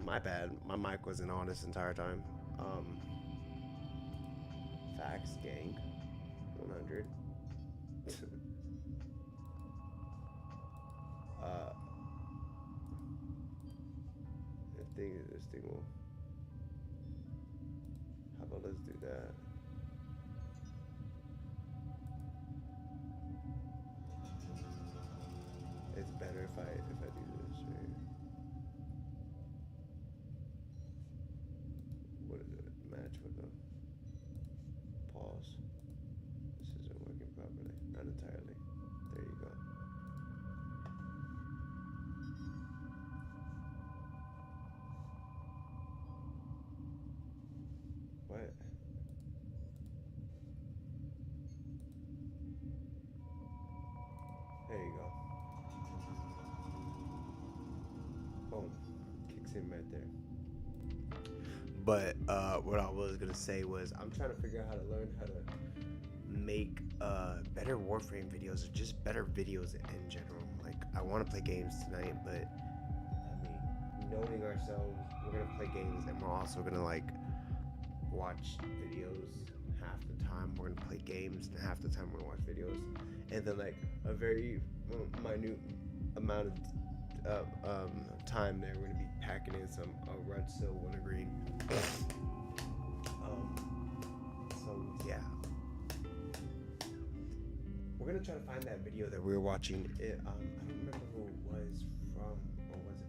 My bad. My mic wasn't on this entire time. Facts, gang. 100. uh, this thing will. How about let's do that? It's better if I do this, right? What is it? Match with the pause. This isn't working properly. Not entirely. There you go. What? There you go. Boom. Kicks in right there. But what I was gonna say was I'm trying to figure out how to learn how to make better Warframe videos or just better videos in general. Like I want to play games tonight, but I mean, knowing ourselves, we're gonna play games and we're also gonna like watch videos half the time. play games, and half the time we're gonna watch videos, and then like a very minute amount of time there, we're gonna be packing in some red, silver, and green. So yeah, we're gonna try to find that video that we were watching. I don't remember who it was from or was it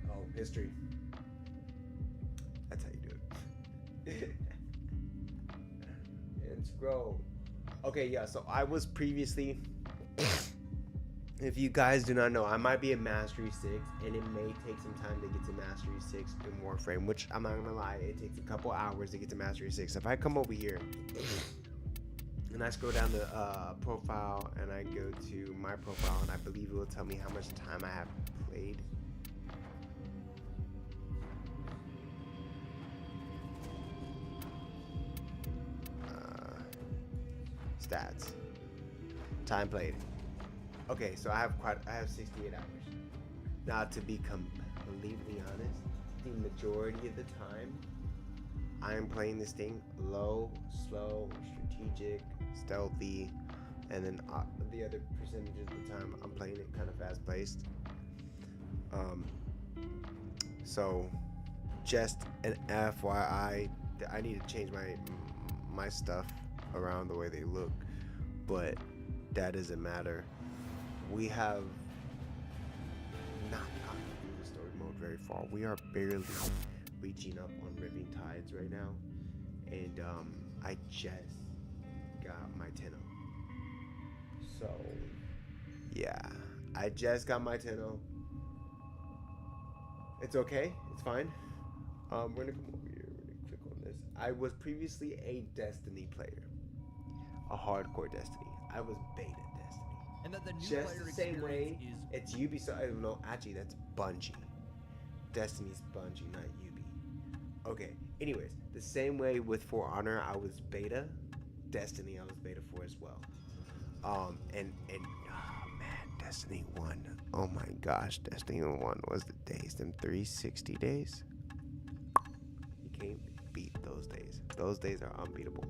about. Oh, history. That's how you do it. And scroll. Okay, yeah. So I was previously. If you guys do not know, I might be at Mastery 6, and it may take some time to get to Mastery 6 in Warframe, which I'm not gonna lie, it takes a couple hours to get to Mastery 6. If I come over here and I scroll down the profile and I go to my profile, and I believe it will tell me how much time I have played. Stats. Time played. Okay, so I have 68 hours. Now, to be completely honest, the majority of the time, I am playing this thing low, slow, strategic, stealthy, and then the other percentages of the time, I'm playing it kind of fast-paced. So, just an FYI, I need to change my stuff around the way they look, but that doesn't matter. We have not gotten through the story mode very far. We are barely reaching up on Ripping Tides right now, and I just got my 10-0. So yeah, I just got my 10-0. It's okay, it's fine. We're gonna come over here, we're gonna click on this. I was previously a Destiny player, a hardcore Destiny. I was beta Destiny. And that the new Just the same way, it's Ubisoft. I don't know. Actually, that's Bungie. Destiny's Bungie, not Ubi. Okay. Anyways, the same way with For Honor, I was beta. Destiny, I was beta for as well. And oh man, Destiny 1. Oh my gosh, Destiny 1 was the days. Them 360 days. You can't beat those days. Those days are unbeatable.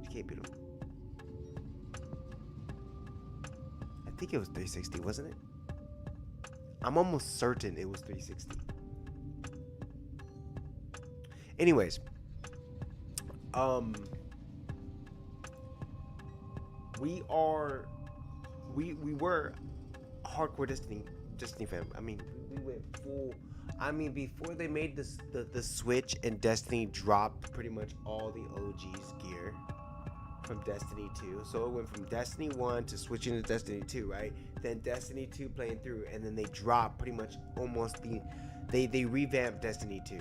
You can't beat them. I think it was 360, wasn't it? I'm almost certain it was 360. Anyways, we were hardcore Destiny fan. I mean, we went full. I mean, before they made the switch and Destiny dropped pretty much all the OG's gear from Destiny 2. So it went from Destiny 1 to switching to Destiny 2, right? Then Destiny 2 playing through, and then they dropped pretty much almost they revamped Destiny 2,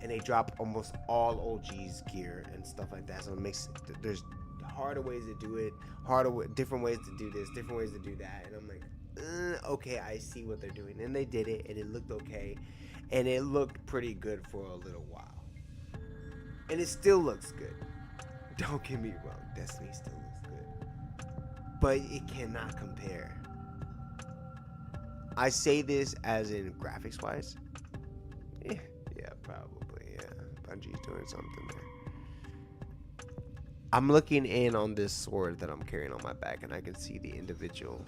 and they dropped almost all OG's gear and stuff like that. So it makes, there's harder ways to do it, different ways to do this, different ways to do that, and I'm like, okay, I see what they're doing. And they did it, and it looked okay, and it looked pretty good for a little while, and it still looks good. Don't get me wrong, Destiny still looks good, but it cannot compare. I say this as in graphics wise. Yeah, probably, yeah. Bungie's doing something there. I'm looking in on this sword that I'm carrying on my back, and I can see the individual.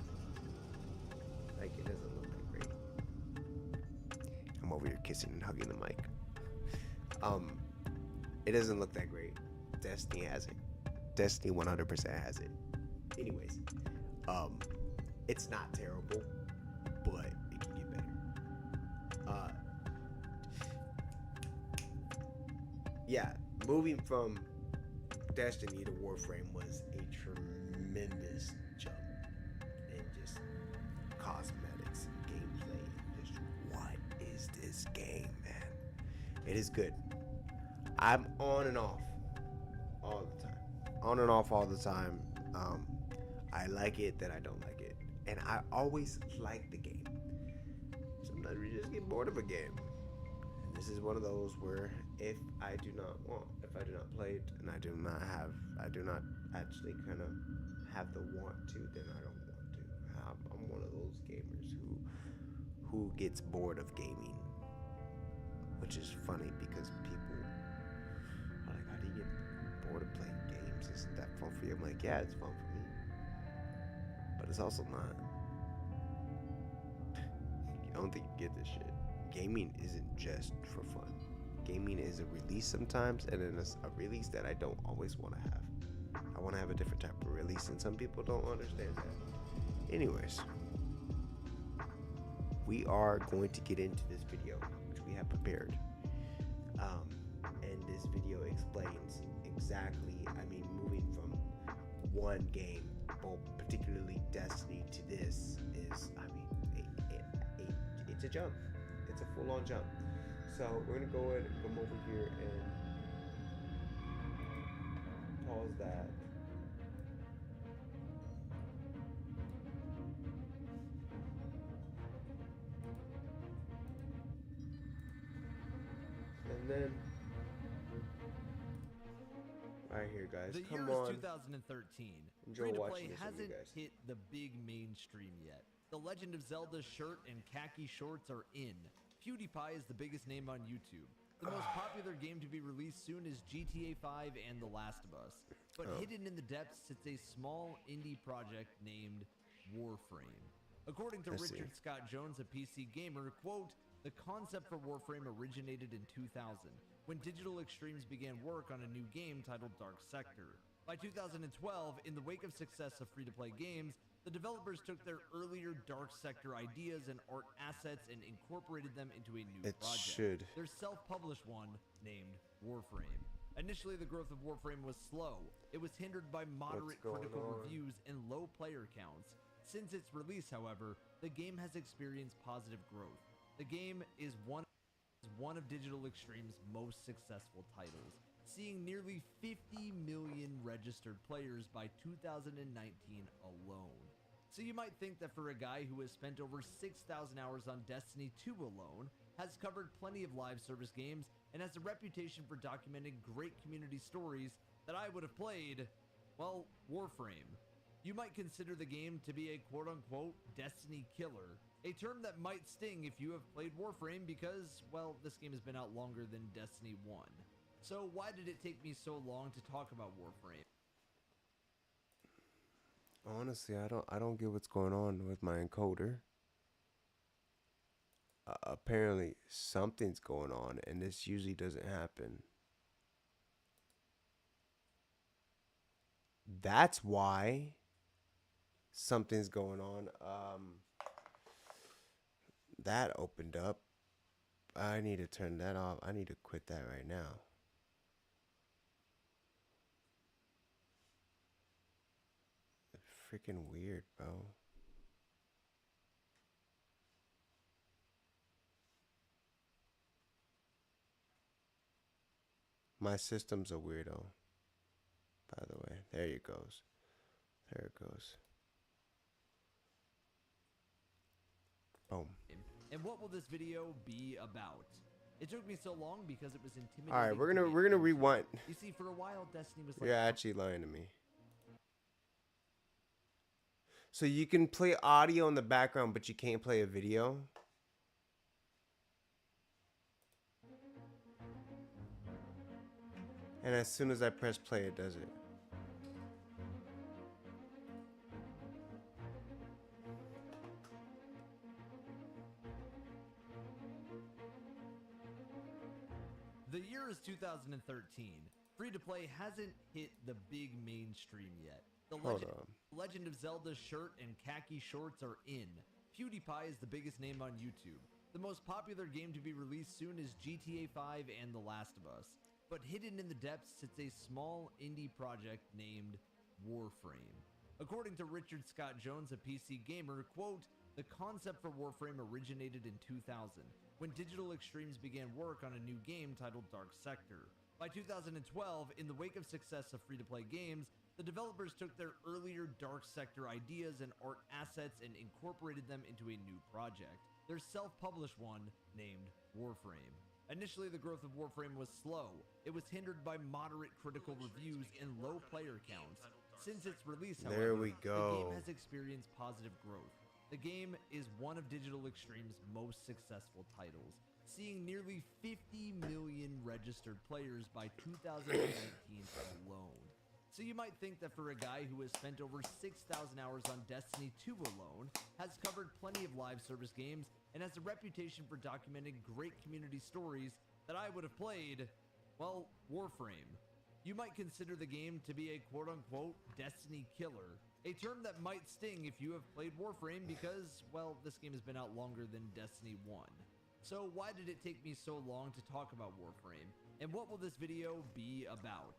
Like, it doesn't look that great. I'm over here kissing and hugging the mic. It doesn't look that great. Destiny has it. Destiny 100% has it. Anyways, it's not terrible, but it can get better. Yeah, moving from Destiny to Warframe was a tremendous jump in just cosmetics, gameplay, just what is this game, man? It is good. I'm on and off all the time. On and off all the time. I like it, then I don't like it. And I always like the game. Sometimes we just get bored of a game. And this is one of those where if I do not play it, and I do not actually kind of have the want to, then I don't want to. I'm one of those gamers who gets bored of gaming. which is funny because people are like, how do you get bored of playing games? Isn't that fun for you? I'm like, yeah, it's fun for me, but it's also not. You don't think you get this shit. Gaming isn't just for fun. Gaming is a release sometimes, and then it's a release that I don't always want to have. I want to have a different type of release, and some people don't understand that. Anyways, we are going to get into this video, which we have prepared. And this video explains exactly, moving from one game, well, particularly Destiny, to this is, it's a jump. It's a full-on jump. So we're gonna go ahead and come over here and pause that. And then, alright here guys, the come year on. is 2013. Enjoy Free-to-play watching this with me, hasn't guys. hit the big mainstream yet. The Legend of Zelda shirt and khaki shorts are in. PewDiePie is the biggest name on YouTube. The most popular game to be released soon is GTA 5 and The Last of Us. But hidden in the depths sits a small indie project named Warframe. According to Richard Scott Jones, a PC gamer, quote, "The concept for Warframe originated in 2000, when Digital Extremes began work on a new game titled Dark Sector. By 2012, in the wake of success of free-to-play games, the developers took their earlier Dark Sector ideas and art assets and incorporated them into a new project. Their self-published one, named Warframe. Initially, the growth of Warframe was slow. It was hindered by moderate critical reviews and low player counts. Since its release, however, the game has experienced positive growth. The game is one of Digital Extreme's most successful titles, seeing nearly 50 million registered players by 2019 alone. So you might think that for a guy who has spent over 6,000 hours on Destiny 2 alone, has covered plenty of live service games, and has a reputation for documenting great community stories, that I would have played, well, Warframe. You might consider the game to be a quote-unquote Destiny killer, a term that might sting if you have played Warframe because, well, this game has been out longer than Destiny 1. So why did it take me so long to talk about Warframe? Honestly, I don't get what's going on with my encoder. Apparently something's going on, and this usually doesn't happen. That's why something's going on. That opened up. I need to turn that off. I need to quit that right now. Freaking weird, bro. My system's a weirdo, by the way. There it goes. There it goes. Boom. And what will this video be about? It took me so long because it was intimidating. All right, we're gonna rewind. You see, for a while, Destiny was like, You're actually lying to me. So you can play audio in the background, but you can't play a video? And as soon as I press play, it does it. The year is 2013. Free-to-play hasn't hit the big mainstream yet. The Legend of Zelda shirt and khaki shorts are in. PewDiePie is the biggest name on YouTube. The most popular game to be released soon is GTA 5 and The Last of Us. But hidden in the depths sits a small indie project named Warframe. According to Richard Scott Jones, a PC gamer, quote, "The concept for Warframe originated in 2000, when Digital Extremes began work on a new game titled Dark Sector. By 2012, in the wake of success of free-to-play games, the developers took their earlier Dark Sector ideas and art assets and incorporated them into a new project. Their self-published one, named Warframe. Initially, the growth of Warframe was slow. It was hindered by moderate critical reviews and low player counts. Since its release, however, There we the go. game has experienced positive growth. The game is one of Digital Extreme's most successful titles, seeing nearly 50 million registered players by 2019 alone. So you might think that for a guy who has spent over 6,000 hours on Destiny 2 alone, has covered plenty of live service games, and has a reputation for documenting great community stories, that I would have played, well, Warframe. You might consider the game to be a quote-unquote Destiny killer, a term that might sting if you have played Warframe because, well, this game has been out longer than Destiny 1. So why did it take me so long to talk about Warframe, and what will this video be about?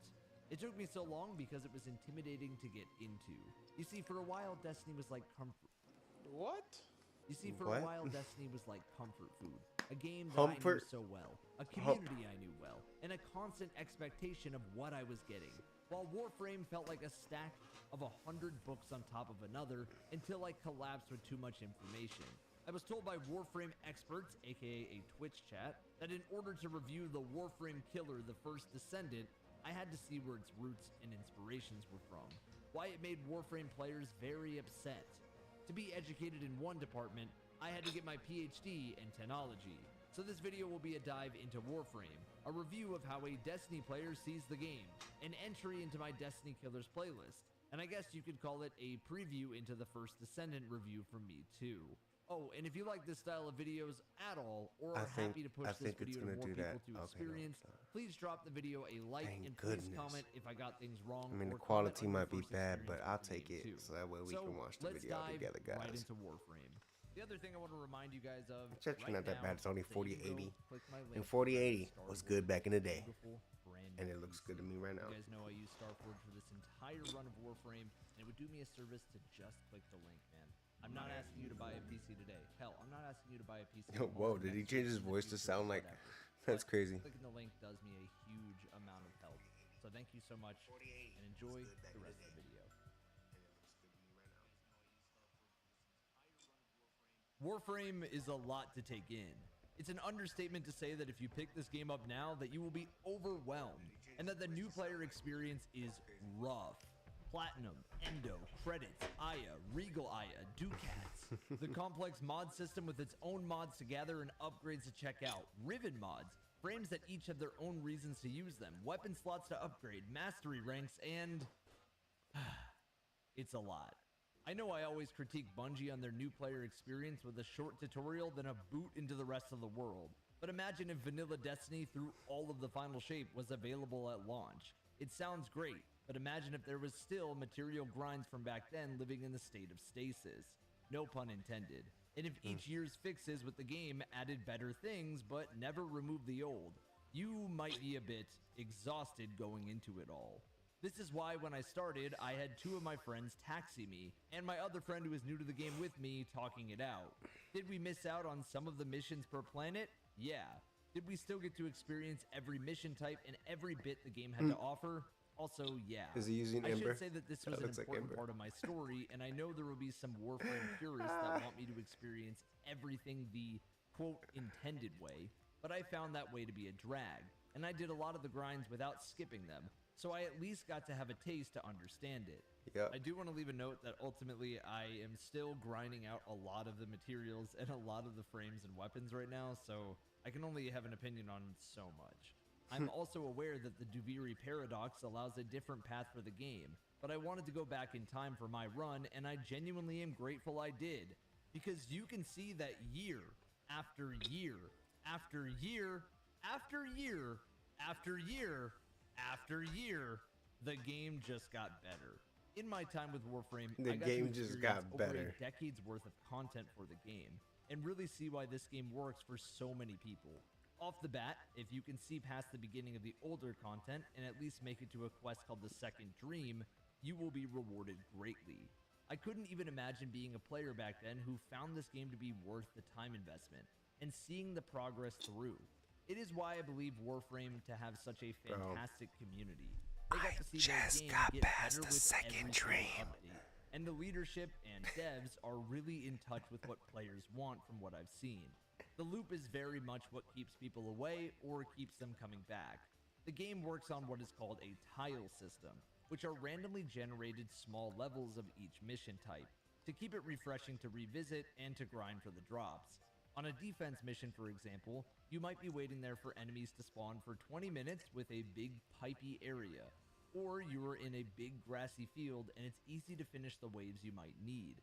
It took me so long because it was intimidating to get into. You see, for a while, Destiny was like comfort. What? You see, for What? a while, Destiny was like comfort food. A game that I knew so well, a community I knew well, and a constant expectation of what I was getting. While Warframe felt like a stack of 100 books on top of another until I collapsed with too much information. I was told by Warframe experts, aka a Twitch chat, that in order to review the Warframe killer, the First Descendant, I had to see where its roots and inspirations were from, why it made Warframe players very upset. To be educated in one department, I had to get my PhD in technology. So this video will be a dive into Warframe, a review of how a Destiny player sees the game, an entry into my Destiny Killers playlist, and I guess you could call it a preview into the First Descendant review from me too. Oh, and if you like this style of videos at all, or are happy to push this video to more people to experience, please drop the video a like and please comment if I got things wrong. I mean, the or comment quality on your might be first bad, but experience I'll with the take game it too. so that way we can watch the let's video dive together, guys. right into Warframe. The other thing I want to remind you guys of, It's actually right not that now, bad. It's only that you can 4080. go click my link And for 4080 Star was Wars good back in the day, beautiful, brand and new it looks PC. good to me right now. You guys know I use Starforge for this entire run of Warframe, and it would do me a service to just click the link, man. I'm not asking you to buy a PC today. Hell, I'm not asking you to buy a PC tomorrow. Whoa, did he next change week, his in the voice to future, sound like? whatever. That's But crazy. Clicking the link does me a huge amount of help. So thank you so much, and enjoy the rest of the video. Warframe is a lot to take in. It's an understatement to say that if you pick this game up now, that you will be overwhelmed, and that the new player experience is rough. Platinum, Endo, Credits, Aya, Regal Aya, Ducats. The complex mod system with its own mods to gather and upgrades to check out. Riven mods, frames that each have their own reasons to use them. Weapon slots to upgrade, mastery ranks, and... it's a lot. I know I always critique Bungie on their new player experience with a short tutorial than a boot into the rest of the world. But imagine if vanilla Destiny through all of the final shape was available at launch. It sounds great, but imagine if there was still material grinds from back then living in the state of stasis. No pun intended. And if each year's fixes with the game added better things but never removed the old, you might be a bit exhausted going into it all. This is why when I started, I had two of my friends taxi me, and my other friend who is new to the game with me talking it out. Did we miss out on some of the missions per planet? Yeah. Did we still get to experience every mission type and every bit the game had to offer? Also, yeah. Is he using I Ember? should say that this was That an looks like important Ember. part of my story, and I know there will be some Warframe purists that want me to experience everything the, quote, intended way, but I found that way to be a drag, and I did a lot of the grinds without skipping them, so I at least got to have a taste to understand it. Yep. I do want to leave a note that ultimately I am still grinding out a lot of the materials and a lot of the frames and weapons right now, so I can only have an opinion on so much. I'm also aware that the Duviri paradox allows a different path for the game, but I wanted to go back in time for my run, and I genuinely am grateful I did, because you can see that year after year after year after year after year after year, the game just got better. In my time with Warframe, The I got game to just experience got over better. a decade's worth of content for the game, and really see why this game works for so many people. Off the bat, if you can see past the beginning of the older content and at least make it to a quest called the Second Dream, you will be rewarded greatly. I couldn't even imagine being a player back then who found this game to be worth the time investment and seeing the progress through. It is why I believe Warframe to have such a fantastic community. They got to see their game get better with every single update, and the leadership and devs are really in touch with what players want from what I've seen. The loop is very much what keeps people away or keeps them coming back. The game works on what is called a tile system, which are randomly generated small levels of each mission type. to keep it refreshing to revisit and to grind for the drops. On a defense mission, for example, you might be waiting there for enemies to spawn for 20 minutes with a big pipey area, or you are in a big grassy field and it's easy to finish the waves you might need.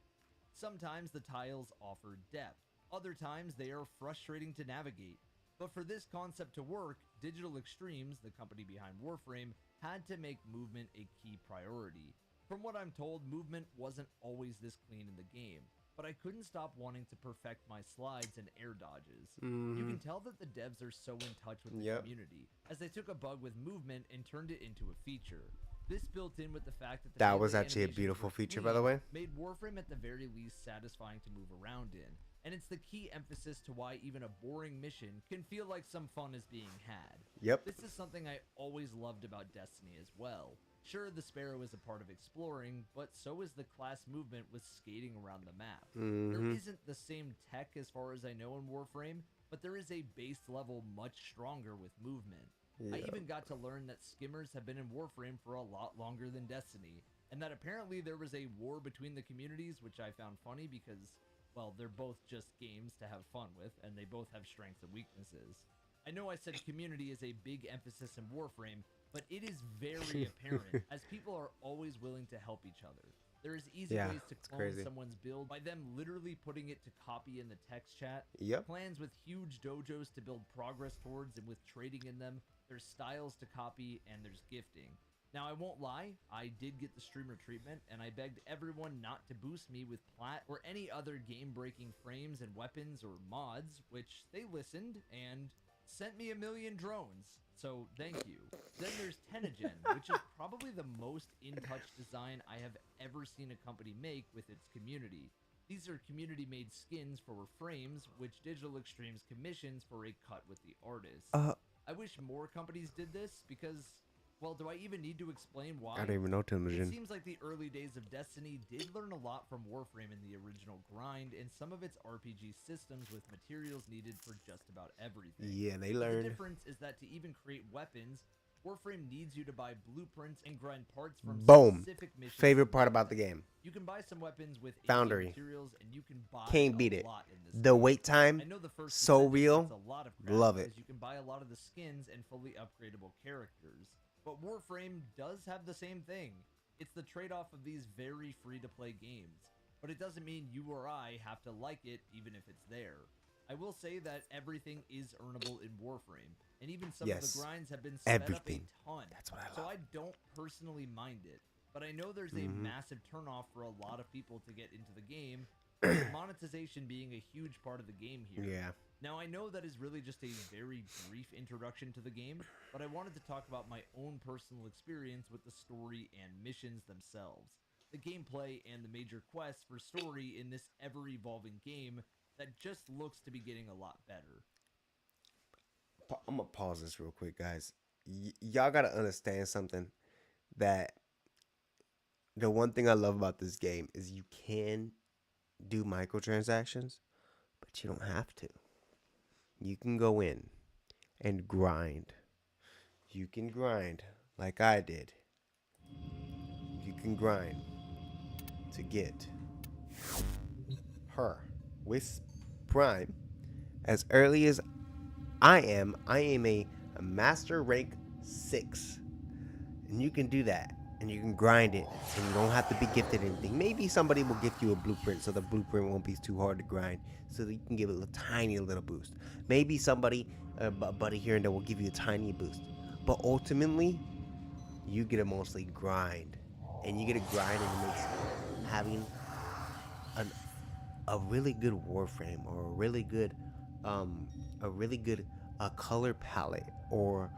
Sometimes the tiles offer depth, other times they are frustrating to navigate. But for this concept to work, Digital Extremes, the company behind Warframe, had to make movement a key priority. From what I'm told, movement wasn't always this clean in the game, but I couldn't stop wanting to perfect my slides and air dodges. You can tell that the devs are so in touch with the community, as they took a bug with movement and turned it into a feature. This built in with the fact that the That was melee actually a animations beautiful were feature, clean, by the way. made Warframe at the very least satisfying to move around in, and it's the key emphasis to why even a boring mission can feel like some fun is being had. Yep. This is something I always loved about Destiny as well. Sure, the Sparrow is a part of exploring, but so is the class movement with skating around the map. There isn't the same tech as far as I know in Warframe, but there is a base level much stronger with movement. I even got to learn that skimmers have been in Warframe for a lot longer than Destiny, and that apparently there was a war between the communities, which I found funny because, well, they're both just games to have fun with, and they both have strengths and weaknesses. I know I said community is a big emphasis in Warframe, but it is very apparent, as people are always willing to help each other. There is easy ways to clone someone's build by them literally putting it to copy in the text chat. Plans with huge dojos to build progress towards and with trading in them. There's styles to copy, and there's gifting. Now, I won't lie, I did get the streamer treatment, and I begged everyone not to boost me with plat or any other game-breaking frames and weapons or mods, which they listened and sent me 1,000,000 drones. So, thank you. Then there's Tenegen, which is probably the most in-touch design I have ever seen a company make with its community. These are community-made skins for frames, which Digital Extremes commissions for a cut with the artist. I wish more companies did this because, well, do I even need to explain why? I don't even know Tenegen. It seems like the early days of Destiny did learn a lot from Warframe in the original grind and some of its RPG systems with materials needed for just about everything. Yeah, they The learned. difference is that to even create weapons, Warframe needs you to buy blueprints and grind parts from specific missions. Favorite part about the game. You can buy some weapons with Foundry. materials, and you can buy Can't beat a it. lot in this The game. wait time, I know the first so percentage real. gets a lot of crap Love it. because you can buy a lot of the skins and fully upgradable characters. But Warframe does have the same thing. It's the trade-off of these very free-to-play games. But it doesn't mean you or I have to like it even if it's there. I will say that everything is earnable in Warframe, and even some of the grinds have been sped up a ton. That's what I love. So I don't personally mind it. But I know there's a massive turnoff for a lot of people to get into the game, with monetization being a huge part of the game here. Yeah. Now, I know that is really just a very brief introduction to the game, but I wanted to talk about my own personal experience with the story and missions themselves. The gameplay and the major quests for story in this ever-evolving game that just looks to be getting a lot better. I'm gonna pause this real quick, guys. Y'all gotta understand something, that the one thing I love about this game is you can do microtransactions, but you don't have to. You can go in and grind. You can grind like I did. You can grind to get her with Prime as early as I am a master rank 6, and you can do that, and you can grind it, and you don't have to be gifted anything. Maybe somebody will gift you a blueprint, so the blueprint won't be too hard to grind, so that you can give it a tiny little boost. Maybe somebody, a buddy here and there, will give you a tiny boost, but ultimately, you get to mostly grind, and you get to grind, and it makes having a really good Warframe, or a really good color palette, or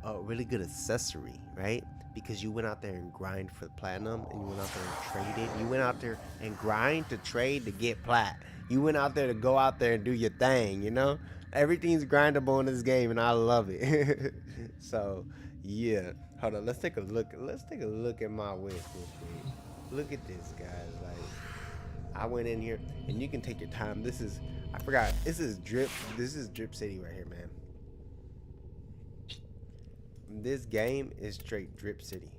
a really good accessory, right? Because you went out there and grind for platinum, and you went out there and traded. You went out there and grind to trade to get plat. You went out there to go out there and do your thing, you know? Everything's grindable in this game, and I love it. So, yeah. Hold on, let's take a look at my wish real quick. Look at this, guys. Like, I went in here, and you can take your time. This is Drip City right here, man. This game is straight Drip City.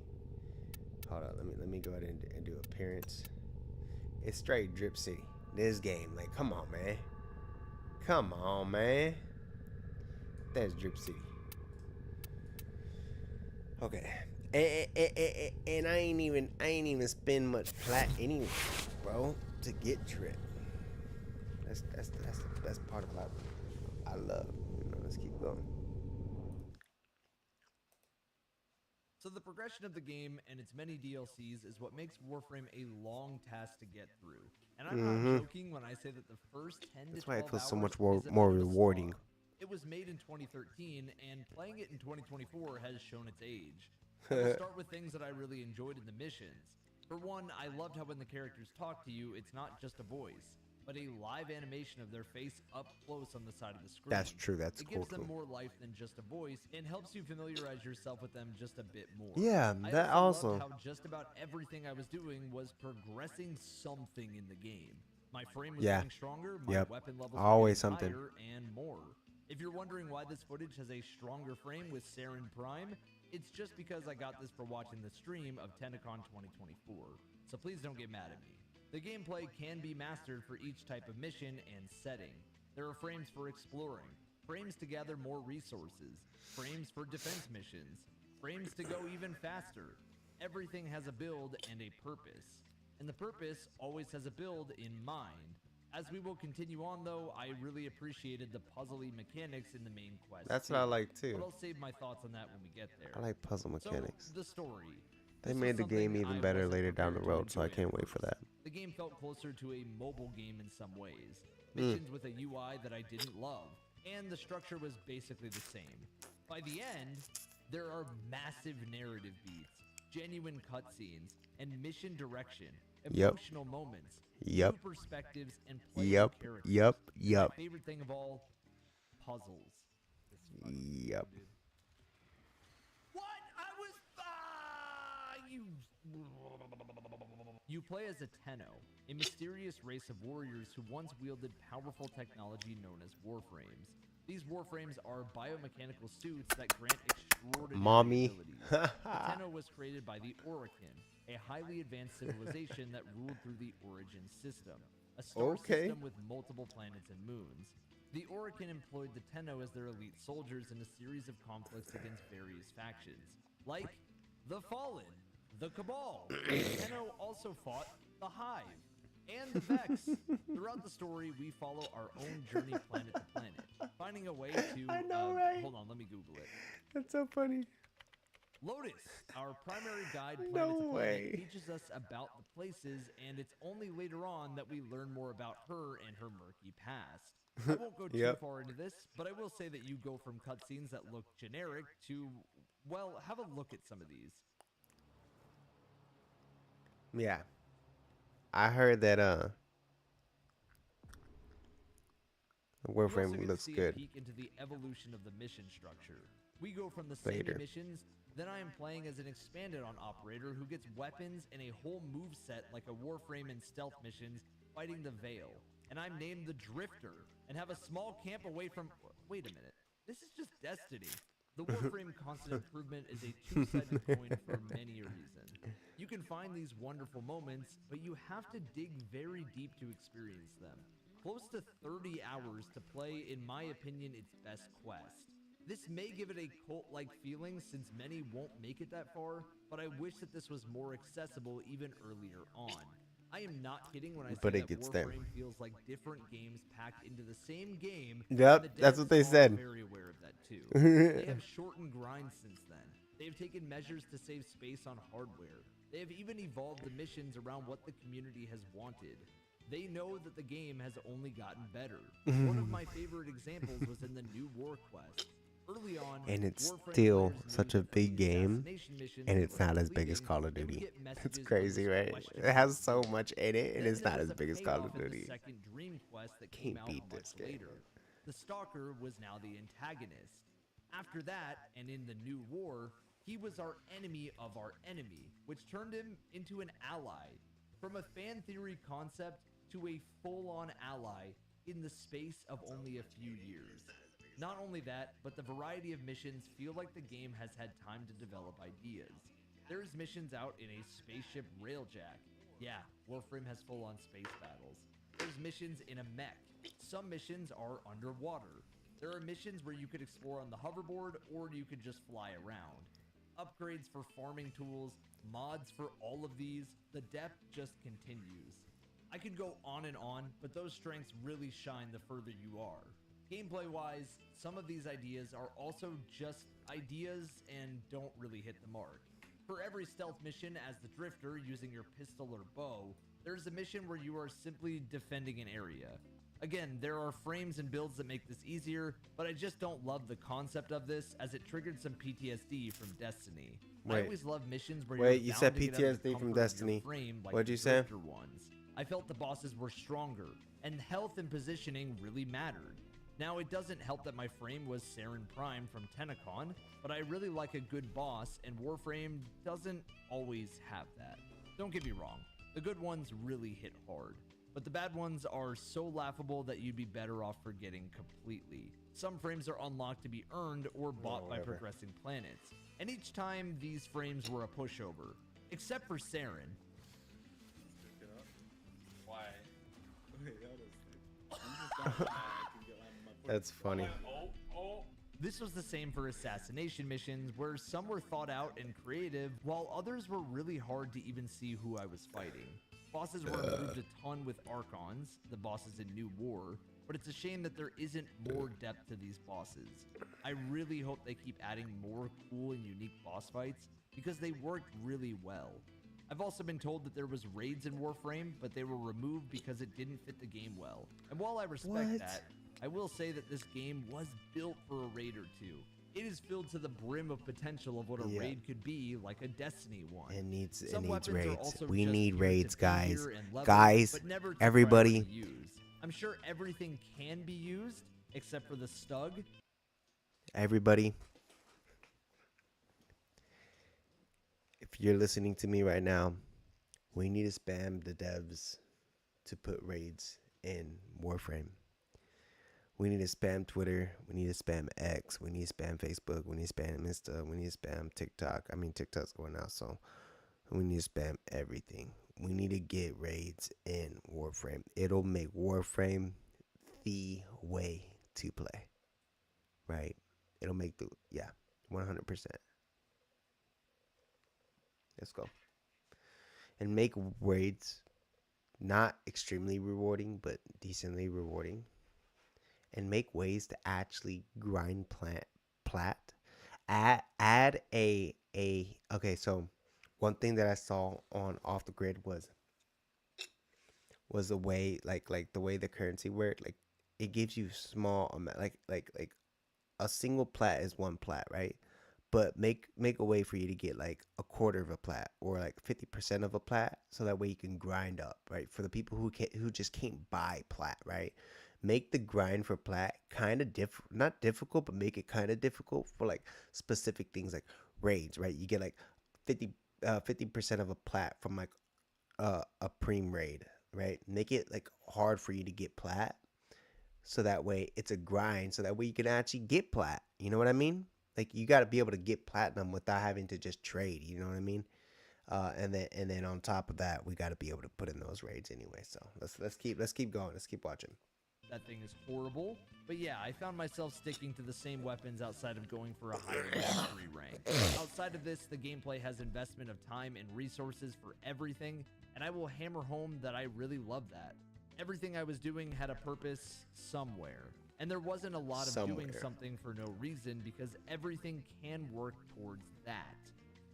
Hold on, let me go ahead and do appearance, It's straight Drip City. This game, like, come on, man. Come on, man. That's Drip City. Okay. And I ain't even spend much plat anyway, bro, to get Drip. That's the best part about it. I love. Let's keep going. So the progression of the game and its many DLCs is what makes Warframe a long task to get through. And I'm not joking when I say that the first 10 That's to 12 why it feels so hours much is a more bit of a rewarding. slog. It was made in 2013, and playing it in 2024 has shown its age. I'll start with things that I really enjoyed in the missions. For one, I loved how when the characters talk to you, it's not just a voice, but a live animation of their face up close on the side of the screen. That's true. That's It cool. gives them more life than just a voice and helps you familiarize yourself with them just a bit more. Yeah, that I also. loved how just about everything I was doing was progressing something in the game. My frame was getting stronger, my weapon levels always were getting something higher, and more. If you're wondering why this footage has a stronger frame with Saren Prime, it's just because I got this for watching the stream of TennoCon 2024. So please don't get mad at me. The gameplay can be mastered for each type of mission and setting. There are frames for exploring, frames to gather more resources, frames for defense missions, frames to go even faster. Everything has a build and a purpose. And the purpose always has a build in mind. As we will continue on though, I really appreciated the puzzly mechanics in the main quest. That's what I like too. But I'll save my thoughts on that when we get there. I like puzzle mechanics. So, the story. They made the game even better later down the road, so I can't wait for that. The game felt closer to a mobile game in some ways. Missions with a UI that I didn't love, and the structure was basically the same. By the end, there are massive narrative beats, genuine cutscenes, and mission direction, emotional moments, new perspectives, and player characters. My favorite thing of all, puzzles. You play as a Tenno, a mysterious race of warriors who once wielded powerful technology known as Warframes. These Warframes are biomechanical suits that grant extraordinary abilities. The Tenno was created by the Orokin, a highly advanced civilization that ruled through the Origin system, a star system with multiple planets and moons. The Orokin employed the Tenno as their elite soldiers in a series of conflicts against various factions, like the Fallen, the Cabal. The Tenno also fought the Hive and the Vex. Throughout the story, we follow our own journey planet to planet, finding a way to... I know, right? Hold on, let me Google it. That's so funny. Lotus, our primary guide planet to planet, teaches us about the places, and it's only later on that we learn more about her and her murky past. I won't go too far into this, but I will say that you go from cutscenes that look generic to, well, have a look at some of these. Yeah. I heard that Warframe looks good. Peek into the evolution of the mission structure. We go from the same missions, then I am playing as an expanded on operator who gets weapons and a whole move set like a Warframe and stealth missions fighting the Veil. And I'm named the Drifter and have a small camp away from... Wait a minute. This is just Destiny. The Warframe constant improvement is a two-sided coin for many a reason. You can find these wonderful moments, but you have to dig very deep to experience them. Close to 30 hours to play, in my opinion, its best quest. This may give it a cult-like feeling since many won't make it that far, but I wish that this was more accessible even earlier on. I am not kidding when I say that Warframe feels like different games packed into the same game. Yep, that's what they said. I'm very aware of that too. They have shortened grinds since then. They have taken measures to save space on hardware. They have even evolved the missions around what the community has wanted. They know that the game has only gotten better. One of my favorite examples was in the new War Quest. Early on, and it's still such a big game, and it's not as big as Call of Duty. It's crazy, right? It has so much in it, and it's not as big as Call of Duty. Can't beat this game. The Stalker was now the antagonist. After that, and in the new war, he was our enemy of our enemy, which turned him into an ally. From a fan theory concept to a full-on ally in the space of only a few years. Not only that, but the variety of missions feel like the game has had time to develop ideas. There's missions out in a spaceship railjack, Yeah, Warframe has full-on space battles. There's missions in a mech. Some missions are underwater. There are missions where you could explore on the hoverboard or you could just fly around. Upgrades for farming tools, mods for all of these, the depth just continues. I could go on, but those strengths really shine the further you are. Gameplay-wise, some of these ideas are also just ideas and don't really hit the mark. For every stealth mission as the Drifter using your pistol or bow, there's a mission where you are simply defending an area. Again, there are frames and builds that make this easier, but I just don't love the concept of this as it triggered some PTSD from Destiny. I always love missions where you said PTSD from Destiny. What'd you say? Ones. I felt the bosses were stronger, and health and positioning really mattered. Now, it doesn't help that my frame was Saren Prime from Tenacon, but I really like a good boss, and Warframe doesn't always have that. Don't get me wrong, the good ones really hit hard, but the bad ones are so laughable that you'd be better off forgetting completely. Some frames are unlocked to be earned or bought by progressing planets, and each time these frames were a pushover, except for Saren. Why? That's funny. This was the same for assassination missions, where some were thought out and creative, while others were really hard to even see who I was fighting. Bosses were improved a ton with Archons, the bosses in New War, but it's a shame that there isn't more depth to these bosses. I really hope they keep adding more cool and unique boss fights, because they worked really well. I've also been told that there was raids in Warframe, but they were removed because it didn't fit the game well. And while I respect that, I will say that this game was built for a raid or two. It is filled to the brim of potential of what a raid could be, like a Destiny one. It needs raids. We need raids, guys. Guys, everybody. I'm sure everything can be used, except for the Stug. Everybody. If you're listening to me right now, we need to spam the devs to put raids in Warframe. We need to spam Twitter. We need to spam X. We need to spam Facebook. We need to spam Insta. We need to spam TikTok. I mean, TikTok's going out, so we need to spam everything. We need to get raids in Warframe. It'll make Warframe the way to play. Right? It'll make 100%. Let's go. And make raids not extremely rewarding, but decently rewarding. And make ways to actually grind plat. Add a okay, so one thing that I saw on Off the Grid was the way like the way the currency worked. Like it gives you small amount, like a single plat is one plat, right? But make a way for you to get like a quarter of a plat or like 50% of a plat, so that way you can grind up, right? For the people who just can't buy plat, right? Make the grind for plat kind of not difficult, but make it kind of difficult for like specific things like raids, right? You get like 50% of a plat from like a preem raid, right? Make it like hard for you to get plat, so that way it's a grind, so that way you can actually get plat. You know what I mean? Like you got to be able to get platinum without having to just trade. You know what I mean? And then on top of that, we got to be able to put in those raids anyway. So let's keep going. Let's keep watching. That thing is horrible, but yeah, I found myself sticking to the same weapons outside of going for a higher mastery rank. Outside of this, the gameplay has investment of time and resources for everything, and I will hammer home that I really love that. Everything I was doing had a purpose somewhere, and there wasn't a lot of doing something for no reason, because everything can work towards that.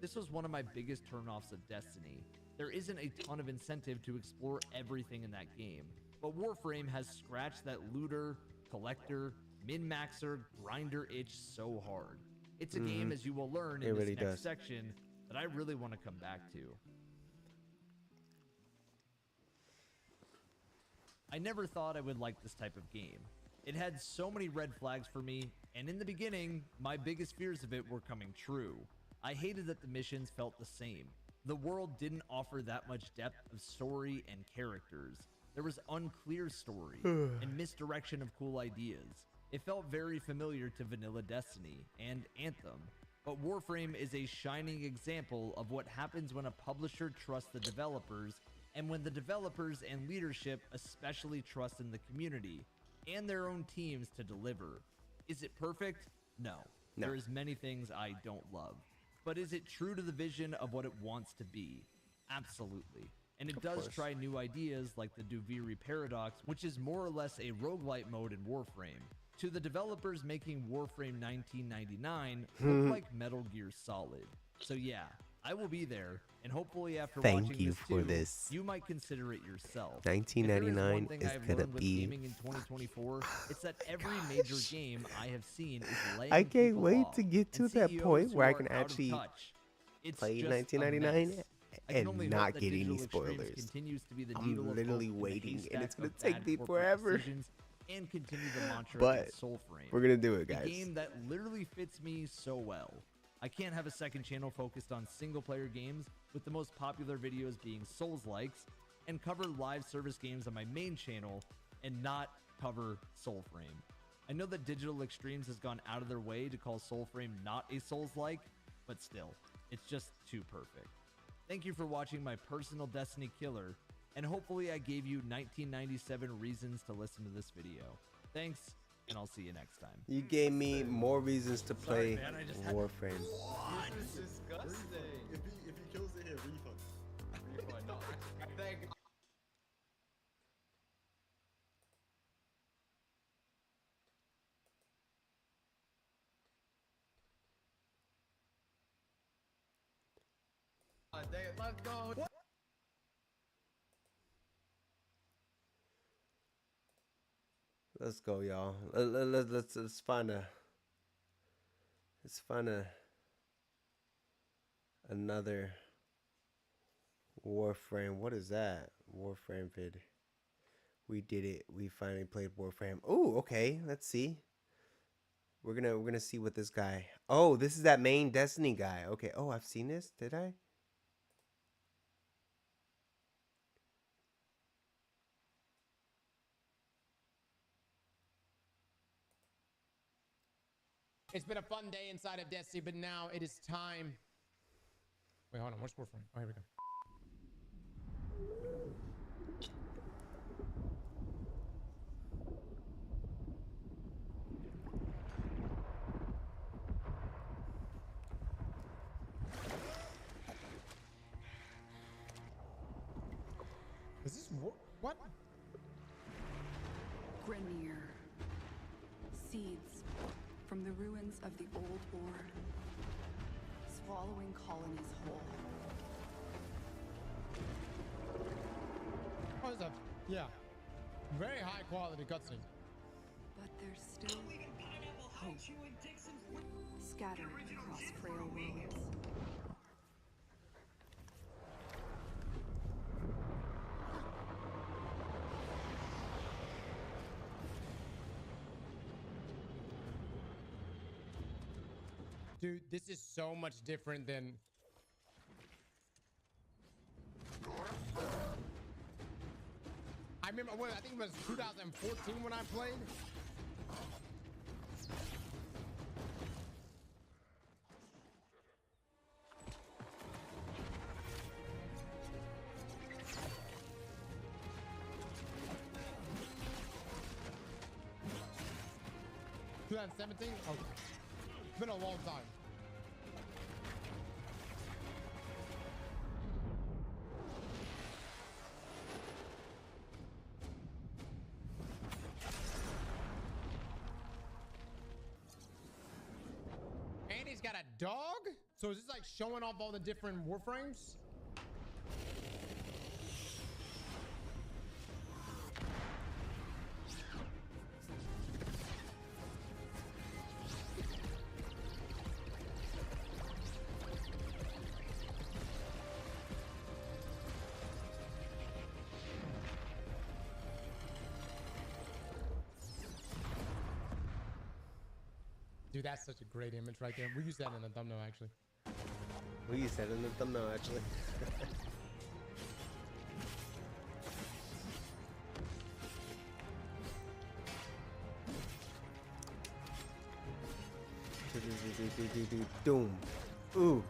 This was one of my biggest turnoffs of Destiny. There isn't a ton of incentive to explore everything in that game. But Warframe has scratched that looter, collector, min-maxer, grinder itch so hard. It's a game, as you will learn in this next section, that I really want to come back to. I never thought I would like this type of game. It had so many red flags for me, and in the beginning, my biggest fears of it were coming true. I hated that the missions felt the same. The world didn't offer that much depth of story and characters. There was unclear story and misdirection of cool ideas. It felt very familiar to vanilla Destiny and Anthem, but Warframe is a shining example of what happens when a publisher trusts the developers and when the developers and leadership especially trust in the community and their own teams to deliver. Is it perfect? No. There's many things I don't love. But is it true to the vision of what it wants to be? Absolutely. And it does try new ideas like the Duviri Paradox, which is more or less a roguelite mode in Warframe. To the developers making Warframe 1999 look like Metal Gear Solid. So yeah, I will be there, and hopefully after watching this too, you might consider it yourself. 1999 is gonna be. Gaming in 2024, it's that every major game I have seen is laying I can't people wait off, to get to and that CEOs point who where I are can out of actually touch. It's play just 1999 and not get any Digital Extremes spoilers. continues to be the I'm needle of literally hope in the waiting, and haystack it's gonna of take bad me corporate forever. decisions, and continue the mantra But of Soulframe. we're gonna do it, guys. A game that literally fits me so well. I can't have a second channel focused on single-player games, with the most popular videos being Souls-likes, and cover live service games on my main channel, and not cover Soulframe. I know that Digital Extremes has gone out of their way to call Soulframe not a Souls-like, but still, it's just too perfect. Thank you for watching my personal Destiny killer, and hopefully I gave you 1997 reasons to listen to this video. Thanks, and I'll see you next time. You gave me more reasons to play Warframe. This is disgusting. If he kills it here, refund. Refund. No, I think. Let's go. Let's go, y'all. Let's find another Warframe. What is that? Warframe vid. We did it. We finally played Warframe. Oh, okay. Let's see. We're gonna see what this guy. Oh, this is that main Destiny guy. Okay. Oh, I've seen this. Did I? It's been a fun day inside of Destiny, but now it is time. Wait, hold on. Where's Warframe? Oh, here we go. Is this what? Grenier. Seeds from the ruins of the old war, swallowing colonies whole. Oh, it's a, yeah. Very high quality cutscene. But there's still hope scattered across frail worlds. Dude, this is so much different than... I remember, I think it was 2014 when I played. Oh, it's been a long time. And he's got a dog? So is this like showing off all the different Warframes? Dude, that's such a great image right there. We use that in the thumbnail, actually. We used that in the thumbnail, actually. Doom. Ooh.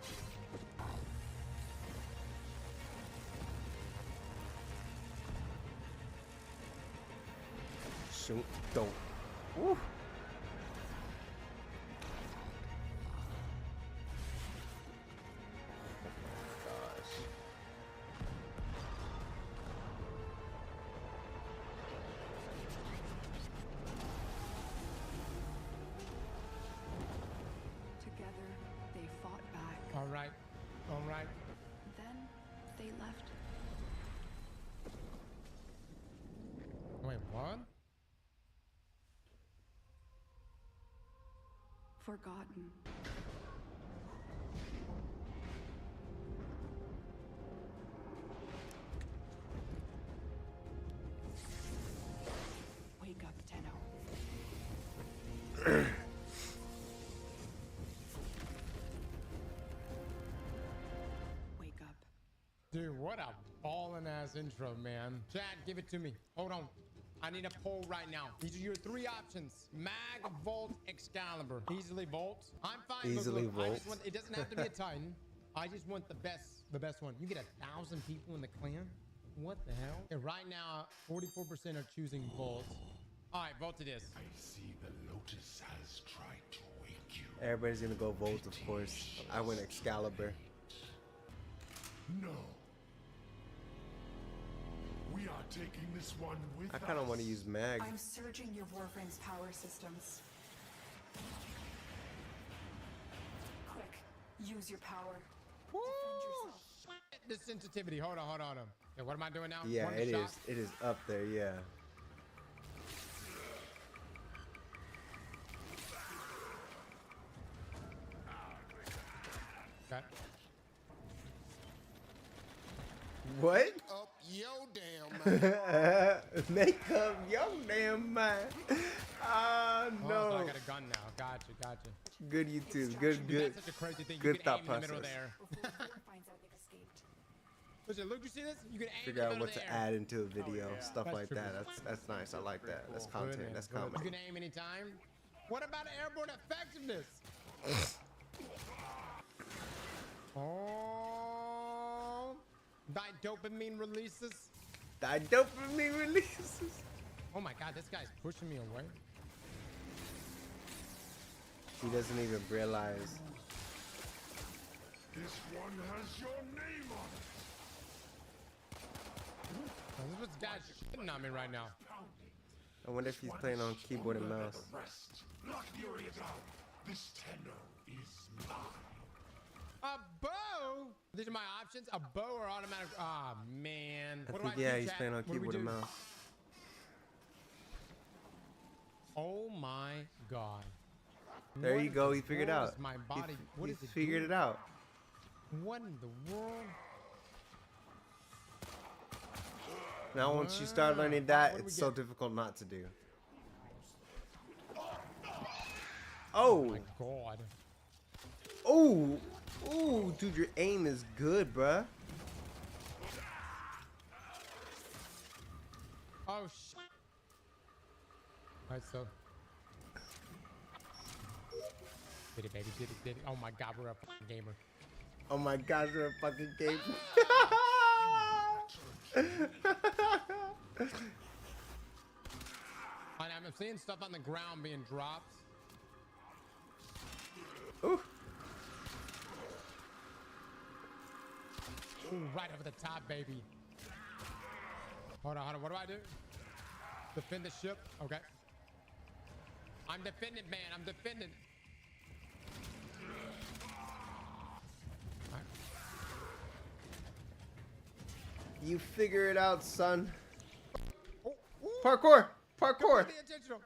Shoot. Don't. Woo. Together, they fought back. All right. All right. Then they left. Wait, what? Forgotten. Wake up, Tenno. Wake up. Dude, what a ballin' ass intro, man. Chad, give it to me. Hold on. I need a poll right now. These are your three options. Mag, Volt, Excalibur. Easily Volt. I'm fine. Easily look, I Volt. just want, it doesn't have to be a Titan. I just want the best one. You get 1,000 people in the clan? What the hell? And right now, 44% are choosing Volt. All right, Volt it is. I see the Lotus has tried to wake you. Everybody's gonna go Volt, of course. I went Excalibur. No. We are taking this one with I kind of us. want to use Mag. I'm surging your Warframe's power systems. Quick, use your power. Woo! Defend yourself. Shit, the sensitivity. Hold on. Okay, what am I doing now? Yeah, One it shot? is. It is up there. Yeah. Okay. What? Up yo damn mind. Make up your damn mind. Ah, Oh, so no. I got a gun now. Gotcha. Good YouTube. Good, Dude, good. that's such a crazy thing. good You can thought aim in the middle process. there. Before Thor finds out they've escaped. Listen, look, you see this? You can aim Figure in out the what middle to of the air. add into a video. Stuff That's like true. that. That's nice. I like that. That's Good, content. man, That's good. comedy. You can aim anytime. What about airborne effectiveness? Oh, dopamine releases. That dopamine releases. Oh my God, this guy's pushing me away. He doesn't even realize. This one has your name on it. Oh, this guy's shitting on me right now. I wonder if he's playing on keyboard and mouse. The rest. Lock the area down. This Tenno is mine. A bow? These are my options. A bow or automatic. Ah, man. I What think, do I yeah, do, he's chat? playing on What do we keyboard and do? mouse. Oh my God. There What you in go. the He figured world out. is my body. What He is it figured doing? it out. What in the world? Now, once you start learning What that, do we it's so get? difficult not to do. Oh Oh, my God. oh, oh, dude, your aim is good, bruh. Oh shit. Alright, so. Did it, baby. Did it. Oh my God, we're a fucking gamer. Oh my God, you're a fucking game. And I'm seeing stuff on the ground being dropped. Ooh. Ooh, right over the top, baby. Hold on. What do I do? Defend the ship. Okay. I'm defending, man. I'm defending. Alright. You figure it out, son. Oh, ooh. Parkour, parkour. Completely intentional.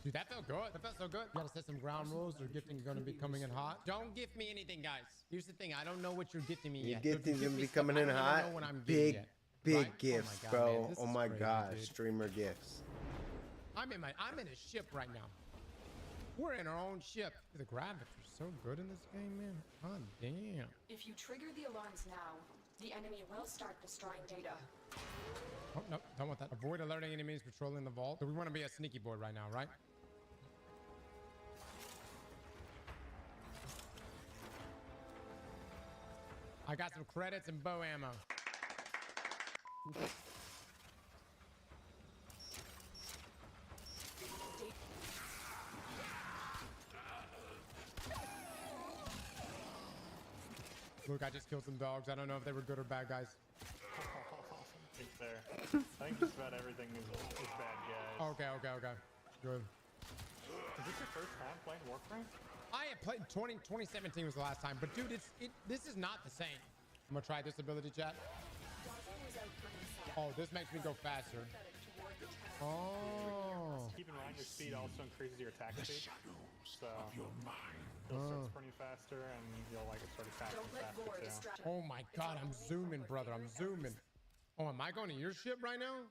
Dude, that felt good. That felt so good. You gotta set some ground rules. Your gifting is gonna be coming in hot. Don't gift me anything, guys. Here's the thing. I don't know what you're gifting me Your yet. So if you gifting's gift gonna me be stuff, coming I in don't even hot. know what I'm getting Big, yet, big right? gifts, Oh my God, bro. man, this Oh is my crazy, God, dude. streamer gifts. I'm in a ship right now. We're in our own ship. The graphics are so good in this game, man. God damn. If you trigger the alarms now, the enemy will start destroying data. Oh, no, don't want that. Avoid alerting enemies patrolling the vault. So we want to be a sneaky boy right now, right? I got some credits and bow ammo. Look, I just killed some dogs. I don't know if they were good or bad guys. It's fair. I think just about everything is bad guys. Okay. Good. Is this your first time playing Warframe? I had played 2017 was the last time, but dude, this is not the same. I'm gonna try this ability, chat. Oh, this makes me go faster. Oh. Keep in mind your speed also increases your attack speed. So you'll start sprinting faster and you'll like start attacking faster too. Oh my god, I'm zooming, brother. I'm zooming. Oh, am I going to your ship right now?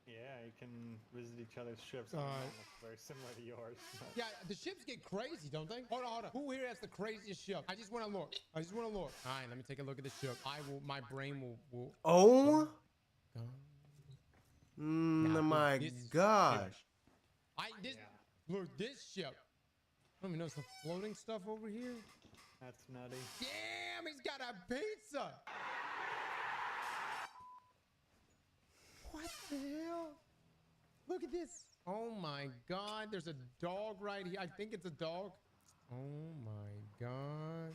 Yeah, you can visit each other's ships. It's very similar to yours. Yeah, the ships get crazy, don't they? Hold on. Who here has the craziest ship? I just want to look. All right, let me take a look at the ship. My brain will. Oh Now, my this gosh. Look, this ship. I don't even know some floating stuff over here. That's nutty. Damn, he's got a pizza. What the hell? Look at this. Oh my god, there's a dog right here. I think it's a dog. Oh my god.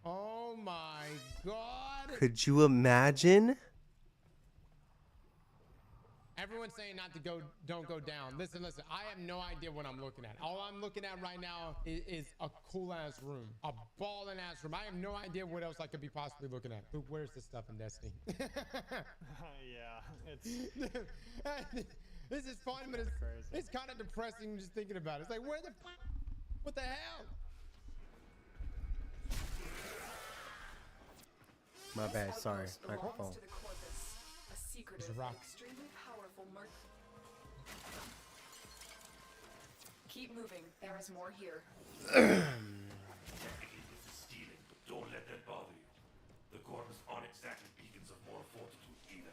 Oh my god. Could you imagine? Everyone's saying not to go, don't go down. Listen. I have no idea what I'm looking at. All I'm looking at right now is a cool ass room, a ballin' ass room. I have no idea what else I could be possibly looking at. Dude, where's this stuff in Destiny? Yeah, it's this is fun, but it's kind of depressing just thinking about it. It's like, what the hell? My bad, sorry. Microphone. There's a rock. Extremely powerful Keep moving. There is more here. Technically, this is stealing, but don't let that bother you. The Corvus aren't exactly beacons of moral fortitude either.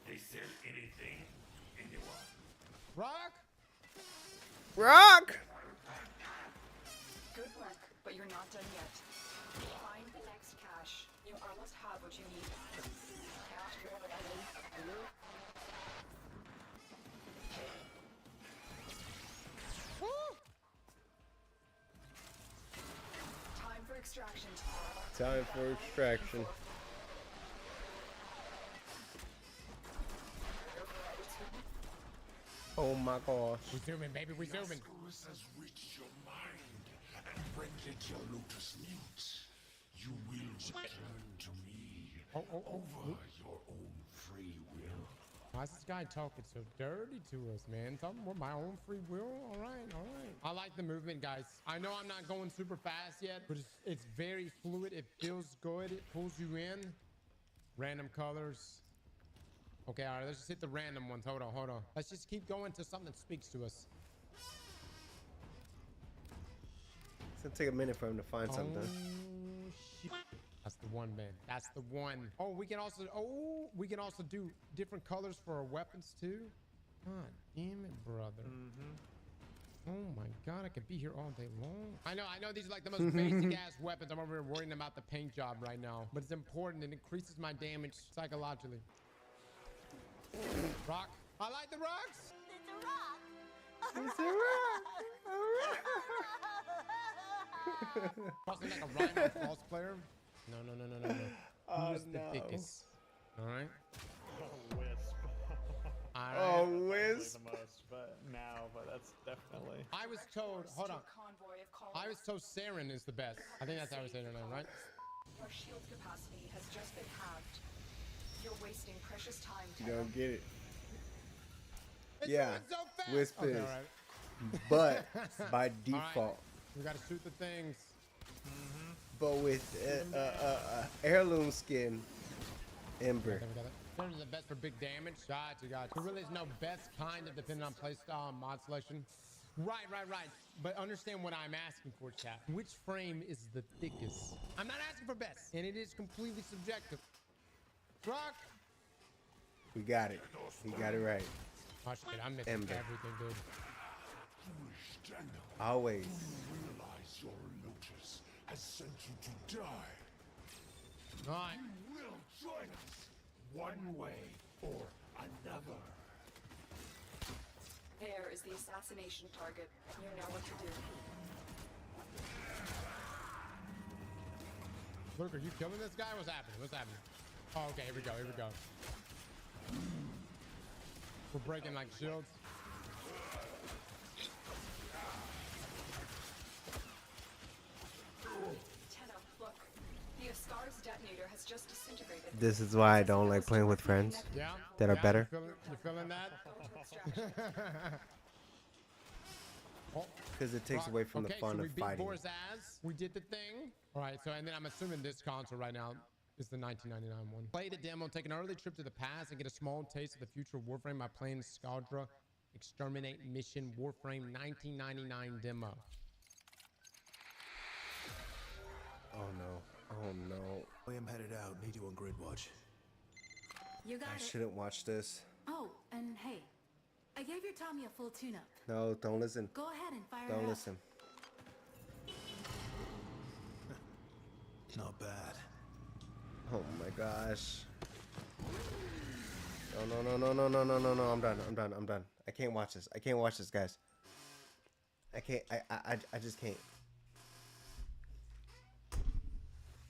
They sell anything to anyone. Rock? Rock! Good work, but you're not done yet. Find the next cache. You almost have what you need. Time for extraction. Time for extraction. Oh my gosh. We're zooming, baby, we're zooming. Ascaris has reached your mind and rendered your lotus mute. You will return to me over your own free will. Why is this guy talking so dirty to us, man? Talking about my own free will? All right. I like the movement, guys. I know I'm not going super fast yet, but it's very fluid. It feels good. It pulls you in. Random colors. Okay, all right, let's just hit the random ones. Hold on. Let's just keep going until something speaks to us. It's gonna take a minute for him to find something. Oh, shit. That's the one, man. That's the one. Oh, we can also do different colors for our weapons too. God damn it, brother. Oh my god, I could be here all day long. I know these are like the most basic ass weapons. I'm over here worrying about the paint job right now, but it's important. It increases my damage psychologically. Rock. I like the rocks. It's a rock. Crossing like a rhino false player. No. Oh, Who's the thickest? All right. Wisp. All right. Oh, Probably Wiz. the most, but that's definitely. I was told. Hold on. Convoy of I was told Saren is the best. I think that's how I was saying her name, right? Your shield capacity has just been halved. You're wasting precious time. You don't get it. It's Yeah, moving so fast. Wisp Okay, is. all right. But by default. We gotta shoot the things. But with heirloom skin, Ember. Okay, we got it. Those are the best for big damage. Gotcha. There really is no best kind of depending on playstyle and mod selection. Right. But understand what I'm asking for, chat. Which frame is the thickest? I'm not asking for best, and it is completely subjective. Rock. We got it. We got it right. Oh shit, I'm missing Ember. everything, dude. Foolish Daniel, Always. you realize your lotus has sent you to die. All right. Will join us one way or another. There is the assassination target. You know what to do. Luke, are you killing this guy? What's happening? What's happening? Oh, okay. Here we go. Here we go. We're breaking like shields. Tenno, look. The Ascar's detonator has just disintegrated. This is why I don't like playing with friends Yeah. that are Yeah, better. You feeling that? Go to extraction. Oh, Because it takes rock. away from the Okay, fun so we of beat fighting. Boris Ass. We did the thing. All right, so and then I'm assuming this console right now is the 1999 one. Play the demo, take an early trip to the past, and get a small taste of the future of Warframe by playing Skadra Exterminate Mission Warframe 1999 demo. Oh no. Oh no. I am headed out. Need you on grid watch. You got I it. shouldn't watch this. Oh, and hey, I gave your Tommy a full tune-up. No, don't listen. Go ahead and fire her Don't up. listen. Not bad. Oh my gosh. No, no, no, no, no, no, no, no, no. I'm done. I'm done. I'm done. I can't watch this. I can't watch this, guys. I can't. I just can't.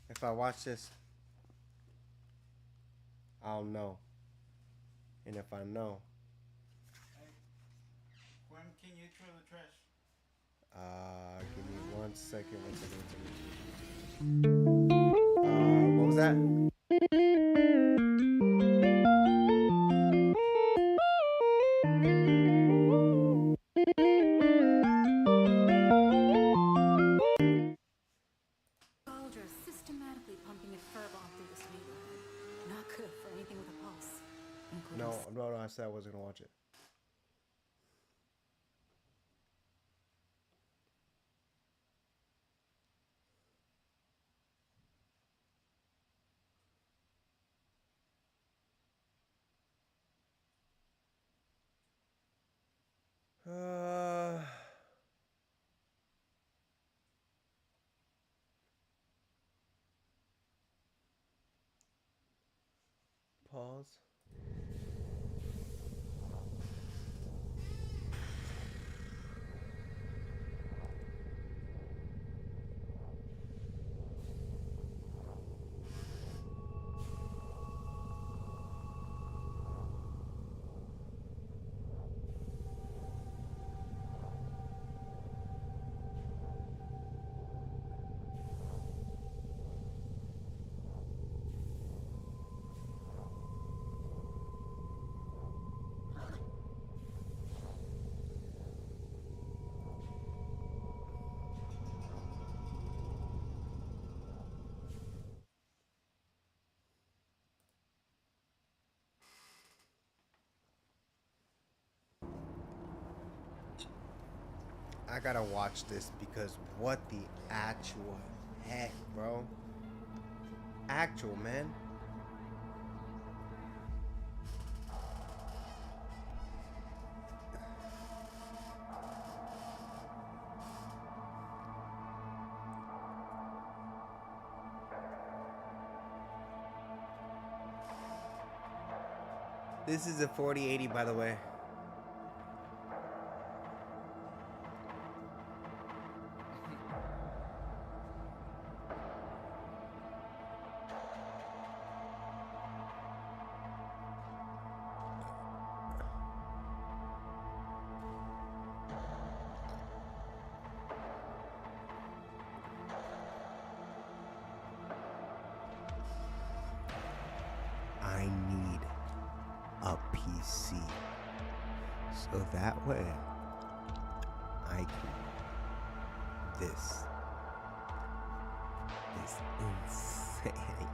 If I watch this, I'll know. And if I know, When can you throw the trash? give me 1 second. 1 second. 1 second. What was that? Skadra systematically pumping a furbomb through this neighborhood. Not good for anything with a pulse. including No, no, no. I said I wasn't gonna watch it. Pause. I gotta watch this because what the actual heck, bro? Actual, man. This is a 4080, by the way. I need a PC so that way I can. This is insane.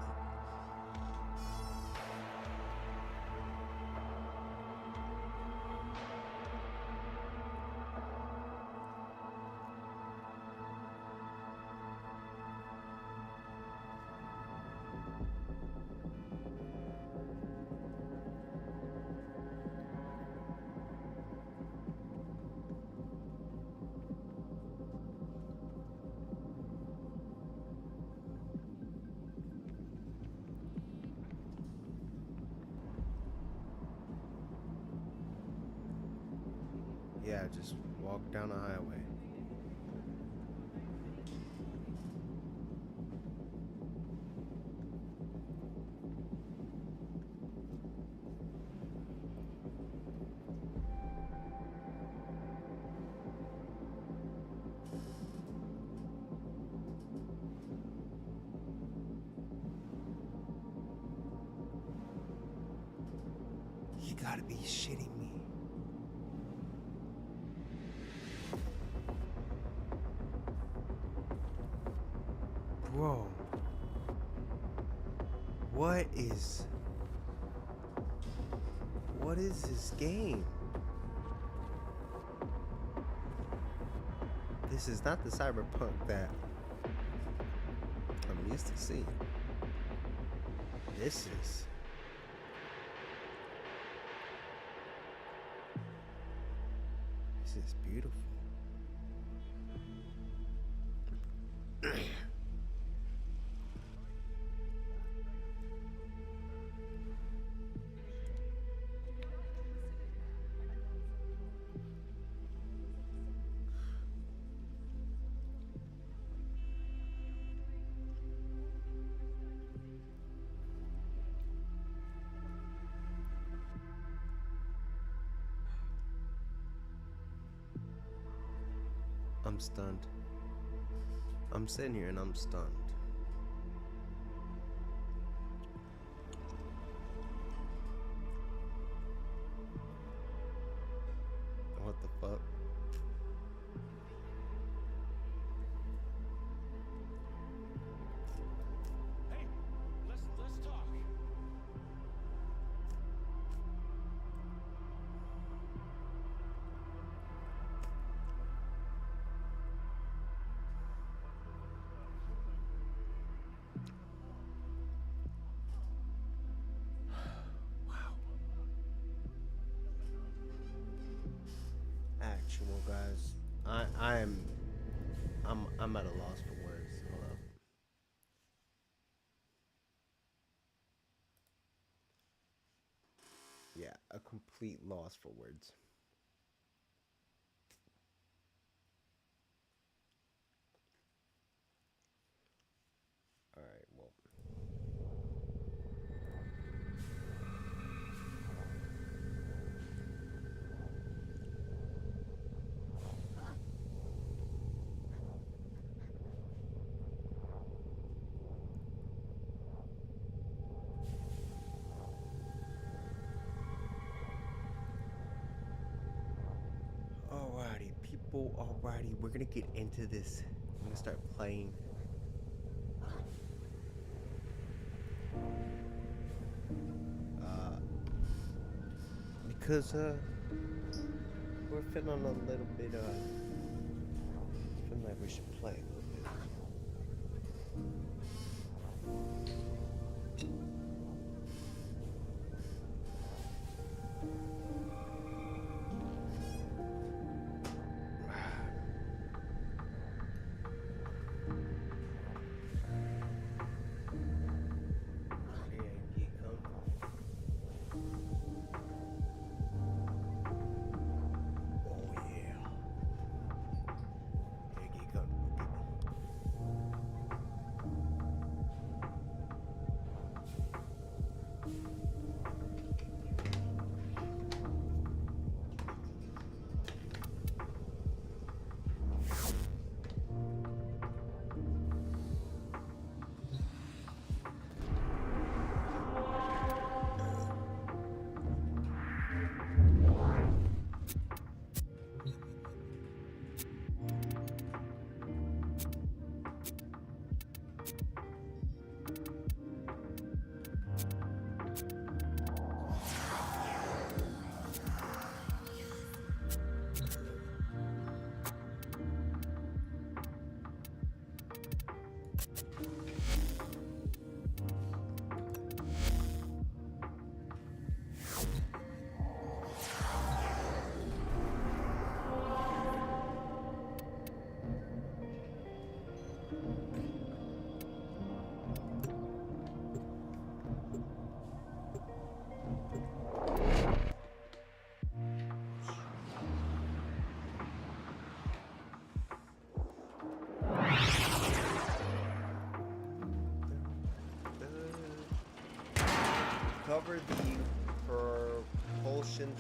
Yeah, just walk down the highway. You gotta be shitting me. Bro. What is this game? This is not the cyberpunk that I'm used to seeing. This is beautiful. I'm stunned. I'm sitting here and I'm stunned. What the fuck? Hey, let's talk. Actual guys, I'm at a loss for words. Hold up. Yeah, a complete loss for words. All right, well. Alrighty, people, alrighty, we're gonna get into this. I'm gonna start playing. Because we're feeling a little bit feeling like we should play a little bit.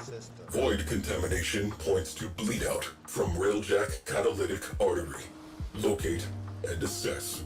system. Void contamination points to bleed out from railjack catalytic artery. Locate and assess.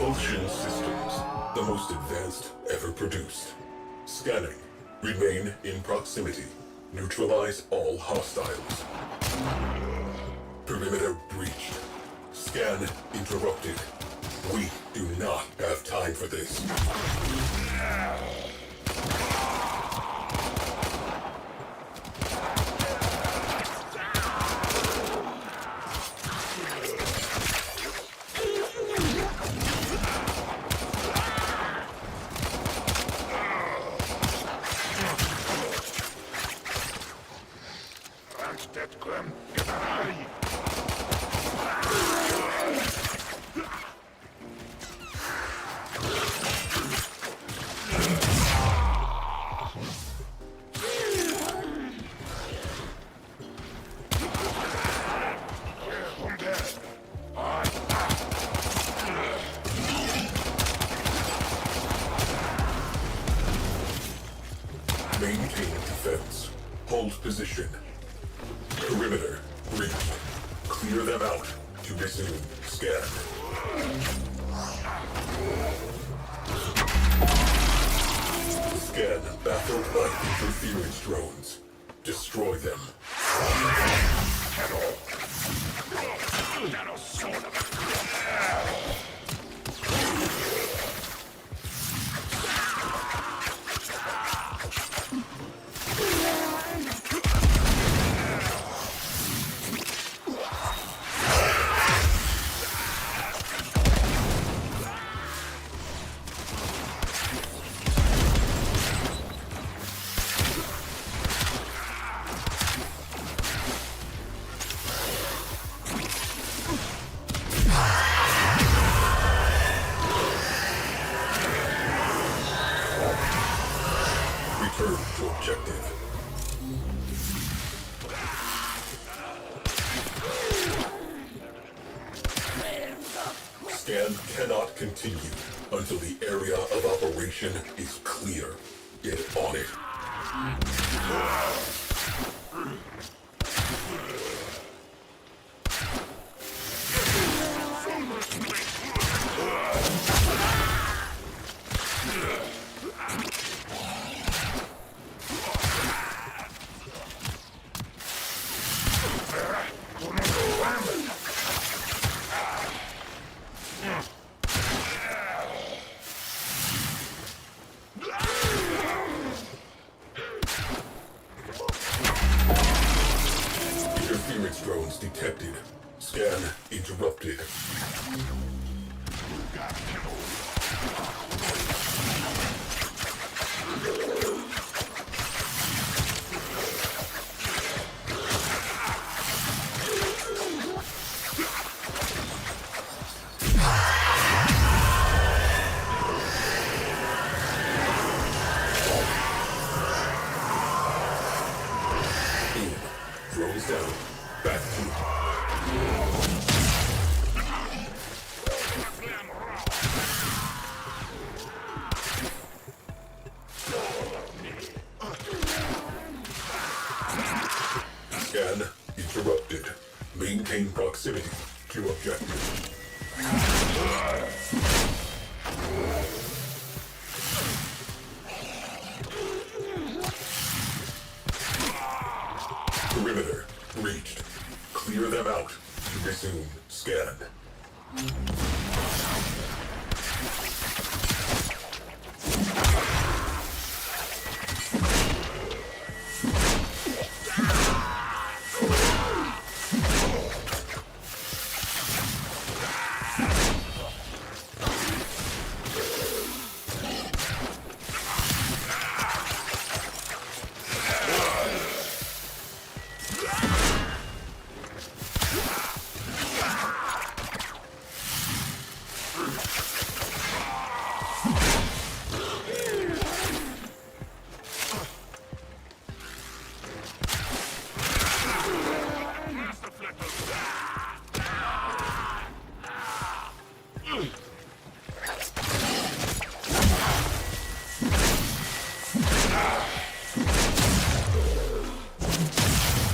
Ocean systems, the most advanced ever produced. Scanning. Remain in proximity. Neutralize all hostiles. Perimeter breached. Scan interrupted. We do not have time for this. Maintain defense. Hold position. Perimeter breached. Clear them out to resume scan. Scan baffled by interference drones. Destroy them. Scan cannot continue until the area of operation is clear. Get on it. Interference drones detected. Scan interrupted. Drones down. Back to Scan interrupted. Maintain proximity to objective. Perimeter reached. Clear them out. Resume scan.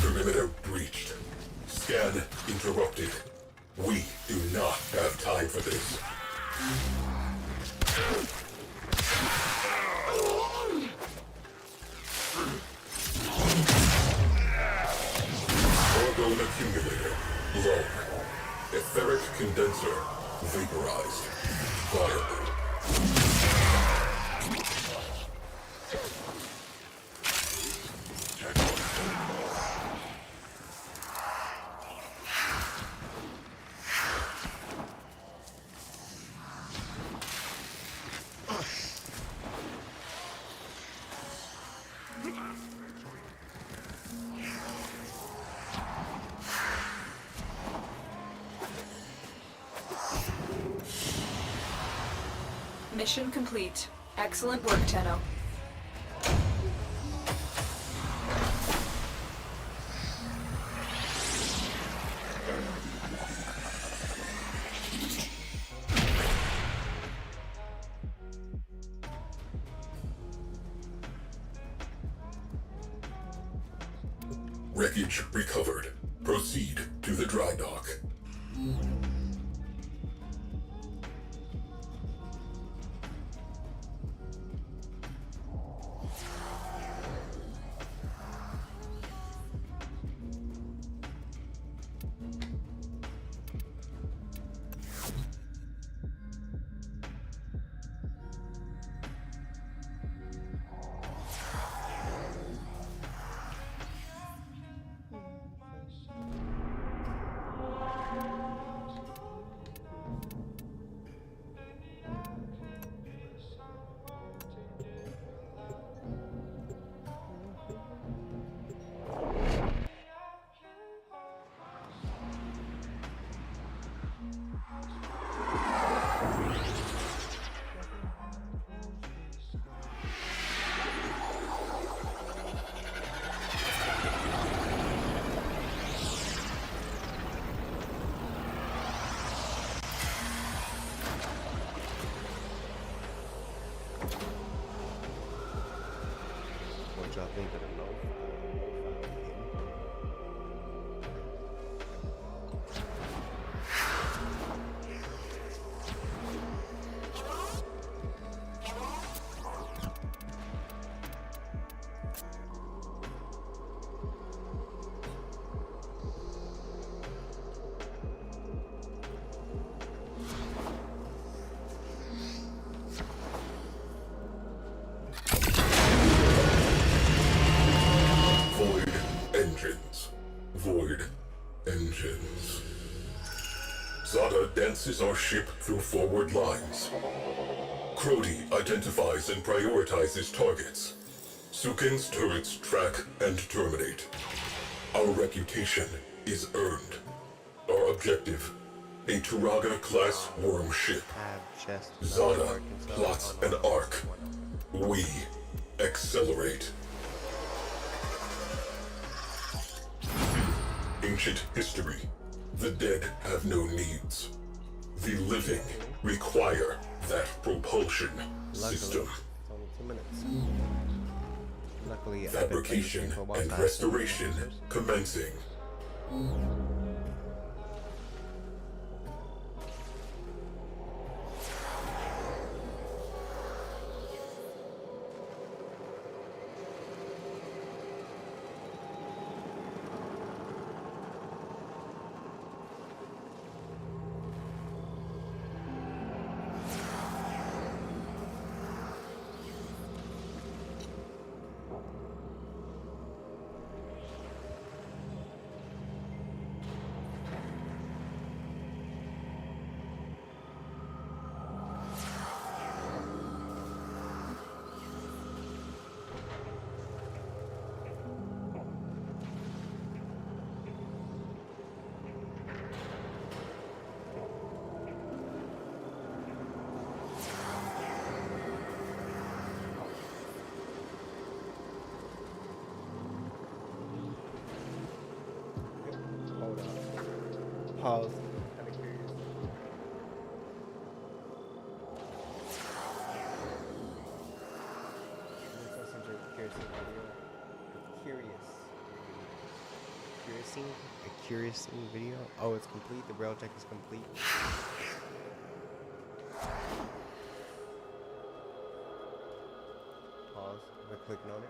Perimeter breached. Scan interrupted. We do not have time for this. Orgone accumulator low. Etheric condenser vaporized. Viable. Mission complete. Excellent work, Tenno. Wreckage recovered. Proceed to the dry dock. Void engines. Zada dances our ship through forward lines. Crody identifies and prioritizes targets. Sukin's turrets track and terminate. Our reputation is earned. Our objective, a Turaga-class worm ship. Zada plots an arc. We accelerate. Ancient history. The dead have no needs. The living require that propulsion system. It's only 2 minutes. Luckily, Fabrication and restoration commencing. Pause. Kind of curious. Curious video. Oh, it's complete. The railjack is complete. Pause. We're clicking on it.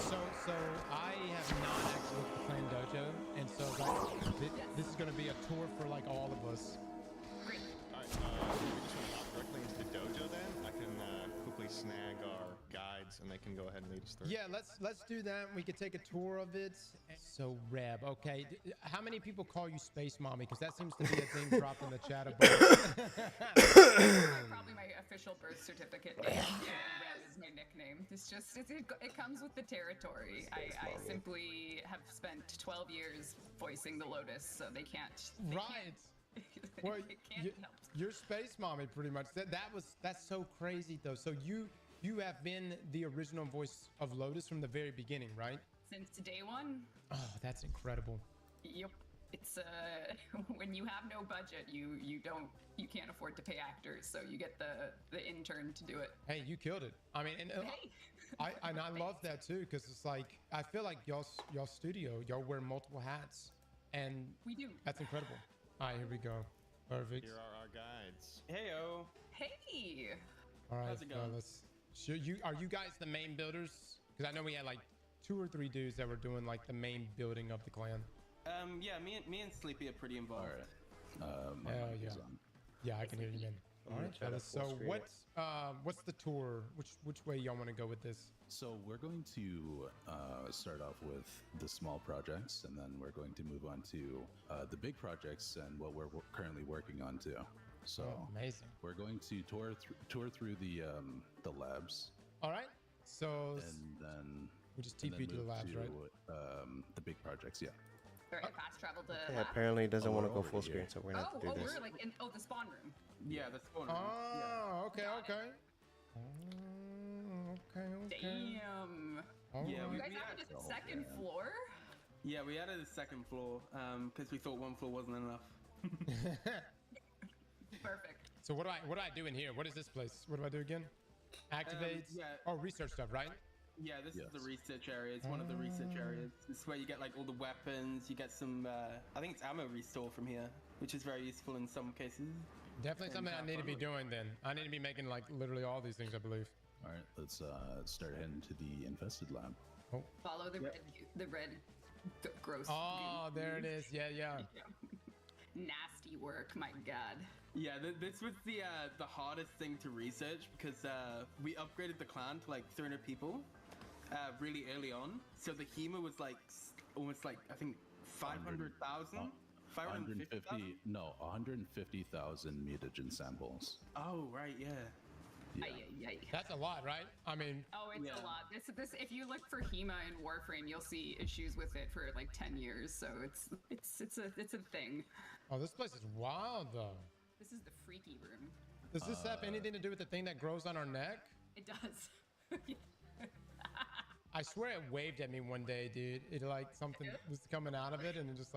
So I have not actually looked at Clan Dojo, and so like, this is going to be a tour for like all of us. Great. All right, we just want to hop directly into the dojo then. I can quickly snag our guides, and they can go ahead and lead us through. Yeah, let's do that. We could take a tour of it. So Reb, okay. How many people call you Space Mommy? Because that seems to be a thing dropped in the chat about. Probably my official birth certificate name. Reb is my nickname. It's just it comes with the territory. I simply have spent 12 years voicing the Lotus, so they can't. Right. Well, you're Space Mommy pretty much. That's so crazy though. So you have been the original voice of Lotus from the very beginning, right? Since day one. Oh, that's incredible. Yep. It's when you have no budget, you can't afford to pay actors, so you get the intern to do it. Hey, you killed it. I mean, and I love that too, because it's like I feel like y'all studio, y'all wear multiple hats, and we do. That's incredible. All right, here we go. Perfect. Here are our guides. Heyo. Hey. All right, how's it going? fellas. Are you guys the main builders? Because I know we had like 2 or 3 dudes that were doing like the main building of the clan. Yeah, me and Sleepy are pretty involved. Hell yeah. Yeah, I can hear you, man. All right, fellas. So what's the tour? Which way y'all want to go with this? So we're going to start off with the small projects, and then we're going to move on to the big projects and what we're currently working on too. So amazing. We're going to tour through the labs. All right. So and then we just TP to the labs, right? The big projects, yeah. All right, fast travel to. Yeah, apparently it doesn't want to go full screen, so we're gonna have to do this. We're like in the spawn room. Yeah, the spawn room. Oh, okay. Okay. Damn. Yeah, you guys have a second floor? Yeah, we added a second floor because we thought one floor wasn't enough. Perfect. So what do I do in here? What is this place? What do I do again? Activate. Yeah. Oh, research stuff, right? Yeah, this is the research area. It's one of the research areas. This is where you get like all the weapons. You get some, I think it's ammo restore from here, which is very useful in some cases. Definitely something I need to be doing then. I need to be making like literally all these things, I believe. All right, let's start heading to the infested lab. Oh. Follow the red gross. Oh, there it is. Yeah. Nasty work, my god. Yeah, this was the hardest thing to research because we upgraded the clan to like 300 people, really early on. So the HEMA was like almost like I think 500,000. 150,000 mutagen samples. Oh right, yeah. That's a lot, right? I mean, oh, it's a lot. This if you look for HEMA in Warframe, you'll see issues with it for like 10 years. So it's a thing. Oh, this place is wild though. This is the freaky room. Does this have anything to do with the thing that grows on our neck? It does. I swear it waved at me one day, dude. It like something was coming out of it and it just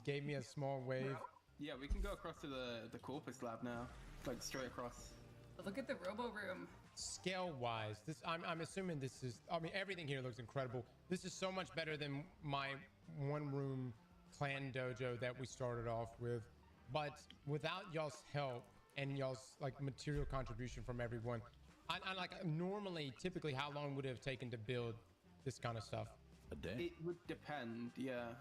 gave me a small wave. Yeah, we can go across to the Corpus lab now, like straight across. But look at the Robo Room. Scale wise, I'm assuming this is, I mean, everything here looks incredible. This is so much better than my one room clan dojo that we started off with. But without y'all's help and y'all's like material contribution from everyone, I like normally, typically, how long would it have taken to build this kind of stuff? A day? It would depend, yeah.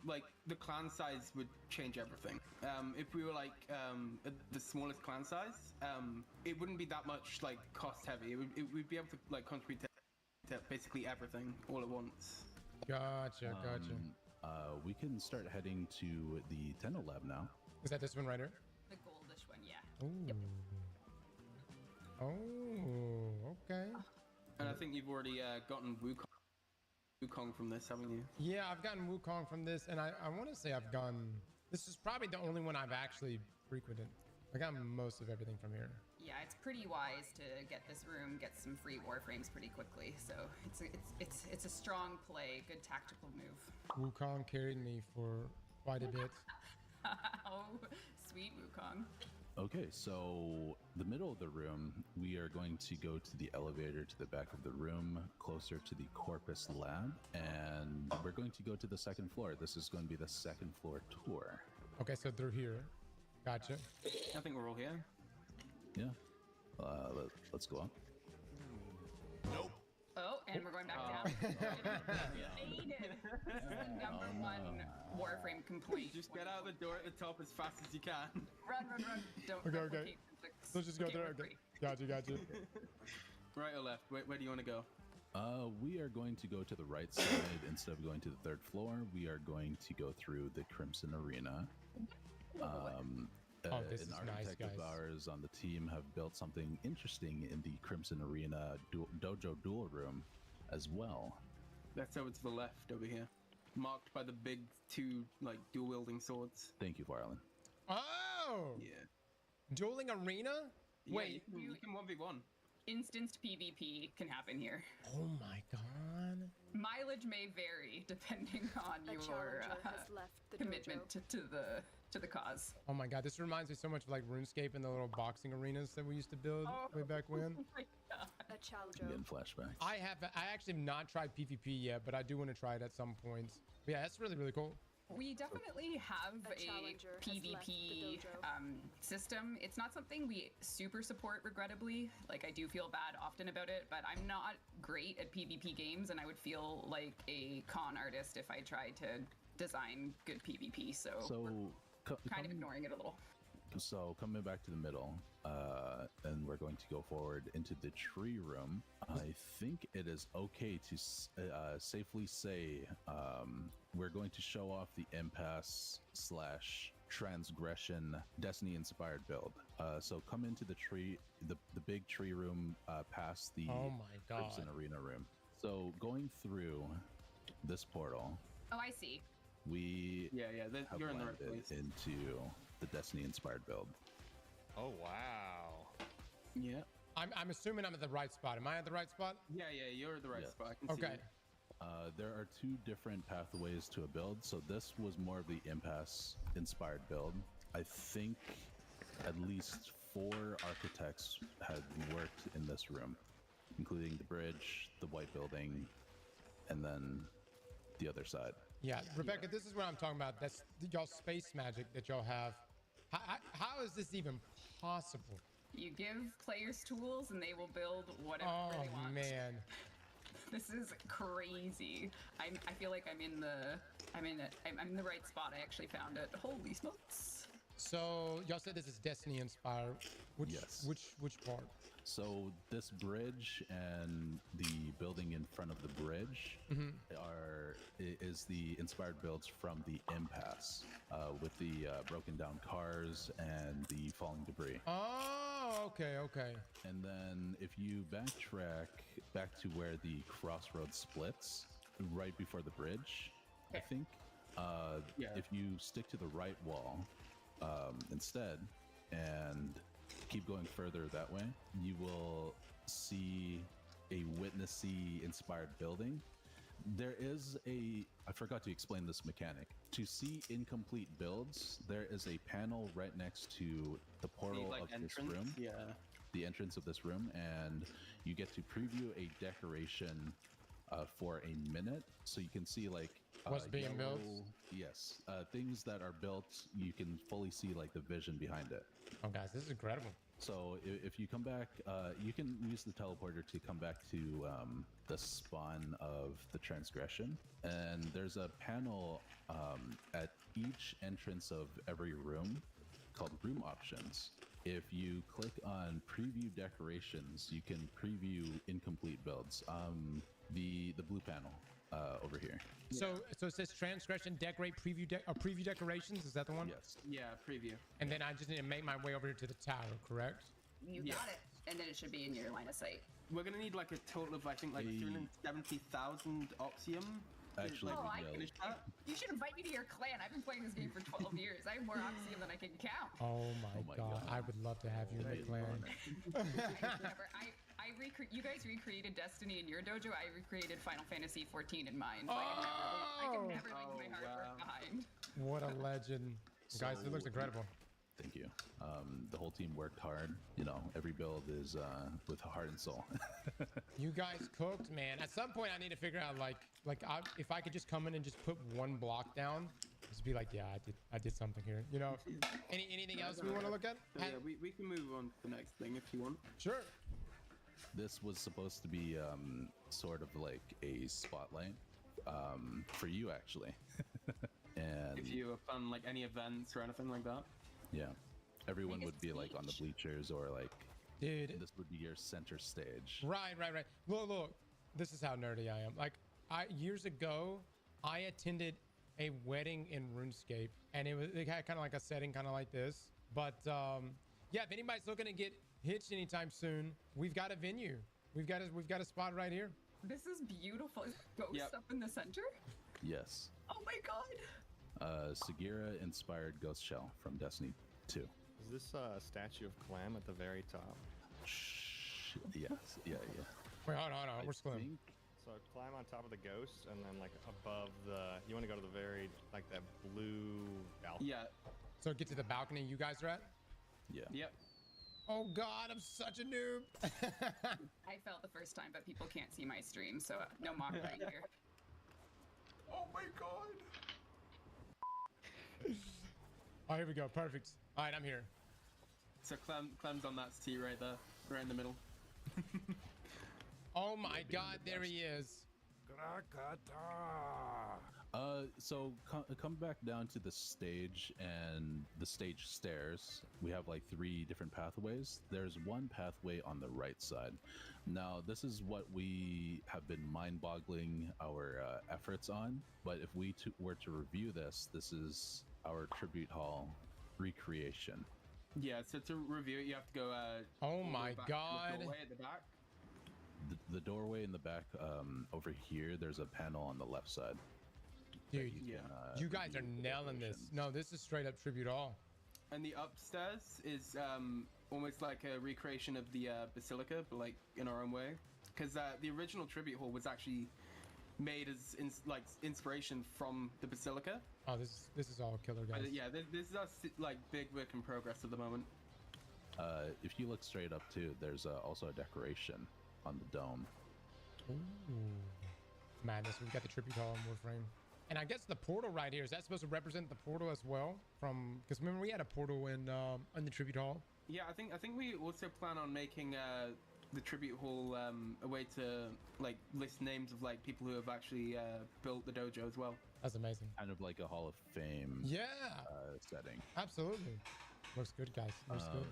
Like the clan size would change everything. If we were like at the smallest clan size, it wouldn't be that much like cost heavy. We'd be able to like contribute to basically everything all at once. Gotcha. We can start heading to the Tenno lab now. Is that this one right here? The goldish one, yeah. Ooh. Yep. Oh, okay. And I think you've already gotten Wukong from this, haven't you? Yeah, I've gotten Wukong from this, and I want to say I've gone... This is probably the only one I've actually frequented. I got most of everything from here. Yeah, it's pretty wise to get this room, get some free Warframes pretty quickly. So it's a strong play, good tactical move. Wukong carried me for quite a bit. Oh, sweet Wukong. Okay, so the middle of the room, we are going to go to the elevator to the back of the room, closer to the Corpus lab, and we're going to go to the second floor. This is going to be the second floor tour. Okay, so through here. Gotcha. I think we're all here. Yeah. Let's go up. Nope. Oh, and we're going back down. This is the number one Warframe complaint. Just get out the door at the top as fast as you can. Run. Don't Okay. Let's just go there. Okay. Gotcha. Right or left? Where do you want to go? We are going to go to the right side instead of going to the third floor. We are going to go through the Crimson Arena. This is an nice, architect guys. of ours on the team have built something interesting in the Crimson Arena dojo duel room as well. That's over to the left over here, marked by the big two like dual wielding swords. Thank you, Farland. Oh! Yeah. Dueling arena? Yeah, Wait. you can 1v1. Instanced PvP can happen here. Oh my god. Mileage may vary depending on your commitment to the cause. Oh my god, this reminds me so much of like RuneScape and the little boxing arenas that we used to build way back when. Oh my god. I'm getting flashbacks. I actually have not tried PvP yet, but I do want to try it at some point. But yeah, that's really cool. We definitely have a PvP system. It's not something we super support, regrettably. Like, I do feel bad often about it, but I'm not great at PvP games, and I would feel like a con artist if I tried to design good PvP. So we're kind of ignoring it a little. So coming back to the middle, and we're going to go forward into the tree room. I think it is okay to safely say we're going to show off the impasse / transgression Destiny inspired build. So come into the tree, the big tree room past the Crimson Arena room. So going through this portal. Oh, I see. We have you're in the right place. Into the Destiny inspired build. Oh wow. Yeah. I'm assuming I'm at the right spot. Am I at the right spot? Yeah, you're at the right spot. I can see okay. you. There are two different pathways to a build. So this was more of the impasse inspired build. I think at least 4 architects had worked in this room, including the bridge, the white building, and then the other side. Yeah, Rebecca, this is what I'm talking about. That's y'all space magic that y'all have. How is this even possible? You give players tools and they will build whatever they want. Oh man, this is crazy. I feel like I'm in the right spot. I actually found it. Holy smokes! So y'all said this is Destiny inspired. Which part? So this bridge and the building in front of the bridge is the inspired builds from the impasse with the broken down cars and the falling debris. Oh, okay. And then if you backtrack back to where the crossroads splits, right before the bridge, I think, if you stick to the right wall instead and keep going further that way, you will see a witnessy inspired building. There is I forgot to explain this mechanic. To see incomplete builds, there is a panel right next to the portal of this room. Yeah. The entrance of this room, and you get to preview a decoration for a minute, so you can see like what's being built. Yes, things that are built. You can fully see like the vision behind it. Oh, guys, this is incredible. So if you come back, you can use the teleporter to come back to the spawn of the transgression, and there's a panel at each entrance of every room called room options. If you click on preview decorations, you can preview incomplete builds. The blue panel over here. So it says transgression decorate preview decorations. Is that the one? Yes. Yeah, preview. And then I just need to make my way over here to the tower, correct? You got it. And then it should be in your line of sight. We're gonna need like a total of I think like 370,000 Oxium. Actually, you should invite me to your clan. I've been playing this game for 12 years. I have more Oxium than I can count. Oh my god. I would love to have you in the clan. You guys recreated Destiny in your dojo. I recreated Final Fantasy 14 in mine. So I can never leave my hard work behind. What a legend. Guys, it looks incredible. Thank you. The whole team worked hard. You know, every build is with heart and soul. You guys cooked, man. At some point, I need to figure out if I could just come in and just put one block down, just be like, yeah, I did something here. You know, anything else we want to look at? Yeah, we can move on to the next thing if you want. Sure. This was supposed to be sort of like a spotlight for you, actually. And if you have fun, like any events or anything like that. Yeah, everyone would be like on the bleachers or like, dude, this would be your center stage. Right. Look, this is how nerdy I am. Like, years ago, I attended a wedding in RuneScape, and it had kind of like a setting, kind of like this. But yeah, if anybody's looking to get hitched anytime soon, we've got a venue. We've got a spot right here. This is beautiful. Is Ghost up in the center? Yes. Oh my god. Sagira inspired Ghost Shell from Destiny 2. Is this a statue of Clem at the very top? Yes. Yeah. Wait, hold on. Where's Clem? So climb on top of the ghost, and then like above you want to go to the very, like that blue balcony. Yeah. So get to the balcony you guys are at? Yeah. Yep. Oh god, I'm such a noob. I felt the first time, but people can't see my stream, so no mockery here. Oh my god. Oh, here we go. Perfect. All right, I'm here. So Clem's on that seat right there, right in the middle. Oh my god, there he is. So come back down to the stage and the stage stairs. We have like 3 different pathways. There's one pathway on the right side. Now, this is what we have been mind-boggling our efforts on. But if we were to review this, this is our tribute hall recreation. Yeah, so to review it, you have to go. Oh my god! The doorway at the back. The doorway in the back, over here. There's a panel on the left side. Dude, you guys are nailing this. No, this is straight up tribute hall. And the upstairs is almost like a recreation of the basilica, but like in our own way, because the original tribute hall was actually made as inspiration from the basilica. Oh, this is all killer, guys. But, yeah, this is our like big work in progress at the moment. If you look straight up too, there's also a decoration on the dome. Ooh, madness! We've got the tribute hall in Warframe. And I guess the portal right here, is that supposed to represent the portal as well? Because remember we had a portal in the tribute hall. Yeah, I think we also plan on making the tribute hall a way to like list names of like people who have actually built the dojo as well. That's amazing. Kind of like a Hall of Fame. Yeah. Setting. Absolutely. Looks good, guys. Looks good.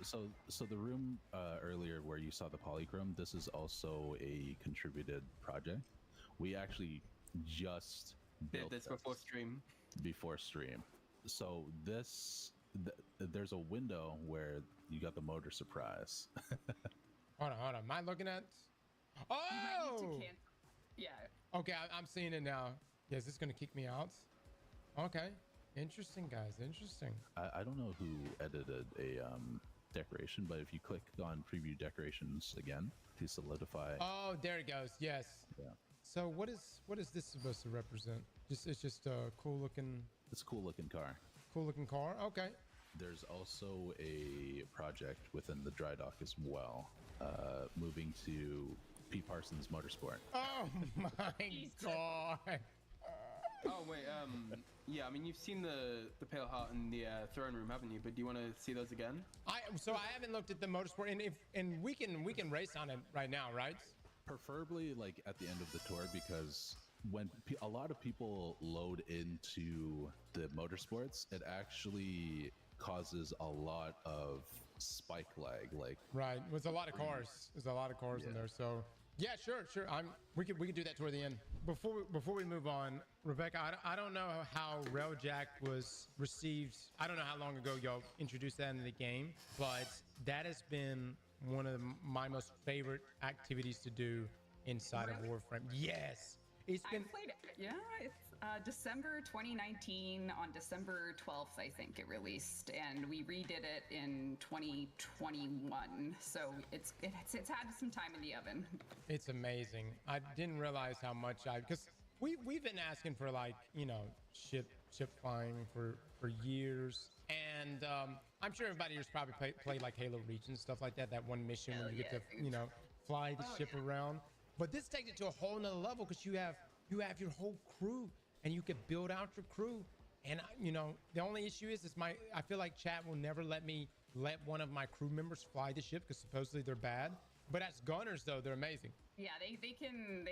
So the room earlier where you saw the polychrome, this is also a contributed project. We actually just built this before stream. Before stream. So this, there's a window where you got the motor surprise. Hold on. Am I looking at? Oh! Yeah. Okay, I'm seeing it now. Yeah, is this gonna kick me out? Okay. Interesting, guys. Interesting. I don't know who edited a decoration, but if you click on preview decorations again to solidify. Oh, there it goes. Yes. Yeah. So what is this supposed to represent? It's just a cool looking. It's a cool looking car. Cool looking car. Okay. There's also a project within the dry dock as well, moving to P. Parsons Motorsport. Oh my god. Oh wait, yeah. I mean, you've seen the Pale Heart in the throne room, haven't you? But do you want to see those again? I haven't looked at the motorsport, and we can race on it right now, right? Preferably like at the end of the tour, because when a lot of people load into the motorsports, it actually causes a lot of spike lag. Like right, there's a lot of cars. There's a lot of cars in there, so. Yeah, sure. We could do that toward the end. Before we move on, Rebecca, I don't know how Railjack was received. I don't know how long ago y'all introduced that into the game, but that has been one of my most favorite activities to do inside of Warframe. Yes, it's been. I played it. Yeah, it's December 2019 on December 12th, I think it released, and we redid it in 2021. So it's had some time in the oven. It's amazing. I didn't realize how much because we've been asking for like ship flying for years, and I'm sure everybody here's probably played like Halo Reach and stuff like that. That one mission when you get to fly the ship around. But this takes it to a whole nother level because you have your whole crew. And you can build out your crew. And, the only issue is I feel like chat will never let one of my crew members fly the ship because supposedly they're bad. But as gunners, though, they're amazing. Yeah, they can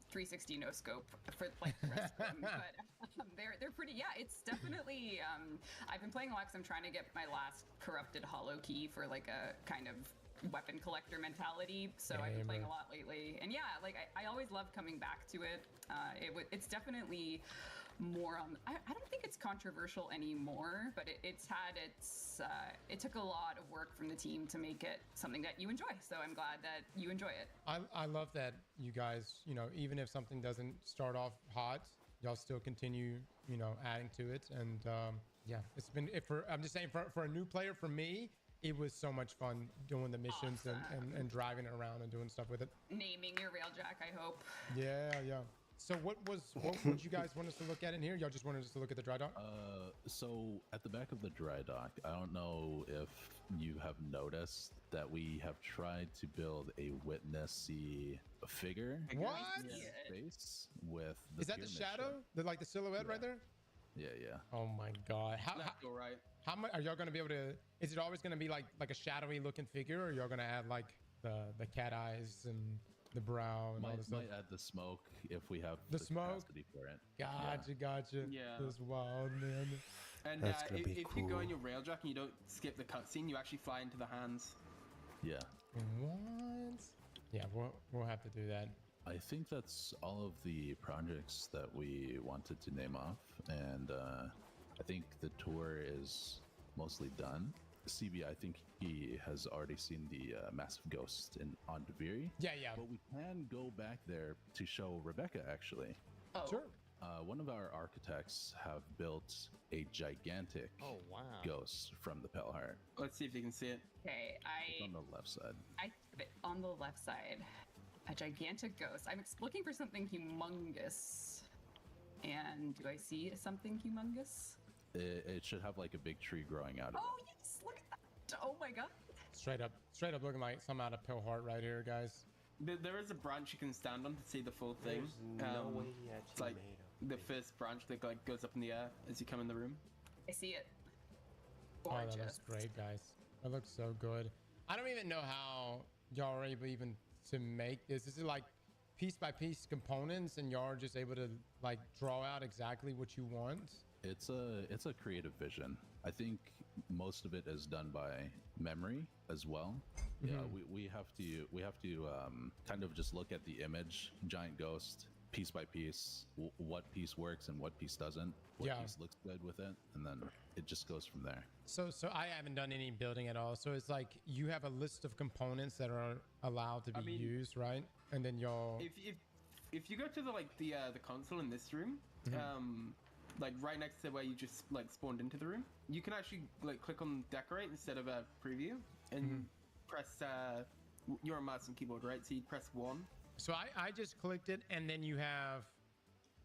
360 no scope for like the rest of them. But they're pretty. Yeah, it's definitely. I've been playing a lot because I'm trying to get my last corrupted hollow key for like a kind of weapon collector mentality, so I've been playing a lot lately, and yeah, like I always love coming back to it. It's definitely more on. I don't think it's controversial anymore, but it took a lot of work from the team to make it something that you enjoy. So I'm glad that you enjoy it. I love that you guys, even if something doesn't start off hot, y'all still continue, adding to it, and yeah, it's been I'm just saying for a new player, for me. It was so much fun doing the missions and driving it around and doing stuff with it. Naming your Railjack, I hope. Yeah. So what would you guys want us to look at in here? Y'all just wanted us to look at the dry dock? So at the back of the dry dock, I don't know if you have noticed that we have tried to build a witnessy figure. What? Space with the Is that the shadow? Like the silhouette right there? Yeah. Oh my god. How right. How much are y'all gonna be able to? Is it always gonna be like a shadowy looking figure, or y'all gonna add like the cat eyes and the brow and all this stuff? Might add the smoke if we have the smoke capacity for it. Gotcha. Yeah. That's wild, man. And if you go in your Railjack and you don't skip the cutscene, you actually fly into the hands. Yeah. What? Yeah, we'll have to do that. I think that's all of the projects that we wanted to name off, and I think the tour is mostly done. CB, I think he has already seen the massive ghost on Deviri. Yeah. But we can go back there to show Rebecca, actually. Oh. Sure. One of our architects have built a gigantic ghost from the Pale Heart. Let's see if you can see it. Okay, It's on the left side. On the left side. A gigantic ghost. I'm looking for something humongous. And do I see something humongous? It should have like a big tree growing out of it. Oh yes, look at that. Oh my god. Straight up looking like some out of Pale Heart right here, guys. There is a branch you can stand on to see the full thing. There's no way he actually it's like made the first branch that like goes up in the air as you come in the room. I see it. Gorgeous. Oh, that looks great, guys. That looks so good. I don't even know how y'all are able even to make this. Is it like piece by piece components and y'all are just able to like draw out exactly what you want? It's a creative vision. I think most of it is done by memory as well. Yeah, we have to kind of just look at the image, giant ghost, piece by piece, what piece works and what piece doesn't, what piece looks good with it, and then it just goes from there. So I haven't done any building at all. So it's like you have a list of components that are allowed to be used, right? And then y'all. If you go to the console in this room, like right next to where you just like spawned into the room, you can actually like click on decorate instead of a preview and press you're on mouse and keyboard, right? So you press 1. So I just clicked it, and then you have,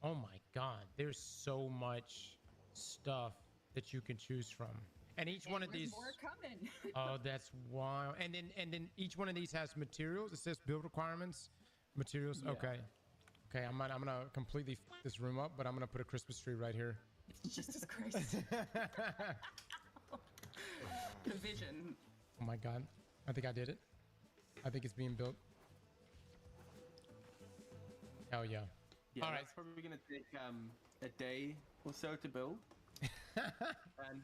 oh my god, there's so much stuff that you can choose from, and each one of these. More coming. Oh, that's wild. And then each one of these has materials. It says build requirements, materials. Yeah. Okay, I'm gonna completely f this room up, but I'm gonna put a Christmas tree right here. Jesus Christ. The vision. Oh my god, I think I did it. I think it's being built. Hell yeah. Yeah, all right. That's probably gonna take a day or so to build. And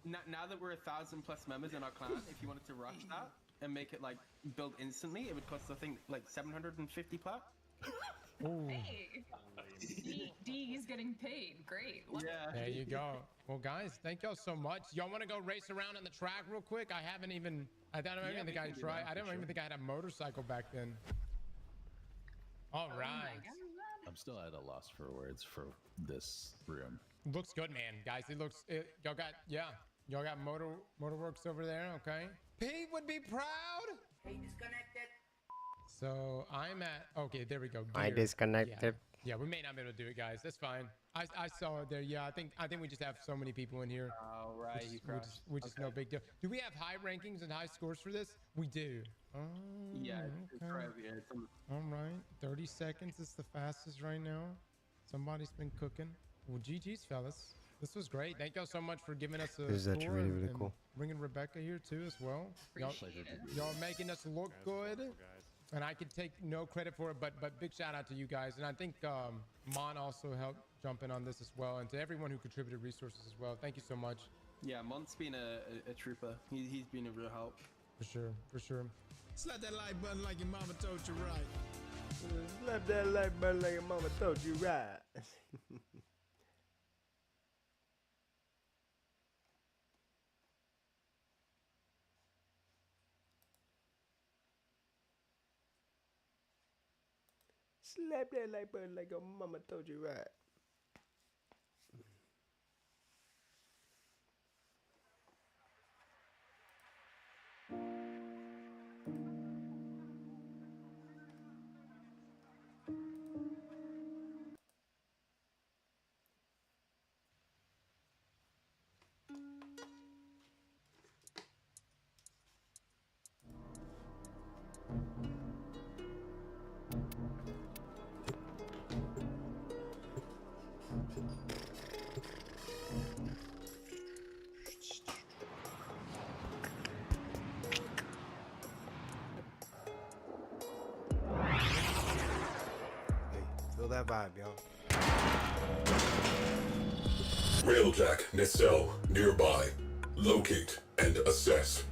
now that we're 1,000+ members in our clan, if you wanted to rush that and make it like build instantly, it would cost I think like 750 plat. Ooh. Hey, D is getting paid. Great. Yeah. There you go. Well, guys, thank y'all so much. Y'all want to go race around on the track real quick? I don't even think I tried. I don't even think I had a motorcycle back then. All right. I'm still at a loss for words for this room. Looks good, man. Guys, y'all got motorworks over there, okay? Pete would be proud. Hey, disconnected. So I'm at, okay, there we go. I disconnected. Yeah, we may not be able to do it, guys. That's fine. I saw it there. Yeah, I think we just have so many people in here. Oh, right. Which is no big deal. Do we have high rankings and high scores for this? We do. Oh, yeah, it's okay. right. Yeah, All right. 30 seconds is the fastest right now. Somebody's been cooking. Well, GG's, fellas. This was great. Thank y'all so much for giving us a This is actually tour really, and really cool. bringing Rebecca here too as well. Y'all making us look good. And I can take no credit for it, but big shout out to you guys. And I think Mon also helped jump in on this as well. And to everyone who contributed resources as well. Thank you so much. Yeah, Mon's been a trooper. He's been a real help. For sure. Slap that like button like your mama told you right. Slap that like button like your mama told you right. Slap that like button like your mama told you right. Feel that vibe, y'all. Railjack nacelle nearby. Locate and assess.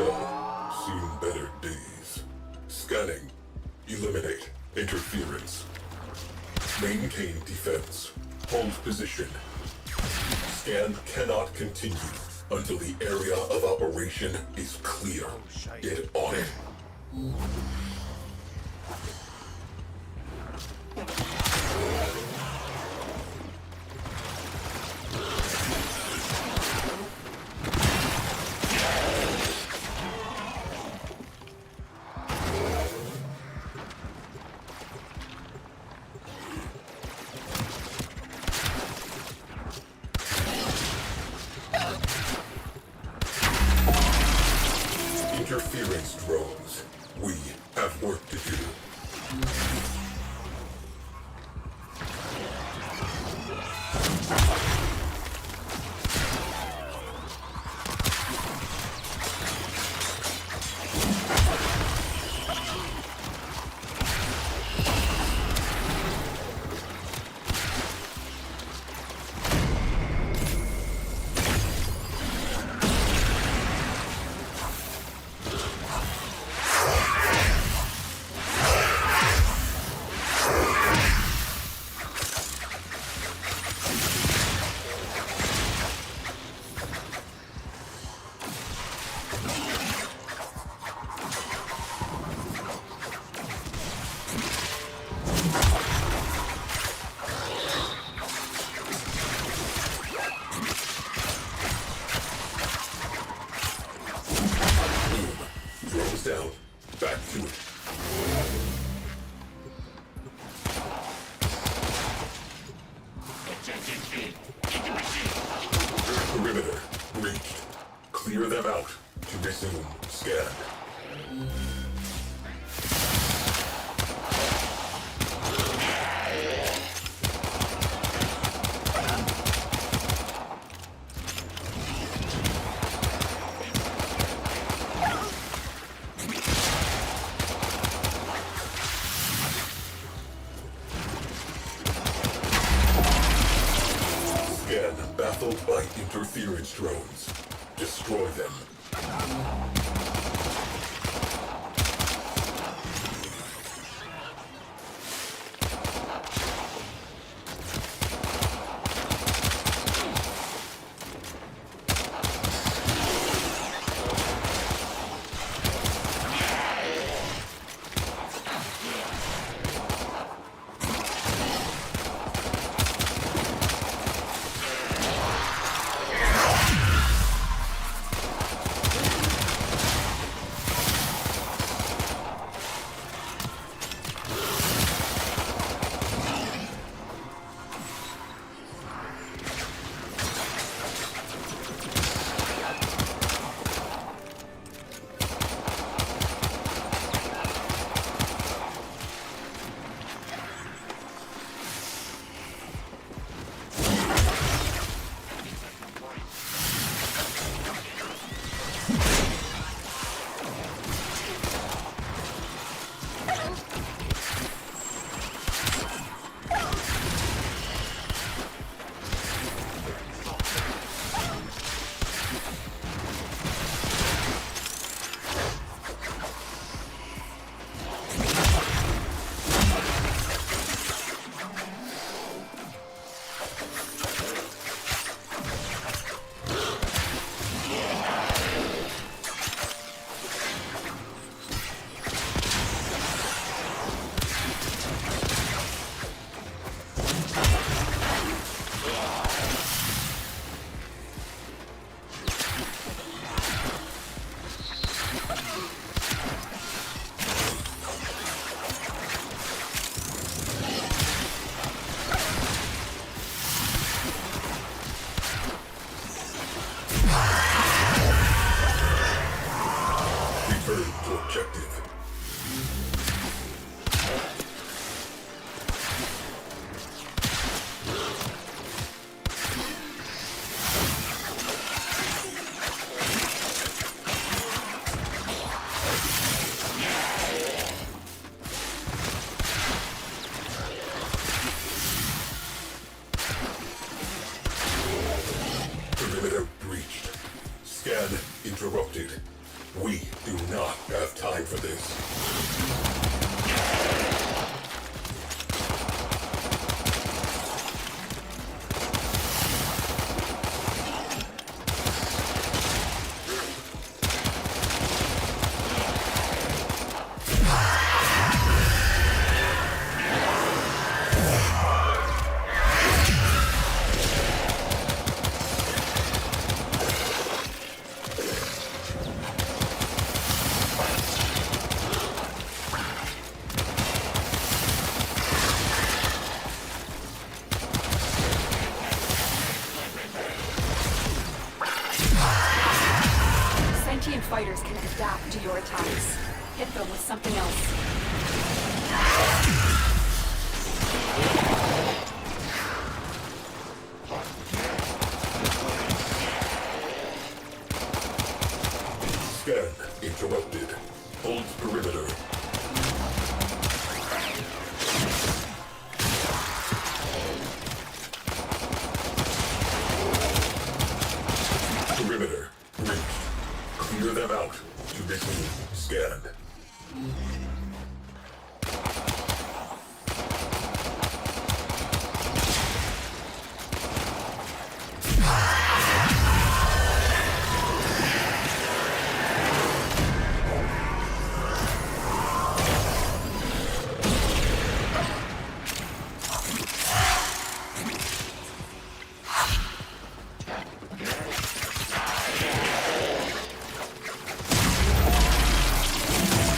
tell. Seen better days. Scanning. Eliminate interference. Maintain defense. Hold position. Scan cannot continue until the area of operation is clear. Get on it. Interference drones. We have work to do. Drones down. Back to it. Perimeter breached. Clear them out to resume scan. Scan baffled by interference drones. Destroy them. Return to objective. Perimeter breached. Scan interrupted. We do not have time for this. Sentient fighters can adapt to your attacks. Hit them with something else. Scan interrupted. Hold perimeter. Perimeter reached. Clear them out to resume scan.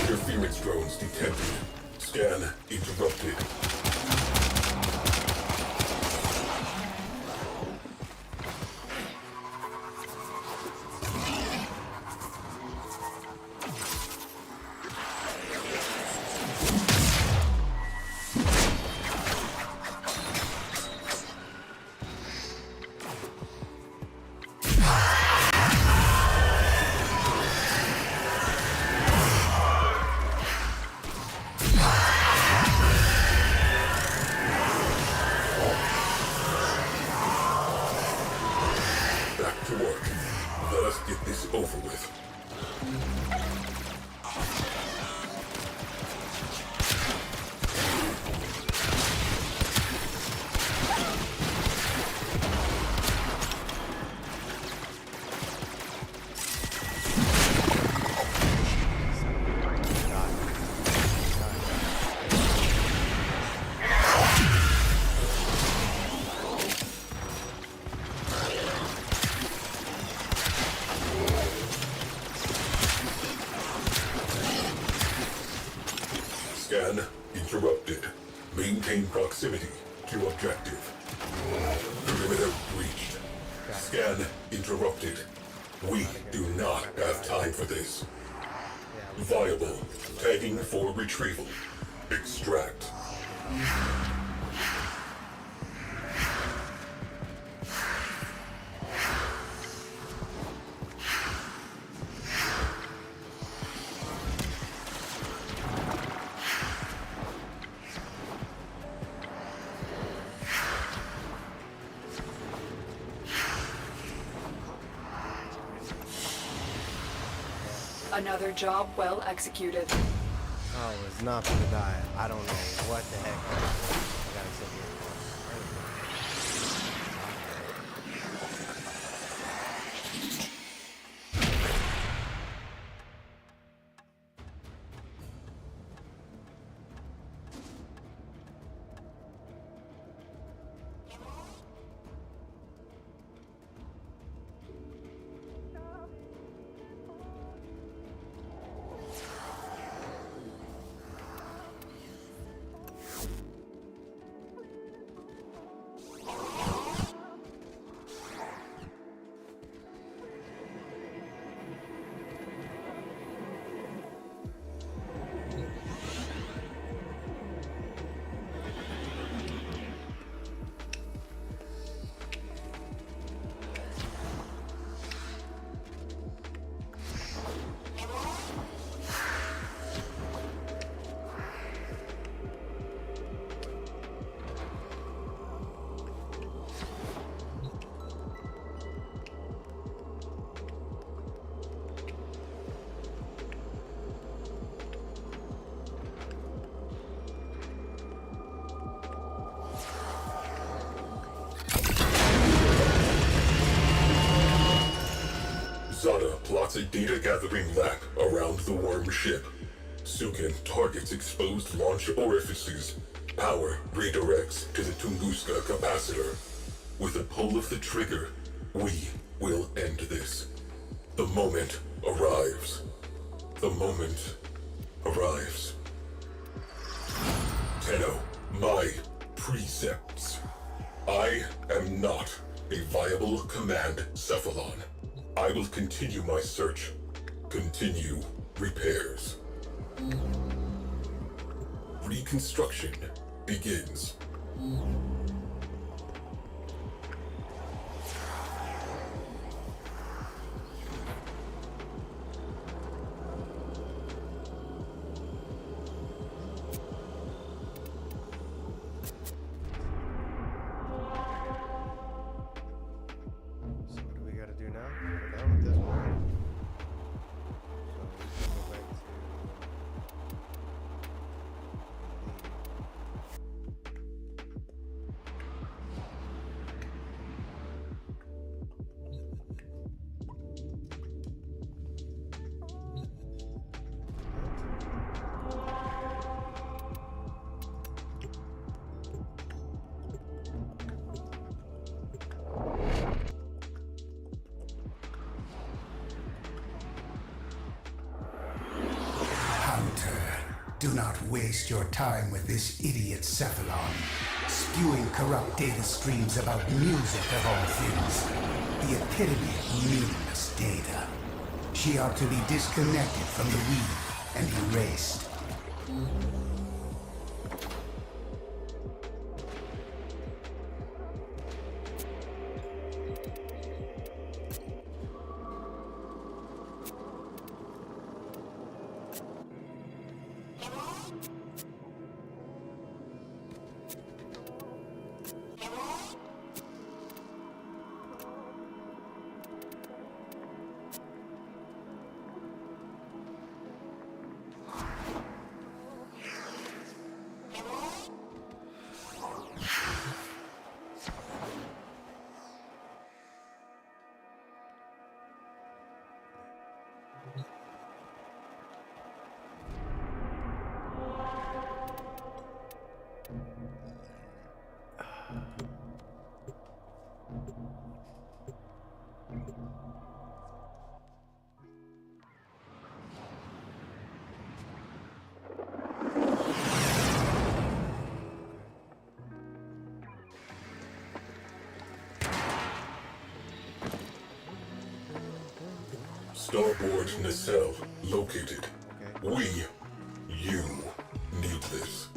Interference drones detected. Scan interrupted. Back to work. Let us get this over with. Scan interrupted. Maintain proximity to objective. Perimeter breached. Scan interrupted. We do not have time for this. Viable. Tagging for retrieval. Extract. Another job well executed. I was not gonna die. I don't know what the heck. I gotta sit here. plots a data-gathering lab around the worm ship. Sukin targets exposed launch orifices. Power redirects to the Tunguska capacitor. With a pull of the trigger, we will end this. The moment arrives. The moment arrives. Tenno, my precepts. I am not a viable command cephalon. I will continue my search. Continue repairs. Reconstruction begins. Do not waste your time with this idiot cephalon, spewing corrupt data streams about music of all things. The epitome of meaningless data. She ought to be disconnected from the weave and erased. Starboard nacelle located. We, you, need this.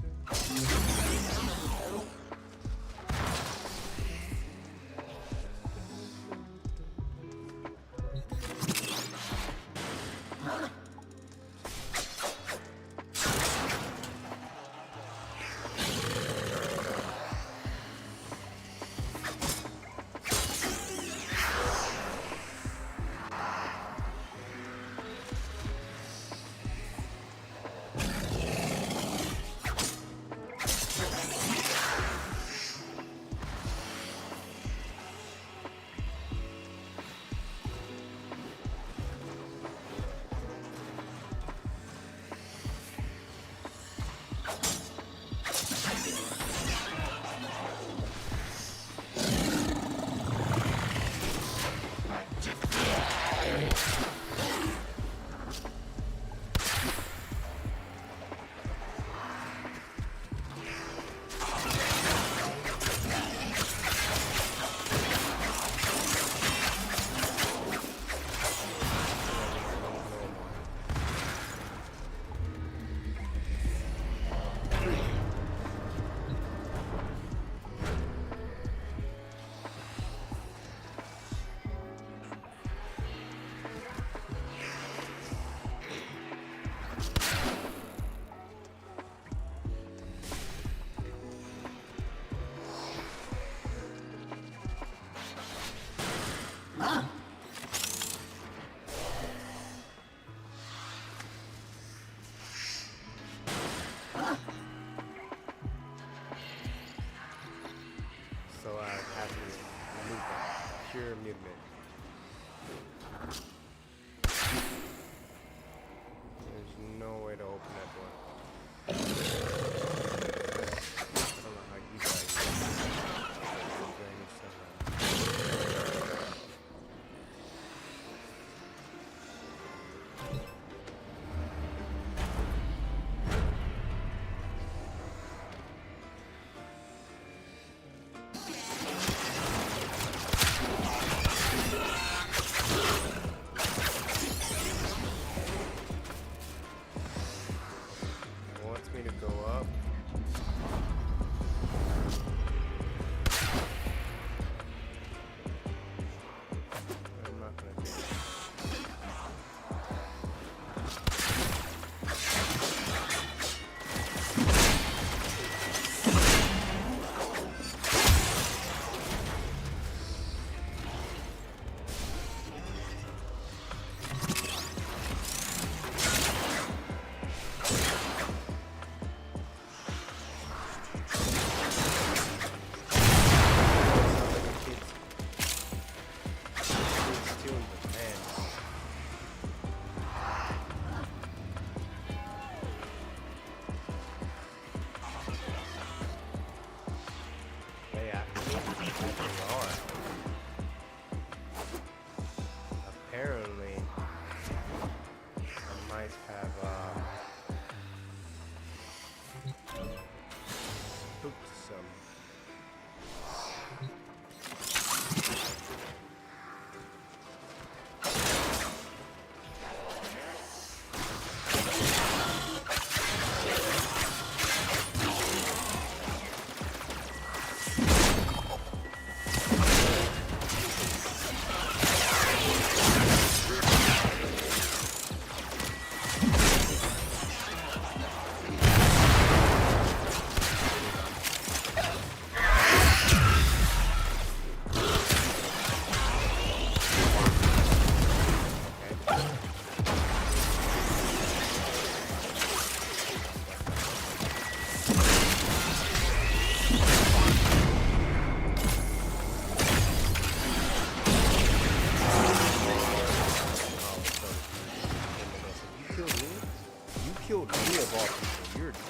all people. You're dumb.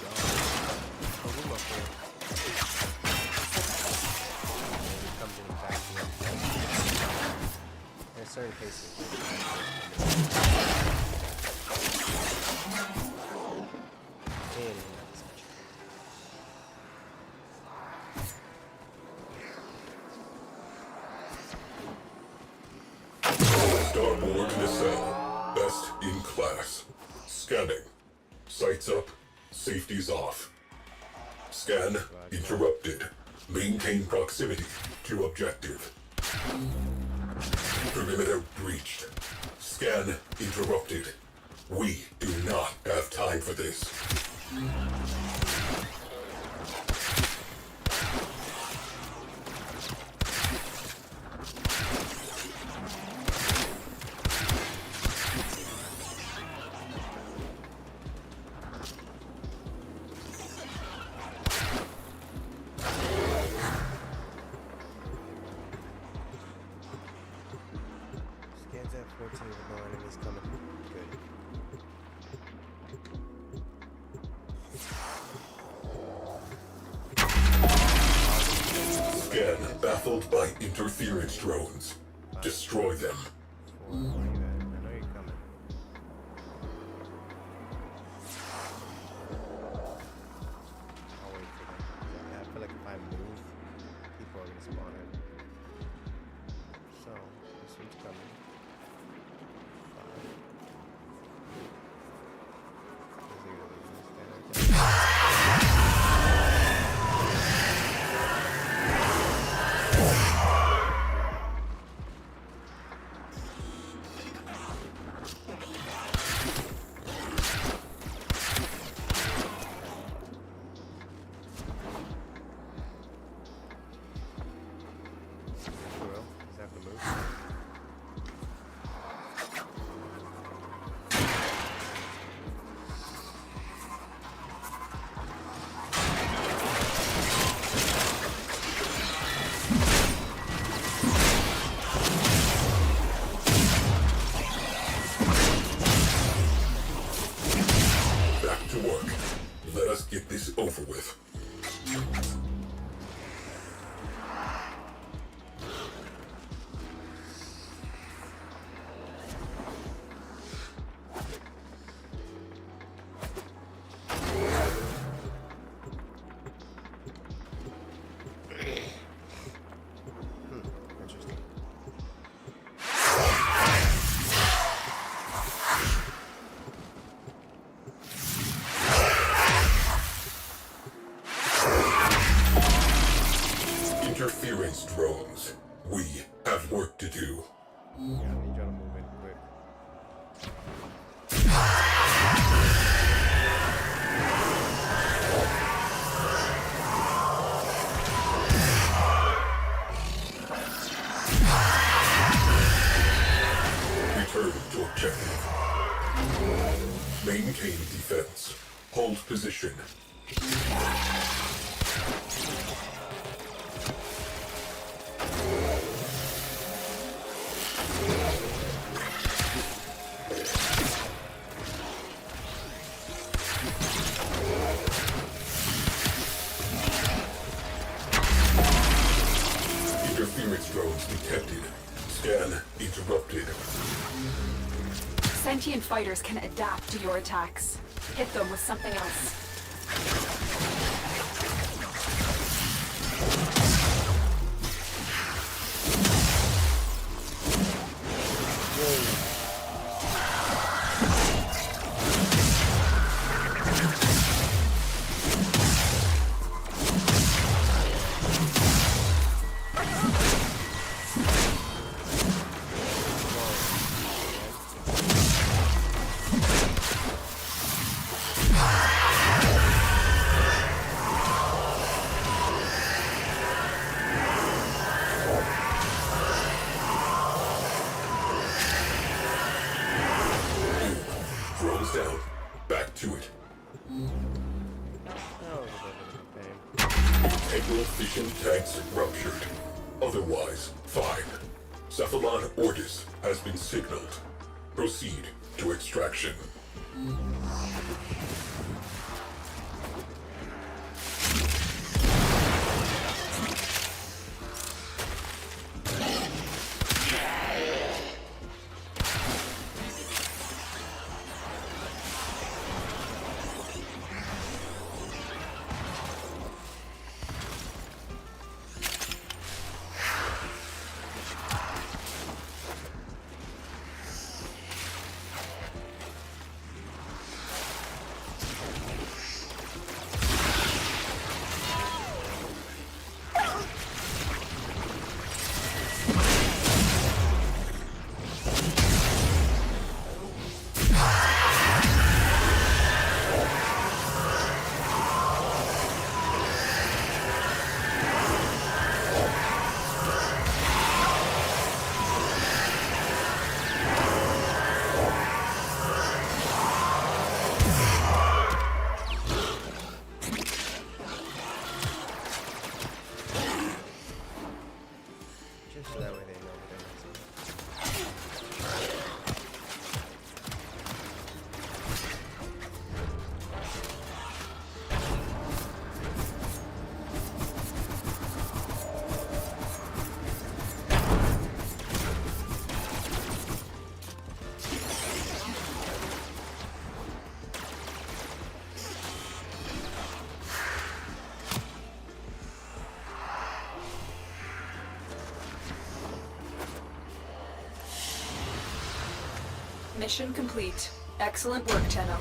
Oh, we'll go for it. It comes in back to it. In certain cases. Starboard to the cell. Best in class. Scanning. Sights up. Safety's off. Scan interrupted. Maintain proximity to objective. Perimeter breached. Scan interrupted. We do not have time for this. Scans at 14 with no enemies coming. Good. Scan baffled by interference drones. Destroy them. I know you're coming. I'll wait for them. Yeah, I feel like if I move, people are gonna spawn in. So, this one's coming. interrupted. Sentient fighters can adapt to your attacks. Hit them with something else. Signaled. Proceed to extraction. Just so that way they know that they're not Mission complete. Excellent work, Tenno.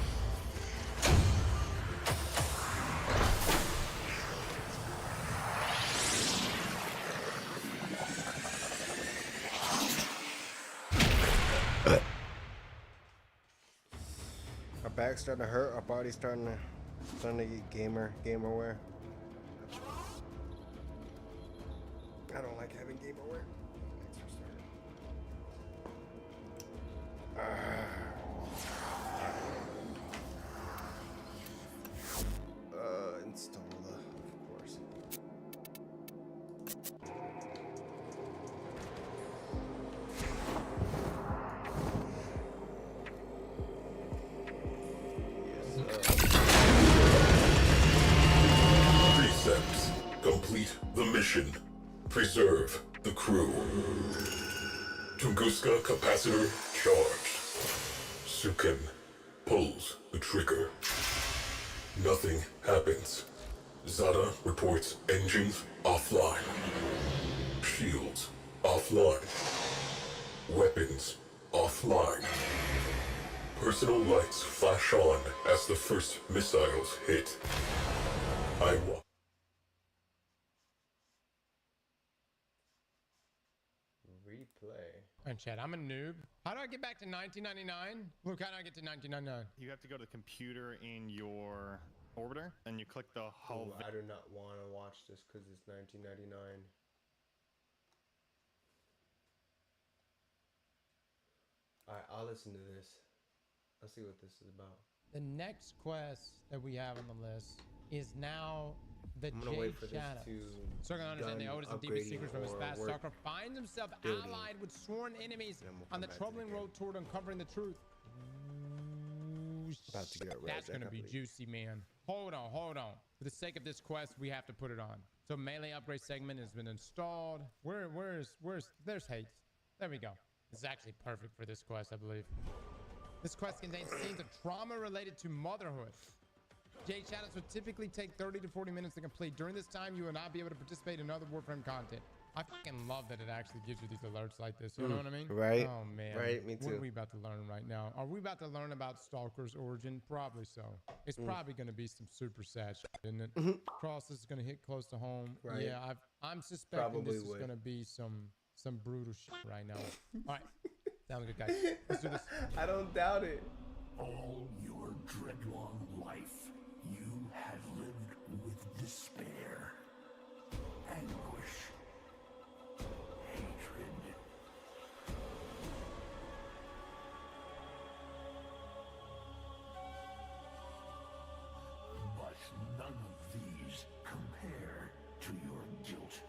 Our back's starting to hurt. Our body's starting to get gamer wear. I don't like having gamer wear. Install of course. Precepts. Complete the mission. Preserve the crew. Tunguska capacitor charged. Sukin pulls the trigger. Nothing happens. Zada reports engines offline. Shields offline. Weapons offline. Personal lights flash on as the first missiles hit. I walk. Replay. And Chad, I'm a noob. How do I get back to 1999? Luke, how do I get to 1999? You have to go to the computer in your orbiter, and you click the hull. I do not want to watch this because it's 1999. Alright, I'll listen to this. I'll see what this is about. The next quest that we have on the list is now the I'm gonna Jade wait for this Shadows. to So I can understand the done oldest and deepest upgrading secrets from his or past. work Stalker finds himself building. allied with sworn enemies Then we'll on come the back to troubling the game. road toward uncovering the truth. About to get a That's reject, gonna I be believe. juicy, man. Hold on. For the sake of this quest, we have to put it on. So melee upgrade segment has been installed. There's hate. There we go. This is actually perfect for this quest, I believe. This quest contains scenes of trauma related to motherhood. Jade Shadows would typically take 30 to 40 minutes to complete. During this time, you will not be able to participate in other Warframe content. I fucking love that it actually gives you these alerts like this. You know what I mean? Right. Oh, man. Right, me What are too. we about to learn right now? Are we about to learn about Stalker's origin? Probably so. It's probably going to be some super sad shit, isn't it? Cross is going to hit close to home. Right. Yeah, I'm suspecting Probably this is would. going to be some brutal shit right now. All right. Sounds good, guys. Let's do this. I don't doubt it. All your dreadlong life, you have lived with despair, anguish, hatred. But none of these compare to your guilt.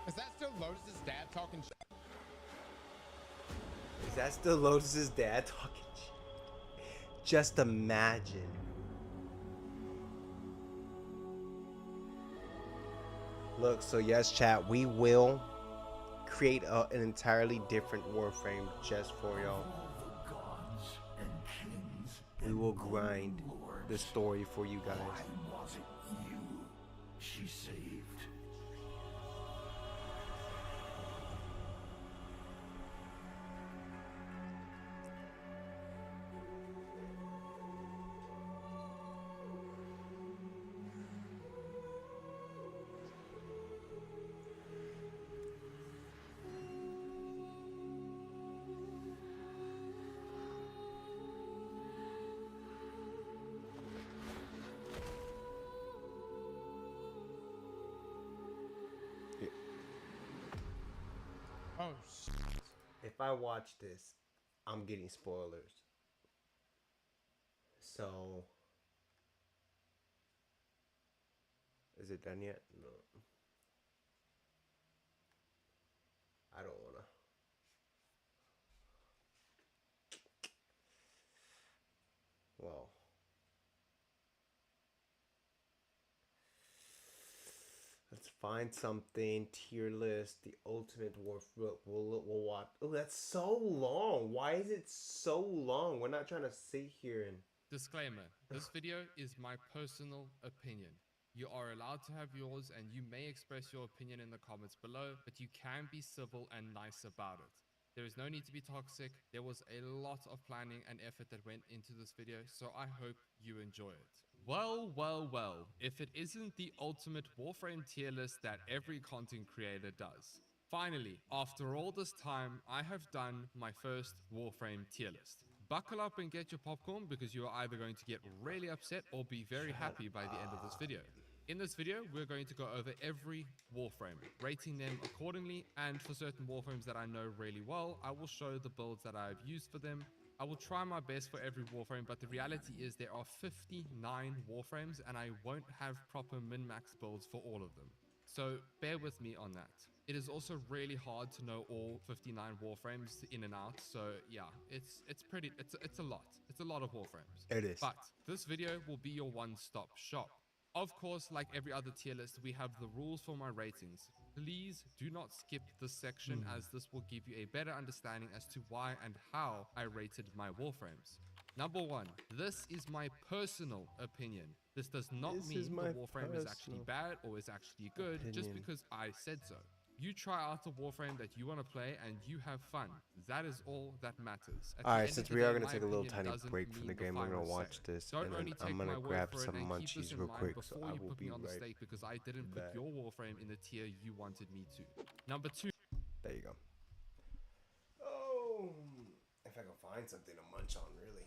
Is that still Lotus's dad talking shit? that still Lotus's dad talking shit? Just imagine. Look, so yes, chat, we will create an entirely different Warframe just for y'all. We will grind the story for you guys. Why was it you she saved? Oh, shit. If I watch this, I'm getting spoilers. So, is it done yet? No. I don't wanna. Well. Let's find something. Tier list. The ultimate Warframe. We'll watch. Oh, that's so long. Why is it so long? We're not trying to sit here and. Disclaimer, this video is my personal opinion. You are allowed to have yours and you may express your opinion in the comments below, but you can be civil and nice about it. There is no need to be toxic. There was a lot of planning and effort that went into this video, so I hope you enjoy it. Well, well, well, if it isn't the ultimate Warframe tier list that every content creator does. Finally, after all this time, I have done my first Warframe tier list. Buckle up and get your popcorn because you are either going to get really upset or be very happy by the end of this video. In this video, we're going to go over every Warframe, rating them accordingly, and for certain Warframes that I know really well, I will show the builds that I've used for them. I will try my best for every Warframe, but the reality is there are 59 Warframes and I won't have proper min-max builds for all of them. So bear with me on that. It is also really hard to know all 59 Warframes in and out, so yeah, it's a lot. It's a lot of Warframes. It is. But this video will be your one-stop shop. Of course, like every other tier list, we have the rules for my ratings. Please do not skip this section as this will give you a better understanding as to why and how I rated my Warframes. Number 1, this is my personal opinion. This does not mean the Warframe is actually bad or is actually good just because I said so. You try out the Warframe that you want to play and you have fun. That is all that matters. Alright, since we are going to take a little tiny break from the game, we're going to watch this and then I'm going to grab some munchies real quick, so I will be right because I didn't put your Warframe in the tier you wanted me to. Number 2. There you go. Oh, if I can find something to munch on, really.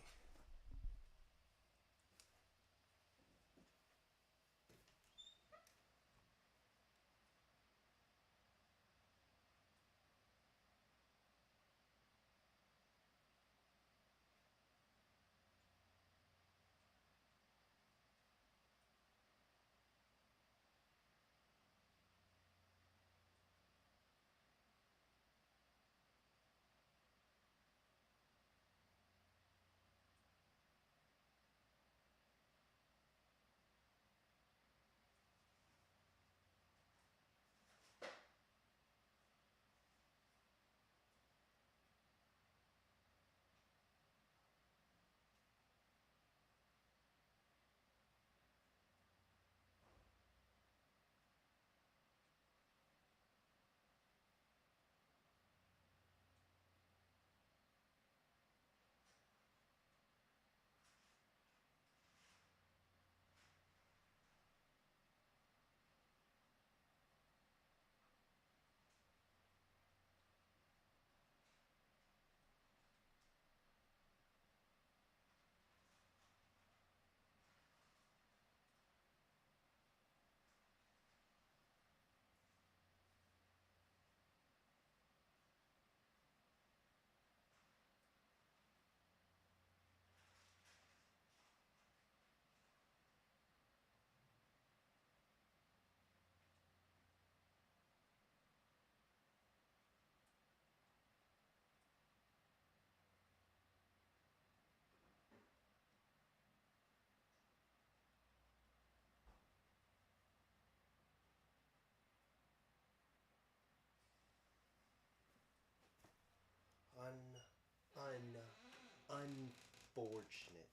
unfortunate.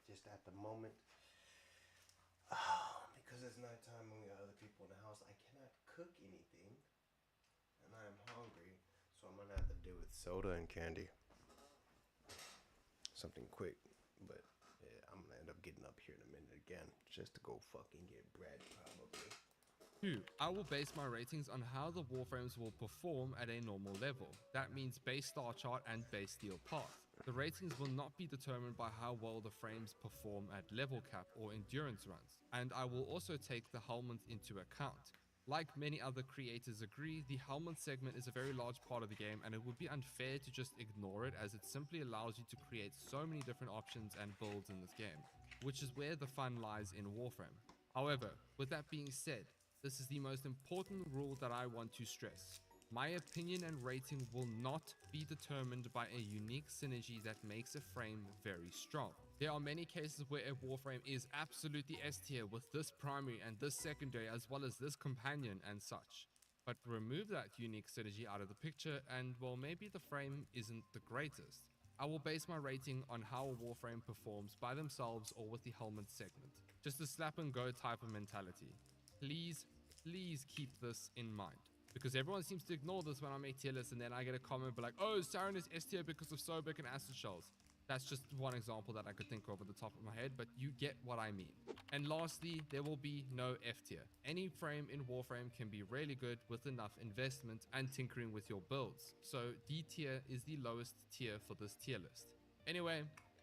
Just at the moment, because it's nighttime and we got other people in the house, I cannot cook anything, and I am hungry, so I'm gonna have to do with soda and candy. Something quick, but yeah, I'm gonna end up getting up here in a minute again, just to go fucking get bread, probably. 2. I will base my ratings on how the Warframes will perform at a normal level. That means base star chart and base steel path. The ratings will not be determined by how well the frames perform at level cap or endurance runs, and I will also take the helmet into account. Like many other creators agree, the helmet segment is a very large part of the game, and it would be unfair to just ignore it, as it simply allows you to create so many different options and builds in this game, which is where the fun lies in Warframe. However, with that being said, this is the most important rule that I want to stress. My opinion and rating will not be determined by a unique synergy that makes a frame very strong. There are many cases where a Warframe is absolutely S tier with this primary and this secondary as well as this companion and such. But remove that unique synergy out of the picture and, well, maybe the frame isn't the greatest. I will base my rating on how a Warframe performs by themselves or with the helmet segment. Just a slap and go type of mentality. Please keep this in mind, because everyone seems to ignore this when I make tier lists, and then I get a comment like, oh, Saren is S tier because of Sobek and Acid Shells. That's just one example that I could think of at the top of my head, but you get what I mean. And lastly, there will be no F tier. Any frame in Warframe can be really good with enough investment and tinkering with your builds. So D tier is the lowest tier for this tier list. Anyway,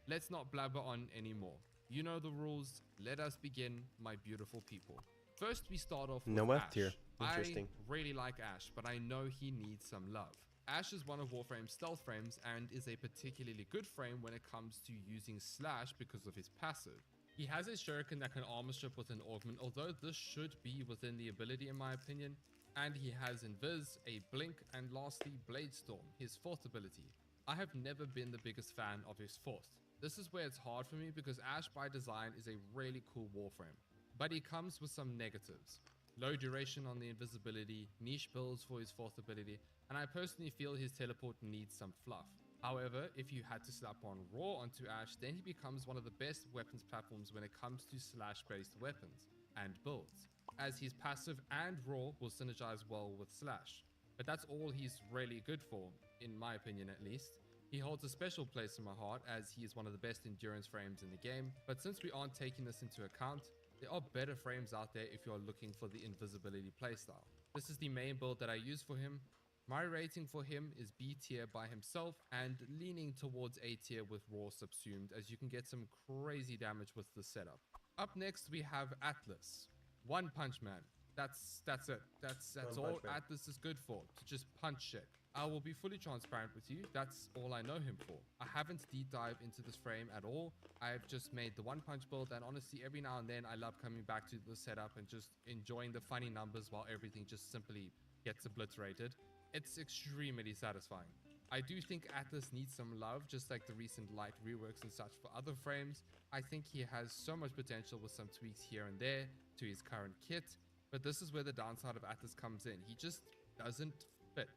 let's not blabber on anymore. You know the rules. Let us begin, my beautiful people. First, we start off with No F Ash. tier. Interesting. I really like Ash, but I know he needs some love. Ash is one of Warframe's stealth frames and is a particularly good frame when it comes to using Slash because of his passive. He has a shuriken that can armor strip with an augment, although this should be within the ability in my opinion, and he has Invis, a blink, and lastly Bladestorm, his fourth ability. I have never been the biggest fan of his fourth. This is where it's hard for me because Ash by design is a really cool Warframe, but he comes with some negatives. Low duration on the invisibility, niche builds for his fourth ability, and I personally feel his teleport needs some fluff. However, if you had to slap on Raw onto Ash, then he becomes one of the best weapons platforms when it comes to Slash-based weapons and builds, as his passive and Raw will synergize well with Slash. But that's all he's really good for, in my opinion at least. He holds a special place in my heart as he is one of the best endurance frames in the game, but since we aren't taking this into account, there are better frames out there if you're looking for the invisibility playstyle. This is the main build that I use for him. My rating for him is B tier by himself and leaning towards A tier with Raw subsumed, as you can get some crazy damage with the setup. Up next we have Atlas. One Punch Man. That's it. That's all Atlas is good for, to just punch shit. I will be fully transparent with you, that's all I know him for. I haven't deep dived into this frame at all. I've just made the one punch build, and honestly every now and then I love coming back to the setup and just enjoying the funny numbers while everything just simply gets obliterated. It's extremely satisfying. I do think Atlas needs some love, just like the recent light reworks and such for other frames. I think he has so much potential with some tweaks here and there to his current kit, but this is where the downside of Atlas comes in. He just doesn't fit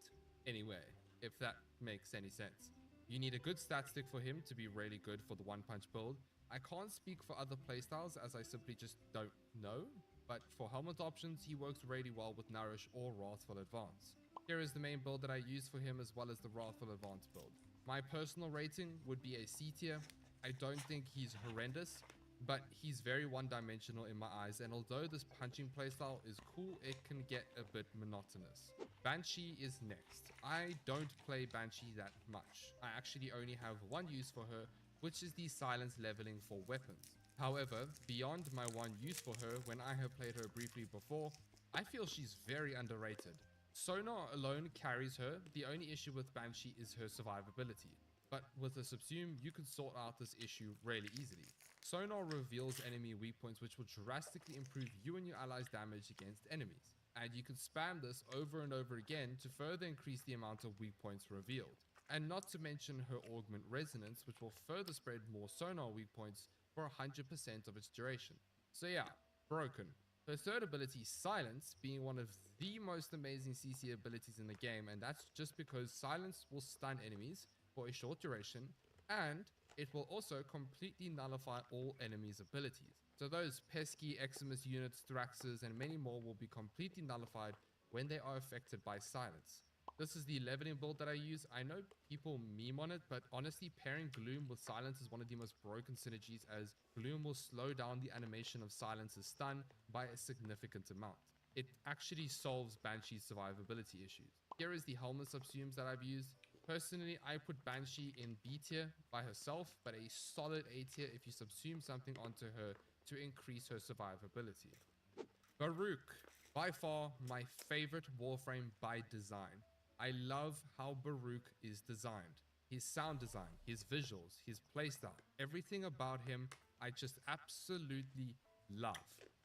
anywhere, if that makes any sense. You need a good stat stick for him to be really good for the one punch build. I can't speak for other playstyles as I simply just don't know, but for helmet options he works really well with Nourish or Wrathful Advance. Here is the main build that I use for him as well as the Wrathful Advance build. My personal rating would be a C tier. I don't think he's horrendous, but he's very one-dimensional in my eyes, and although this punching playstyle is cool, it can get a bit monotonous. Banshee is next. I don't play Banshee that much. I actually only have one use for her, which is the silence leveling for weapons. However, beyond my one use for her, when I have played her briefly before, I feel she's very underrated. Sonar alone carries her. The only issue with Banshee is her survivability, but with a subsume you can sort out this issue really easily. Sonar reveals enemy weak points, which will drastically improve you and your allies' damage against enemies, and you can spam this over and over again to further increase the amount of weak points revealed. And not to mention her augment resonance, which will further spread more Sonar weak points for 100% of its duration. So yeah, broken. Her third ability, Silence, being one of the most amazing CC abilities in the game, and that's just because Silence will stun enemies for a short duration, and It will also completely nullify all enemies' abilities. So those pesky Eximus units, Thraxes, and many more will be completely nullified when they are affected by silence. This is the leveling build that I use. I know people meme on it, but honestly, pairing Gloom with Silence is one of the most broken synergies, as Gloom will slow down the animation of Silence's stun by a significant amount. It actually solves Banshee's survivability issues. Here is the helmet subsumes that I've used. Personally, I put Banshee in B tier by herself, but a solid A tier if you subsume something onto her to increase her survivability. Baruch, by far my favorite Warframe by design. I love how Baruch is designed. His sound design, his visuals, his playstyle, everything about him I just absolutely love.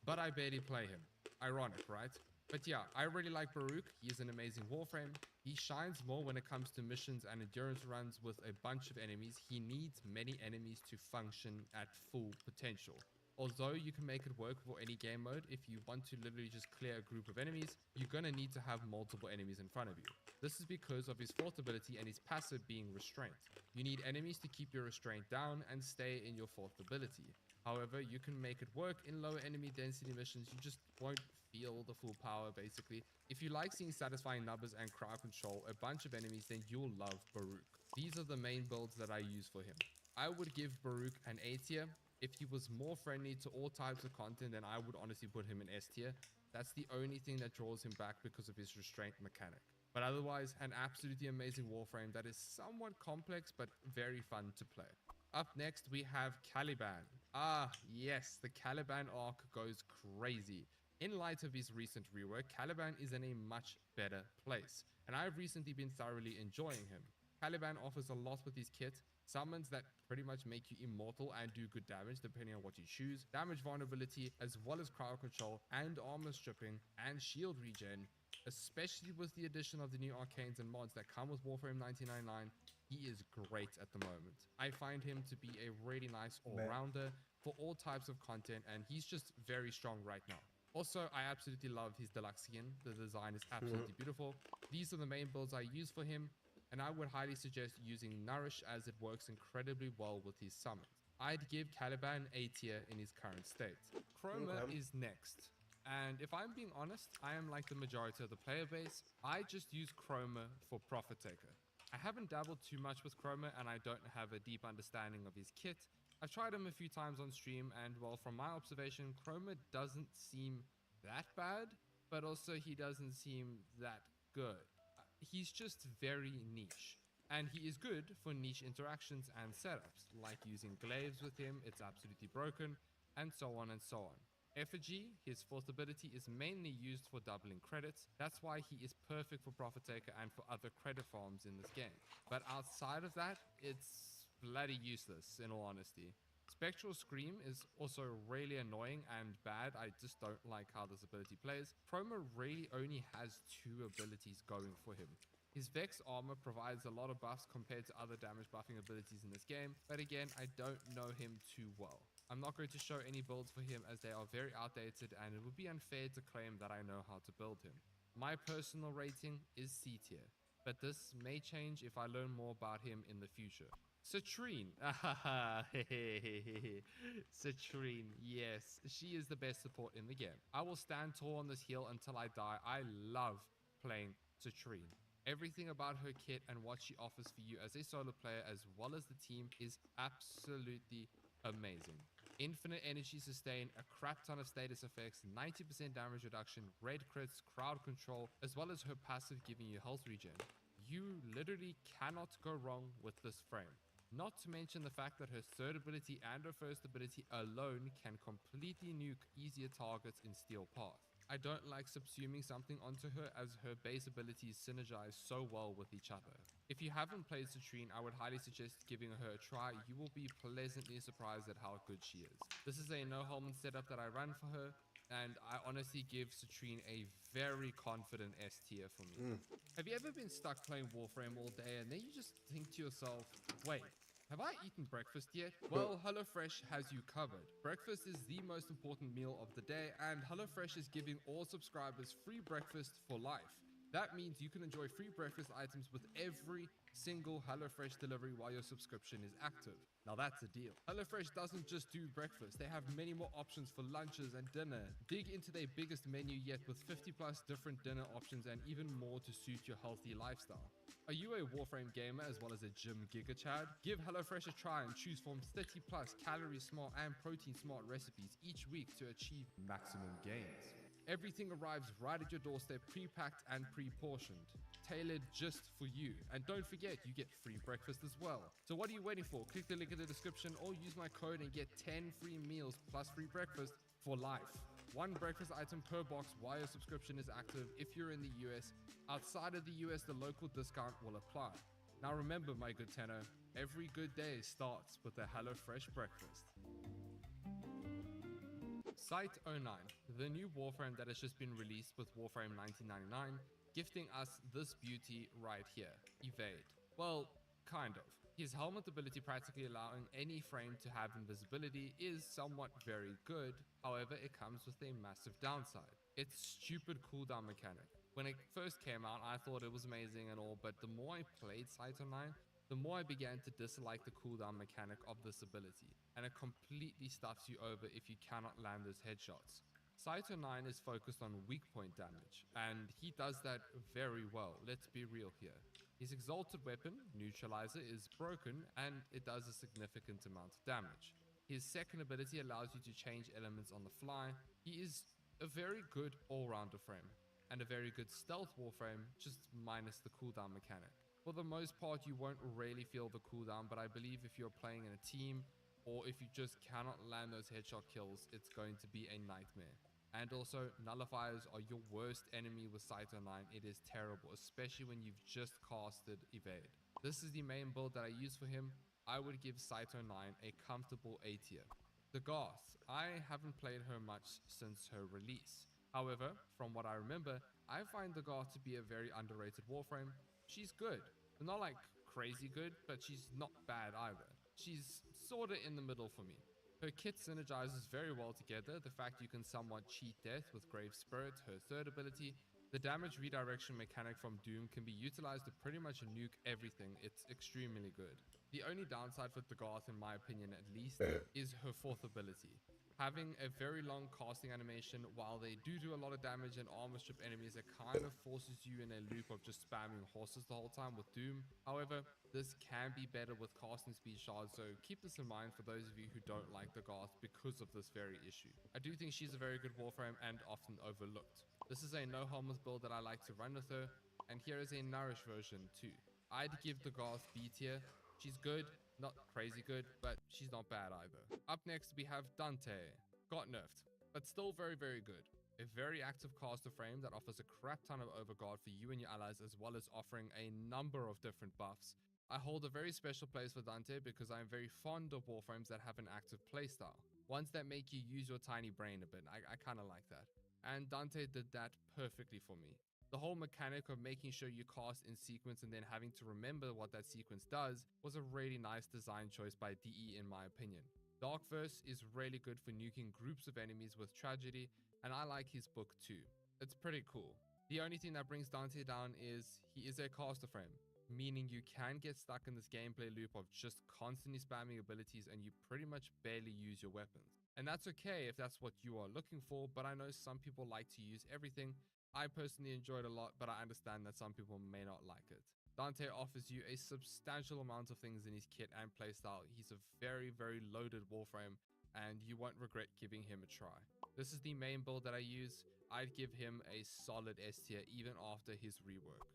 But I barely play him. Ironic, right? But yeah, I really like Baruch. He is an amazing Warframe. He shines more when it comes to missions and endurance runs with a bunch of enemies. He needs many enemies to function at full potential. Although you can make it work for any game mode, if you want to literally just clear a group of enemies, you're gonna need to have multiple enemies in front of you. This is because of his fourth ability and his passive being Restraint. You need enemies to keep your restraint down and stay in your fourth ability. However, you can make it work in lower enemy density missions. You just won't feel the full power, basically. If you like seeing satisfying numbers and crowd control a bunch of enemies, then you'll love Baruch. These are the main builds that I use for him. I would give Baruch an A tier. If he was more friendly to all types of content, then I would honestly put him in S tier. That's the only thing that draws him back because of his restraint mechanic. But otherwise, an absolutely amazing Warframe that is somewhat complex but very fun to play. Up next, we have Caliban. Ah, yes, the Caliban arc goes crazy. In light of his recent rework, Caliban is in a much better place, and I've recently been thoroughly enjoying him. Caliban offers a lot with his kit. Summons that pretty much make you immortal and do good damage depending on what you choose, damage vulnerability, as well as crowd control and armor stripping and shield regen, especially with the addition of the new arcanes and mods that come with Warframe 1999. He is great at the moment. I find him to be a really nice all-rounder for all types of content, and he's just very strong right now. Also, I absolutely love his deluxe skin. The design is absolutely beautiful. These are the main builds I use for him, and I would highly suggest using Nourish as it works incredibly well with his summons. I'd give Caliban A tier in his current state. Chroma is next. And if I'm being honest, I am like the majority of the player base. I just use Chroma for Profit Taker. I haven't dabbled too much with Chroma, and I don't have a deep understanding of his kit. I've tried him a few times on stream, and well, from my observation, Chroma doesn't seem that bad, but also he doesn't seem that good. He's just very niche, and he is good for niche interactions and setups, like using glaives with him, it's absolutely broken, and so on and so on. Effigy, his fourth ability, is mainly used for doubling credits. That's why he is perfect for Profit Taker and for other credit farms in this game. But outside of that, it's bloody useless, in all honesty. Spectral Scream is also really annoying and bad. I just don't like how this ability plays. Chroma really only has two abilities going for him. His Vex armor provides a lot of buffs compared to other damage buffing abilities in this game, but again, I don't know him too well. I'm not going to show any builds for him as they are very outdated, and it would be unfair to claim that I know how to build him. My personal rating is C tier, but this may change if I learn more about him in the future. Citrine. Citrine, yes, she is the best support in the game. I will stand tall on this hill until I die. I love playing Citrine. Everything about her kit and what she offers for you as a solo player as well as the team is absolutely amazing. Infinite energy sustain, a crap ton of status effects, 90% damage reduction, red crits, crowd control, as well as her passive giving you health regen. You literally cannot go wrong with this frame. Not to mention the fact that her third ability and her first ability alone can completely nuke easier targets in Steel Path. I don't like subsuming something onto her as her base abilities synergize so well with each other. If you haven't played Citrine, I would highly suggest giving her a try. You will be pleasantly surprised at how good she is. This is a no helmet setup that I run for her, and I honestly give Citrine a very confident S tier for me. Have you ever been stuck playing Warframe all day and then you just think to yourself, wait, have I eaten breakfast yet? Well, HelloFresh has you covered. Breakfast is the most important meal of the day, and HelloFresh is giving all subscribers free breakfast for life. That means you can enjoy free breakfast items with every single HelloFresh delivery while your subscription is active. Now that's a deal. HelloFresh doesn't just do breakfast, they have many more options for lunches and dinner. Dig into their biggest menu yet with 50 plus different dinner options and even more to suit your healthy lifestyle. Are you a Warframe gamer as well as a gym giga chad? Give HelloFresh a try and choose from 30 plus calorie smart and protein smart recipes each week to achieve maximum gains. Everything arrives right at your doorstep, pre-packed and pre-portioned, tailored just for you. And don't forget, you get free breakfast as well. So what are you waiting for? Click the link in the description or use my code and get 10 free meals plus free breakfast for life. One breakfast item per box while your subscription is active if you're in the US. Outside of the US, the local discount will apply. Now remember, my good tenor, every good day starts with a HelloFresh breakfast. Site 09, the new Warframe that has just been released with Warframe 1999, gifting us this beauty right here, Evade. Well, kind of. His helmet ability practically allowing any frame to have invisibility is somewhat very good, however it comes with a massive downside. Its stupid cooldown mechanic. When it first came out I thought it was amazing and all, but the more I played Site 09, the more I began to dislike the cooldown mechanic of this ability, and it completely stuffs you over if you cannot land those headshots. Site 09 is focused on weak point damage, and he does that very well, let's be real here. His exalted weapon, Neutralizer, is broken and it does a significant amount of damage. His second ability allows you to change elements on the fly. He is a very good all-rounder frame, and a very good stealth Warframe, just minus the cooldown mechanic. For the most part, you won't really feel the cooldown, but I believe if you're playing in a team, or if you just cannot land those headshot kills, it's going to be a nightmare. And also, nullifiers are your worst enemy with Site 09. It is terrible, especially when you've just casted Evade. This is the main build that I use for him. I would give Site 09 a comfortable A tier. The Garth, I haven't played her much since her release. However, from what I remember, I find the Garth to be a very underrated Warframe. She's good. Not like crazy good, but she's not bad either. She's sorta in the middle for me. Her kit synergizes very well together. The fact you can somewhat cheat death with Grave Spirit, her third ability. The damage redirection mechanic from Doom can be utilized to pretty much nuke everything. It's extremely good. The only downside for the Garth, in my opinion at least, is her fourth ability. Having a very long casting animation, while they do a lot of damage and armor strip enemies, it kind of forces you in a loop of just spamming horses the whole time with Doom. However, this can be better with casting speed shards, so keep this in mind for those of you who don't like the Garth because of this very issue. I do think she's a very good Warframe and often overlooked. This is a no helmet build that I like to run with her, and here is a Nourish version too. I'd give the Garth B tier. She's good. Not crazy good, but she's not bad either. Up next, we have Dante. Got nerfed, but still very, very good. A very active caster frame that offers a crap ton of overguard for you and your allies, as well as offering a number of different buffs. I hold a very special place for Dante because I am very fond of Warframes that have an active playstyle. Ones that make you use your tiny brain a bit. I kind of like that. And Dante did that perfectly for me. The whole mechanic of making sure you cast in sequence and then having to remember what that sequence does was a really nice design choice by DE in my opinion. Darkverse is really good for nuking groups of enemies with tragedy, and I like his book too. It's pretty cool. The only thing that brings Dante down is he is a caster frame, meaning you can get stuck in this gameplay loop of just constantly spamming abilities and you pretty much barely use your weapons. And that's okay if that's what you are looking for, but I know some people like to use everything. I personally enjoyed a lot, but I understand that some people may not like it. Dante offers you a substantial amount of things in his kit and playstyle. He's a very, very loaded Warframe, and you won't regret giving him a try. This is the main build that I use. I'd give him a solid S tier even after his rework.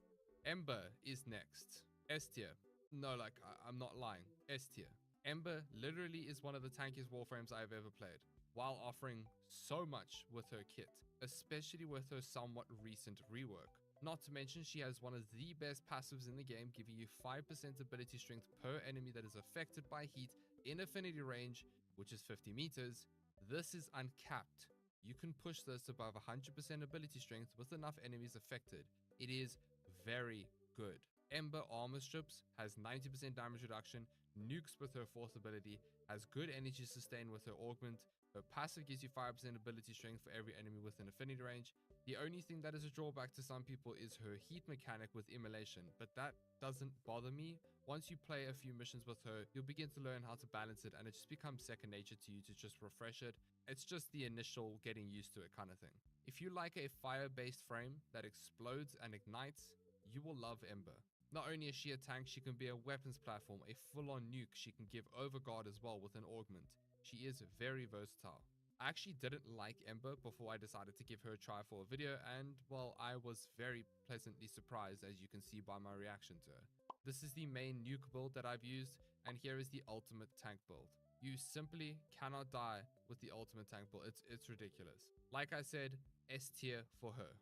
Ember is next. S tier. No, like, I'm not lying. S tier. Ember literally is one of the tankiest Warframes I've ever played, while offering so much with her kit, especially with her somewhat recent rework. Not to mention, she has one of the best passives in the game, giving you 5% ability strength per enemy that is affected by heat in affinity range, which is 50 meters. This is uncapped. You can push this above 100% ability strength with enough enemies affected. It is very good. Ember armor strips, has 90% damage reduction, nukes with her fourth ability, has good energy sustain with her augment. Her passive gives you 5% ability strength for every enemy within affinity range, The only thing that is a drawback to some people is her heat mechanic with immolation, but that doesn't bother me. Once you play a few missions with her, you'll begin to learn how to balance it, and it just becomes second nature to you to just refresh it. It's just the initial getting used to it kind of thing. If you like a fire-based frame that explodes and ignites, you will love Ember. Not only is she a tank, she can be a weapons platform, a full-on nuke. She can give overguard as well with an augment. She is very versatile. I actually didn't like Ember before I decided to give her a try for a video, and well, I was very pleasantly surprised, as you can see by my reaction to her. This is the main nuke build that I've used, and here is the ultimate tank build. You simply cannot die with the ultimate tank build. It's ridiculous. Like I said, S tier for her.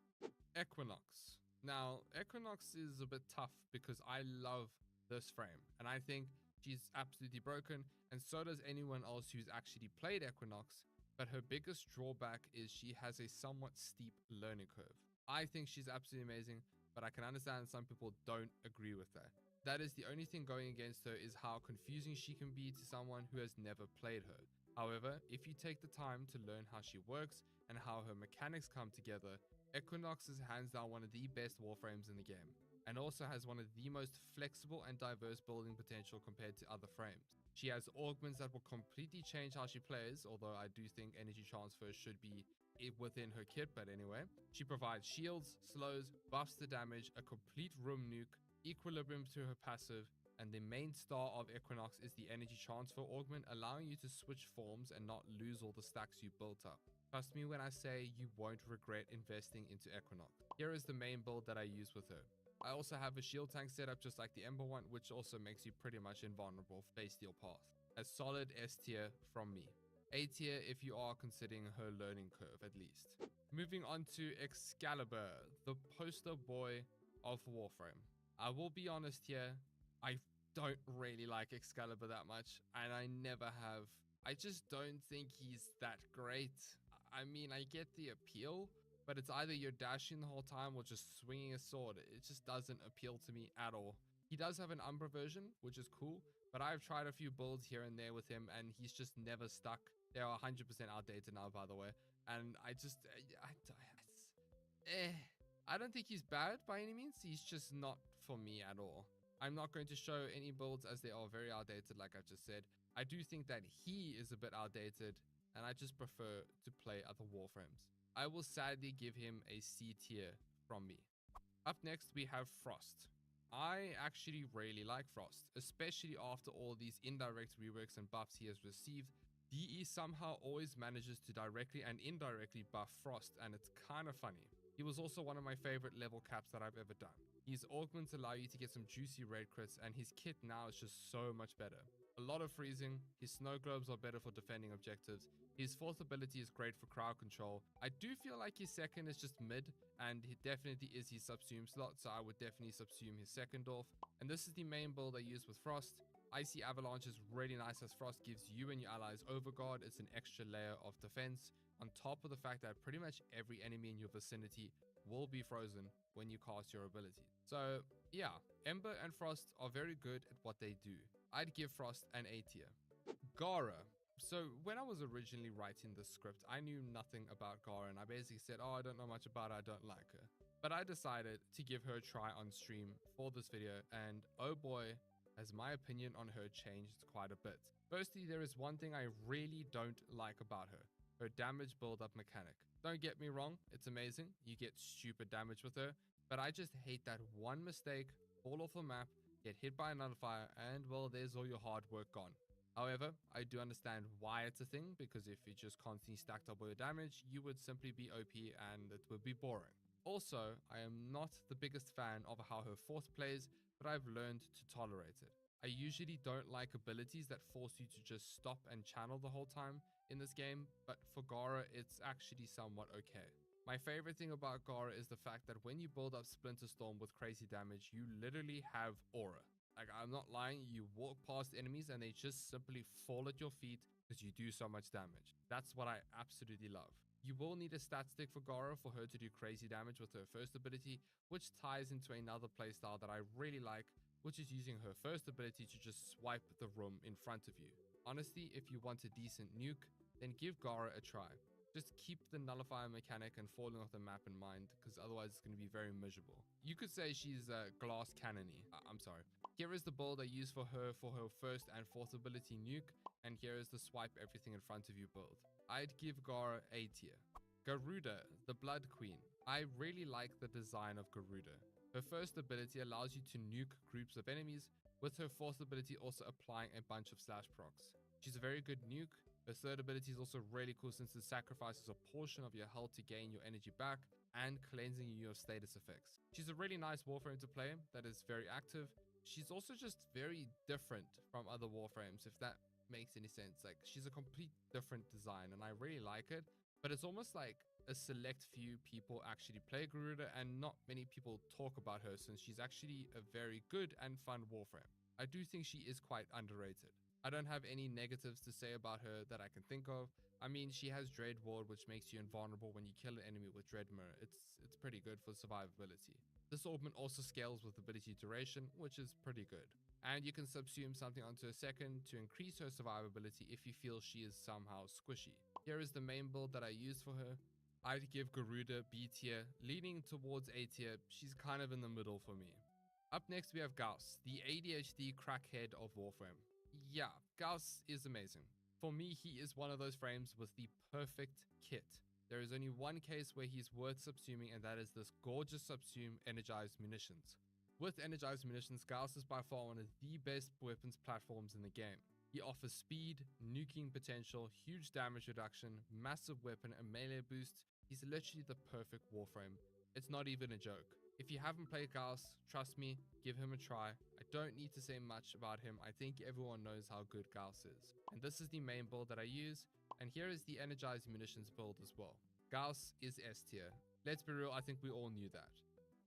Equinox. Now, Equinox is a bit tough because I love this frame, and I think she's absolutely broken, and so does anyone else who's actually played Equinox, but her biggest drawback is she has a somewhat steep learning curve. I think she's absolutely amazing, but I can understand some people don't agree with that. That is the only thing going against her, is how confusing she can be to someone who has never played her. However, if you take the time to learn how she works and how her mechanics come together, Equinox is hands down one of the best Warframes in the game, and also has one of the most flexible and diverse building potential compared to other frames. She has augments that will completely change how she plays, although I do think energy transfer should be within her kit, but anyway. She provides shields, slows, buffs the damage, a complete room nuke, equilibrium to her passive, and the main star of Equinox is the energy transfer augment, allowing you to switch forms and not lose all the stacks you built up. Trust me when I say you won't regret investing into Equinox. Here is the main build that I use with her. I also have a shield tank setup just like the Ember one, which also makes you pretty much invulnerable for base steel path. A solid S tier from me. A tier if you are considering her learning curve at least. Moving on to Excalibur, the poster boy of Warframe. I will be honest here, I don't really like Excalibur that much, and I never have. I just don't think he's that great. I mean, I get the appeal, but it's either you're dashing the whole time or just swinging a sword. It just doesn't appeal to me at all. He does have an Umbra version, which is cool, but I've tried a few builds here and there with him, and he's just never stuck. They are 100% outdated now, by the way, and I don't think he's bad by any means. He's just not for me at all. I'm not going to show any builds as they are very outdated, like I just said. I do think that he is a bit outdated, and I just prefer to play other Warframes. I will sadly give him a C tier from me. Up next, we have Frost. I actually really like Frost, especially after all these indirect reworks and buffs he has received. DE somehow always manages to directly and indirectly buff Frost, and it's kind of funny. He was also one of my favorite level caps that I've ever done. His augments allow you to get some juicy raid crits, and his kit now is just so much better. A lot of freezing, his snow globes are better for defending objectives, his fourth ability is great for crowd control. I do feel like his second is just mid, and he definitely is his subsume slot, so I would definitely subsume his second off. And this is the main build I use with Frost. Icy Avalanche is really nice as Frost gives you and your allies overguard. It's an extra layer of defense, on top of the fact that pretty much every enemy in your vicinity will be frozen when you cast your ability. So yeah, Ember and Frost are very good at what they do. I'd give Frost an A tier. Gara. So when I was originally writing the script, I knew nothing about Gara, and I basically said, oh, I don't know much about her, I don't like her. But I decided to give her a try on stream for this video, and oh boy, has my opinion on her changed quite a bit. Firstly, there is one thing I really don't like about her. Her damage build-up mechanic. Don't get me wrong, it's amazing. You get stupid damage with her, but I just hate that one mistake, fall off the map, get hit by a nullifier, and well, there's all your hard work gone. However, I do understand why it's a thing, because if you just constantly stacked up all your damage, you would simply be OP and it would be boring. Also, I am not the biggest fan of how her fourth plays, but I've learned to tolerate it. I usually don't like abilities that force you to just stop and channel the whole time in this game, but for Gara, it's actually somewhat okay. My favorite thing about Gara is the fact that when you build up Splinter Storm with crazy damage, you literally have aura. Like, I'm not lying, you walk past enemies and they just simply fall at your feet because you do so much damage. That's what I absolutely love. You will need a stat stick for Gara for her to do crazy damage with her first ability, which ties into another playstyle that I really like, which is using her first ability to just swipe the room in front of you. Honestly, if you want a decent nuke, then give Gara a try. Just keep the nullifier mechanic and falling off the map in mind, because otherwise it's going to be very miserable. You could say she's glass cannon-y. I'm sorry. Here is the build I use for her first and fourth ability nuke, and here is the swipe everything in front of you build. I'd give Gara A tier. Garuda, the Blood Queen. I really like the design of Garuda. Her first ability allows you to nuke groups of enemies, with her fourth ability also applying a bunch of slash procs. She's a very good nuke. Her third ability is also really cool since it sacrifices a portion of your health to gain your energy back and cleansing you of status effects. She's a really nice Warframe to play that is very active. She's also just very different from other Warframes, if that makes any sense. Like, she's a complete different design and I really like it, but it's almost like a select few people actually play Garuda and not many people talk about her since she's actually a very good and fun Warframe. I do think she is quite underrated. I don't have any negatives to say about her that I can think of. I mean, she has Dread Ward, which makes you invulnerable when you kill an enemy with Dread Mirror. It's pretty good for survivability. This augment also scales with ability duration, which is pretty good. And you can subsume something onto a second to increase her survivability if you feel she is somehow squishy. Here is the main build that I used for her. I'd give Garuda B tier, leaning towards A tier. She's kind of in the middle for me. Up next we have Gauss, the ADHD crackhead of Warframe. Yeah, Gauss is amazing. For me, he is one of those frames with the perfect kit. There is only one case where he's worth subsuming, and that is this gorgeous subsume energized munitions. With energized munitions, Gauss is by far one of the best weapons platforms in the game. He offers speed, nuking potential, huge damage reduction, massive weapon and melee boost. He's literally the perfect Warframe. It's not even a joke. If you haven't played Gauss, trust me, give him a try. I don't need to say much about him. I think everyone knows how good Gauss is. And this is the main build that I use. And here is the energized munitions build as well. Gauss is S tier. Let's be real, I think we all knew that.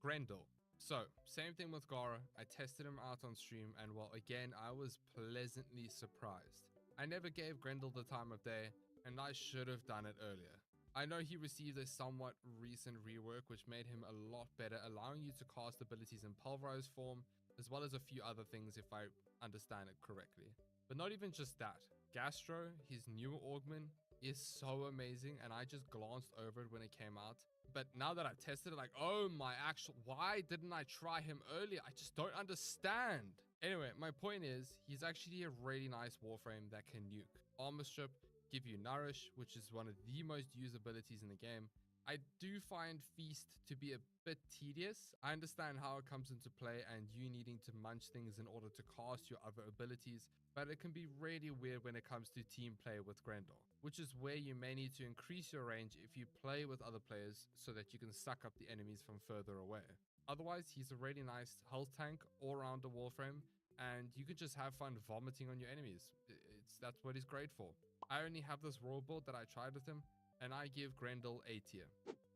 Grendel. So, same thing with Gara. I tested him out on stream and well, again, I was pleasantly surprised. I never gave Grendel the time of day and I should have done it earlier. I know he received a somewhat recent rework which made him a lot better, allowing you to cast abilities in pulverized form, as well as a few other things if I understand it correctly. But not even just that. Gastro, his newer augment, is so amazing and I just glanced over it when it came out. But now that I've tested it, like, oh my actual, why didn't I try him earlier? I just don't understand. Anyway, my point is, he's actually a really nice Warframe that can nuke. Armor strip, give you Nourish, which is one of the most used abilities in the game. I do find Feast to be a bit tedious. I understand how it comes into play and you needing to munch things in order to cast your other abilities, but it can be really weird when it comes to team play with Grendel, which is where you may need to increase your range if you play with other players so that you can suck up the enemies from further away. Otherwise, he's a really nice health tank all-rounder Warframe, and you can just have fun vomiting on your enemies. That's what he's great for. I only have this raw build that I tried with him, and I give Grendel A tier.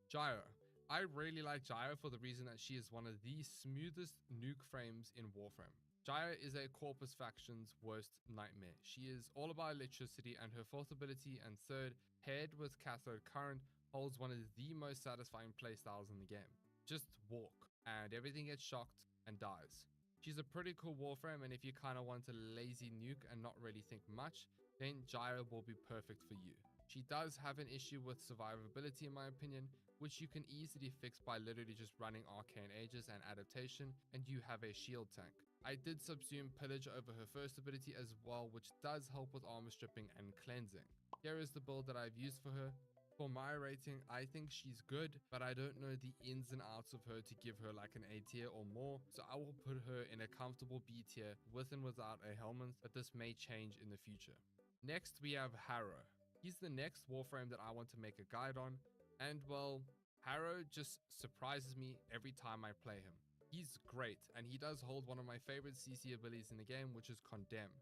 Gyro. I really like Gyro for the reason that she is one of the smoothest nuke frames in Warframe. Gyro is a Corpus faction's worst nightmare. She is all about electricity, and her fourth ability and third, paired with Cathode Current, holds one of the most satisfying playstyles in the game. Just walk, and everything gets shocked and dies. She's a pretty cool Warframe, and if you kind of want a lazy nuke and not really think much, then Gyro will be perfect for you. She does have an issue with survivability in my opinion, which you can easily fix by literally just running Arcane Aegis and Adaptation, and you have a shield tank. I did subsume Pillage over her first ability as well, which does help with armor stripping and cleansing. Here is the build that I've used for her. For my rating, I think she's good, but I don't know the ins and outs of her to give her like an A tier or more, so I will put her in a comfortable B tier with and without a helmet, but this may change in the future. Next we have Harrow. He's the next Warframe that I want to make a guide on, and well, Harrow just surprises me every time I play him. He's great, and he does hold one of my favorite CC abilities in the game, which is Condemn,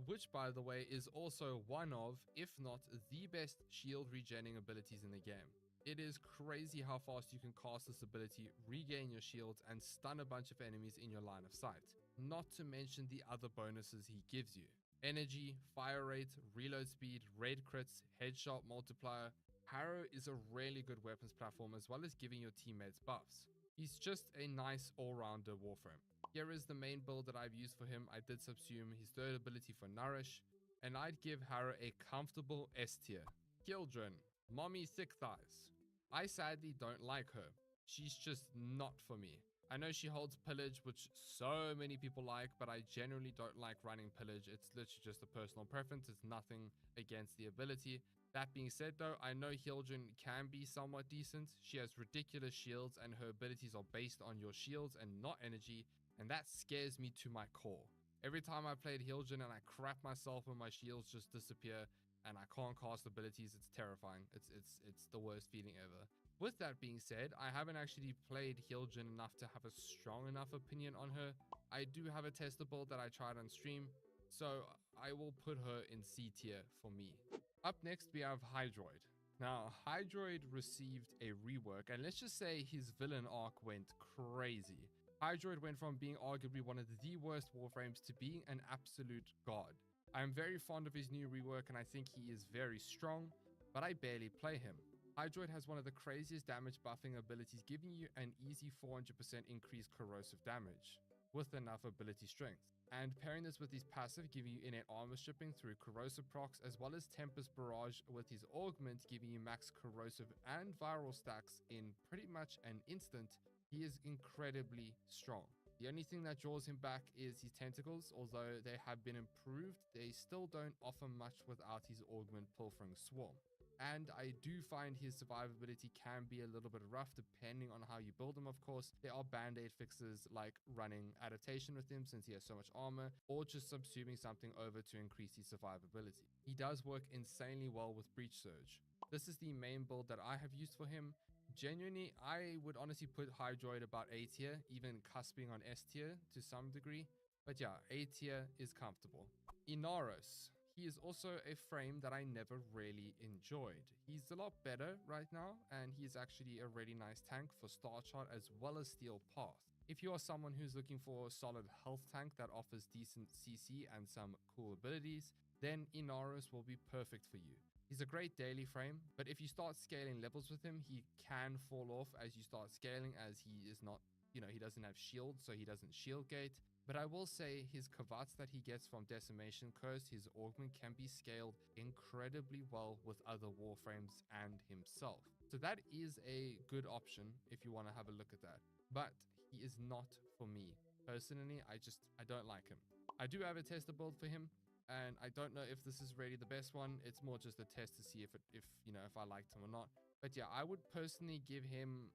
which by the way is also one of, if not the best shield regenerating abilities in the game. It is crazy how fast you can cast this ability, regain your shields, and stun a bunch of enemies in your line of sight. Not to mention the other bonuses he gives you. Energy, fire rate, reload speed, raid crits, headshot multiplier. Harrow is a really good weapons platform as well as giving your teammates buffs. He's just a nice all-rounder Warframe. Here is the main build that I've used for him. I did subsume his third ability for Nourish, and I'd give Harrow a comfortable S tier. Kildren. Mommy Thick Thighs. I sadly don't like her. She's just not for me. I know she holds pillage, which so many people like, but I generally don't like running pillage. It's literally just a personal preference. It's nothing against the ability. That being said though, I know Hyljin can be somewhat decent. She has ridiculous shields and her abilities are based on your shields and not energy, and that scares me to my core. Every time I played Hyljin and I crap myself when my shields just disappear and I can't cast abilities, it's terrifying. It's the worst feeling ever. With that being said, I haven't actually played Hyljin enough to have a strong enough opinion on her. I do have a tester build that I tried on stream, so I will put her in C tier for me. Up next, we have Hydroid. Now, Hydroid received a rework, and let's just say his villain arc went crazy. Hydroid went from being arguably one of the worst Warframes to being an absolute god. I am very fond of his new rework, and I think he is very strong, but I barely play him. Hydroid has one of the craziest damage buffing abilities, giving you an easy 400% increased corrosive damage with enough ability strength. And pairing this with his passive, giving you innate armor stripping through corrosive procs, as well as Tempest Barrage with his augment, giving you max corrosive and viral stacks in pretty much an instant, he is incredibly strong. The only thing that draws him back is his tentacles. Although they have been improved, they still don't offer much without his augment Pilfering Swarm. And I do find his survivability can be a little bit rough depending on how you build him, of course. There are band-aid fixes like running adaptation with him since he has so much armor, or just subsuming something over to increase his survivability. He does work insanely well with Breach Surge. This is the main build that I have used for him. Genuinely, I would honestly put Hydroid about A tier, even cusping on S tier to some degree. But yeah, A tier is comfortable. Inaros. He is also a frame that I never really enjoyed. He's a lot better right now, and he is actually a really nice tank for Star Chart as well as Steel Path. If you are someone who's looking for a solid health tank that offers decent CC and some cool abilities, then Inaros will be perfect for you. He's a great daily frame, but if you start scaling levels with him, he can fall off as you start scaling, as he is not, he doesn't have shield, so he doesn't shield gate. But I will say his Kavats that he gets from Decimation Curse, his augment can be scaled incredibly well with other Warframes and himself. So that is a good option if you want to have a look at that. But he is not for me. Personally, I don't like him. I do have a tester build for him, and I don't know if this is really the best one. It's more just a test to see if I liked him or not. But yeah, I would personally give him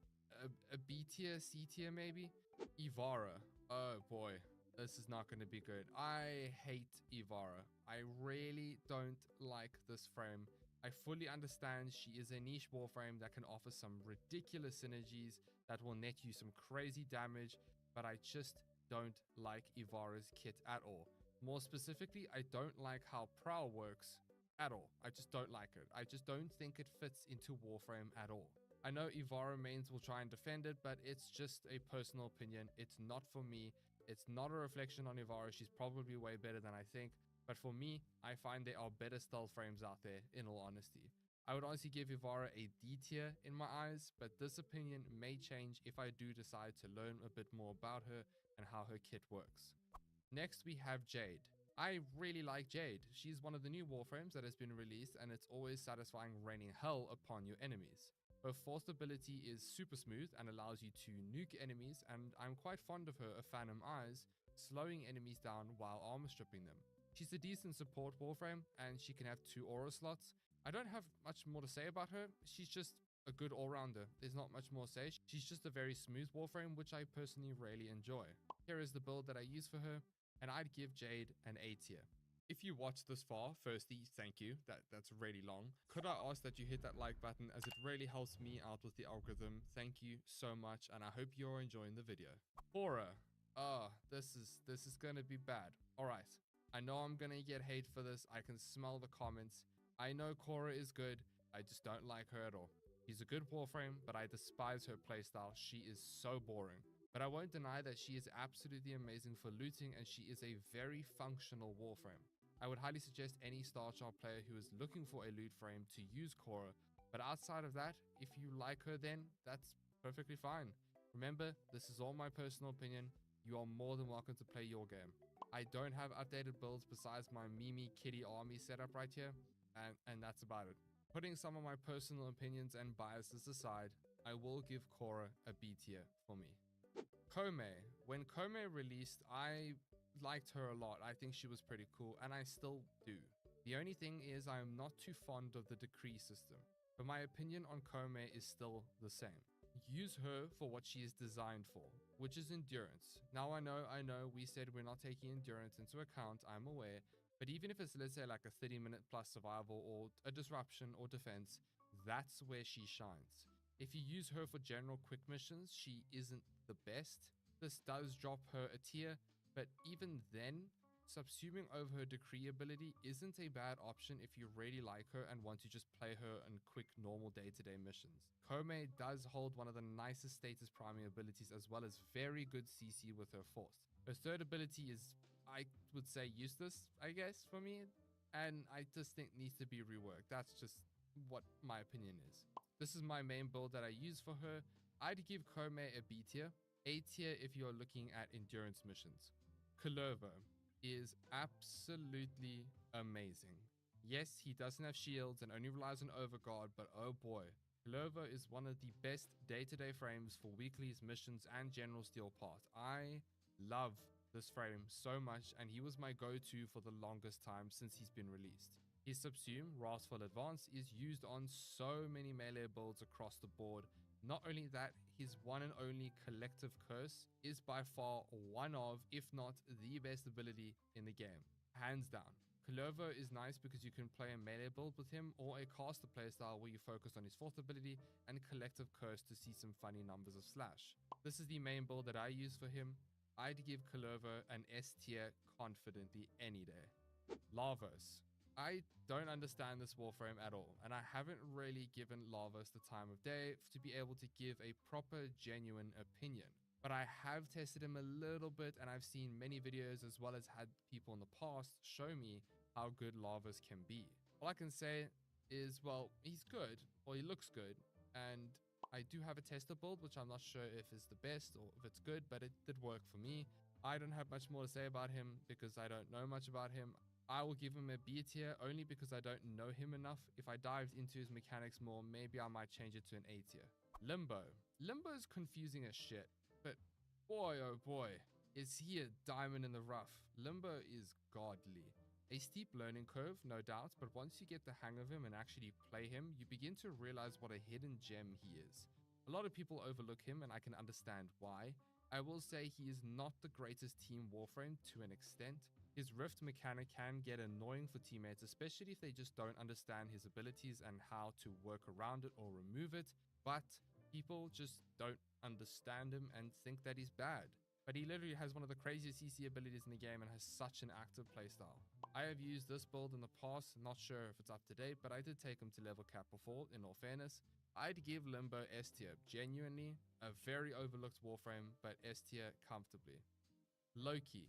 a B tier, C tier maybe. Ivara. Oh boy. This is not going to be good. I hate Ivara. I really don't like this frame. I fully understand she is a niche Warframe that can offer some ridiculous synergies that will net you some crazy damage, but I just don't like Ivara's kit at all. More specifically, I don't like how Prowl works at all. I just don't like it. I just don't think it fits into Warframe at all. I know Ivara mains will try and defend it, but it's just a personal opinion. It's not for me. It's not a reflection on Ivara. She's probably way better than I think. But for me, I find there are better stealth frames out there, in all honesty. I would honestly give Ivara a D tier in my eyes, but this opinion may change if I do decide to learn a bit more about her and how her kit works. Next, we have Jade. I really like Jade. She's one of the new Warframes that has been released, and it's always satisfying raining hell upon your enemies. Her forced ability is super smooth and allows you to nuke enemies, and I'm quite fond of her Phantom Eyes, slowing enemies down while armor stripping them. She's a decent support Warframe, and she can have 2 aura slots. I don't have much more to say about her. She's just a good all-rounder. There's not much more to say. She's just a very smooth Warframe, which I personally really enjoy. Here is the build that I use for her, and I'd give Jade an A tier. If you watched this far, firstly, thank you. That's really long. Could I ask that you hit that like button, as it really helps me out with the algorithm. Thank you so much, and I hope you're enjoying the video. Aura. This is gonna be bad. Alright. I know I'm gonna get hate for this. I can smell the comments. I know Cora is good. I just don't like her at all. She's a good Warframe, but I despise her playstyle. She is so boring. But I won't deny that she is absolutely amazing for looting, and she is a very functional Warframe. I would highly suggest any Star Chart player who is looking for a loot frame to use Cora, but outside of that, if you like her, then that's perfectly fine. Remember, this is all my personal opinion. You are more than welcome to play your game. I don't have updated builds besides my Mimi Kitty army setup right here, and that's about it. Putting some of my personal opinions and biases aside, I will give Korra a B tier for me. Kome. When Kome released, I liked her a lot. I think she was pretty cool, and I still do. The only thing is I am not too fond of the decree system, but my opinion on Kome is still the same. Use her for what she is designed for, which is endurance. Now I know, we said we're not taking endurance into account, I'm aware, but even if it's, let's say, like a 30-minute plus survival or a disruption or defense, that's where she shines. If you use her for general quick missions, she isn't the best. This does drop her a tier, but even then, subsuming over her decree ability isn't a bad option if you really like her and want to just play her in quick normal day-to-day missions. Kome does hold one of the nicest status priming abilities as well as very good CC with her fourth. Her third ability is, I would say, useless, I guess, for me, and I just think needs to be reworked. That's just what my opinion is. This is my main build that I use for her. I'd give Kome a B tier, A tier if you're looking at endurance missions. Kulova is absolutely amazing. Yes, he doesn't have shields and only relies on overguard, but oh boy, Kulova is one of the best day-to-day frames for weeklies, missions, and general steel part. I love this frame so much, and he was my go-to for the longest time since he's been released. His Subsume, Wrathful Advance, is used on so many melee builds across the board. Not only that, his one and only Collective Curse is by far one of, if not the best ability in the game. Hands down. Kulova is nice because you can play a melee build with him or a caster playstyle where you focus on his fourth ability and Collective Curse to see some funny numbers of slash. This is the main build that I use for him. I'd give Kulova an S tier confidently any day. Lavos. I don't understand this Warframe at all, and I haven't really given Lavos the time of day to be able to give a proper, genuine opinion. But I have tested him a little bit, and I've seen many videos as well as had people in the past show me how good Lavos can be. All I can say is, well, he's good, or he looks good, and I do have a tester build, which I'm not sure if it's the best or if it's good, but it did work for me. I don't have much more to say about him because I don't know much about him. I will give him a B tier only because I don't know him enough. If I dived into his mechanics more, maybe I might change it to an A tier. Limbo. Limbo is confusing as shit, but boy oh boy, is he a diamond in the rough. Limbo is godly. A steep learning curve, no doubt, but once you get the hang of him and actually play him, you begin to realize what a hidden gem he is. A lot of people overlook him, and I can understand why. I will say he is not the greatest team Warframe to an extent. His Rift mechanic can get annoying for teammates, especially if they just don't understand his abilities and how to work around it or remove it, but people just don't understand him and think that he's bad. But he literally has one of the craziest CC abilities in the game and has such an active playstyle. I have used this build in the past, not sure if it's up to date, but I did take him to level cap before, in all fairness. I'd give Limbo S tier, genuinely a very overlooked Warframe, but S tier comfortably. Loki.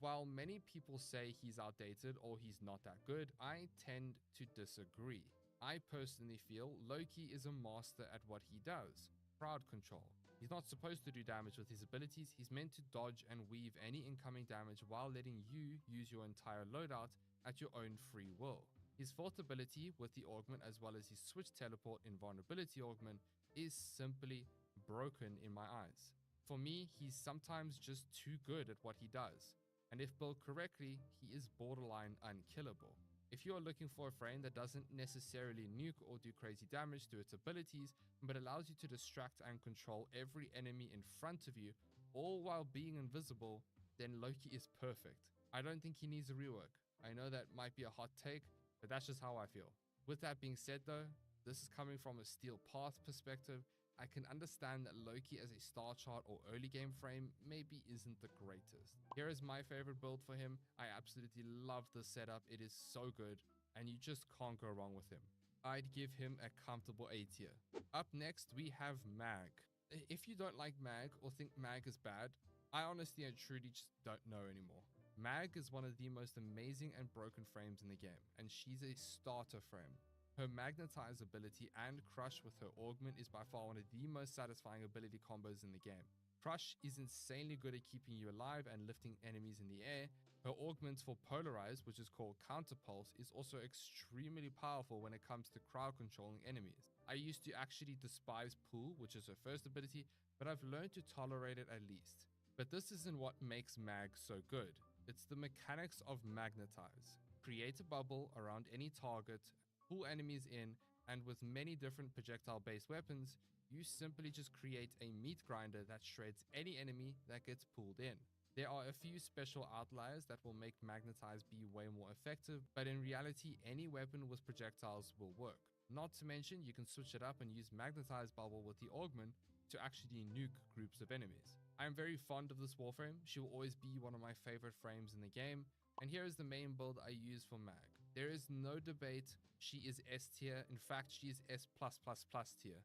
While many people say he's outdated or he's not that good, I tend to disagree. I personally feel Loki is a master at what he does, crowd control. He's not supposed to do damage with his abilities, he's meant to dodge and weave any incoming damage while letting you use your entire loadout at your own free will. His fourth ability with the augment as well as his switch teleport invulnerability augment is simply broken in my eyes. For me, he's sometimes just too good at what he does. And if built correctly, he is borderline unkillable. If you are looking for a frame that doesn't necessarily nuke or do crazy damage to its abilities, but allows you to distract and control every enemy in front of you, all while being invisible, then Loki is perfect. I don't think he needs a rework. I know that might be a hot take, but that's just how I feel. With that being said though, this is coming from a Steel Path perspective. I can understand that Loki as a star chart or early game frame maybe isn't the greatest. Here is my favorite build for him. I absolutely love the setup. It is so good and you just can't go wrong with him. I'd give him a comfortable A tier. Up next, we have Mag. If you don't like Mag or think Mag is bad, I honestly and truly just don't know anymore. Mag is one of the most amazing and broken frames in the game, and she's a starter frame. Her Magnetize ability and Crush with her augment is by far one of the most satisfying ability combos in the game. Crush is insanely good at keeping you alive and lifting enemies in the air, Her augment for Polarize, which is called Counterpulse, is also extremely powerful when it comes to crowd controlling enemies. I used to actually despise Pool, which is her first ability, but I've learned to tolerate it at least. But this isn't what makes Mag so good. It's the mechanics of Magnetize. Create a bubble around any target, pull enemies in, and with many different projectile-based weapons, you simply just create a meat grinder that shreds any enemy that gets pulled in. There are a few special outliers that will make Magnetize be way more effective, but in reality, any weapon with projectiles will work. Not to mention, you can switch it up and use Magnetize Bubble with the Augment to actually nuke groups of enemies. I am very fond of this Warframe. She will always be one of my favorite frames in the game. And here is the main build I use for Mag. There is no debate, she is S tier. In fact, she is S+++ tier.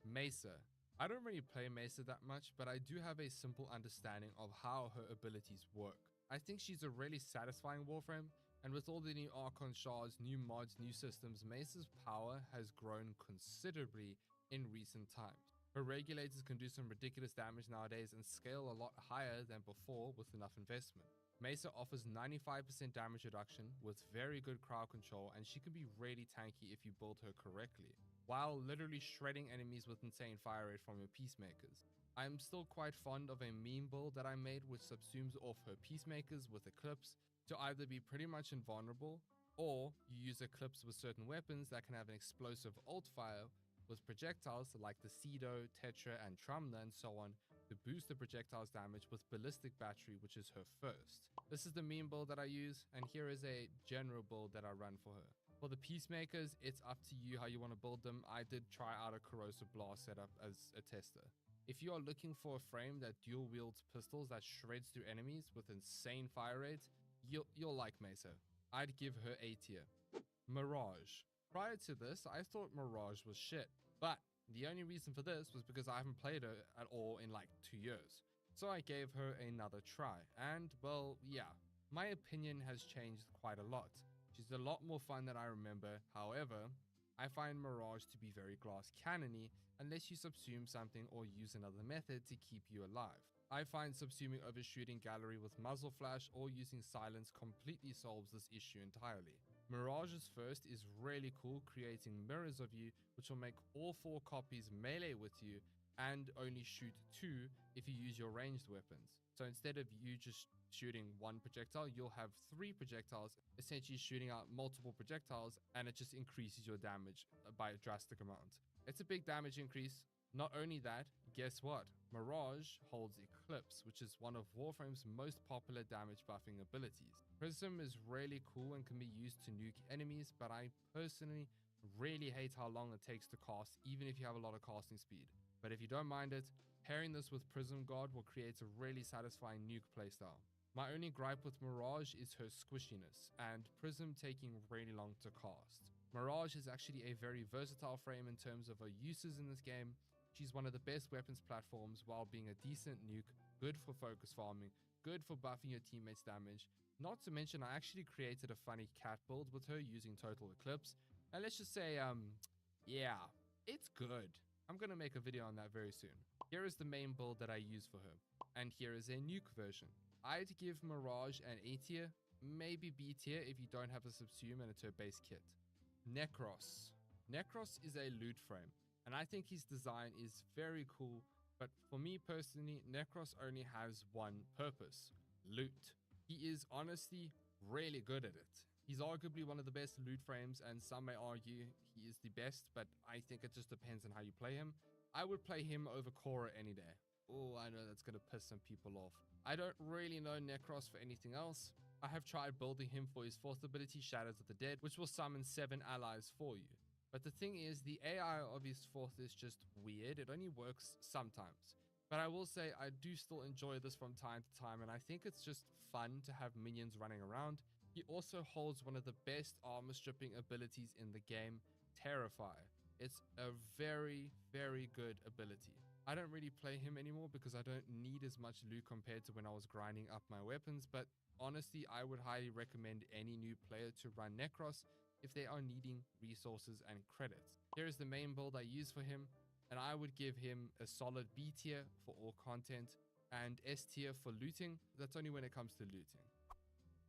Mesa. I don't really play Mesa that much, but I do have a simple understanding of how her abilities work. I think she's a really satisfying Warframe, and with all the new Archon shards, new mods, new systems, Mesa's power has grown considerably in recent times. Her regulators can do some ridiculous damage nowadays and scale a lot higher than before with enough investment. Mesa offers 95% damage reduction with very good crowd control, and she can be really tanky if you build her correctly, while literally shredding enemies with insane fire rate from your Peacemakers. I am still quite fond of a meme build that I made which subsumes off her Peacemakers with Eclipse to either be pretty much invulnerable, or you use Eclipse with certain weapons that can have an explosive ult fire with projectiles like the Cedo, Tetra, and Trumna and so on to boost the projectiles damage with Ballistic Battery, which is her first. This is the meme build that I use, and here is a general build that I run for her. For the Peacemakers, it's up to you how you want to build them. I did try out a Corrosive Blast setup as a tester. If you are looking for a frame that dual wields pistols that shreds through enemies with insane fire rate, you'll like Mesa. I'd give her A tier. Mirage. Prior to this, I thought Mirage was shit, but the only reason for this was because I haven't played her at all in like 2 years. So I gave her another try, and well, yeah, my opinion has changed quite a lot. She's a lot more fun than I remember. However, I find Mirage to be very glass cannony unless you subsume something or use another method to keep you alive. I find subsuming overshooting gallery with muzzle flash or using silence completely solves this issue entirely. Mirage's first is really cool, creating mirrors of you, which will make all 4 copies melee with you and only shoot 2 if you use your ranged weapons. So instead of you just shooting 1 projectile, you'll have 3 projectiles, essentially shooting out multiple projectiles, and it just increases your damage by a drastic amount. It's a big damage increase. Not only that, guess what? Mirage holds Eclipse, which is one of Warframe's most popular damage buffing abilities. Prism is really cool and can be used to nuke enemies, but I personally really hate how long it takes to cast, even if you have a lot of casting speed. But if you don't mind it, pairing this with Prism Guard will create a really satisfying nuke playstyle. My only gripe with Mirage is her squishiness, and Prism taking really long to cast. Mirage is actually a very versatile frame in terms of her uses in this game. She's one of the best weapons platforms while being a decent nuke, good for focus farming, good for buffing your teammates' damage. Not to mention, I actually created a funny cat build with her using Total Eclipse. And let's just say, yeah, it's good. I'm gonna make a video on that very soon. Here is the main build that I use for her. And here is a nuke version. I'd give Mirage an A tier, maybe B tier if you don't have a subsume and it's her base kit. Necros. Necros is a loot frame, and I think his design is very cool, but for me personally, Necros only has one purpose: loot. He is honestly really good at it. He's arguably one of the best loot frames, and some may argue he is the best, but I think it just depends on how you play him. I would play him over Korra any day. Oh, I know that's gonna piss some people off. I don't really know Necros for anything else. I have tried building him for his 4th ability, Shadows of the Dead, which will summon 7 allies for you. But the thing is, the AI of his 4th is just weird. It only works sometimes. But I will say I do still enjoy this from time to time, and I think it's just fun to have minions running around. He also holds one of the best armor stripping abilities in the game, Terrify. It's a very, very good ability. I don't really play him anymore because I don't need as much loot compared to when I was grinding up my weapons, but honestly, I would highly recommend any new player to run Necros if they are needing resources and credits. Here is the main build I use for him, and I would give him a solid B tier for all content and S tier for looting. That's only when it comes to looting.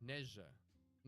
Nezha.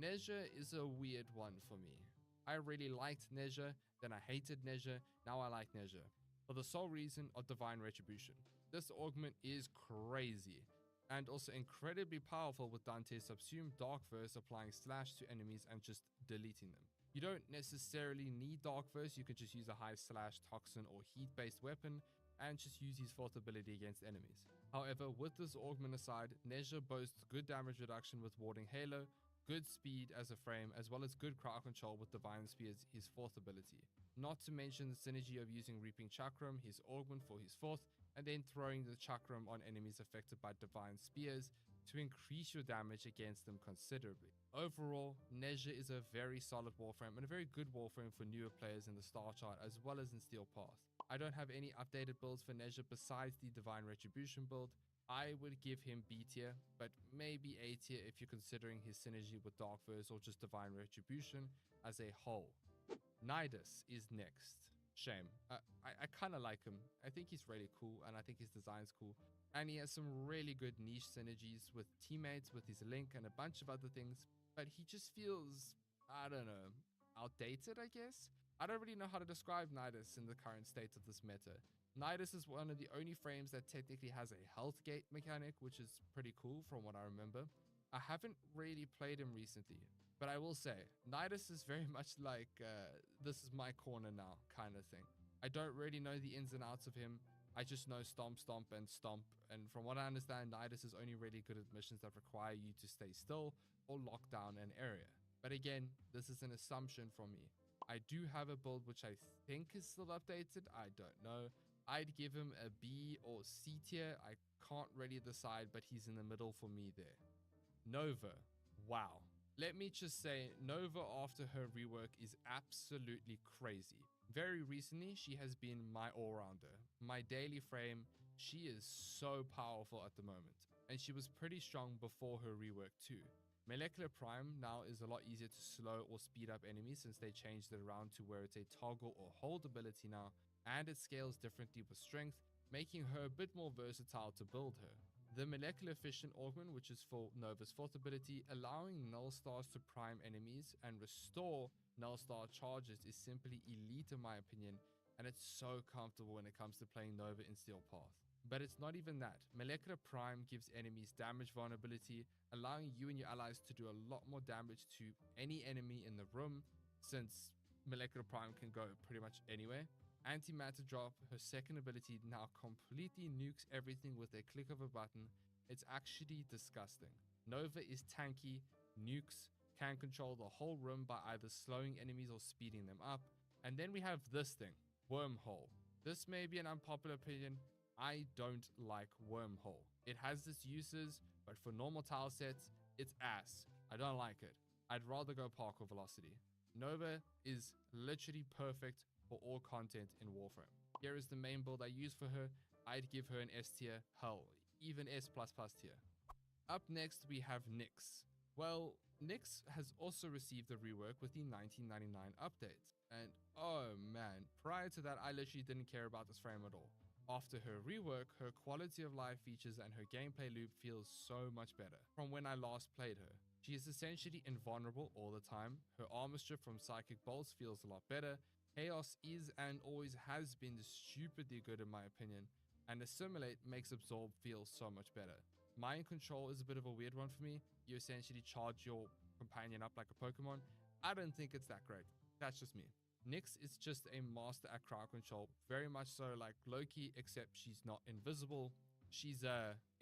Nezha is a weird one for me. I really liked Nezha, then I hated Nezha, now I like Nezha. For the sole reason of Divine Retribution. This augment is crazy, and also incredibly powerful with Dante's Subsumed Dark Verse applying slash to enemies and just deleting them. You don't necessarily need Dark Verse, you can just use a high slash, toxin, or heat based weapon and just use his fourth ability against enemies. However, with this augment aside, Nezha boasts good damage reduction with Warding Halo, good speed as a frame, as well as good crowd control with Divine Spears, his fourth ability. Not to mention the synergy of using Reaping Chakram, his augment for his fourth, and then throwing the Chakram on enemies affected by Divine Spears to increase your damage against them considerably. Overall, Nezha is a very solid Warframe and a very good Warframe for newer players in the Star Chart as well as in Steel Path. I don't have any updated builds for Nezha besides the Divine Retribution build. I would give him B tier, but maybe A tier if you're considering his synergy with Dark Verse or just Divine Retribution as a whole. Nidus is next. Shame. I kind of like him. I think he's really cool and I think his design's cool. And he has some really good niche synergies with teammates, with his link and a bunch of other things. But he just feels, I don't know, outdated, I guess? I don't really know how to describe Nidus in the current state of this meta. Nidus is one of the only frames that technically has a health gate mechanic, which is pretty cool from what I remember. I haven't really played him recently, but I will say, Nidus is very much like, this is my corner now kind of thing. I don't really know the ins and outs of him. I just know stomp, stomp, and stomp. And from what I understand, Nidus is only really good at missions that require you to stay still or lock down an area. But again, this is an assumption from me. I do have a build which I think is still updated. I don't know. I'd give him a B or C tier. I can't really decide, but he's in the middle for me there. Nova. Wow. Let me just say, Nova after her rework is absolutely crazy. Very recently, she has been my all-rounder. My daily frame, she is so powerful at the moment. And she was pretty strong before her rework too. Molecular Prime now is a lot easier to slow or speed up enemies since they changed it around to where it's a toggle or hold ability now, and it scales differently with strength, making her a bit more versatile to build her. The Molecular Fission Augment, which is for Nova's fourth ability, allowing Null Stars to prime enemies and restore Null Star charges is simply elite in my opinion, and it's so comfortable when it comes to playing Nova in Steel Path. But it's not even that. Molecular Prime gives enemies damage vulnerability, allowing you and your allies to do a lot more damage to any enemy in the room, since Molecular Prime can go pretty much anywhere. Antimatter Drop, her second ability, now completely nukes everything with a click of a button. It's actually disgusting. Nova is tanky, nukes, can control the whole room by either slowing enemies or speeding them up. And then we have this thing, Wormhole. This may be an unpopular opinion. I don't like Wormhole. It has its uses, but for normal tile sets, it's ass. I don't like it. I'd rather go Parkour Velocity. Nova is literally perfect for all content in Warframe. Here is the main build I use for her. I'd give her an S tier, hell, even S++ tier. Up next, we have Nyx. Well, Nyx has also received a rework with the 1999 update. And oh man, prior to that, I literally didn't care about this frame at all. After her rework, her quality of life features and her gameplay loop feels so much better from when I last played her. She is essentially invulnerable all the time. Her armor strip from Psychic Bolts feels a lot better. Chaos is and always has been stupidly good in my opinion, and Assimilate makes Absorb feel so much better. Mind Control is a bit of a weird one for me. You essentially charge your companion up like a Pokemon. I don't think it's that great. That's just me. Nyx is just a master at crowd control, very much so like Loki, except she's not invisible. She's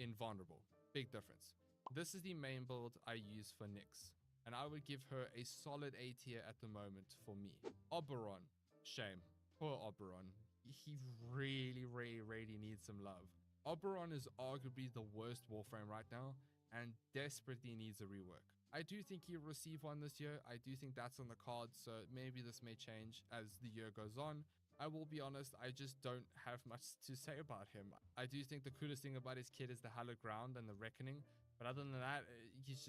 invulnerable. Big difference. This is the main build I use for Nyx, and I would give her a solid A tier at the moment for me. Oberon. Shame. Poor Oberon. He really needs some love. Oberon is arguably the worst Warframe right now and desperately needs a rework. I do think he'll receive one this year. I do think that's on the cards, so maybe this may change as the year goes on. I will be honest, I just don't have much to say about him. I do think the coolest thing about his kit is the Hallowed Ground and the Reckoning, but other than that, he's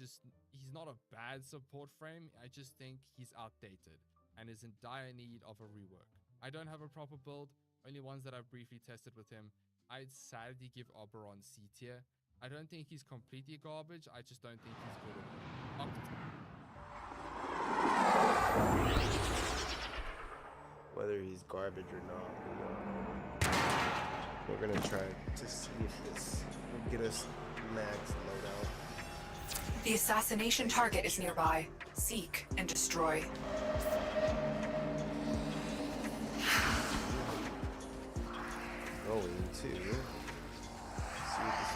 not a bad support frame. I just think he's outdated and is in dire need of a rework. I don't have a proper build, only ones that I've briefly tested with him. I'd sadly give Oberon C tier. I don't think he's completely garbage, I just don't think he's good enough. footage or not. We're gonna try to see if this will get us max loadout. The assassination target is nearby. Seek and destroy. Going to see if this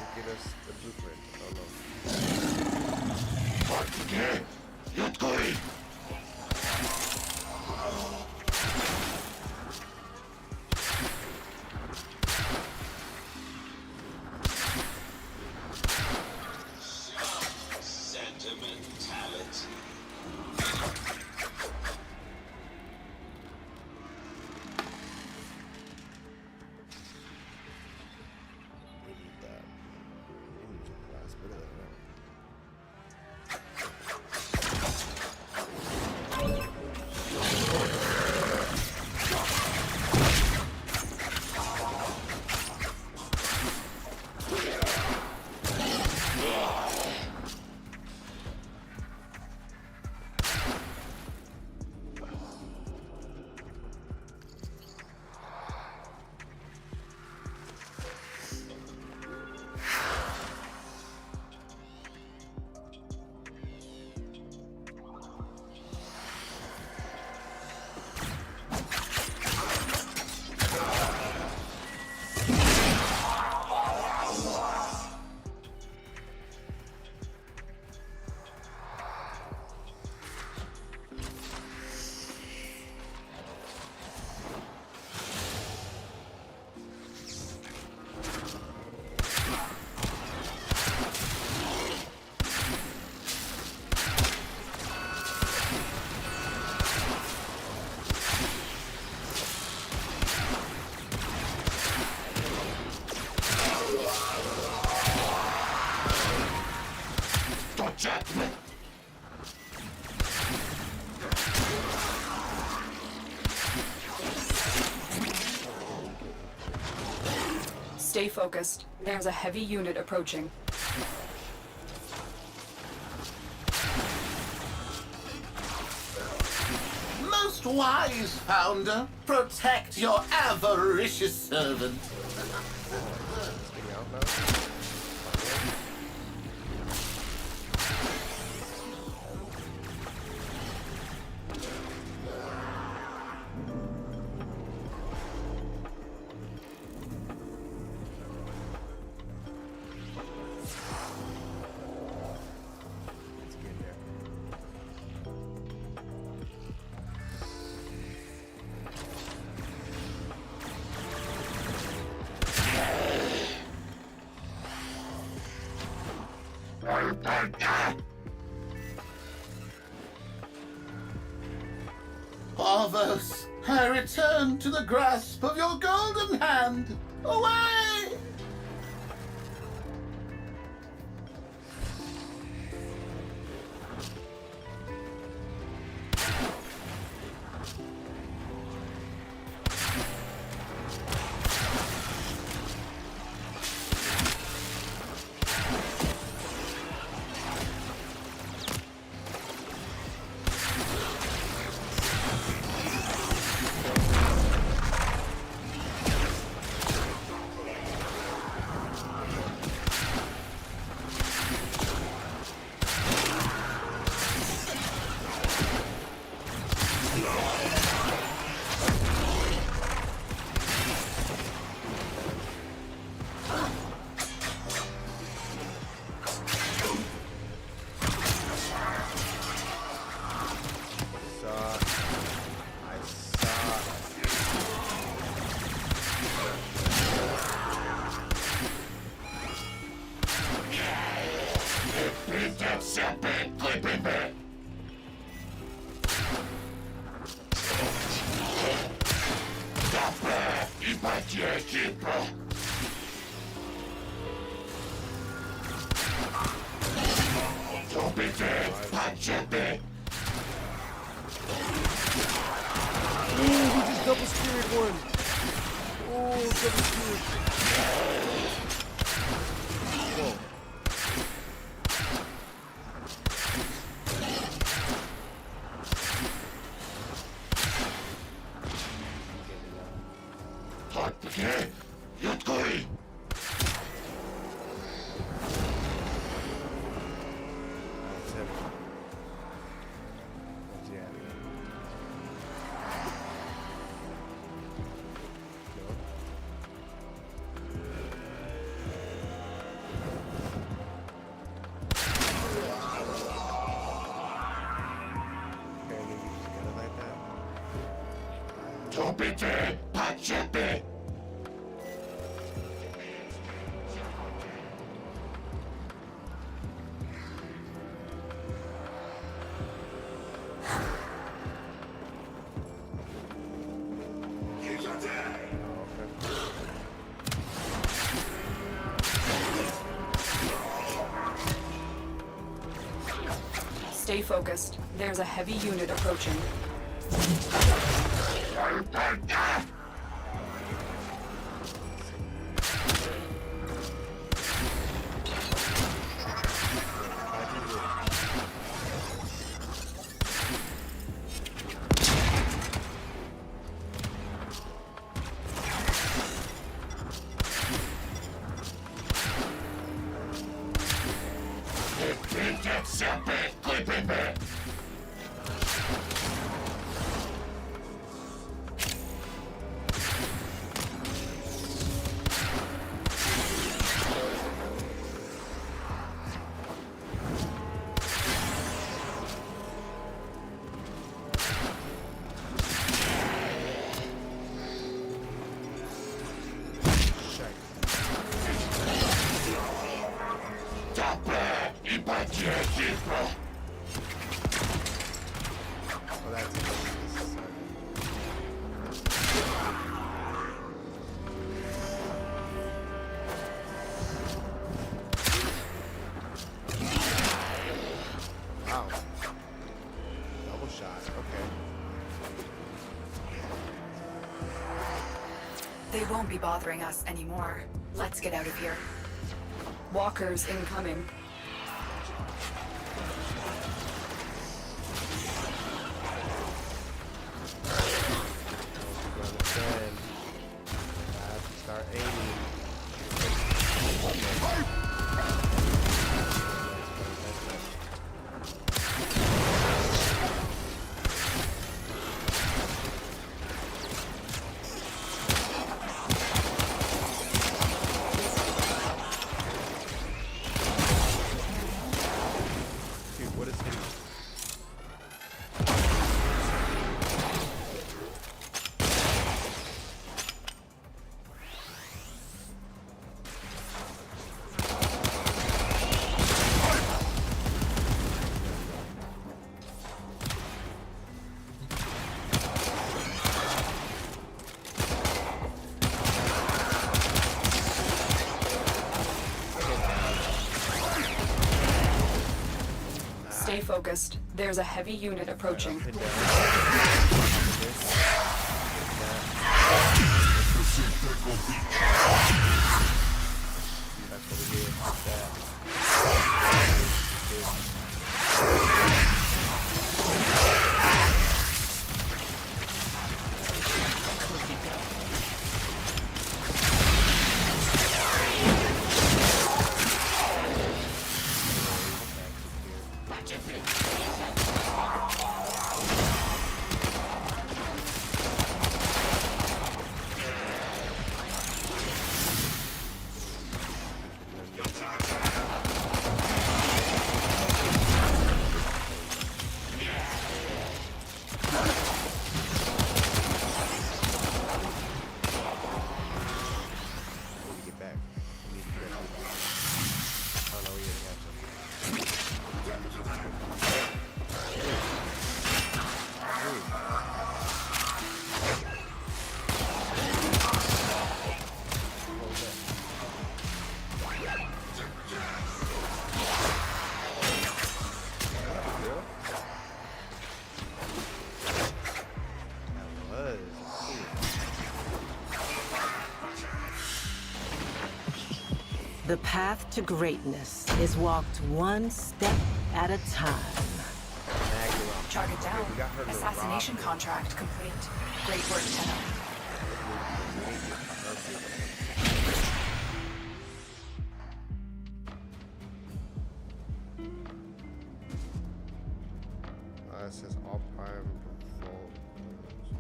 will get us the blueprint. Oh no. Sentimentality. We need that. We need the last bit of that. Stay focused. There's a heavy unit approaching. Most wise founder, protect your avaricious servant. Parvos, I return to the grasp of your golden hand. Away! Double speared one. Oh, double speared. Whoa. Stupid Pachipi. Stay focused. There's a heavy unit approaching. They won't be bothering us anymore. Let's get out of here. Walkers incoming. Start aiming. Stay focused. There's a heavy unit approaching. The path to greatness is walked one step at a time. Target down. Assassination contract complete. Great work, Tenno. It says all prime vault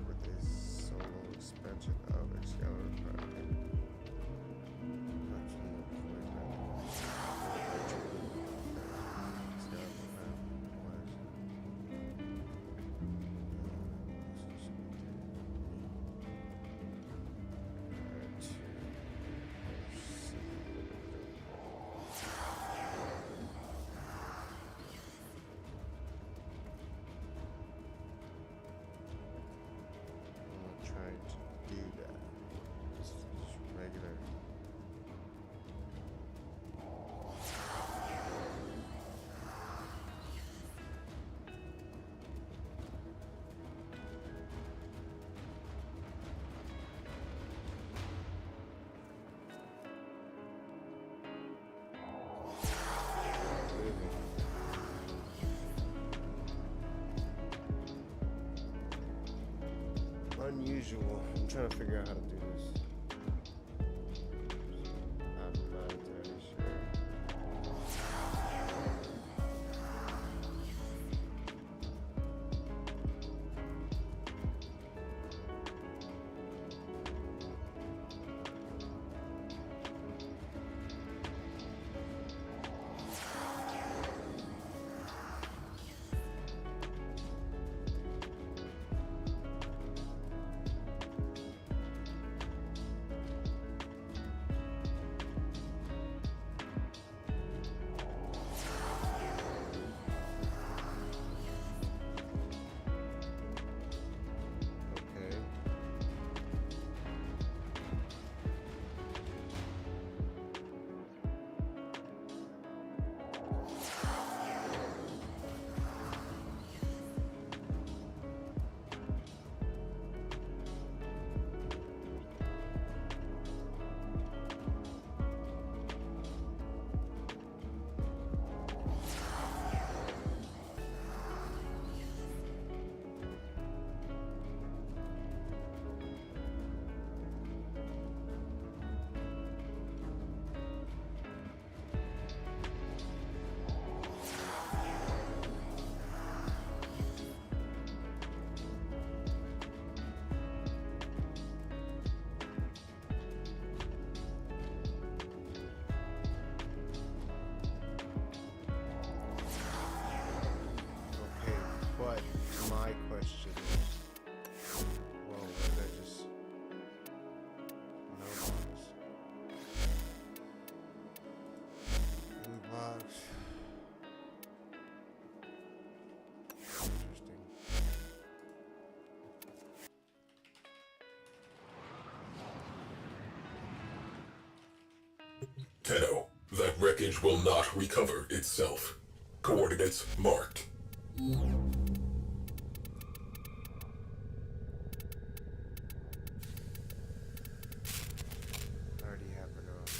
with a solo expansion of Excalibur Prime. unusual. I'm trying to figure out how to do this. I'm not entirely sure. But my question is, whoa, what did I just? No box. Blue box. Interesting. Tenno, that wreckage will not recover itself. Coordinates marked. Already have enough.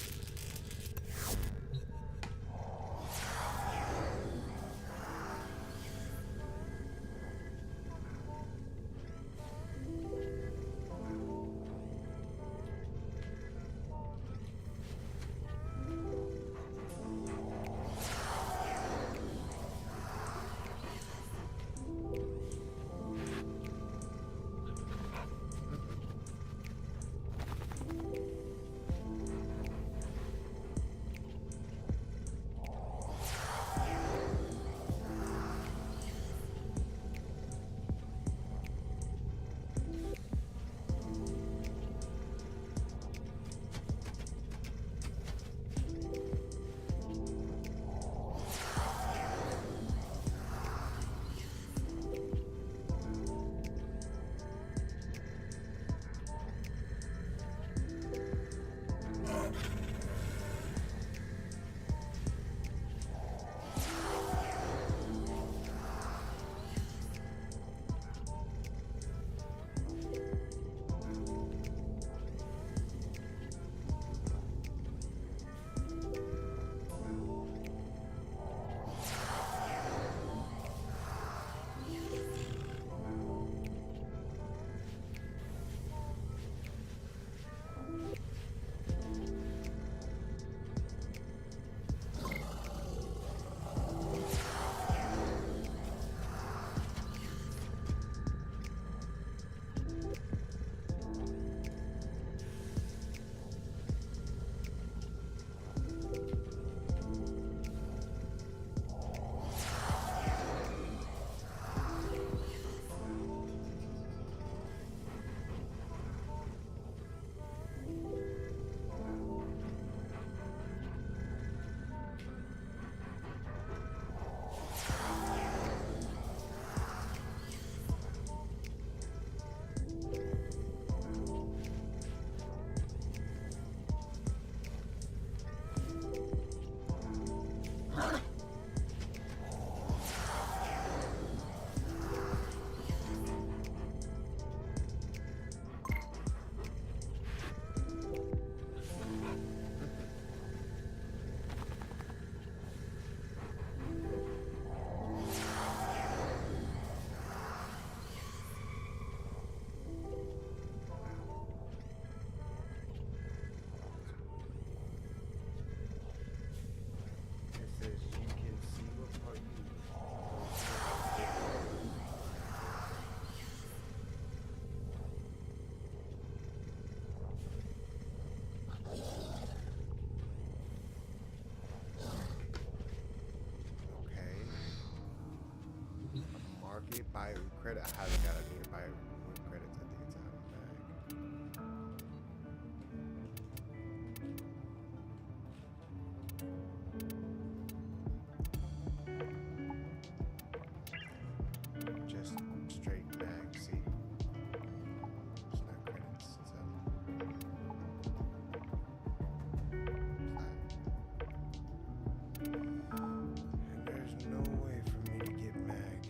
Get buy credit. I haven't got any to buy credits. I think it's out of bag. Just straight mag. See, it's not credits. It's and there's no way for me to get mag.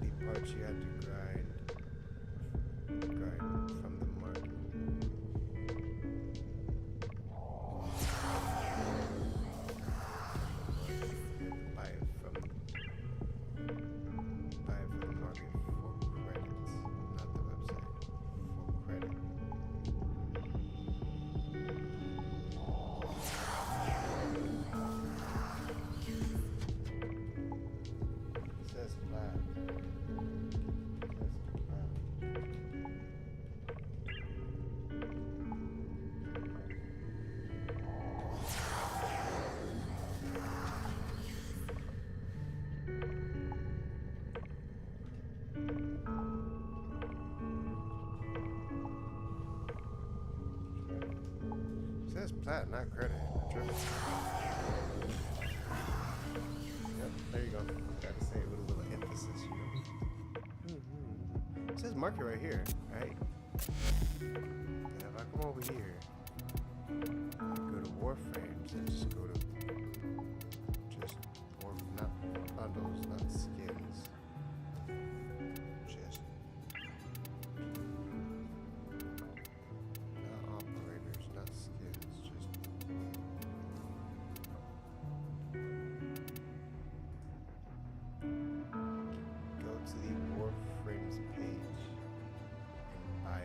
The parts you had to grind from the market. Buy it from the market for credits, not the website. For credit. It says flat. It says plat, not credit. Tripping. Yep, there you go. Gotta say it with a little emphasis, you know. It says market right here, right? And if I come over here, I go to Warframes and just go to not bundles, not skins. Just not operators, not skins, just go to the Warframes page and buy it.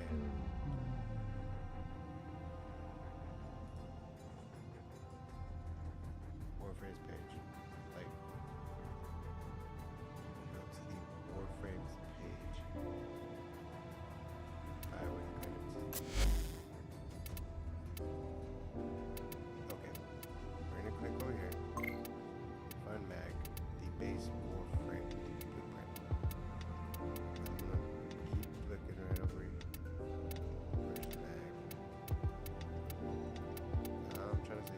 Warframes page. Like, go to the Warframes page. Buy with credits. Okay. We're gonna click over here. Fund mag. The base Warframe blueprint. I'm gonna keep looking right over here. Where's mag? I'm trying to see it.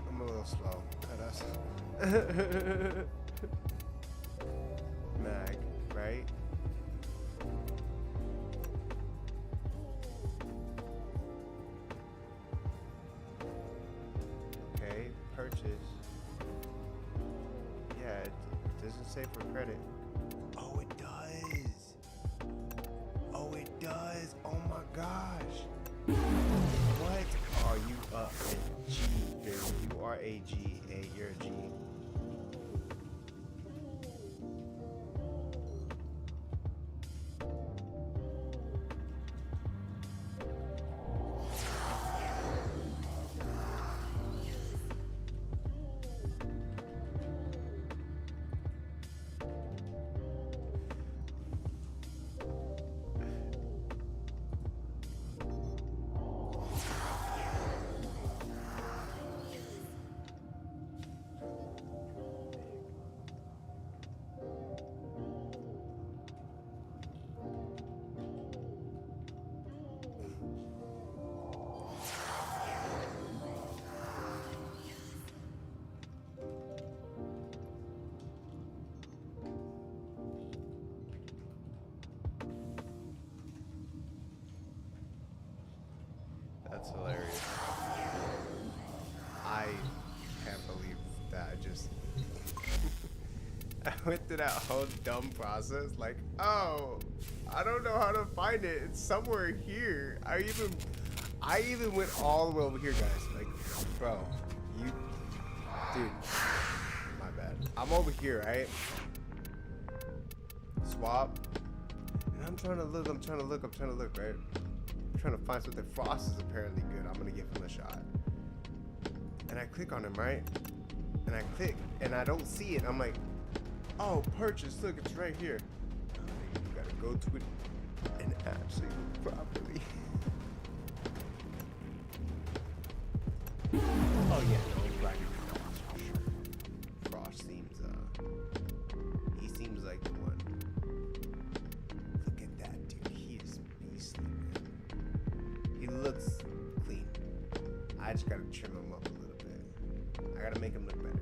I'm a little slow. That's mag, right? Okay, purchase. Yeah, it doesn't say for credit. Oh, it does. Oh, it does. Oh my gosh. What? Are you a G? You are a G. You're a G. That's hilarious. I can't believe that I just I went through that whole dumb process. Like, oh, I don't know how to find it. It's somewhere here. I even went all the way over here, guys. Like, bro, dude, my bad. I'm over here, right? Swap. And I'm trying to look, right? I'm trying to find something. Frost is apparently good. I'm gonna give him a shot. And I click on him, right? And I click, and I don't see it. I'm like, oh, purchase, look, it's right here. You gotta go to it and actually look properly. Oh yeah, no, right. Frost seems, he seems like the one. Look at that, dude. He is beastly, man. He looks clean. I just gotta trim him up a little bit. I gotta make him look better.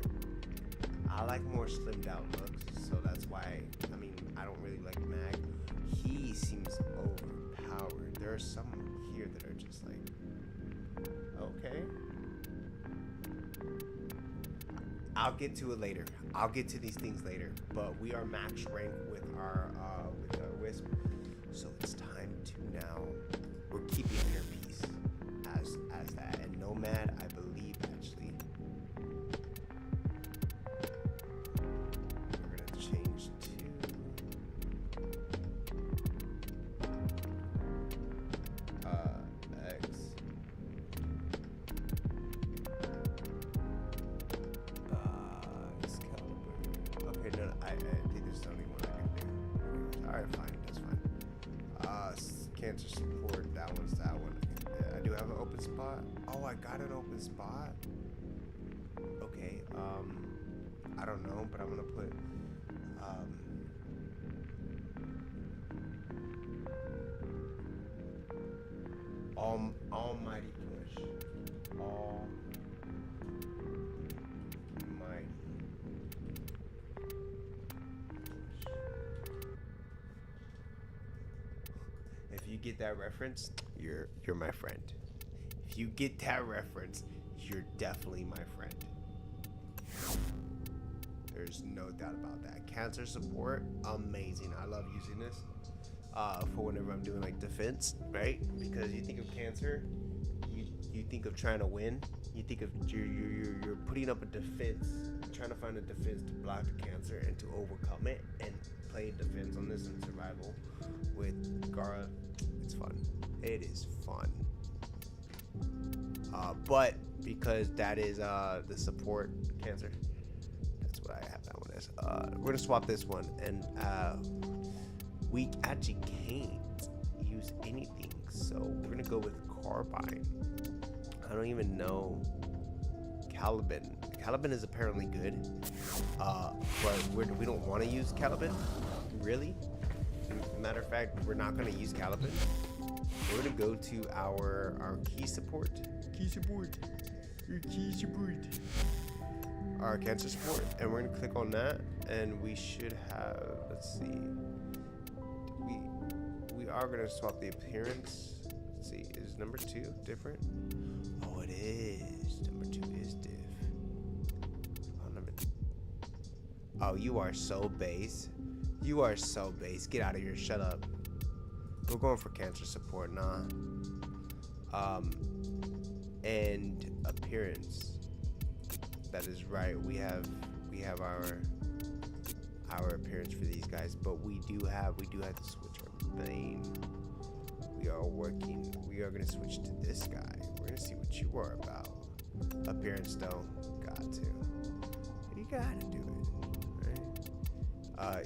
I like more slimmed out looks, so that's why, I mean, I don't really like Mag. He seems overpowered. There are some here that are just like, okay. I'll get to it later. I'll get to these things later. But we are max rank with our Wisp. So it's time to now, we're keeping Inner Peace as that. And Nomad, I believe, actually. We're gonna change to X. Excalibur. Okay, no, I think there's only one I can do. Alright, fine, that's fine. Cancer support, that one's that one. I do have an open spot. Oh, I got an open spot. Okay, I don't know, but I'm gonna put Almighty Push. Almighty. If you get that reference, you're my friend. If you get that reference, you're definitely my friend. There's no doubt about that. Cancer support, amazing. I love using this for whenever I'm doing like defense, right? Because you think of cancer, you think of trying to win. You think of you're putting up a defense, trying to find a defense to block the cancer and to overcome it and play defense on this and survival with Gara. It's fun. It is fun. But because that is the support cancer, that's what I have that one as. We're gonna swap this one, and we actually can't use anything, so we're gonna go with Carbine. I don't even know. Caliban. Caliban is apparently good, but we don't want to use Caliban, really. Matter of fact, we're not going to use Caliban. We're going to go to our key support. Our cancer support, and we're going to click on that, and we should have, let's see, we are going to swap the appearance. Let's see, is number 2 different? Oh, it is. Number 2 is diff. Oh, you are so base. You are so base. Get out of here. Shut up. We're going for cancer support, nah. And appearance. That is right. We have our appearance for these guys, but we do have to switch our main. We are gonna switch to this guy. We're gonna see what you are about. Appearance though, got to. You gotta do it. Right?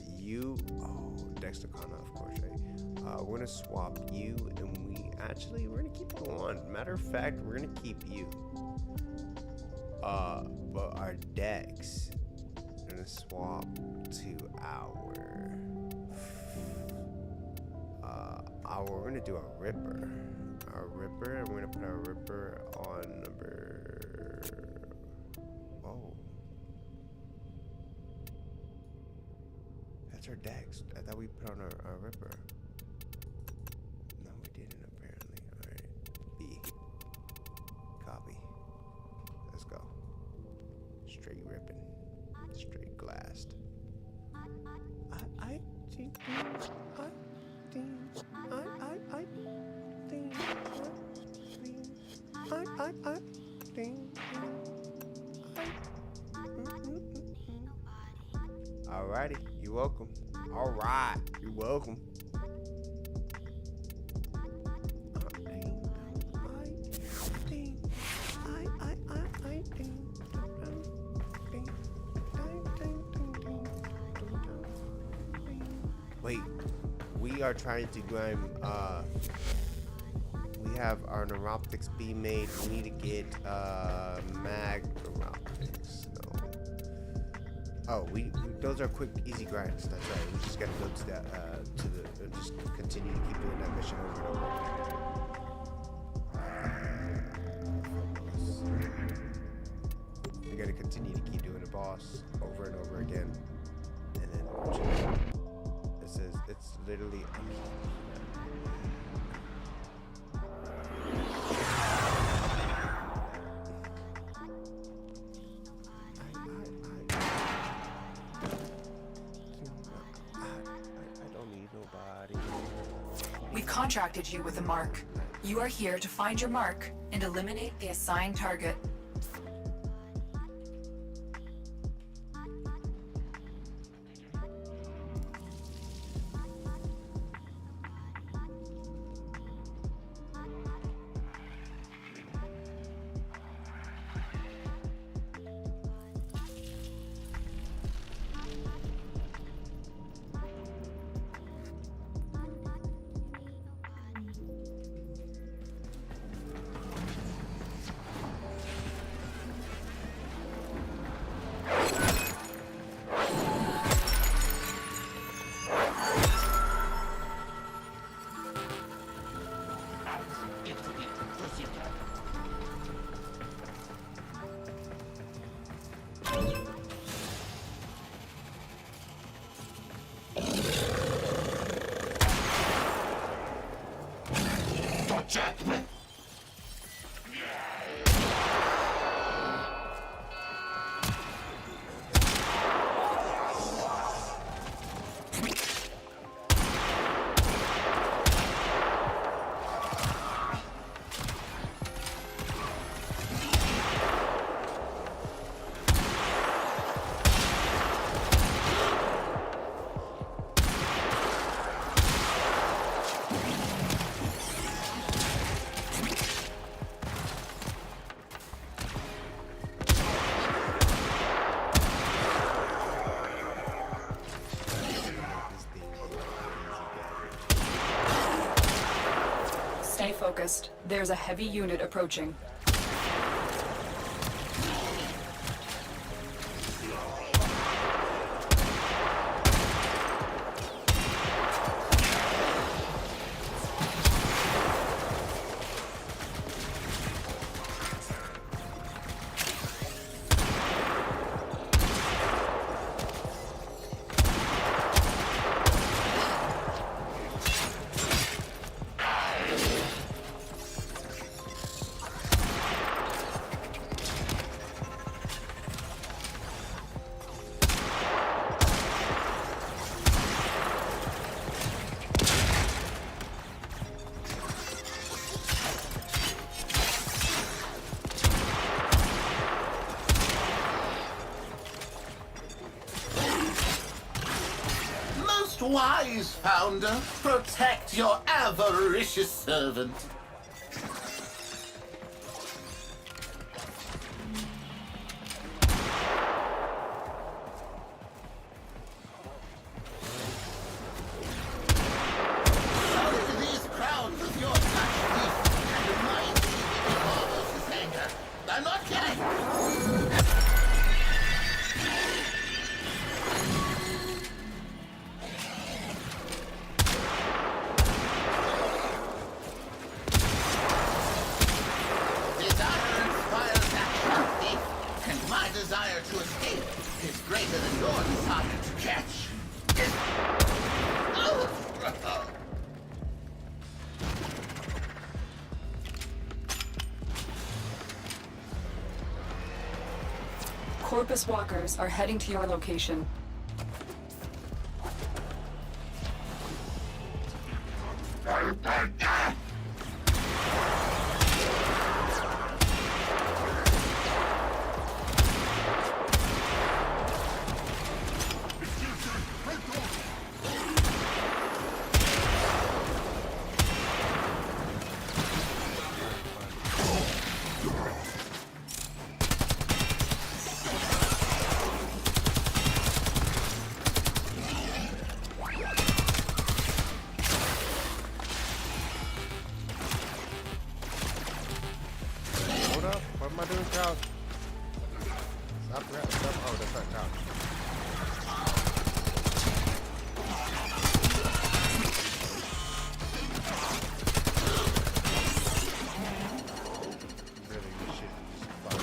Dextercana, of course, right? We're gonna swap you, and we're gonna keep going. Matter of fact, we're gonna keep you. But our Dex, we're gonna swap to we're gonna do a Ripper. And we're gonna put our Ripper on number. Oh, that's our Dex. I thought we put on our Ripper. No, we didn't apparently. All right, B. Copy. Let's go. Straight ripping. Straight glassed. Alrighty, you're welcome. Alright, you're welcome. we are trying to grind. We have our neuroptics being made. We need to get mag neuroptics. No. Oh, those are quick, easy grinds. That's right. We just gotta go to that just continue to keep doing that mission over and over. We gotta continue to keep doing the boss over and over again, and then it says it's literally. We've contracted you with a mark. You are here to find your mark and eliminate the assigned target. Stay focused. There's a heavy unit approaching. Wise founder, protect your avaricious servant. Sully these crowns with your touch and mind his anger. I'm not kidding. Desire to escape is greater than your desire to catch. Corpus walkers are heading to your location. crouch. Stop crouch. Stop. Oh, that's not crouch. Really, this shit is just fun.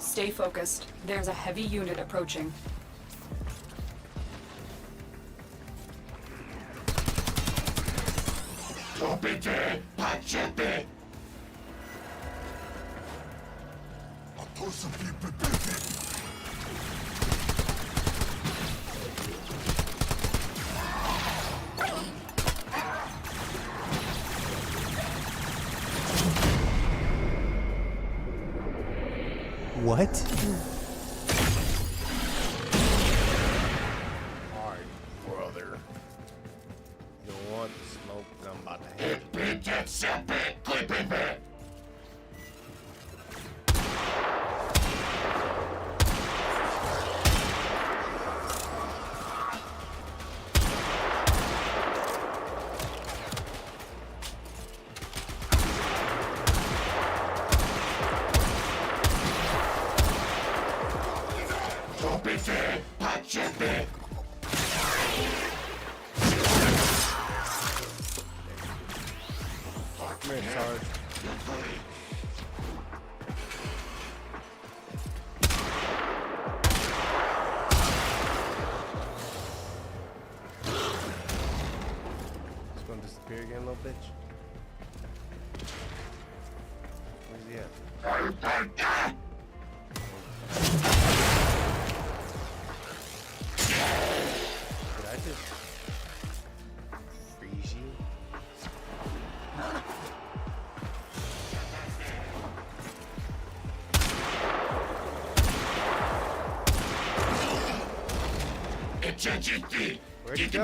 Stay focused. There's a heavy unit approaching. What? Alright, brother. You don't want the smoke, but I'm about to hand you. Come here, Sarge. It's gonna disappear again, little bitch. Where's he at? Did I just freeze you? Where'd you go? I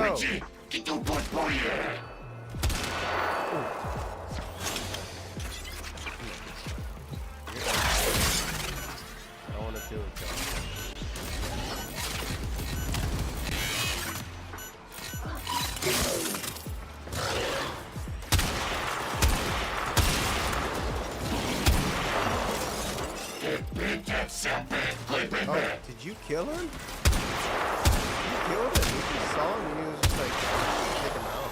don't want to do it, though. Oh, did you kill him? You killed him. You just saw him and he was just like, take him out.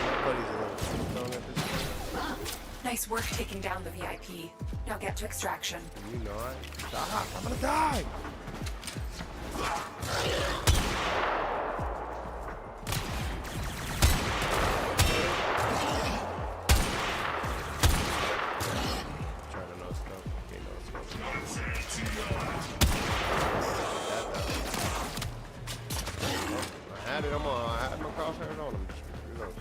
Everybody's a little too long at this point. Nice work taking down the VIP. Now get to extraction. You know it. Stop! I'm gonna die! Try to no scope. Okay, no scope. I had it. I had my crosshairs on him. Reload.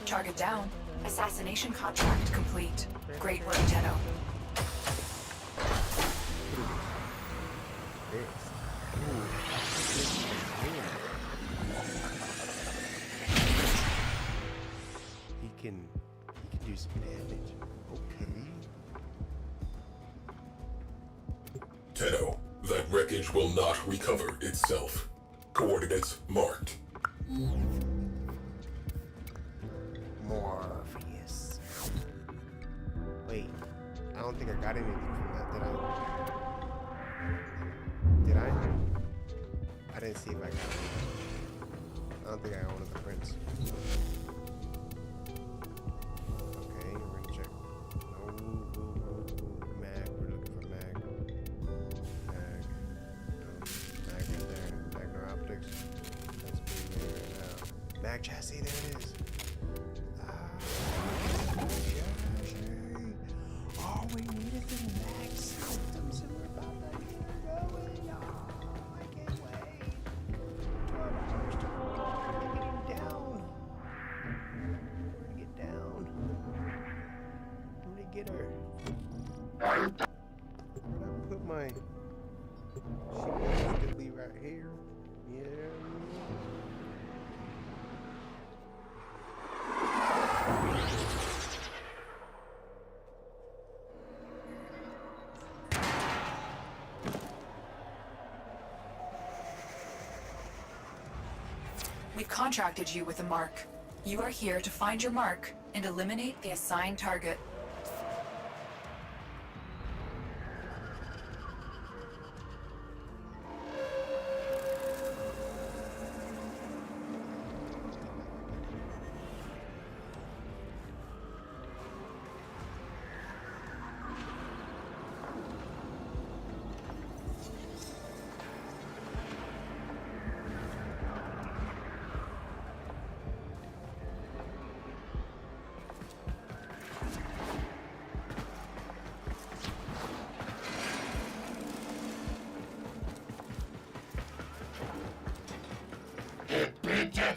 Target down. Assassination contract complete. Great work, Tenno. He can do some damage. Okay. Tenno, that wreckage will not recover itself. Coordinates marked. Morpheus. Wait, I don't think I got anything from that, did I? Did I? I didn't see if I got anything. I don't think I own the prints. Okay, we're gonna check. No, mag, we're looking for mag. Mag. No, mag right there. Magno optics. That's being made right now. Mag chassis, there it is. All we need is the mag systems and we're about to get going. Oh, I can't wait. 12 hours to go. We're getting down. We're gonna get down. I'm gonna get her. Where'd I put my... She wants to be right here. Yeah. We've contracted you with a mark. You are here to find your mark and eliminate the assigned target.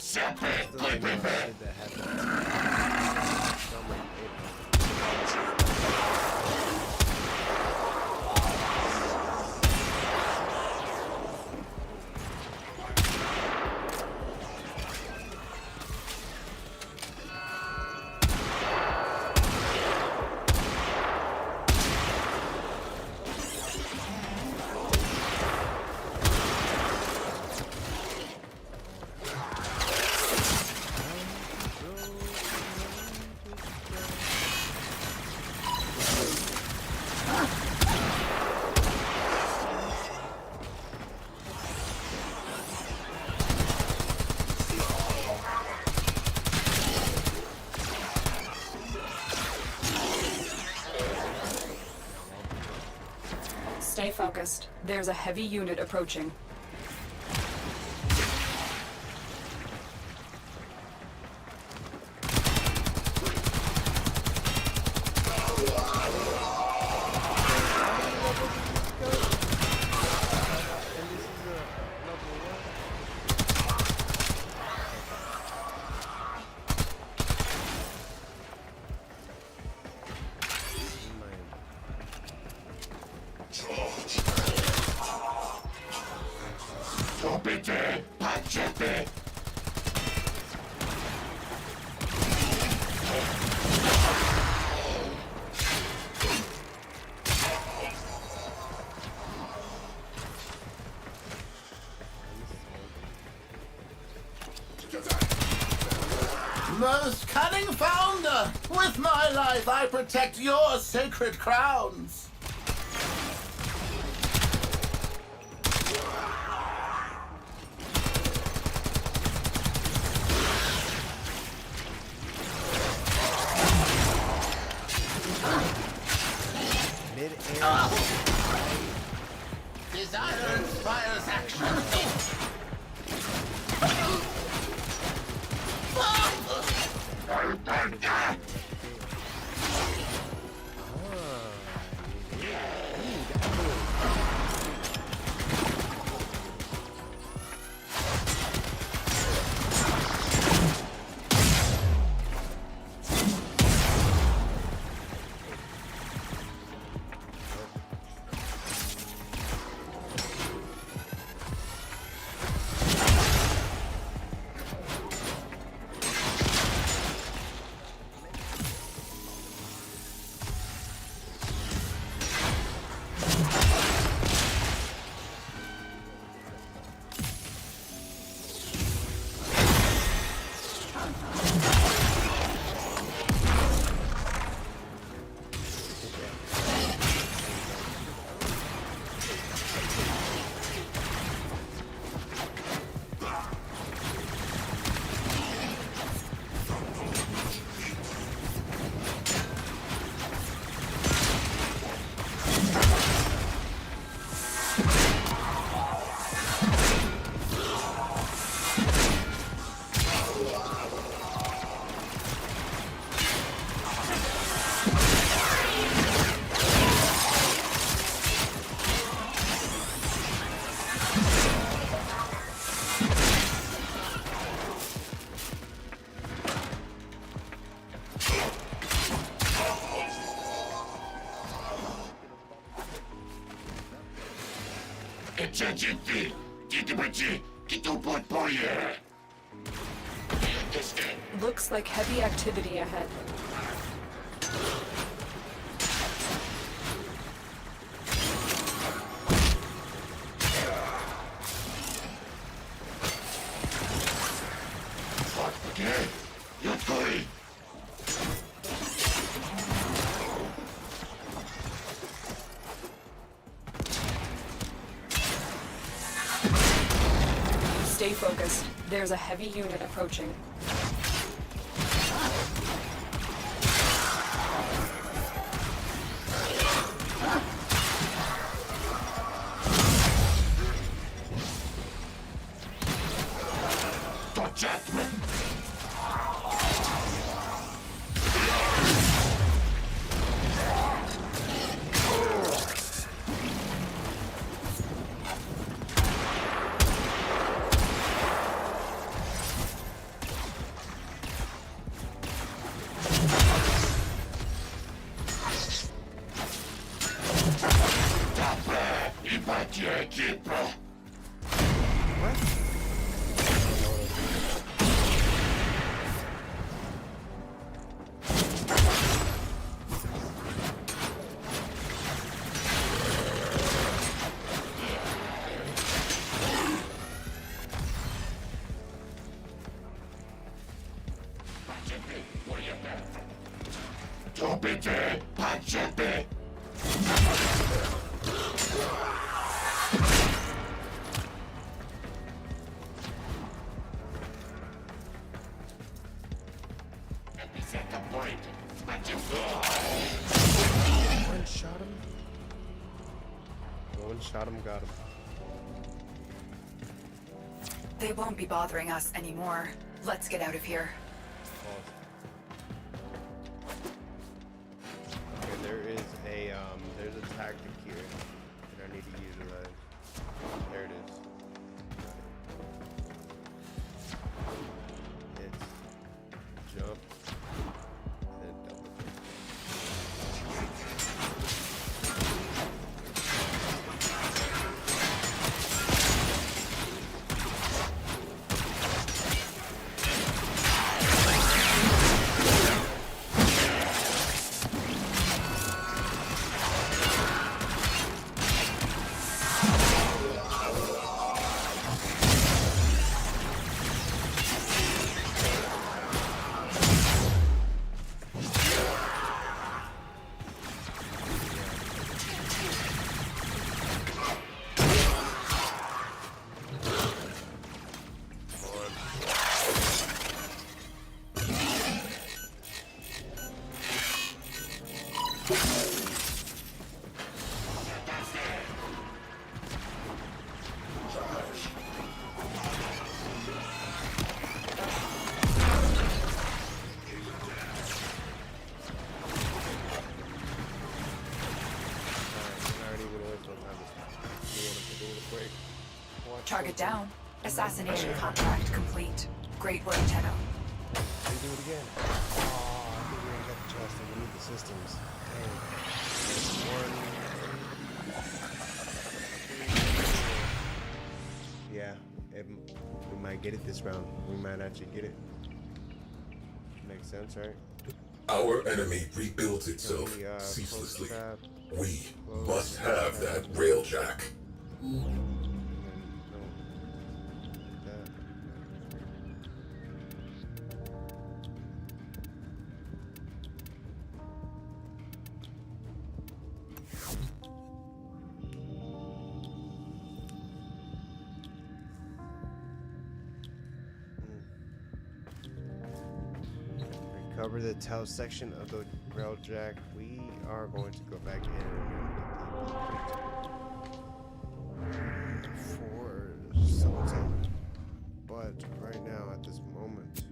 Simply prepare. Stay focused. There's a heavy unit approaching. Most cunning founder! With my life, I protect your sacred crowns! Desire inspires action! Looks like heavy activity ahead. Stay focused. There's a heavy unit approaching. One shot him, got him. They won't be bothering us anymore. Let's get out of here. Okay, there's a tactic here that I need to utilize. There it is. It's jump and then double jump. Target down. Assassination contract complete. Great work, Tenno. We do it again. Oh, I think we ain't got the chest. We need the systems. Dang. Yeah, we might get it this round. We might actually get it. Makes sense, right? Our enemy rebuilds itself ceaselessly. We must have that railjack. Recover the tail section of the railjack. We are going to go back in for some time. But right now, at this moment,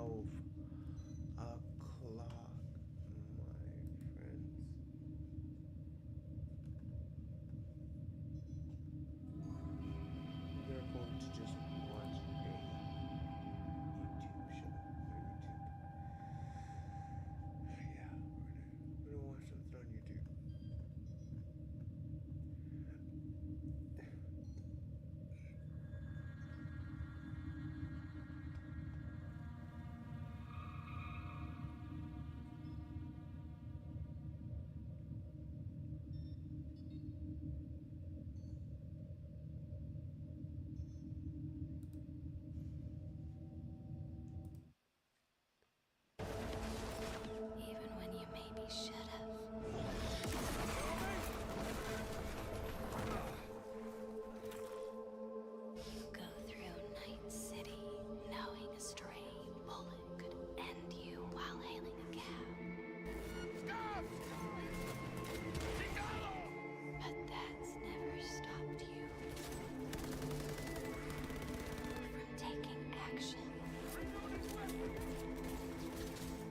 12 o'clock, my friends. They're going to just watch a YouTube show on YouTube. Yeah, we're gonna watch something on YouTube. Even when you maybe should have. You go through Night City knowing a stray bullet could end you while hailing a cab. Stop! But that's never stopped you from taking action.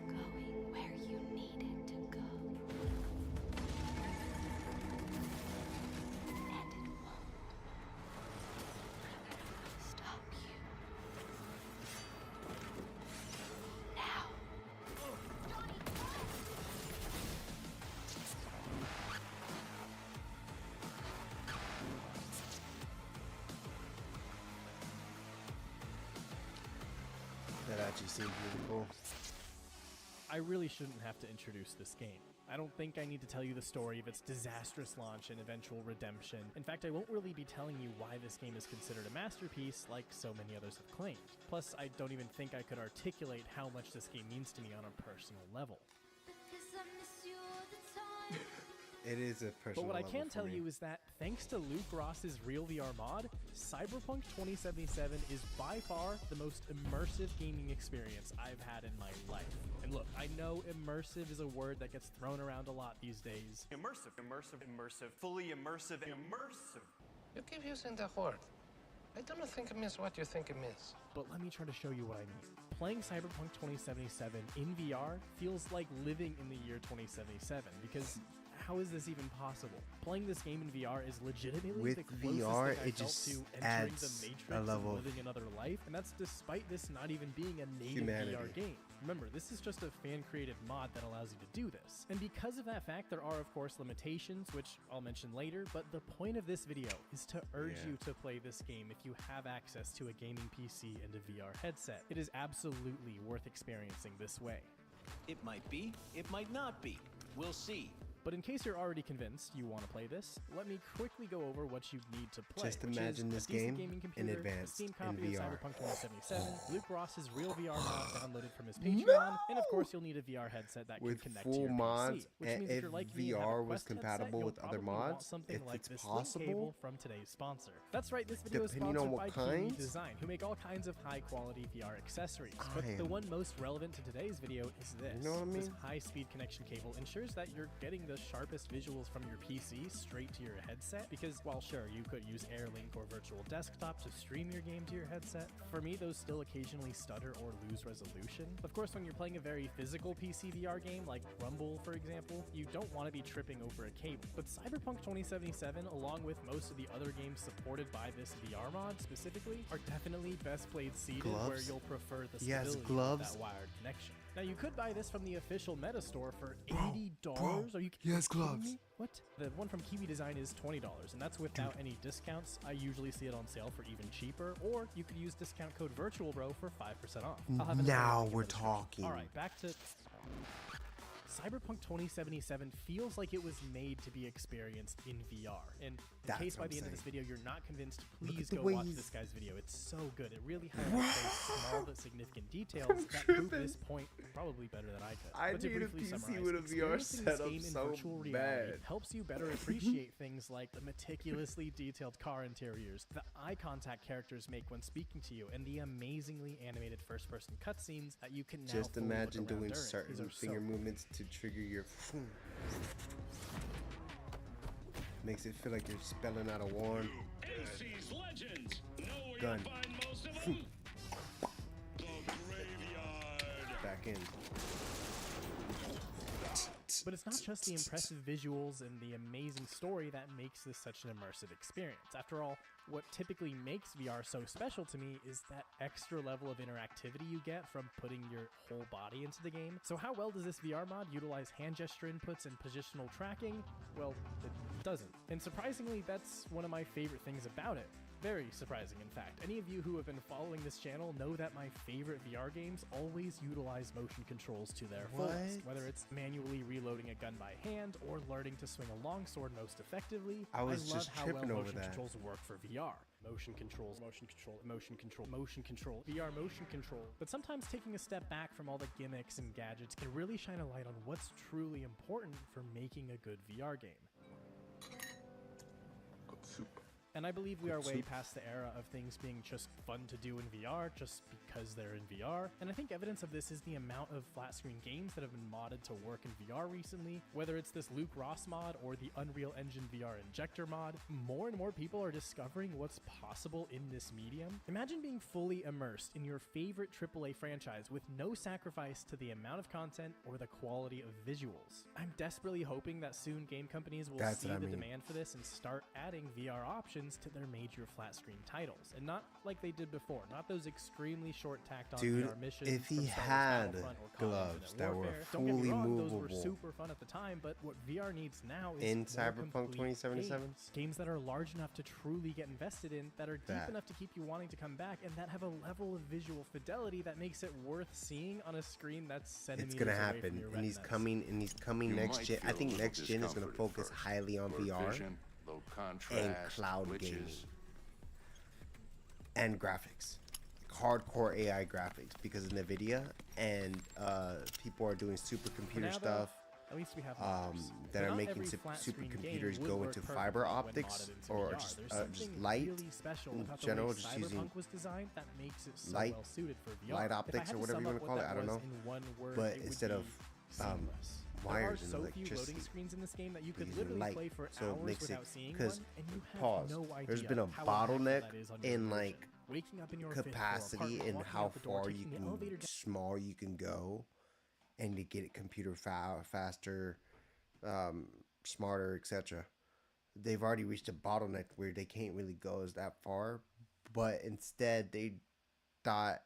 Going where you needed to go. And it won't stop you. Now. That actually seems really cool. I really shouldn't have to introduce this game. I don't think I need to tell you the story of its disastrous launch and eventual redemption. In fact, I won't really be telling you why this game is considered a masterpiece like so many others have claimed. Plus, I don't even think I could articulate how much this game means to me on a personal level. It is a personal But what I level can for tell me. you is that thanks to Luke Ross's Real VR mod, Cyberpunk 2077 is by far the most immersive gaming experience I've had in my life. And look, I know immersive is a word that gets thrown around a lot these days. Immersive, fully immersive. You keep using that word. I don't think it means what you think it means. But let me try to show you what I mean. Playing Cyberpunk 2077 in VR feels like living in the year 2077 because how is this even possible? Playing this game in VR is legitimately With the closest VR, thing I it felt just to entering adds the a Matrix level and of living another life, and that's despite this not even being a native humanity. VR game. Remember, this is just a fan-created mod that allows you to do this. And because of that fact, there are of course limitations, which I'll mention later, but the point of this video is to urge you to play this game if you have access to a gaming PC and a VR headset. It is absolutely worth experiencing this way. It might be, it might not be. We'll see. But in case you're already convinced you want to play this, let me quickly go over what you need to play. Just which imagine is this a decent game gaming in computer, advance, a Steam in copy of VR. Cyberpunk 2077, Luke Ross's Real VR mod downloaded from his Patreon, and of course you'll need a VR headset that With can connect to full your mods, PC. Which and means if if you're like me and have a VR was Quest compatible headset, with you'll other probably want mods, something if like it's this possible, link cable from today's sponsor. That's right, this video is depending sponsored on by what Kiwi kinds, Design, who make all kinds of high-quality VR accessories. But I the am- one most relevant to today's video is this. You know what I This mean? high-speed connection cable ensures that you're getting the sharpest visuals from your PC straight to your headset, because while sure, you could use AirLink or Virtual Desktop to stream your game to your headset, for me those still occasionally stutter or lose resolution. Of course, when you're playing a very physical PC VR game like Rumble, for example, you don't want to be tripping over a cable. But Cyberpunk 2077, along with most of the other games supported by this VR mod specifically, are definitely best played seated where Gloves? you'll prefer the He has stability gloves? of that wired connection. Now you could buy this from the official Meta store for $80. bro, Are you he has kidding gloves. me? What? The one from Kiwi Design is $20, and that's without any discounts. I usually see it on sale for even cheaper, or you could use discount code VirtualBro for 5% off. I'll have it Now in the we're description. talking. All right, back to Cyberpunk 2077 feels like it was made to be experienced in VR. And in That's case by what the I'm end of this saying. video you're not convinced, Look at please the go way watch he's- this guy's video. It's so good. It really highlights those small but significant details that prove this point probably better than I could. I But to need a briefly PC summarize, with a VR experiencing this setup game in so virtual reality bad. helps you better appreciate things like the meticulously detailed car interiors, the eye contact characters make when speaking to you, and the amazingly animated first-person cutscenes that you can now Just fully look imagine around doing during. certain These are so finger cool. movements to trigger your. Makes it feel like you're spelling out a warn. AC's legends. Know where Gun. you'll find most of them? The graveyard. fucking. But it's not just the impressive visuals and the amazing story that makes this such an immersive experience. After all, what typically makes VR so special to me is that extra level of interactivity you get from putting your whole body into the game. So how well does this VR mod utilize hand gesture inputs and positional tracking? Well, it doesn't. And surprisingly, that's one of my favorite things about it. Very surprising, in fact. Any of you who have been following this channel know that my favorite VR games always utilize motion controls to their fullest. Whether it's manually reloading a gun by hand or learning to swing a longsword most effectively, I was love just how well tripping over motion that. controls work for VR. Motion controls, motion control, motion control, motion control, VR motion control. But sometimes taking a step back from all the gimmicks and gadgets can really shine a light on what's truly important for making a good VR game. And I believe we are way past the era of things being just fun to do in VR just because they're in VR. And I think evidence of this is the amount of flat screen games that have been modded to work in VR recently. Whether it's this Luke Ross mod or the Unreal Engine VR Injector mod, more and more people are discovering what's possible in this medium. Imagine being fully immersed in your favorite AAA franchise with no sacrifice to the amount of content or the quality of visuals. I'm desperately hoping that soon game companies will see the demand for this and start adding VR options to their major flat screen titles, and not like they did before, not those extremely short tacked on VR missions. If he from Star Wars had Battlefront or Call of gloves Duty that were Warfare. Don't get me fully wrong, those movable were super fun at the time, but what VR needs now is in more Cyberpunk complete 2077, games that are large enough to truly get invested in, that are deep That. enough to keep you wanting to come back, and that have a level of visual fidelity that makes it worth seeing on a screen that's centimeters it's gonna away from happen, your and he's retinas. coming You next might gen. I feel a think little next gen is gonna discomfort at focus first. highly on Blurred VR vision, low contrast, and cloud glitches. gaming and graphics, hardcore AI graphics, because of NVIDIA and people are doing supercomputer now, stuff. At least we have That are making supercomputers go into fiber optics or just light in general, just using was designed that makes it so light, well suited for VR. light If I optics had or to whatever sum you up want to what call it. that I don't was know. in one word, But it would instead be of seamless. wires there are and so few electricity, loading screens in this game that you could using literally light, play for so it hours makes it without seeing one, because and you have pause. no idea There's been a how bottleneck impactful that is on your in immersion. like Waking up in your fifth floor capacity apartment, and walking how out the door, far you taking the can elevator down- small you can go, and to get it computer faster, smarter, etc. They've already reached a bottleneck where they can't really go as that far, but instead they thought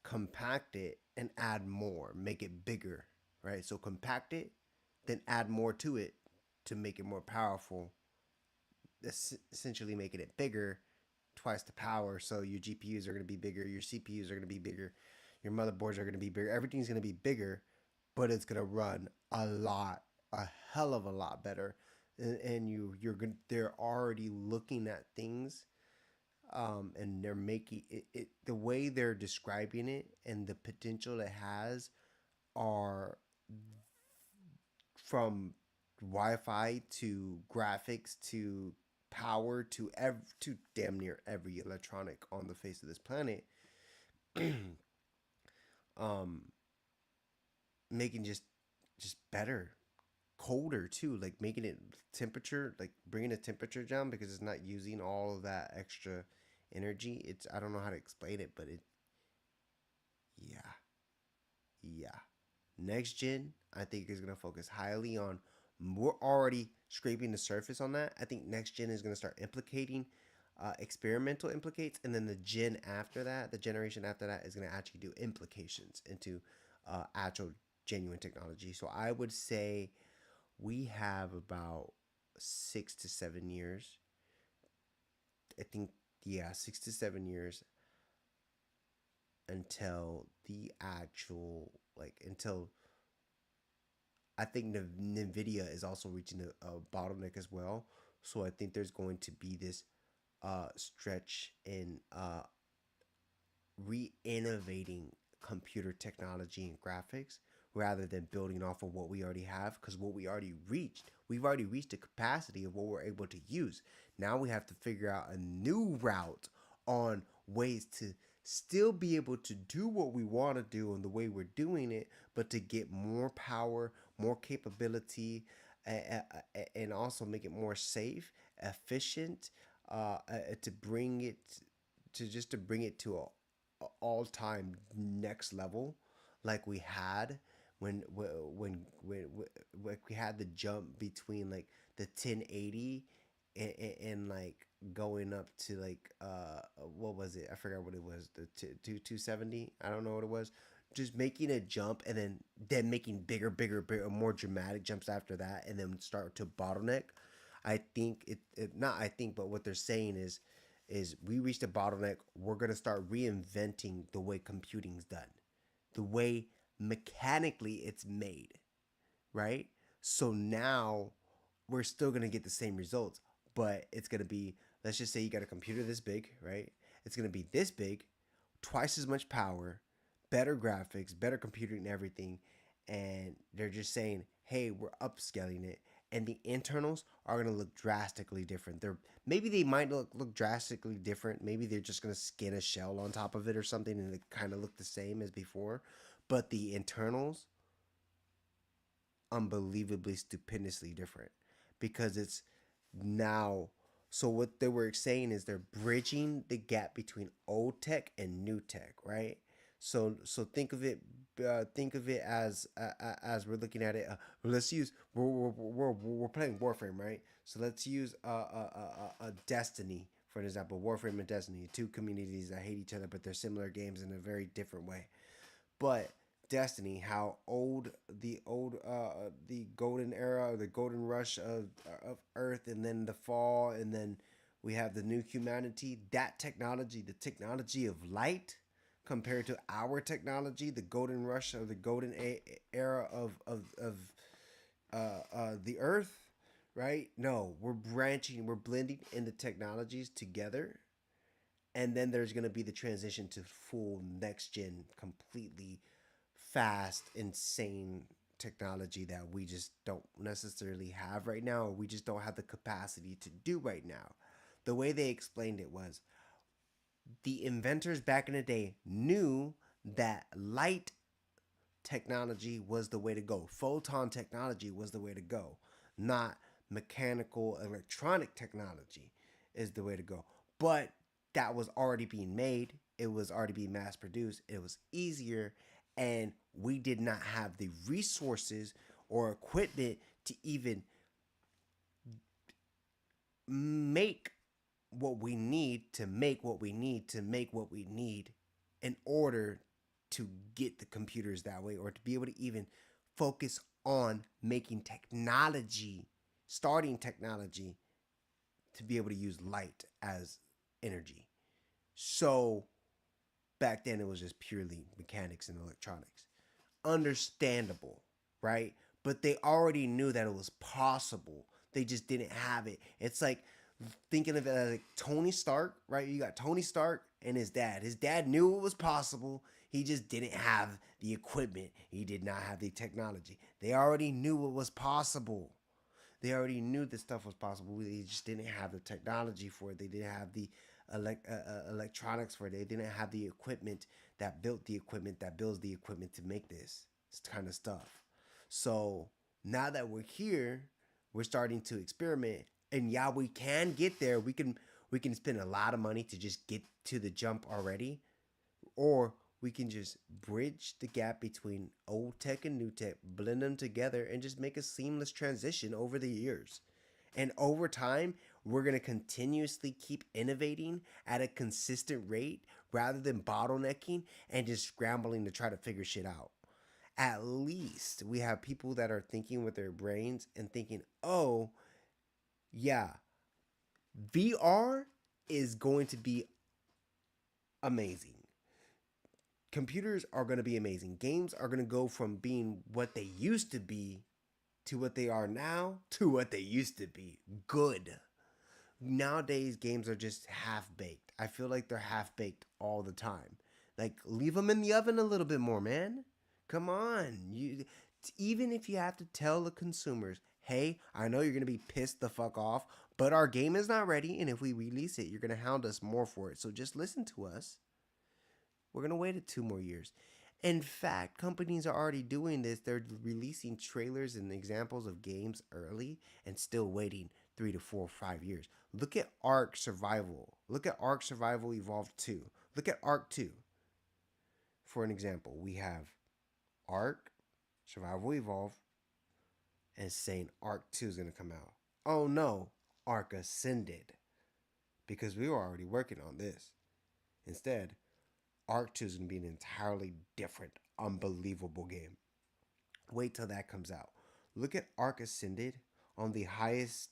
compact it and add more, make it bigger, right? So compact it, then add more to it to make it more powerful, essentially making it bigger, twice the power. So your GPUs are going to be bigger, your CPUs are going to be bigger, your motherboards are going to be bigger, everything's going to be bigger, but it's going to run a hell of a lot better. And you're going, they're already looking at things, and they're making it the way they're describing it and the potential it has are from Wi-Fi to graphics to power to damn near every electronic on the face of this planet. Making just better, colder too, like making it temperature, like bringing the temperature down because it's not using all of that extra energy. It's, I don't know how to explain it, but yeah. Next gen, I think, is going to focus highly on, we're already scraping the surface on that. I think next gen is going to start implicating experimental implicates, and then the generation after that is going to actually do implications into actual genuine technology. So I would say we have about 6 to 7 years. I think, 6 to 7 years until the actual, until I think NVIDIA is also reaching a bottleneck as well. So I think there's going to be this stretch in re-innovating computer technology and graphics rather than building off of what we already have, because what we've already reached a capacity of what we're able to use. Now we have to figure out a new route on ways to still be able to do what we want to do and the way we're doing it, but to get more power, more capability, and also make it more safe, efficient, to bring it to a all-time next level. like we had when we had the jump between like the 1080 and like going up to like what was it? I forgot what it was. The 270. I don't know what it was. Just making a jump and then making bigger, more dramatic jumps after that, and then start to bottleneck. I think not. I think, but what they're saying is we reached a bottleneck. We're gonna start reinventing the way computing's done, the way mechanically it's made, right? So now we're still gonna get the same results, but it's gonna be, let's just say you got a computer this big, right? It's gonna be this big, twice as much power, better graphics, better computing and everything. And they're just saying, hey, we're upscaling it. And the internals are going to look drastically different. Maybe they might look drastically different. Maybe they're just going to skin a shell on top of it or something and it kind of look the same as before. But the internals, unbelievably, stupendously different. Because it's now... So what they were saying is they're bridging the gap between old tech and new tech, right? So think of it as we're looking at it. Let's use we're playing Warframe, right? So let's use a Destiny for an example. Warframe and Destiny, two communities that hate each other, but they're similar games in a very different way. But Destiny, how the golden era or the golden rush of Earth, and then the fall, and then we have the new humanity. That technology, the technology of light, compared to our technology, the golden rush of the golden era of the Earth, right? No, we're blending in the technologies together, and then there's gonna be the transition to full next gen, completely fast, insane technology that we just don't necessarily have right now, or we just don't have the capacity to do right now. The way they explained it was, the inventors back in the day knew that light technology was the way to go. Photon technology was the way to go. Not mechanical electronic technology is the way to go. But that was already being made. It was already being mass produced. It was easier. And we did not have the resources or equipment to even make what we need to make what we need to make what we need in order to get the computers that way, or to be able to even focus on making technology, starting technology to be able to use light as energy. So back then it was just purely mechanics and electronics. Understandable, right? But they already knew that it was possible. They just didn't have it. It's like thinking of it as like Tony Stark, right? You got Tony Stark and his dad. His dad knew it was possible. He just didn't have the equipment. He did not have the technology. They already knew it was possible. They already knew this stuff was possible. They just didn't have the technology for it. They didn't have the electronics for it. They didn't have the equipment that built the equipment that builds the equipment to make this kind of stuff. So now that we're here, we're starting to experiment. And yeah, we can get there. We can spend a lot of money to just get to the jump already, or we can just bridge the gap between old tech and new tech, blend them together, and just make a seamless transition over the years. And over time, we're going to continuously keep innovating at a consistent rate rather than bottlenecking and just scrambling to try to figure shit out. At least we have people that are thinking with their brains and thinking, oh, yeah, VR is going to be amazing. Computers are going to be amazing. Games are going to go from being what they used to be to what they are now to what they used to be. Good. Nowadays, games are just half-baked. I feel like they're half-baked all the time. Like, leave them in the oven a little bit more, man. Come on. Even if you have to tell the consumers, hey, I know you're going to be pissed the fuck off, but our game is not ready, and if we release it, you're going to hound us more for it. So just listen to us. We're going to wait 2 more years. In fact, companies are already doing this. They're releasing trailers and examples of games early and still waiting 3 to 4 or 5 years. Look at Ark Survival. Look at Ark Survival Evolved 2. Look at Ark 2. For an example, we have Ark, Survival Evolve, and saying Ark 2 is going to come out. Oh no, Ark Ascended. Because we were already working on this. Instead, Ark 2 is going to be an entirely different, unbelievable game. Wait till that comes out. Look at Ark Ascended on the highest,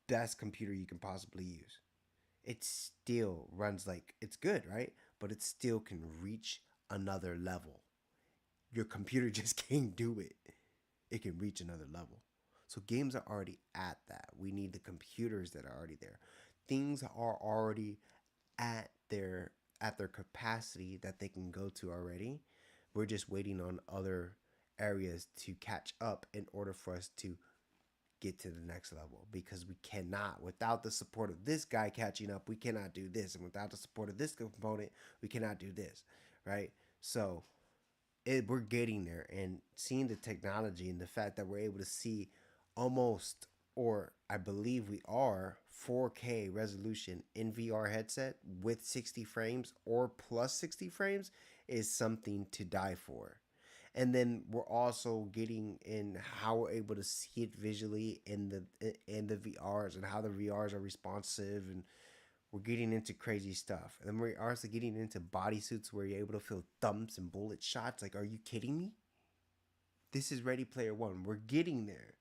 best computer you can possibly use. It still runs like, it's good, right? But it still can reach another level. Your computer just can't do it. It can reach another level. So games are already at that. We need the computers that are already there. Things are already at their capacity that they can go to already. We're just waiting on other areas to catch up in order for us to get to the next level, because we cannot, without the support of this guy catching up, we cannot do this, and without the support of this component, we cannot do this, right? So we're getting there, and seeing the technology and the fact that we're able to see almost, or I believe we are, 4K resolution in VR headset with 60 frames or plus 60 frames is something to die for. And then we're also getting in how we're able to see it visually in the VRs, and how the VRs are responsive, and we're getting into crazy stuff. And then we're also getting into bodysuits where you're able to feel thumps and bullet shots. Like, are you kidding me? This is Ready Player One. We're getting there.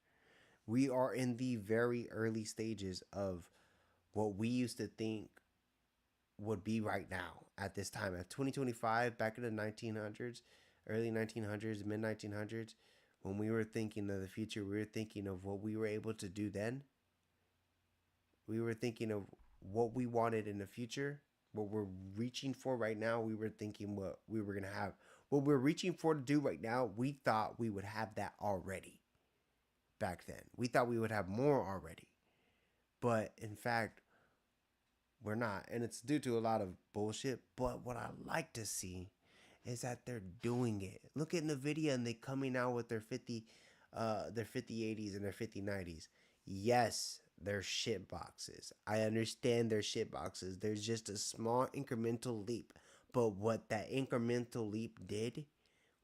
We are in the very early stages of what we used to think would be right now at this time. At 2025, back in the 1900s, early 1900s, mid 1900s, when we were thinking of the future, we were thinking of what we were able to do then. We were thinking of what we wanted in the future, what we're reaching for right now. We were thinking what we were going to have. What we're reaching for to do right now, we thought we would have that already back then. We thought we would have more already. But in fact, we're not. And it's due to a lot of bullshit. But what I like to see is that they're doing it. Look at NVIDIA, and they're coming out with their 5080s and their 5090s. Yes, they're shit boxes. I understand they're shit boxes. There's just a small incremental leap. But what that incremental leap did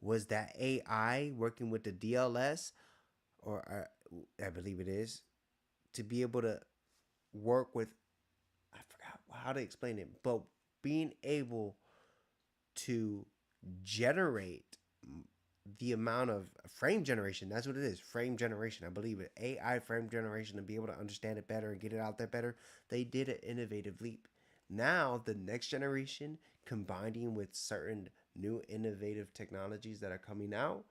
was that AI working with the DLS, or I believe it is, to be able to work with, I forgot how to explain it, but being able to generate the amount of frame generation, that's what it is, frame generation, I believe it, AI frame generation, to be able to understand it better and get it out there better. They did an innovative leap. Now the next generation, combining with certain new innovative technologies that are coming out,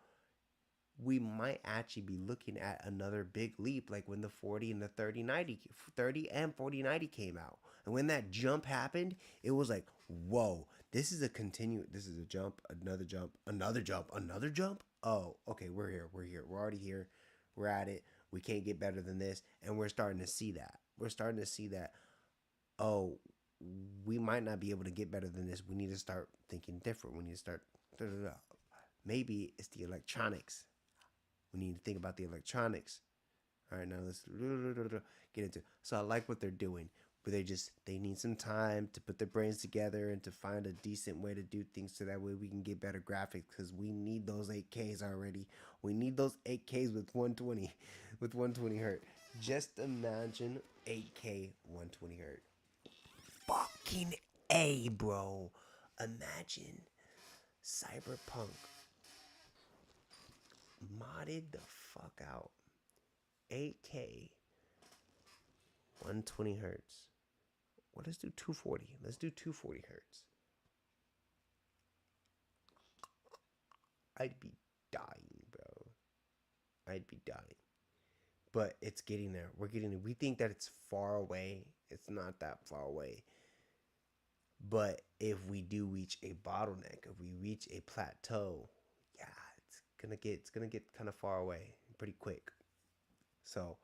we might actually be looking at another big leap, like when the 40 and the 30 and 4090 came out. And when that jump happened, it was like, whoa, this is a jump, another jump, another jump, another jump. Oh, okay, we're here. We're already here. We're at it. We can't get better than this. And we're starting to see that. Oh, we might not be able to get better than this. We need to start thinking different. We need to start, maybe it's the electronics. We need to think about the electronics. All right, now let's get into it. So I like what they're doing, but they need some time to put their brains together and to find a decent way to do things, so that way we can get better graphics, because we need those 8Ks already. We need those 8Ks with 120 hertz. Just imagine 8K 120 hertz. Fucking A, bro. Imagine Cyberpunk modded the fuck out. 8K 120 hertz. Well, let's do 240. Let's do 240 hertz. I'd be dying, bro. I'd be dying. But it's getting there. We think that it's far away. It's not that far away. But if we do reach a bottleneck, if we reach a plateau, yeah, it's gonna get kind of far away pretty quick. So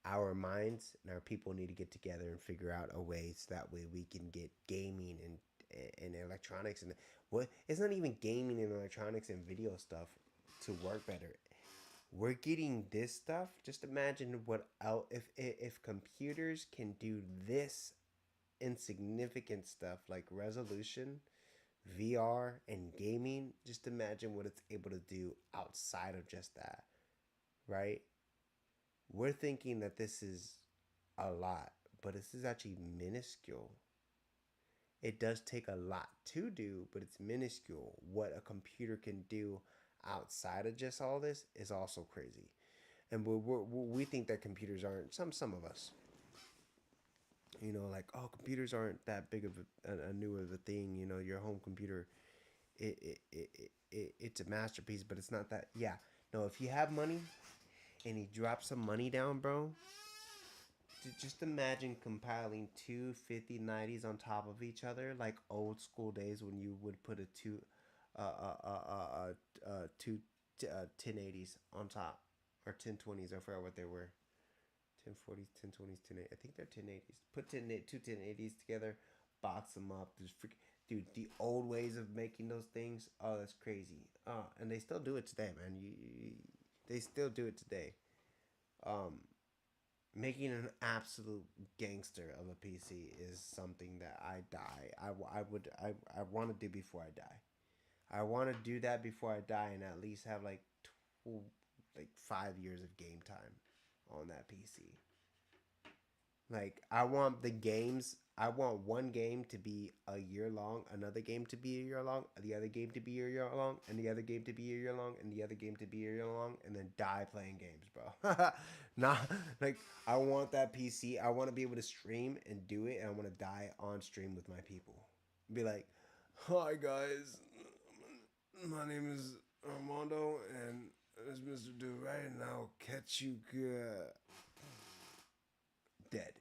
our minds and our people need to get together and figure out a way, so that way we can get gaming and electronics, and what, it's not even gaming and electronics and video stuff to work better. We're getting this stuff. Just imagine if computers can do this insignificant stuff like resolution, VR and gaming, just imagine what it's able to do outside of just that, right? We're thinking that this is a lot, but this is actually minuscule. It does take a lot to do, but it's minuscule. What a computer can do outside of just all this is also crazy. And we think that computers aren't, some of us, you know, like, oh, computers aren't that big of a new of a thing. You know, your home computer, it's a masterpiece, but it's not that. Yeah, no, if you have money and you drop some money down, bro, just imagine compiling two 5090s on top of each other, like old school days when you would put two 1080s on top, or 1020s. I forgot what they were. 1040s, 1020s, 1080s. I think they're 1080s. Put two 1080s together, box them up. Dude, the old ways of making those things. Oh, that's crazy. And they still do it today, man. They still do it today. Making an absolute gangster of a PC is something that I want to do before I die. I want to do that before I die and at least have like 5 years of game time on that PC. Like, I want one game to be a year long, another game to be a year long, the other game to be a year long, and the other game to be a year long, and the other game to be a year long, and then die playing games, bro. Not like, I want that PC. I want to be able to stream and do it, and I want to die on stream with my people. Be like, hi guys, my name is Armando, and this is Mr. DoitRight, and I'll catch you good. Dead.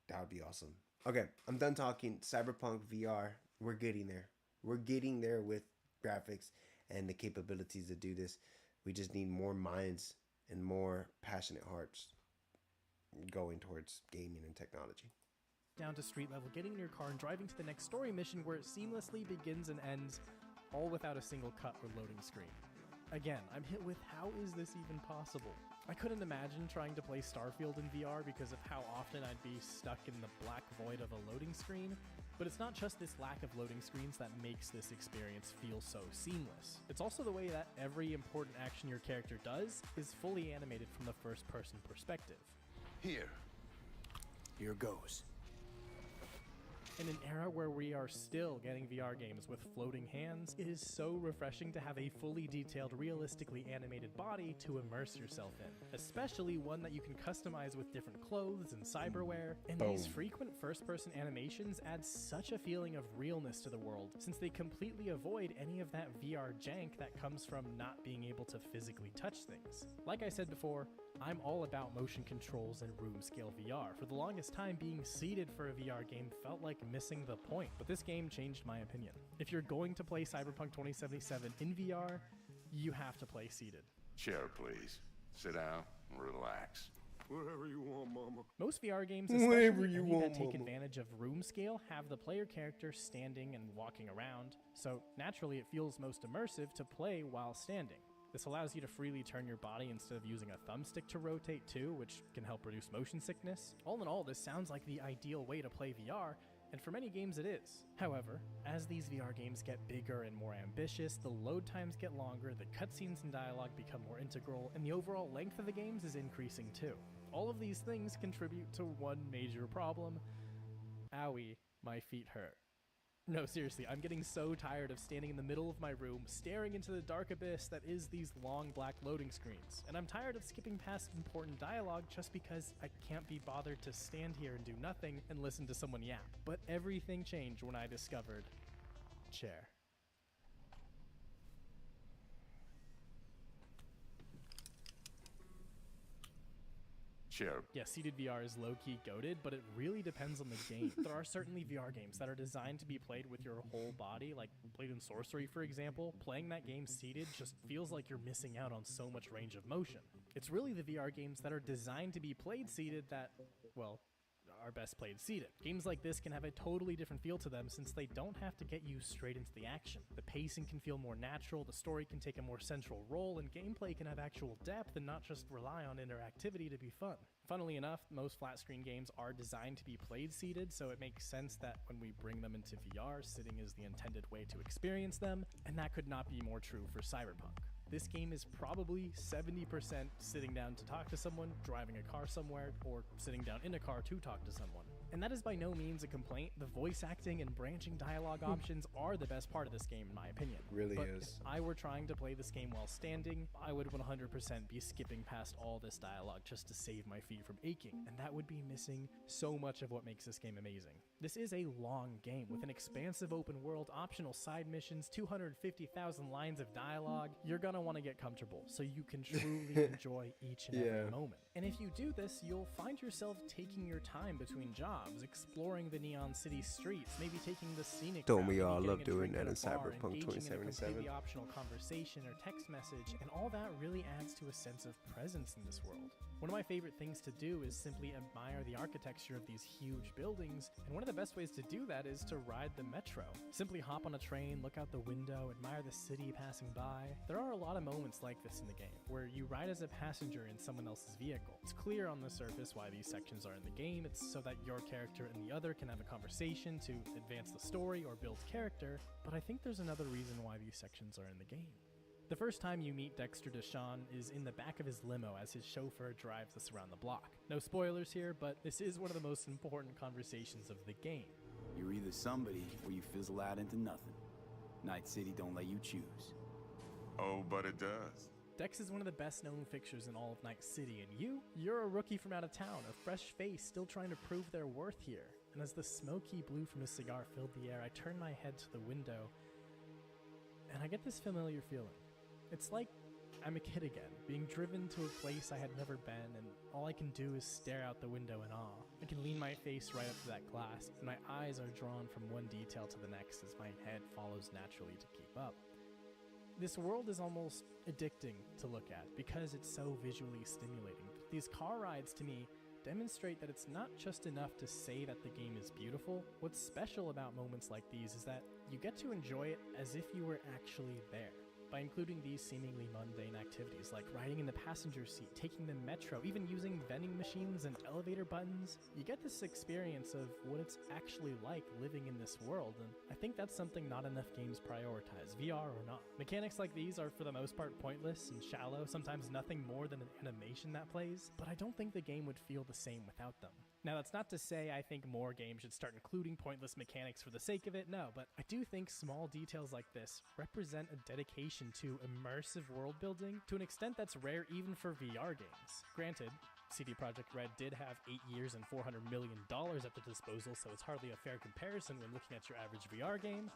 That would be awesome. Okay, I'm done talking. Cyberpunk VR, we're getting there. We're getting there with graphics and the capabilities to do this. We just need more minds and more passionate hearts going towards gaming and technology. Down to street level, getting in your car and driving to the next story mission where it seamlessly begins and ends, all without a single cut or loading screen. Again, I'm hit with, how is this even possible? I couldn't imagine trying to play Starfield in VR because of how often I'd be stuck in the black void of a loading screen, but it's not just this lack of loading screens that makes this experience feel so seamless. It's also the way that every important action your character does is fully animated from the first-person perspective. Here goes. In an era where we are still getting VR games with floating hands, it is so refreshing to have a fully detailed, realistically animated body to immerse yourself in, especially one that you can customize with different clothes and cyberware. And these frequent first-person animations add such a feeling of realness to the world, since they completely avoid any of that VR jank that comes from not being able to physically touch things. Like I said before, I'm all about motion controls and room scale VR. For the longest time, being seated for a VR game felt like missing the point, but this game changed my opinion. If you're going to play Cyberpunk 2077 in VR, you have to play seated. Chair, please. Sit down and relax. Wherever you want, mama. Most VR games, especially any that take advantage of room scale, have the player character standing and walking around, so naturally it feels most immersive to play while standing. This allows you to freely turn your body instead of using a thumbstick to rotate too, which can help reduce motion sickness. All in all, this sounds like the ideal way to play VR, and for many games it is. However, as these VR games get bigger and more ambitious, the load times get longer, the cutscenes and dialogue become more integral, and the overall length of the games is increasing too. All of these things contribute to one major problem. Owie, my feet hurt. No, seriously, I'm getting so tired of standing in the middle of my room, staring into the dark abyss that is these long black loading screens. And I'm tired of skipping past important dialogue just because I can't be bothered to stand here and do nothing and listen to someone yap. But everything changed when I discovered Chair. Chair. Yeah, seated VR is low-key goated, but it really depends on the game. There are certainly VR games that are designed to be played with your whole body, like Blade and Sorcery, for example. Playing that game seated just feels like you're missing out on so much range of motion. It's really the VR games that are designed to be played seated that, well, are best played seated. Games like this can have a totally different feel to them since they don't have to get you straight into the action. The pacing can feel more natural, the story can take a more central role, and gameplay can have actual depth and not just rely on interactivity to be fun. Funnily enough, most flat screen games are designed to be played seated, so it makes sense that when we bring them into VR, sitting is the intended way to experience them, and that could not be more true for Cyberpunk. This game is probably 70% sitting down to talk to someone, driving a car somewhere, or sitting down in a car to talk to someone. And that is by no means a complaint. The voice acting and branching dialogue options are the best part of this game in my opinion. Really but is. If I were trying to play this game while standing, I would 100% be skipping past all this dialogue just to save my feet from aching, and that would be missing so much of what makes this game amazing. This is a long game with an expansive open world, optional side missions, 250,000 lines of dialogue. You're gonna want to get comfortable so you can truly enjoy each and every moment. And if you do this, you'll find yourself taking your time between jobs, exploring the Neon City streets, maybe taking the scenic Don't route, we maybe all getting love a doing drink that at in a bar, Cyberpunk engaging in a 2077? completely optional conversation or text message, and all that really adds to a sense of presence in this world. One of my favorite things to do is simply admire the architecture of these huge buildings, and one of the best ways to do that is to ride the metro. Simply hop on a train, look out the window, admire the city passing by. There are a lot of moments like this in the game, where you ride as a passenger in someone else's vehicle. It's clear on the surface why these sections are in the game. It's so that your character and the other can have a conversation to advance the story or build character, but I think there's another reason why these sections are in the game. The first time you meet Dexter Deshawn is in the back of his limo as his chauffeur drives us around the block. No spoilers here, but this is one of the most important conversations of the game. You're either somebody or you fizzle out into nothing. Night City don't let you choose. Oh, but it does. Dex is one of the best known fixtures in all of Night City, and you're a rookie from out of town, a fresh face still trying to prove their worth here. And as the smoky blue from his cigar filled the air, I turned my head to the window, and I get this familiar feeling. It's like I'm a kid again, being driven to a place I had never been, and all I can do is stare out the window in awe. I can lean my face right up to that glass, and my eyes are drawn from one detail to the next as my head follows naturally to keep up. This world is almost addicting to look at because it's so visually stimulating. These car rides to me demonstrate that it's not just enough to say that the game is beautiful. What's special about moments like these is that you get to enjoy it as if you were actually there. By including these seemingly mundane activities like riding in the passenger seat, taking the metro, even using vending machines and elevator buttons, you get this experience of what it's actually like living in this world, and I think that's something not enough games prioritize, VR or not. Mechanics like these are for the most part pointless and shallow, sometimes nothing more than an animation that plays, but I don't think the game would feel the same without them. Now, that's not to say I think more games should start including pointless mechanics for the sake of it, no, but I do think small details like this represent a dedication to immersive world building to an extent that's rare even for VR games. Granted, CD Projekt Red did have 8 years and $400 million at their disposal, so it's hardly a fair comparison when looking at your average VR game,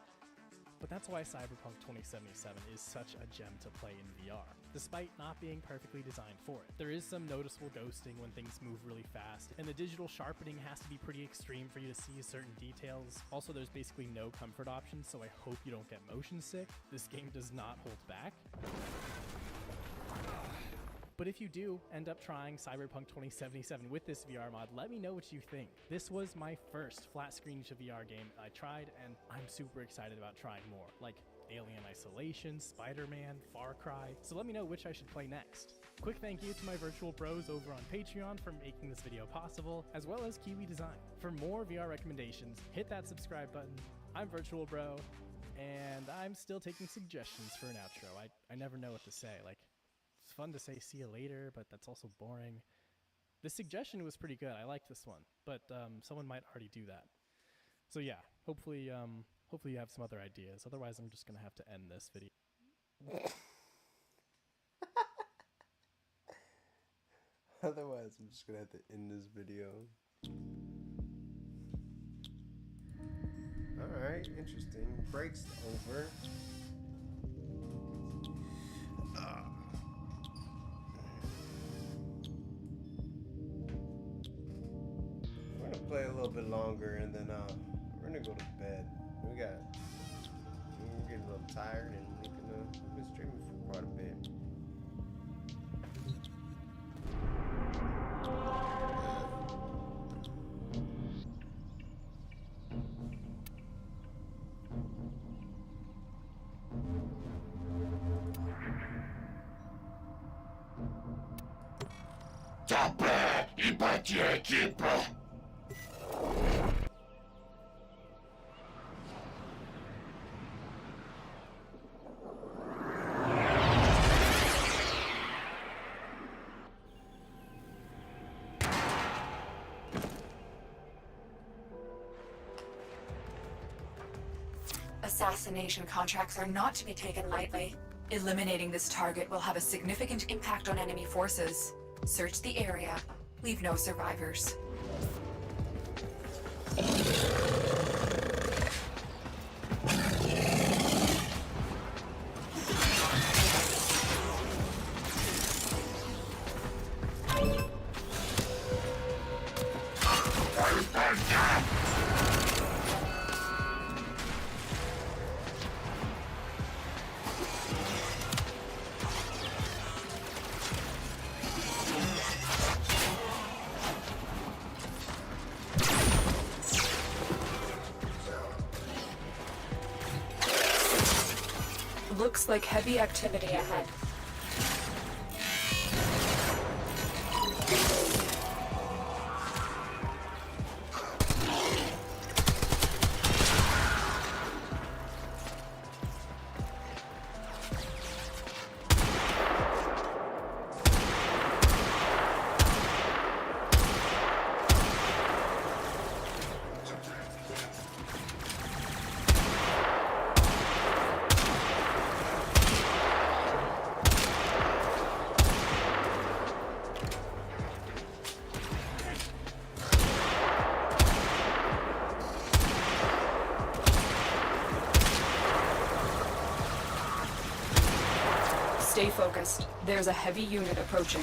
but that's why Cyberpunk 2077 is such a gem to play in VR, despite not being perfectly designed for it. There is some noticeable ghosting when things move really fast, and the digital sharpening has to be pretty extreme for you to see certain details. Also, there's basically no comfort options, so I hope you don't get motion sick. This game does not hold back. But if you do end up trying Cyberpunk 2077 with this VR mod, let me know what you think. This was my first flat screen to VR game I tried, and I'm super excited about trying more, like Alien Isolation, Spider-Man, Far Cry, so let me know which I should play next. Quick thank you to my virtual bros over on Patreon for making this video possible, as well as Kiwi Design. For more VR recommendations, hit that subscribe button. I'm Virtual Bro, and I'm still taking suggestions for an outro. I never know what to say, like, it's fun to say see you later, but that's also boring. This suggestion was pretty good. I like this one, but someone might already do that. So yeah, hopefully you have some other ideas. Otherwise, I'm just gonna have to end this video. Otherwise, I'm just gonna have to end this video. Alright, interesting. Break's over. We're gonna play a little bit longer and then we're gonna go to bed. We're getting a little tired and we've been streaming for quite a bit. Tapę i będzie ekipę. Assassination contracts are not to be taken lightly. Eliminating this target will have a significant impact on enemy forces. Search the area. Leave no survivors. Looks like heavy activity ahead. Stay focused. There's a heavy unit approaching.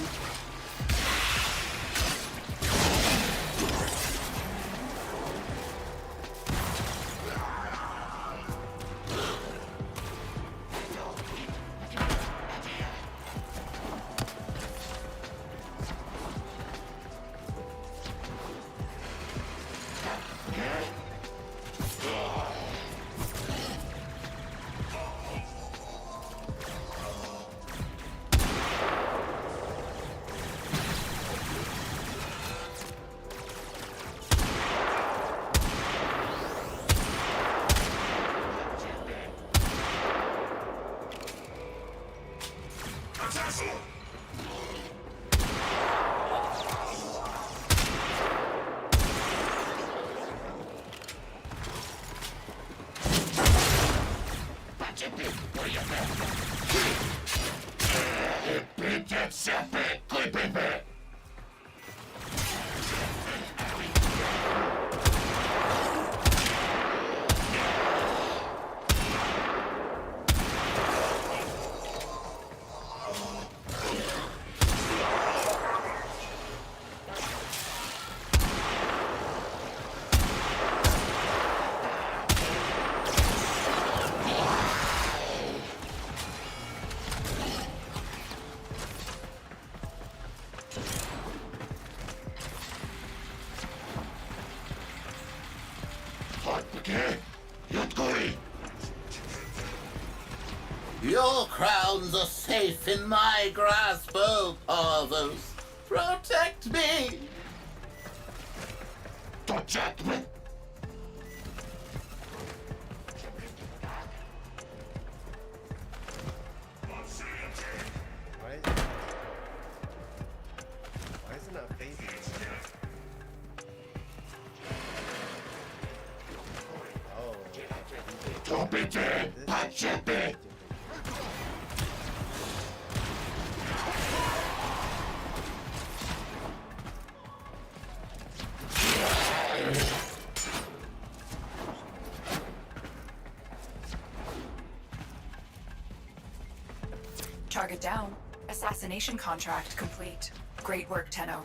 Your crowns are safe in my grasp, oh Parvos. Protect me! Protect me! Why is it not phasing? Oh. Don't be dead, Pachepe! Target down. Assassination contract complete. Great work, Tenno.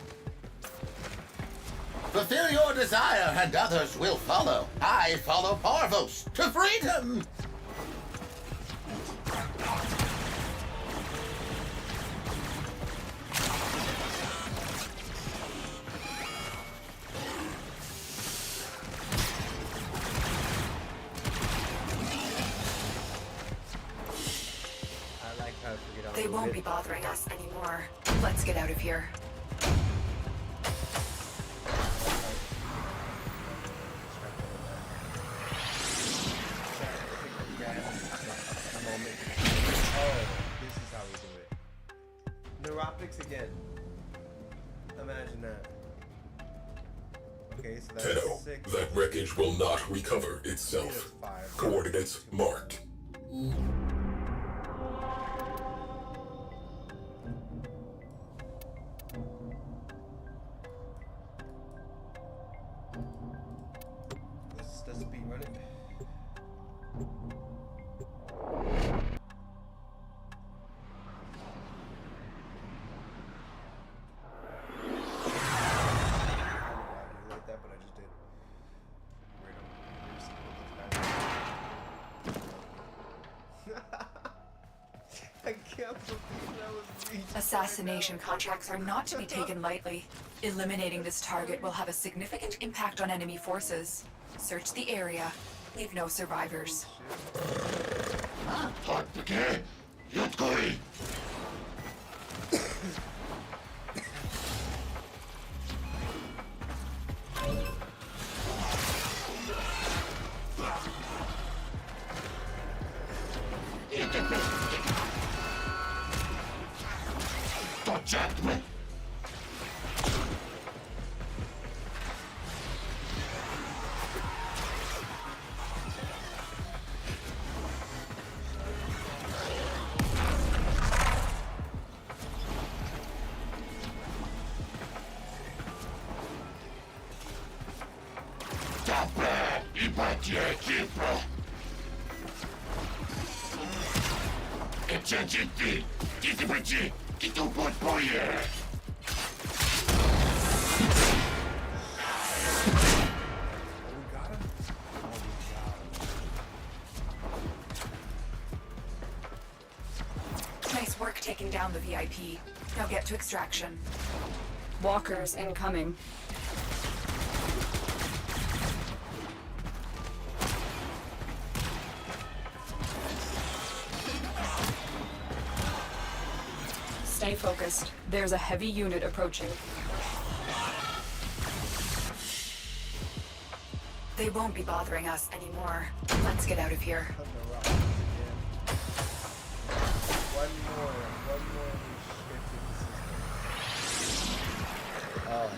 Fulfill your desire and others will follow. I follow Parvos to freedom! They won't be bothering us anymore. Let's get out of here. neurotics again. Imagine that. Okay, so that's Tenno, 6. that wreckage will not recover itself. Coordinates marked. Let's speed run it. Like that, but I just did. I can't believe that was me. Assassination contracts are not to be taken lightly. Eliminating this target will have a significant impact on enemy forces. Search the area. Leave no survivors. Nice work taking down the VIP. Now get to extraction. Walkers incoming. Stay focused. There's a heavy unit approaching. They won't be bothering us anymore. Let's get out of here. One more. Oh,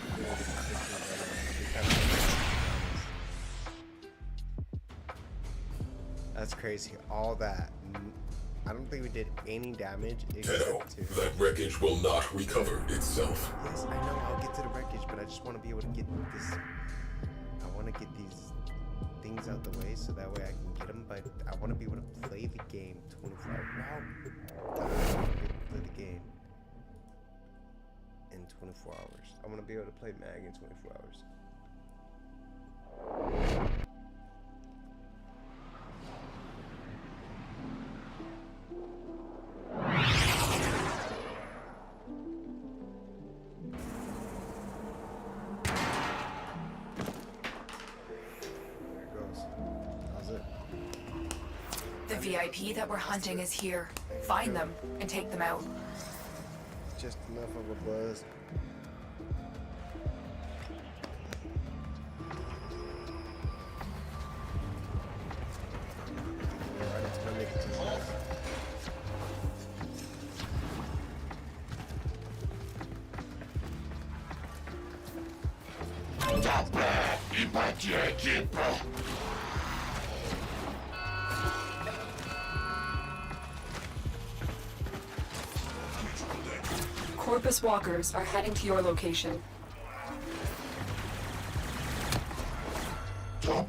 that's crazy. All that. I don't think we did any damage Tenno, except to... that wreckage will not recover itself. Yes, I know. I'll get to the wreckage, but I just want to be able to get this... I want to get these things out the way so that way I can get them, but I want to be able to play the game 24 hours. No! Play the game in 24 hours. I want to be able to play MAG in 24 hours. The VIP that we're hunting is here. Find them and take them out. Just enough of a buzz. Corpus walkers are heading to your location. I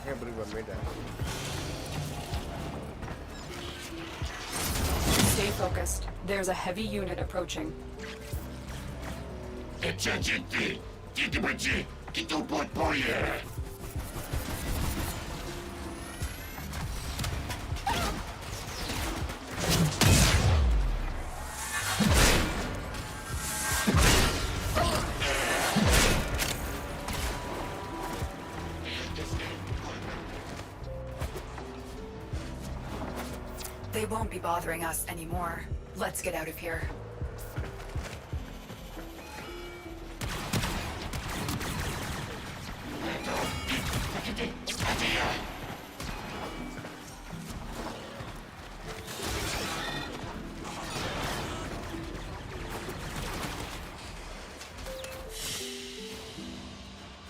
can't believe I made that. Stay focused. There's a heavy unit approaching. They won't be bothering us anymore. Let's get out of here.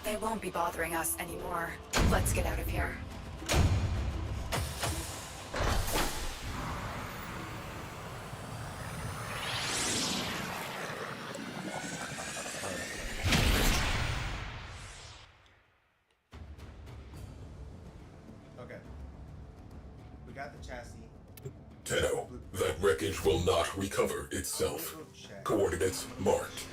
They won't be bothering us anymore. Let's get out of here. Okay. We got the chassis. Tenno, that wreckage will not recover itself. Coordinates marked.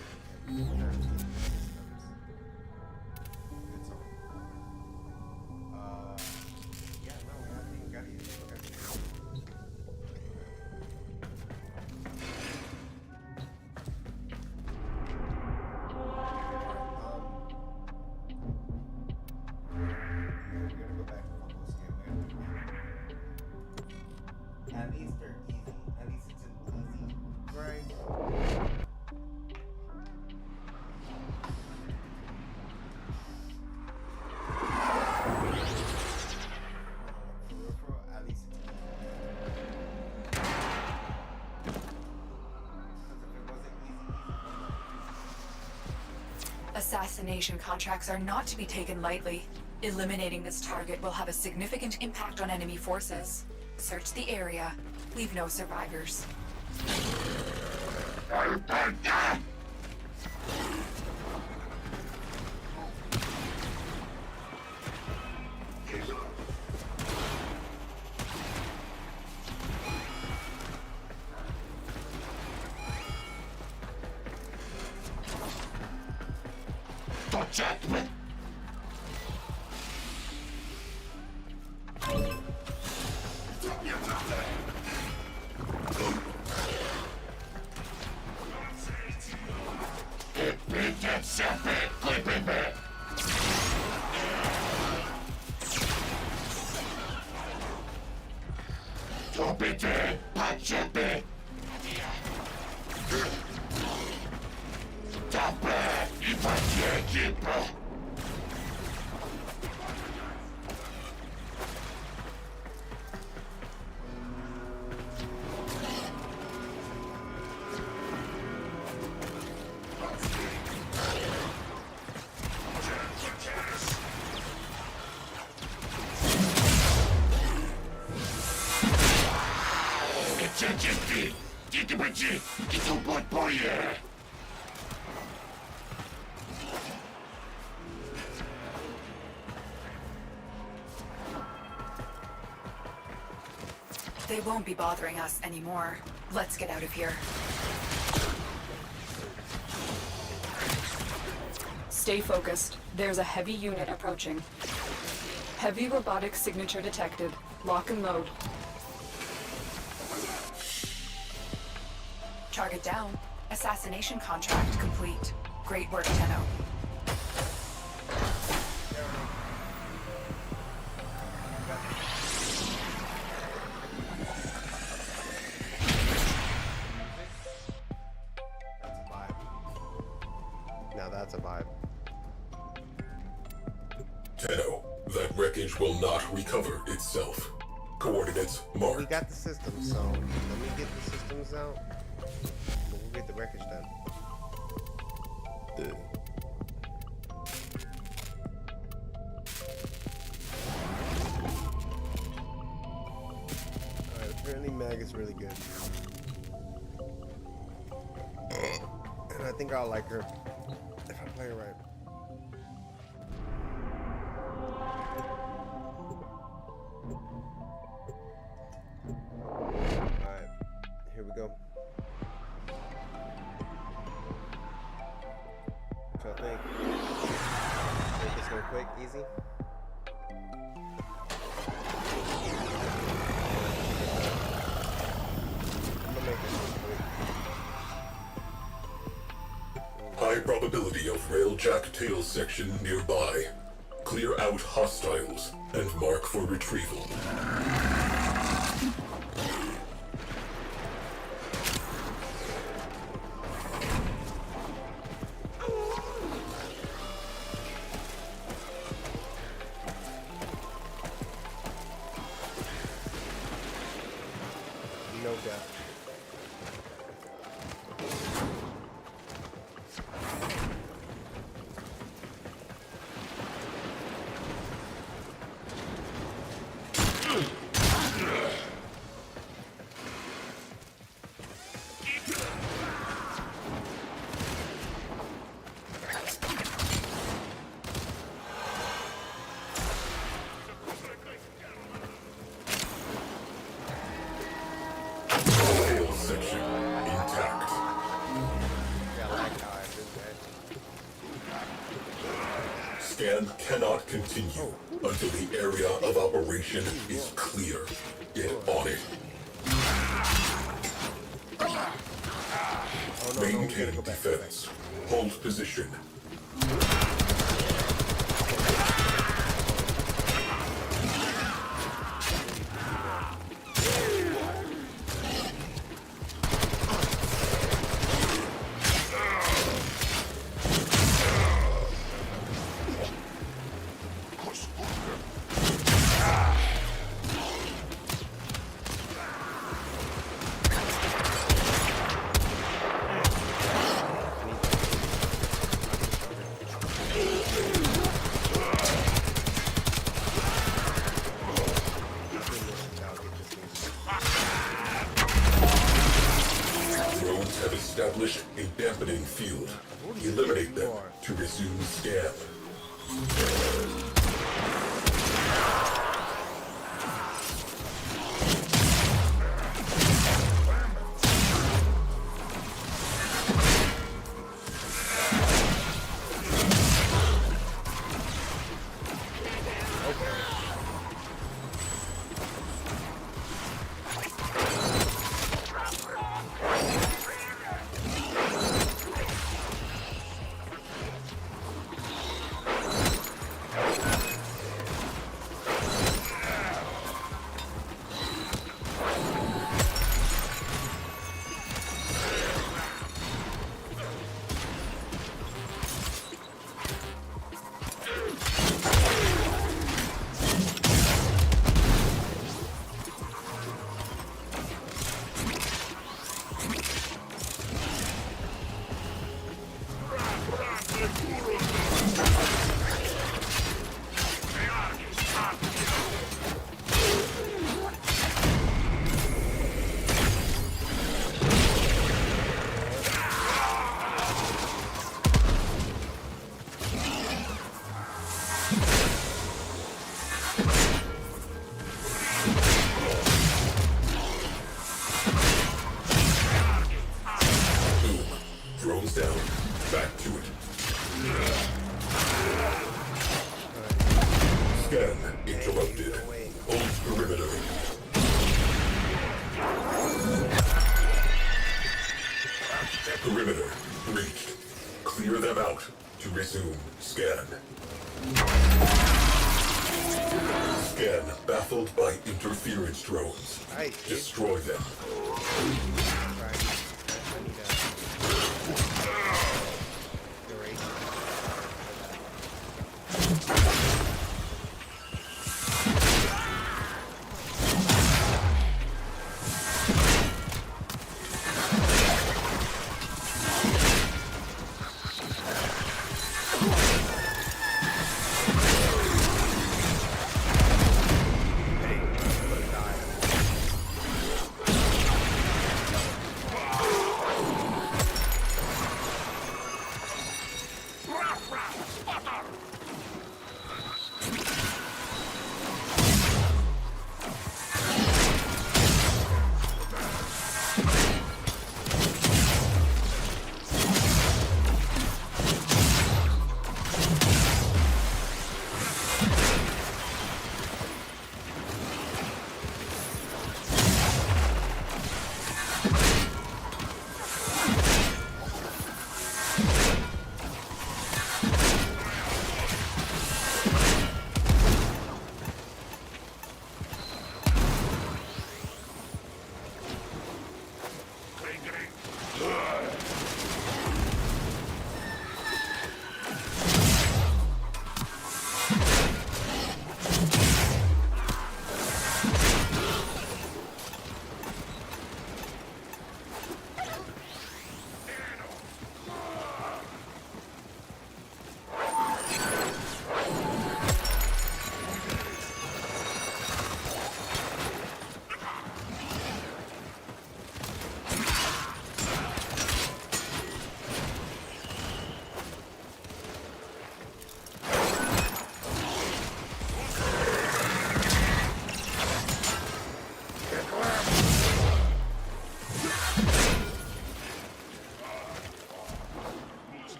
At least they're easy. At least it's an easy grind. At least it's Assassination contracts are not to be taken lightly. Eliminating this target will have a significant impact on enemy forces. Search the area. Leave no survivors. They won't be bothering us anymore. Let's get out of here. Stay focused. There's a heavy unit approaching. Heavy robotic signature detected. Lock and load. Target down. Assassination contract complete. Great work, Tenno. Now that's a vibe. Tenno, that wreckage will not recover itself. Coordinates marked. We got the systems, so let me get the systems out. We'll get the wreckage done. Alright, apparently Mag is really good. And I think I'll like her if I play her right. Alright, here we we go. What y'all think? Make this go quick, easy? I'm gonna make this go quick. High probability of railjack tail section nearby. Clear out hostiles and mark for retrieval. No death. Tail section intact. Scan cannot continue until the area of operation is clear. Get on it. Maintain defense. Hold position. Drones have established a dampening field. Eliminate them to resume scan. Drones down. Back to it. Scan interrupted. Hold perimeter. Perimeter breached. Clear them out to resume scan. Scan baffled by interference drones. Destroy them.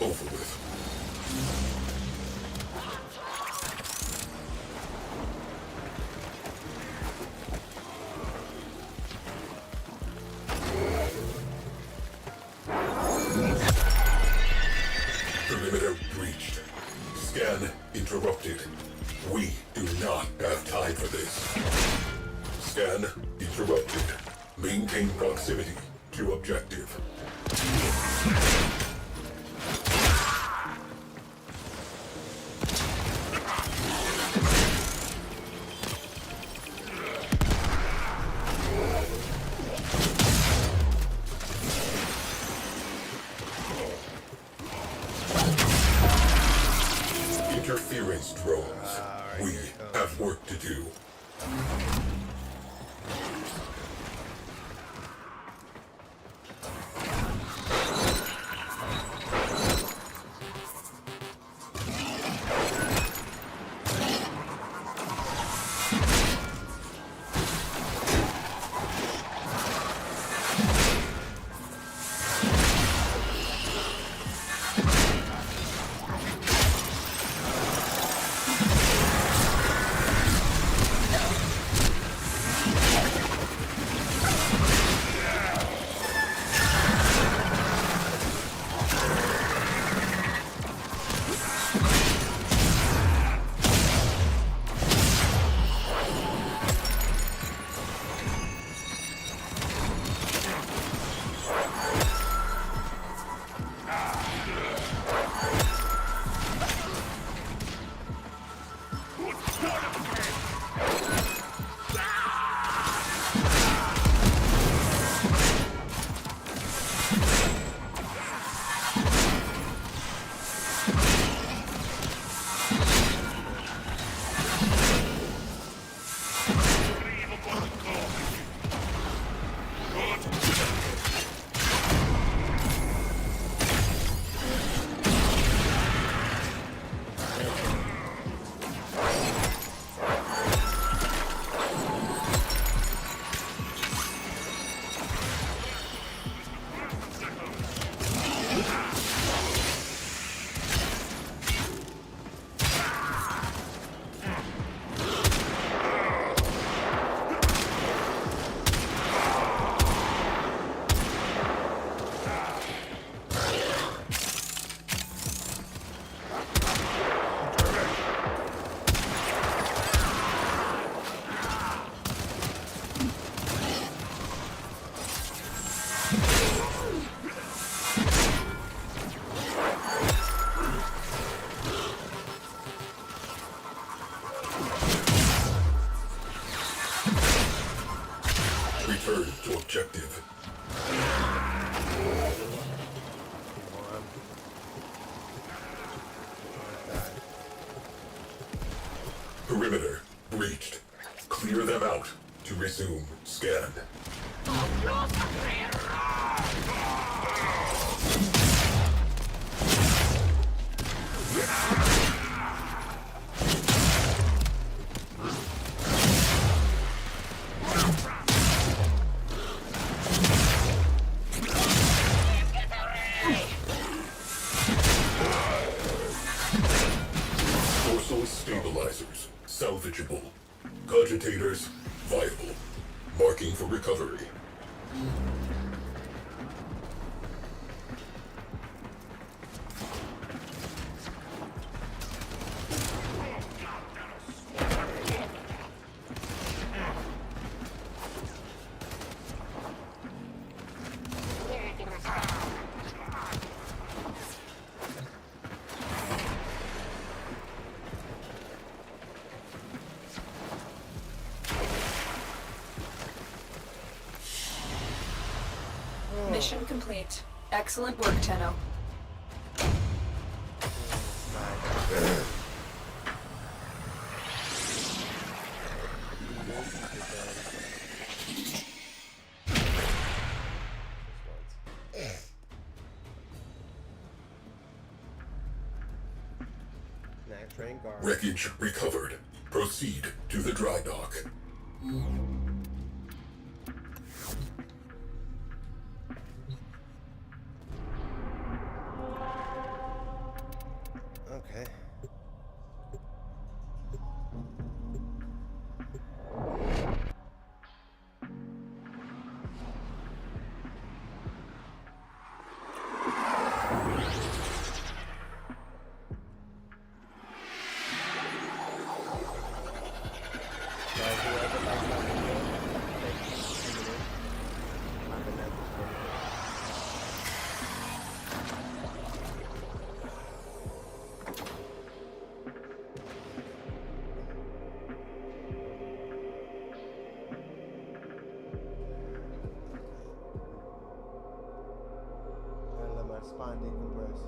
over with. Perimeter breached. Scan interrupted. We do not have time for this. Scan interrupted. Maintain proximity to objective. Interference drones. We have work to do. Return to objective. Perimeter breached. Clear them out to resume scan. Dorsal stabilizers, salvageable. Cogitators, viable. Marking for recovery. Mission complete. Excellent work, Tenno. Wreckage recovered. Proceed to the dry dock. fine, decompress.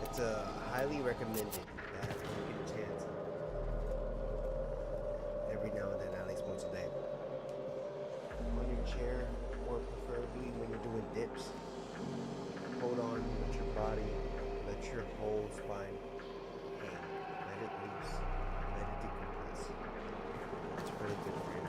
It's highly recommended that when you get a chance, every now and then, at least once a day, on your chair, or preferably when you're doing dips, hold on with your body, let your whole spine hang, let it loose, let it decompress. It's really good for you.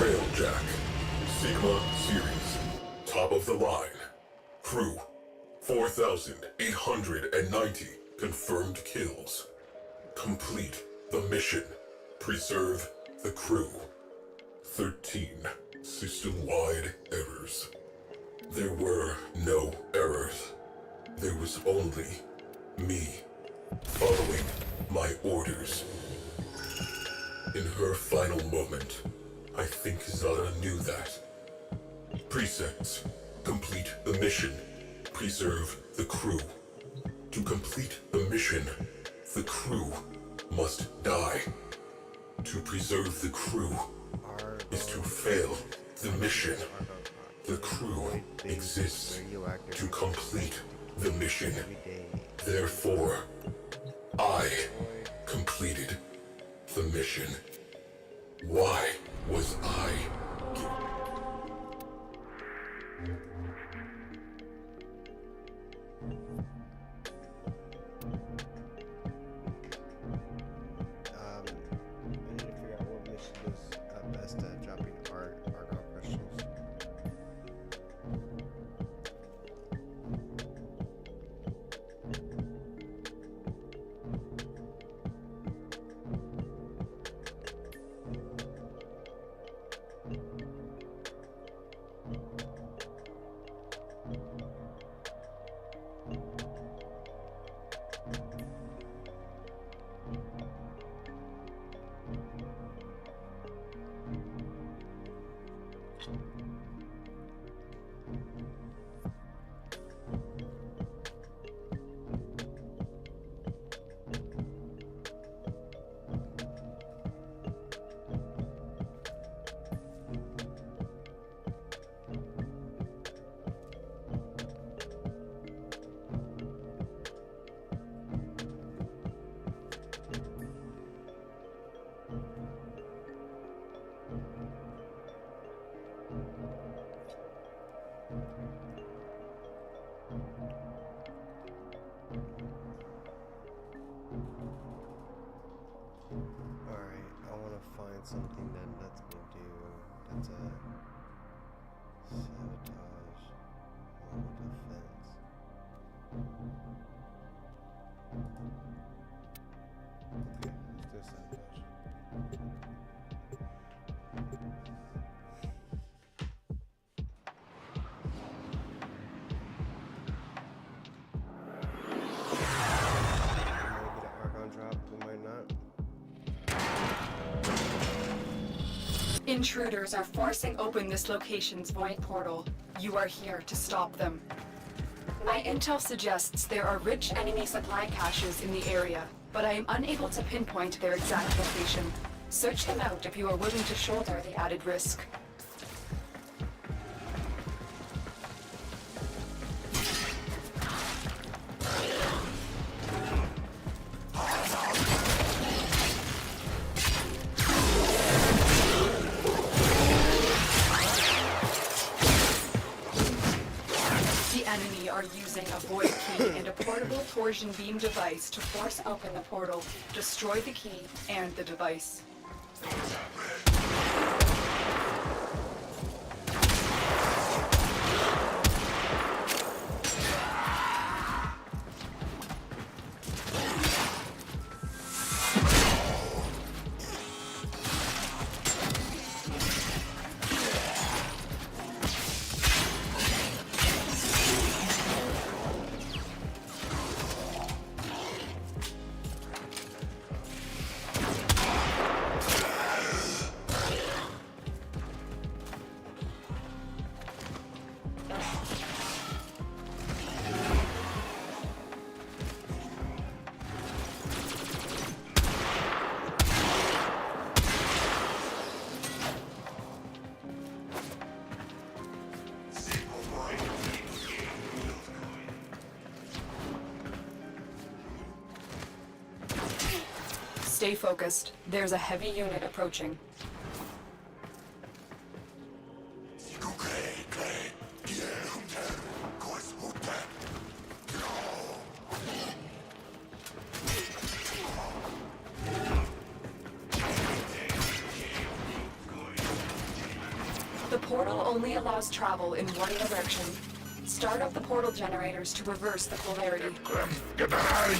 Railjack, Sigma Series, top of the line. Crew, 4,890 confirmed kills. Complete the mission. Preserve the crew. 13 system-wide errors. There were no errors. There was only me following my orders. In her final moment, I think Zara knew that. Precepts. Complete the mission. Preserve the crew. To complete the mission, the crew must die. To preserve the crew is to fail the mission. The crew exists to complete the mission. Therefore, I completed the mission. Why was I? I need to figure out what mission is best at dropping Argon crystals. Alright, I want to find something that lets me do that's a sabotage, mobile defense. Okay, let's do sabotage. Intruders are forcing open this location's void portal. You are here to stop them. My intel suggests there are rich enemy supply caches in the area, but I am unable to pinpoint their exact location. Search them out if you are willing to shoulder the added risk. Using a void key and a portable torsion beam device to force open the portal, destroy the key and the device. Stay focused. There's a heavy unit approaching. The portal only allows travel in one direction. Start up the portal generators to reverse the polarity. Get behind!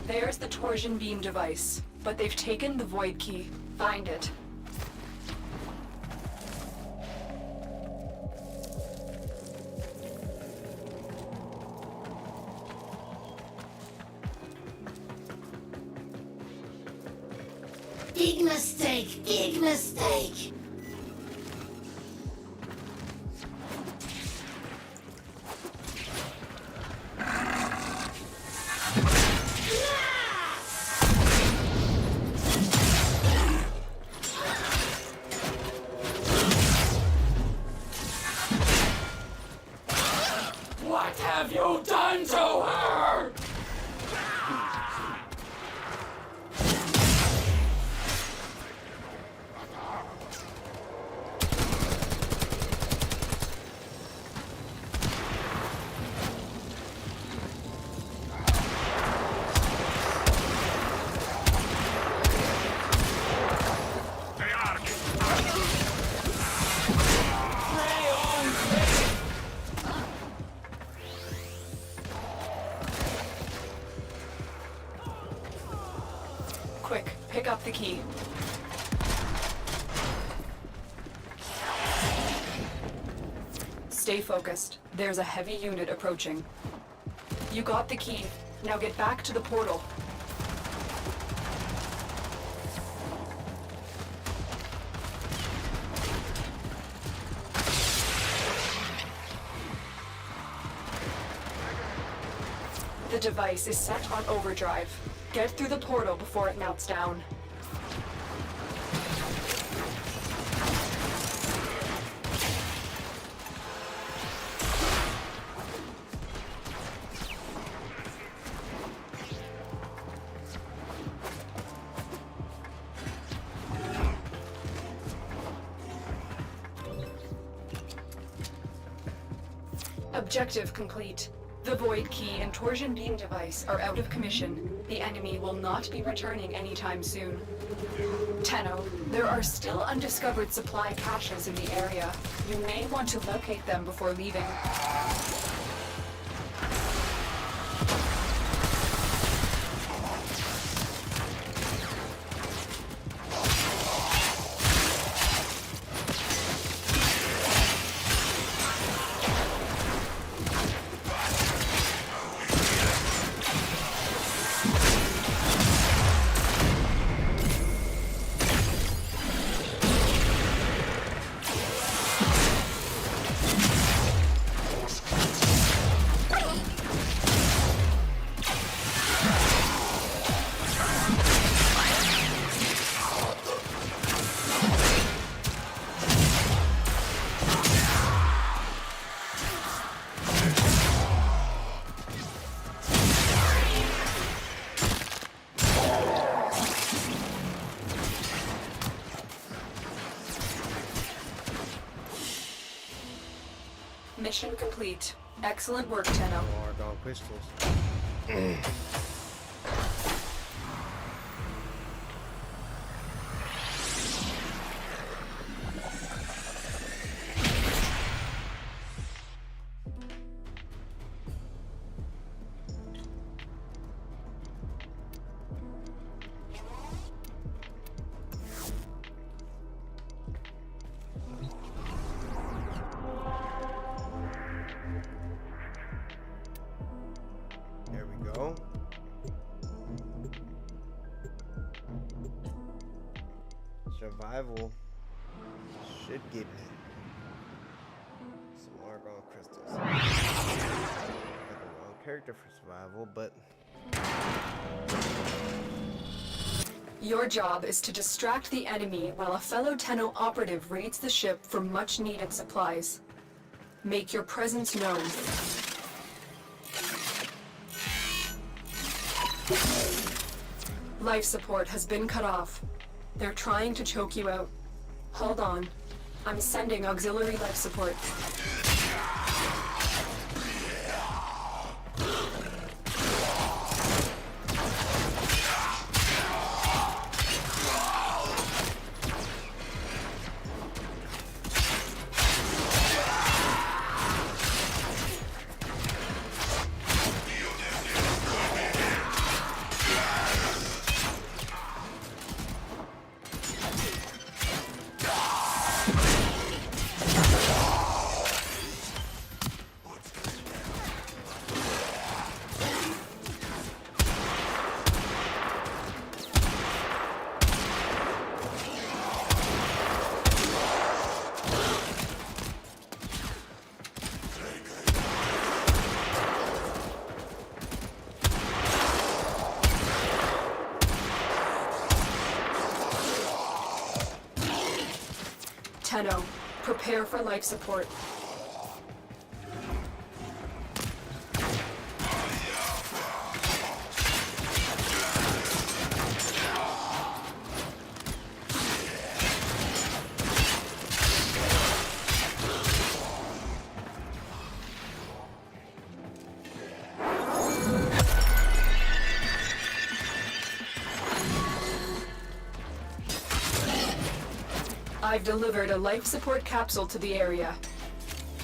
There's the torsion beam device, but they've taken the void key. Find it. Big mistake, big mistake. What have you done to her? Quick, pick up the key. Stay focused. There's a heavy unit approaching. You got the key. Now get back to the portal. The device is set on overdrive. Get through the portal before it melts down. Objective complete. The void key and torsion beam device are out of commission. The enemy will not be returning anytime soon. Tenno, there are still undiscovered supply caches in the area. You may want to locate them before leaving. Mission complete. Excellent work, Tenno. Argon crystals. There we go. Survival should give me some argon crystals. Like the wrong character for survival, but Your job is to distract the enemy while a fellow Tenno operative raids the ship for much needed supplies. Make your presence known. Life support has been cut off. They're trying to choke you out. Hold on. I'm sending auxiliary life support. Tenno, prepare for life support. I've delivered a life support capsule to the area.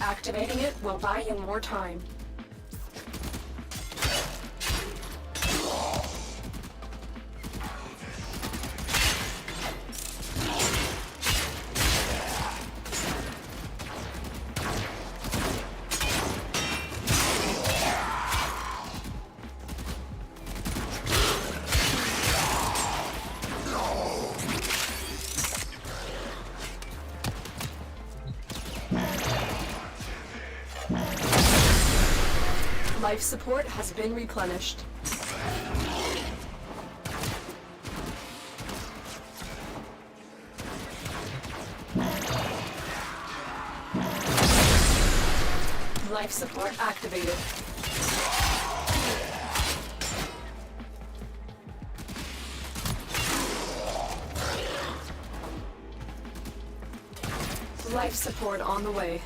Activating it will buy you more time. Life support has been replenished. Life support activated. Life support on the way.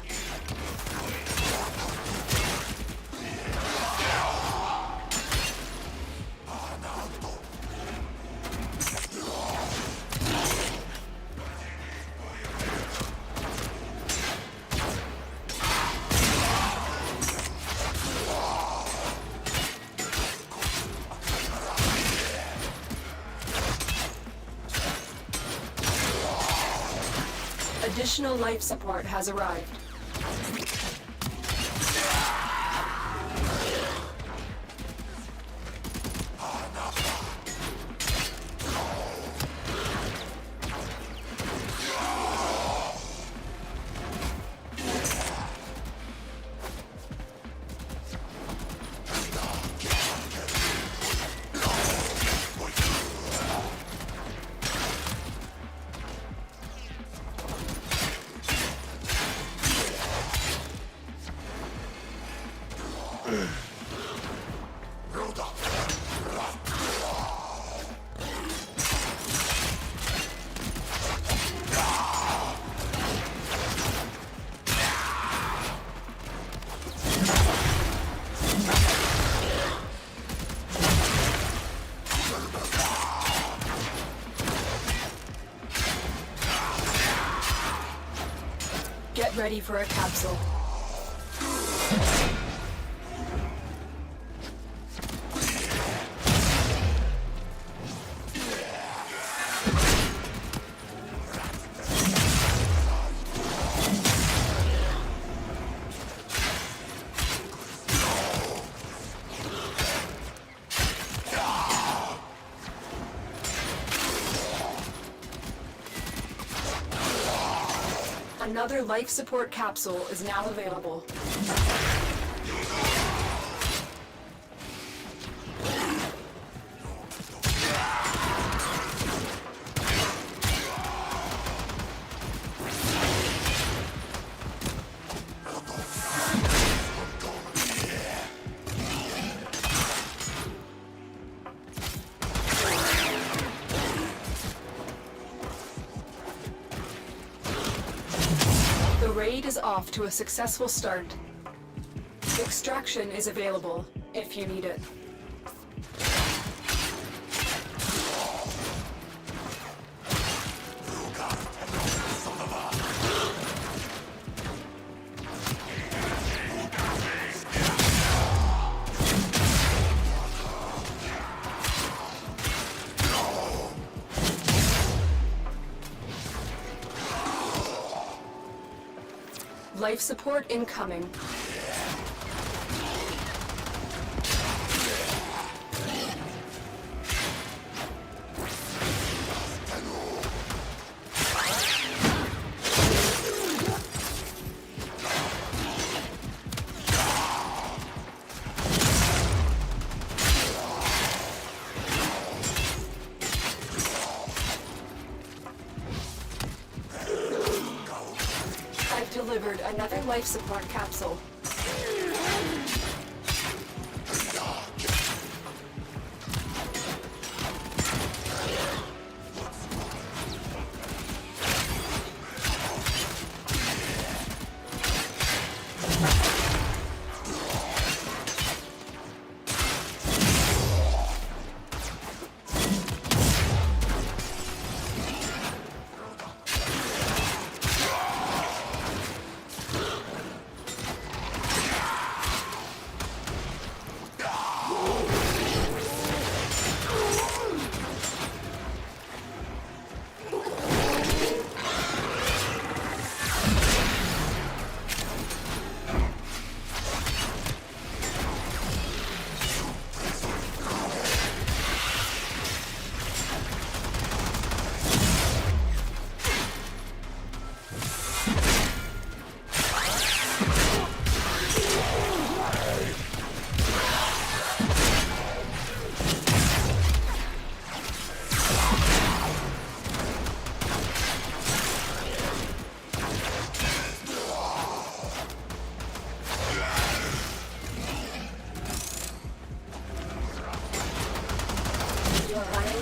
Additional life support has arrived. ready for a capsule. Another life support capsule is now available. The raid is off to a successful start. Extraction is available if you need it. Life support incoming. I've delivered another life support capsule.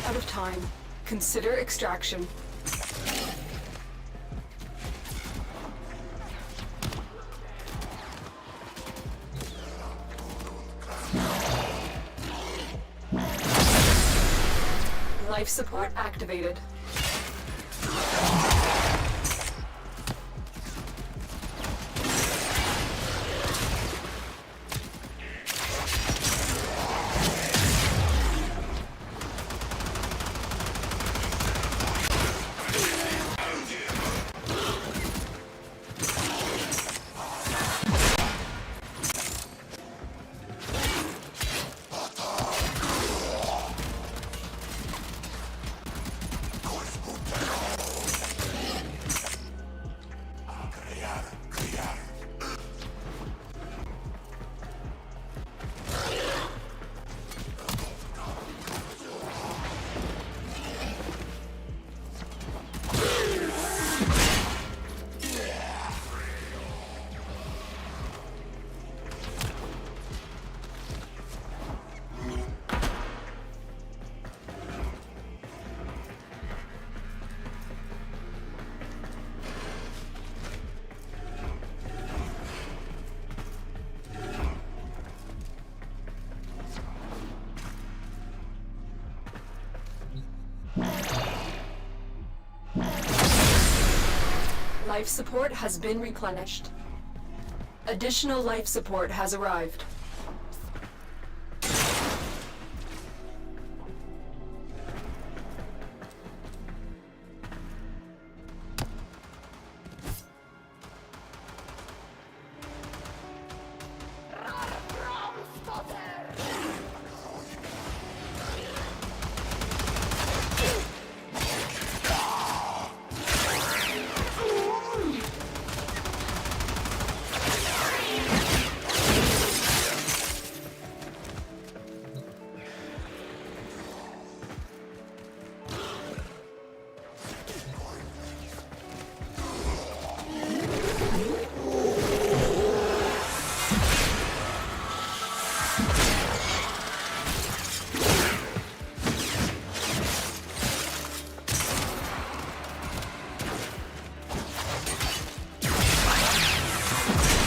Out of time. Consider extraction. Life support activated. Life support has been replenished. Additional life support has arrived.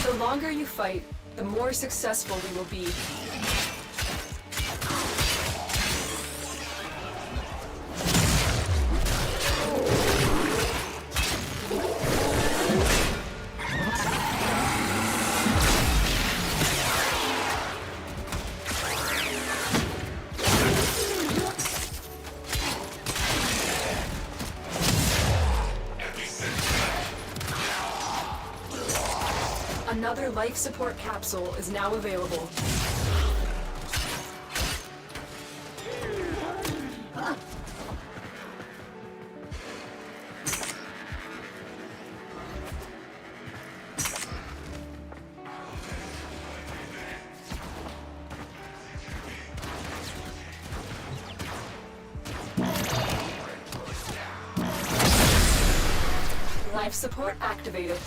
The longer you fight, the more successful we will be. Another life support capsule is now available. Life support activated.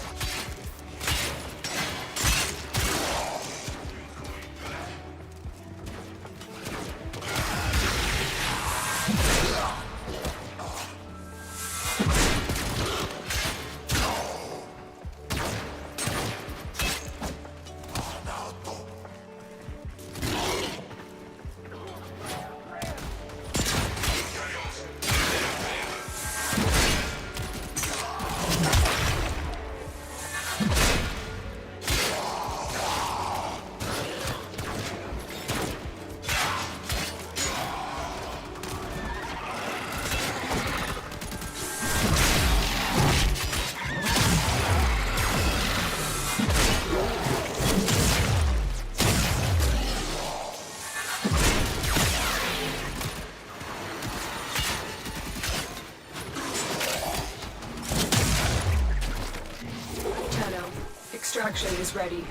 Extraction is ready.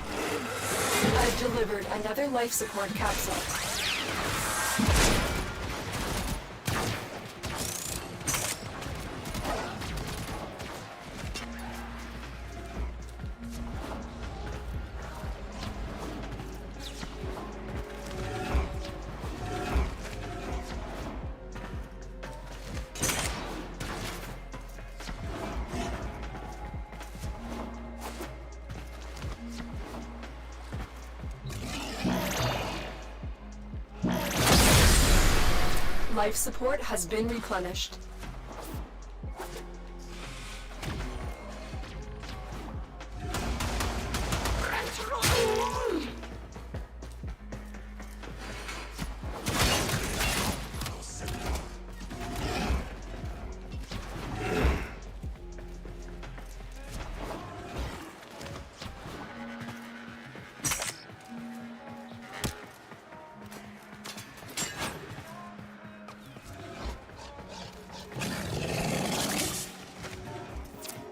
I've delivered another life support capsule. Life support has been replenished.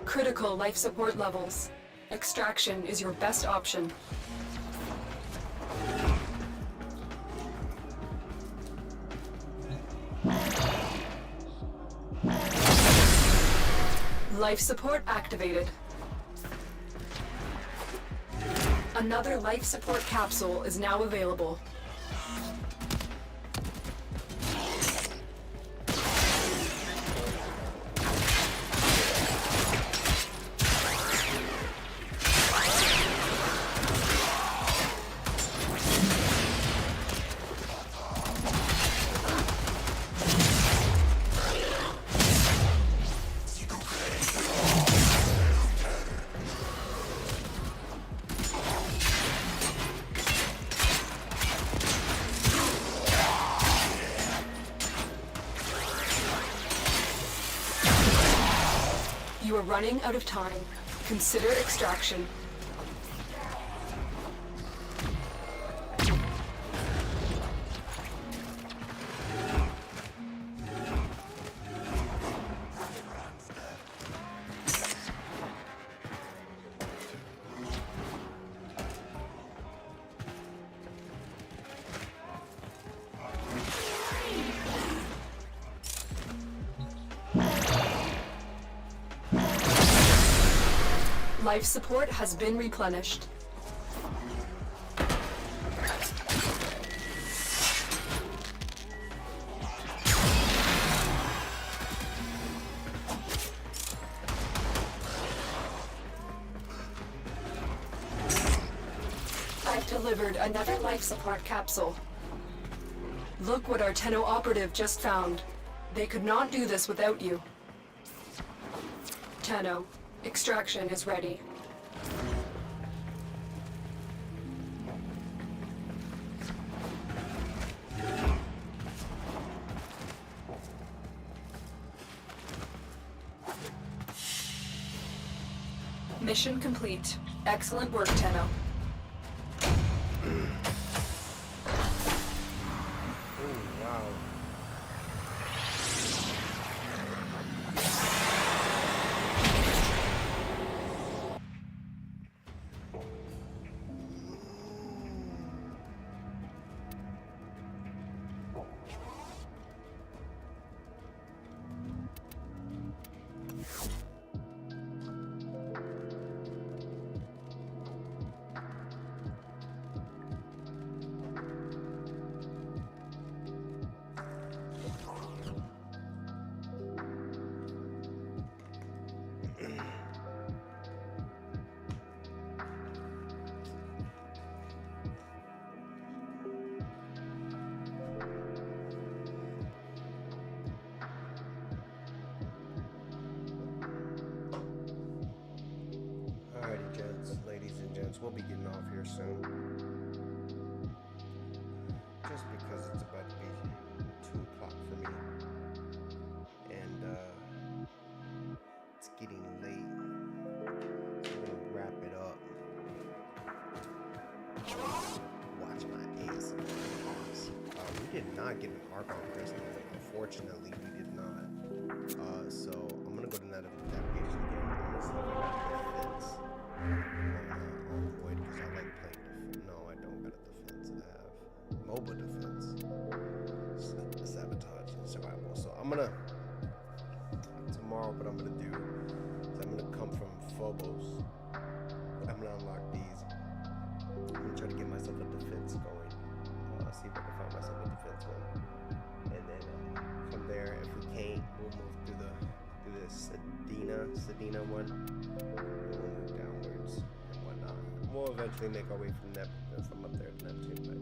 Critical life support levels. Extraction is your best option. Life support activated. Another life support capsule is now available. You are running out of time. Consider extraction. Life support has been replenished. I've delivered another life support capsule. Look what our Tenno operative just found. They could not do this without you. Tenno, extraction is ready. Mission complete. Excellent work, Tenno. Alrighty, gents, ladies and gents, we'll be getting off here soon. Just because it's about to be 2 o'clock for me. And, it's getting late. So we're gonna wrap it up. Watch my ASMR videos. We did not get an Archon crystal. Unfortunately, we did not. So I'm gonna go to navigation again. I'm gonna see if I got defense on Void, because I like playing defense. No, I don't got a defense. I have mobile defense, sabotage, and survival. So I'm gonna tomorrow. What I'm gonna do is I'm gonna come from Phobos. I'm gonna unlock these. I'm gonna try to get myself a defense going. See if I can find myself a defense one, and then from there, if we can't, we'll move through the Sedina one. We'll move downwards and whatnot. We'll eventually make our way from up there to Neptune, but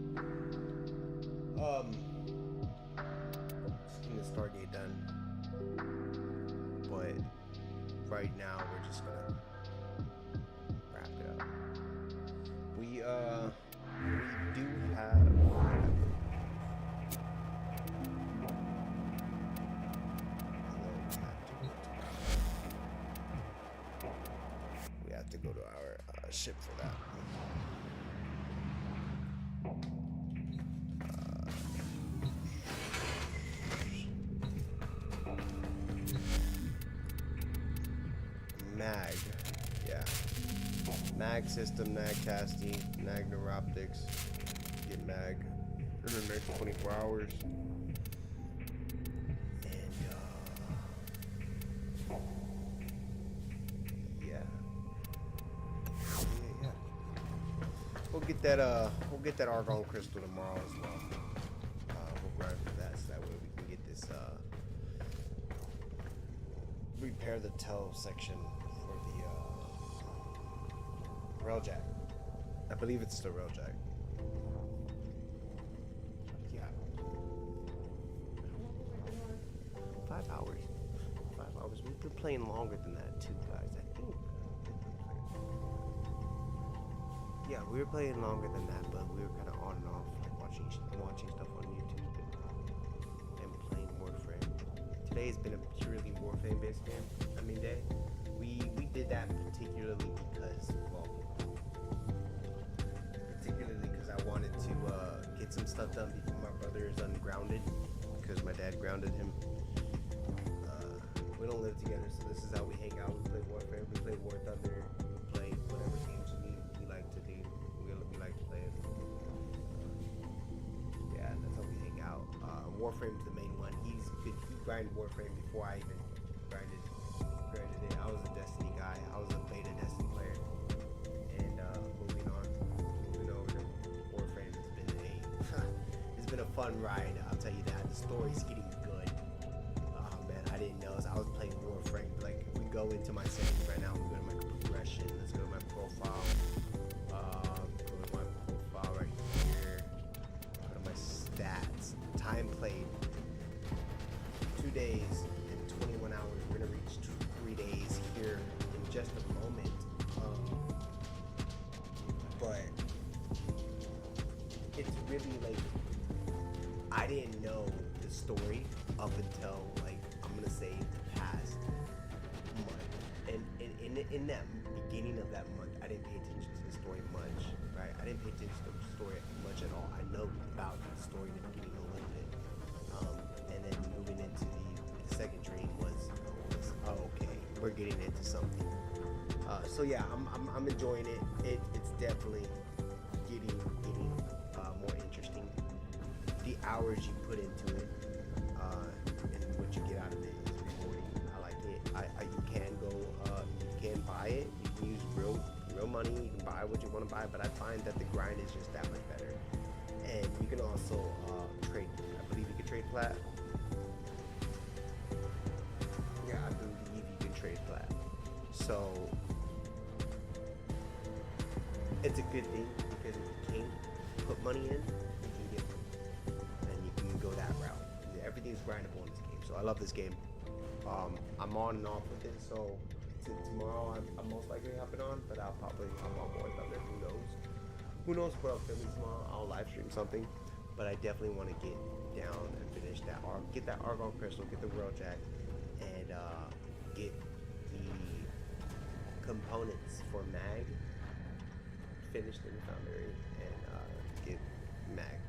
just getting the Stargate done. But right now, we're just gonna wrap it up. We do have. To go to our ship for that. Mag, yeah. Mag system, mag casting, mag neuroptics. Get mag in the next 24 hours. We'll get that Argon crystal tomorrow as well. We'll grind for that, so that way we can get this repair the tow section for the railjack. I believe it's the railjack. Yeah. 5 hours. 5 hours. We've been playing longer than that too, guys. I think. Yeah, we were playing longer than that, but we were kind of on and off, like watching stuff on YouTube and playing Warframe. Today has been a purely Warframe based game. Day. we did that particularly because, well, I wanted to get some stuff done before my brother is ungrounded, because my dad grounded him. We don't live together, so this is how we hang out. We play Warframe, we play War Thunder, we play whatever games we like to do. We like to play it. Yeah, that's how we hang out. Warframe's the main one. He grinded Warframe before I even grinded it. I was a Destiny guy. I was a beta Destiny player. And moving over to Warframe, it's been a fun ride. I'll tell you that. The story's getting good. I didn't know. I was playing Warframe. Like, we go into my settings right now. We go to my progression. Let's go to my profile. Go to my profile right here. Go to my stats. Time played. 2 days and 21 hours. We're gonna reach 3 days here in just a moment. But it's really like, I didn't know the story up until, like, I'm gonna say the past month, and in that beginning of that month, I didn't pay attention to the story much, right? I didn't pay attention to the story much at all. I know about the story in the beginning a little bit, and then moving into the second dream was oh, okay, we're getting into something. So yeah, I'm enjoying it. It's definitely getting more interesting. The hours you put into it, and what you get out of it is rewarding. I like it. You can go, you can buy it. You can use real money. You can buy what you want to buy, but I find that the grind is just that much better. And you can also trade. I believe you can trade plat. Yeah, I believe you can trade plat. So it's a good thing, because if you can't put money in, you can get money, and you can go that route. Everything's grindable in this game, so I love this game. I'm on and off with it, so tomorrow I'm most likely hopping on, but I'll probably hop on War Thunder. Who knows what I'll film tomorrow? I'll live stream something, but I definitely want to get down and finish that get that Argon Crystal, get the World Jack, and get the components for Mag finished in the Foundry, and get Mag.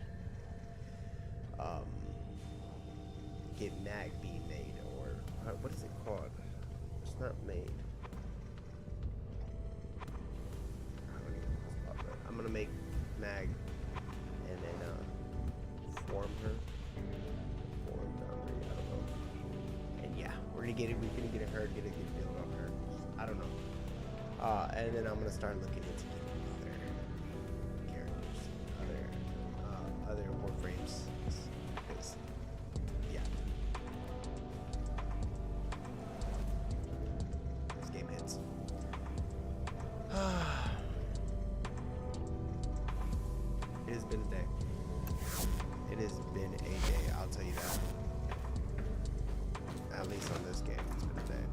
Get Mag being made, or what is it called? It's not made. I don't even know what's called, but I'm gonna make Mag, and then form her. Form Foundry, I don't know. And yeah, we're gonna get it. We're gonna get her. Get a good build on her. I don't know. And then I'm gonna start looking into getting other characters, other Warframes. Because, yeah, this game hits. It has been a day. It has been a day. I'll tell you that. At least on this game, it's been a day.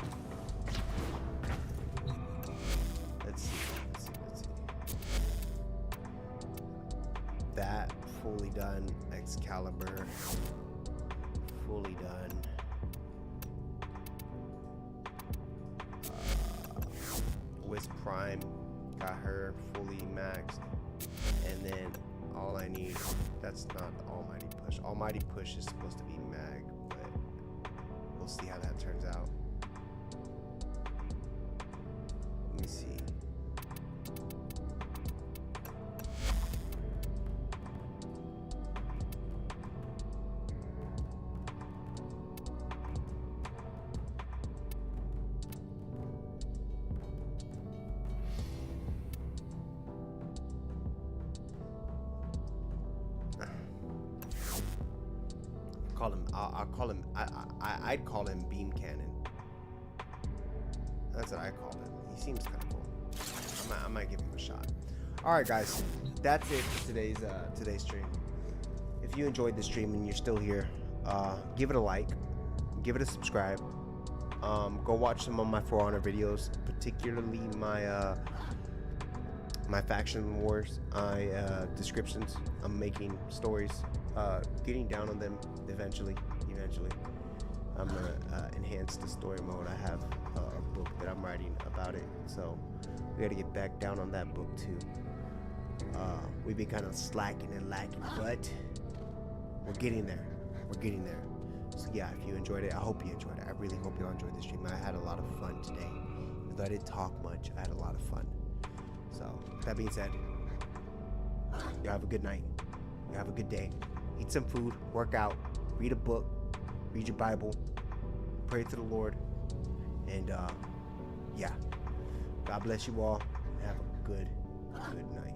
Let's see. That fully done. Excalibur fully done. Wisp Prime, got her fully maxed, and then all I need. That's not the Almighty Push. Almighty Push is supposed to be mag, but we'll see how that turns out. Let me see. I'd call him Beam Cannon. That's what I call him. He seems kind of cool. I might give him a shot. All right, guys, that's it for today's stream. If you enjoyed the stream and you're still here, give it a like, give it a subscribe. Go watch some of my For Honor videos, particularly my my faction wars, descriptions. I'm making stories, getting down on them eventually. I'm gonna enhance the story mode. I have a book that I'm writing about it, so we gotta get back down on that book too. We've been kind of slacking and lacking, but we're getting there. We're getting there. So yeah, if you enjoyed it, I hope you enjoyed it. I really hope you all enjoyed the stream. I had a lot of fun today. Even though I didn't talk much, I had a lot of fun. So with that being said, you have a good night. You have a good day. Eat some food, work out, read a book, read your Bible, pray to the Lord, and yeah. God bless you all. Have a good night.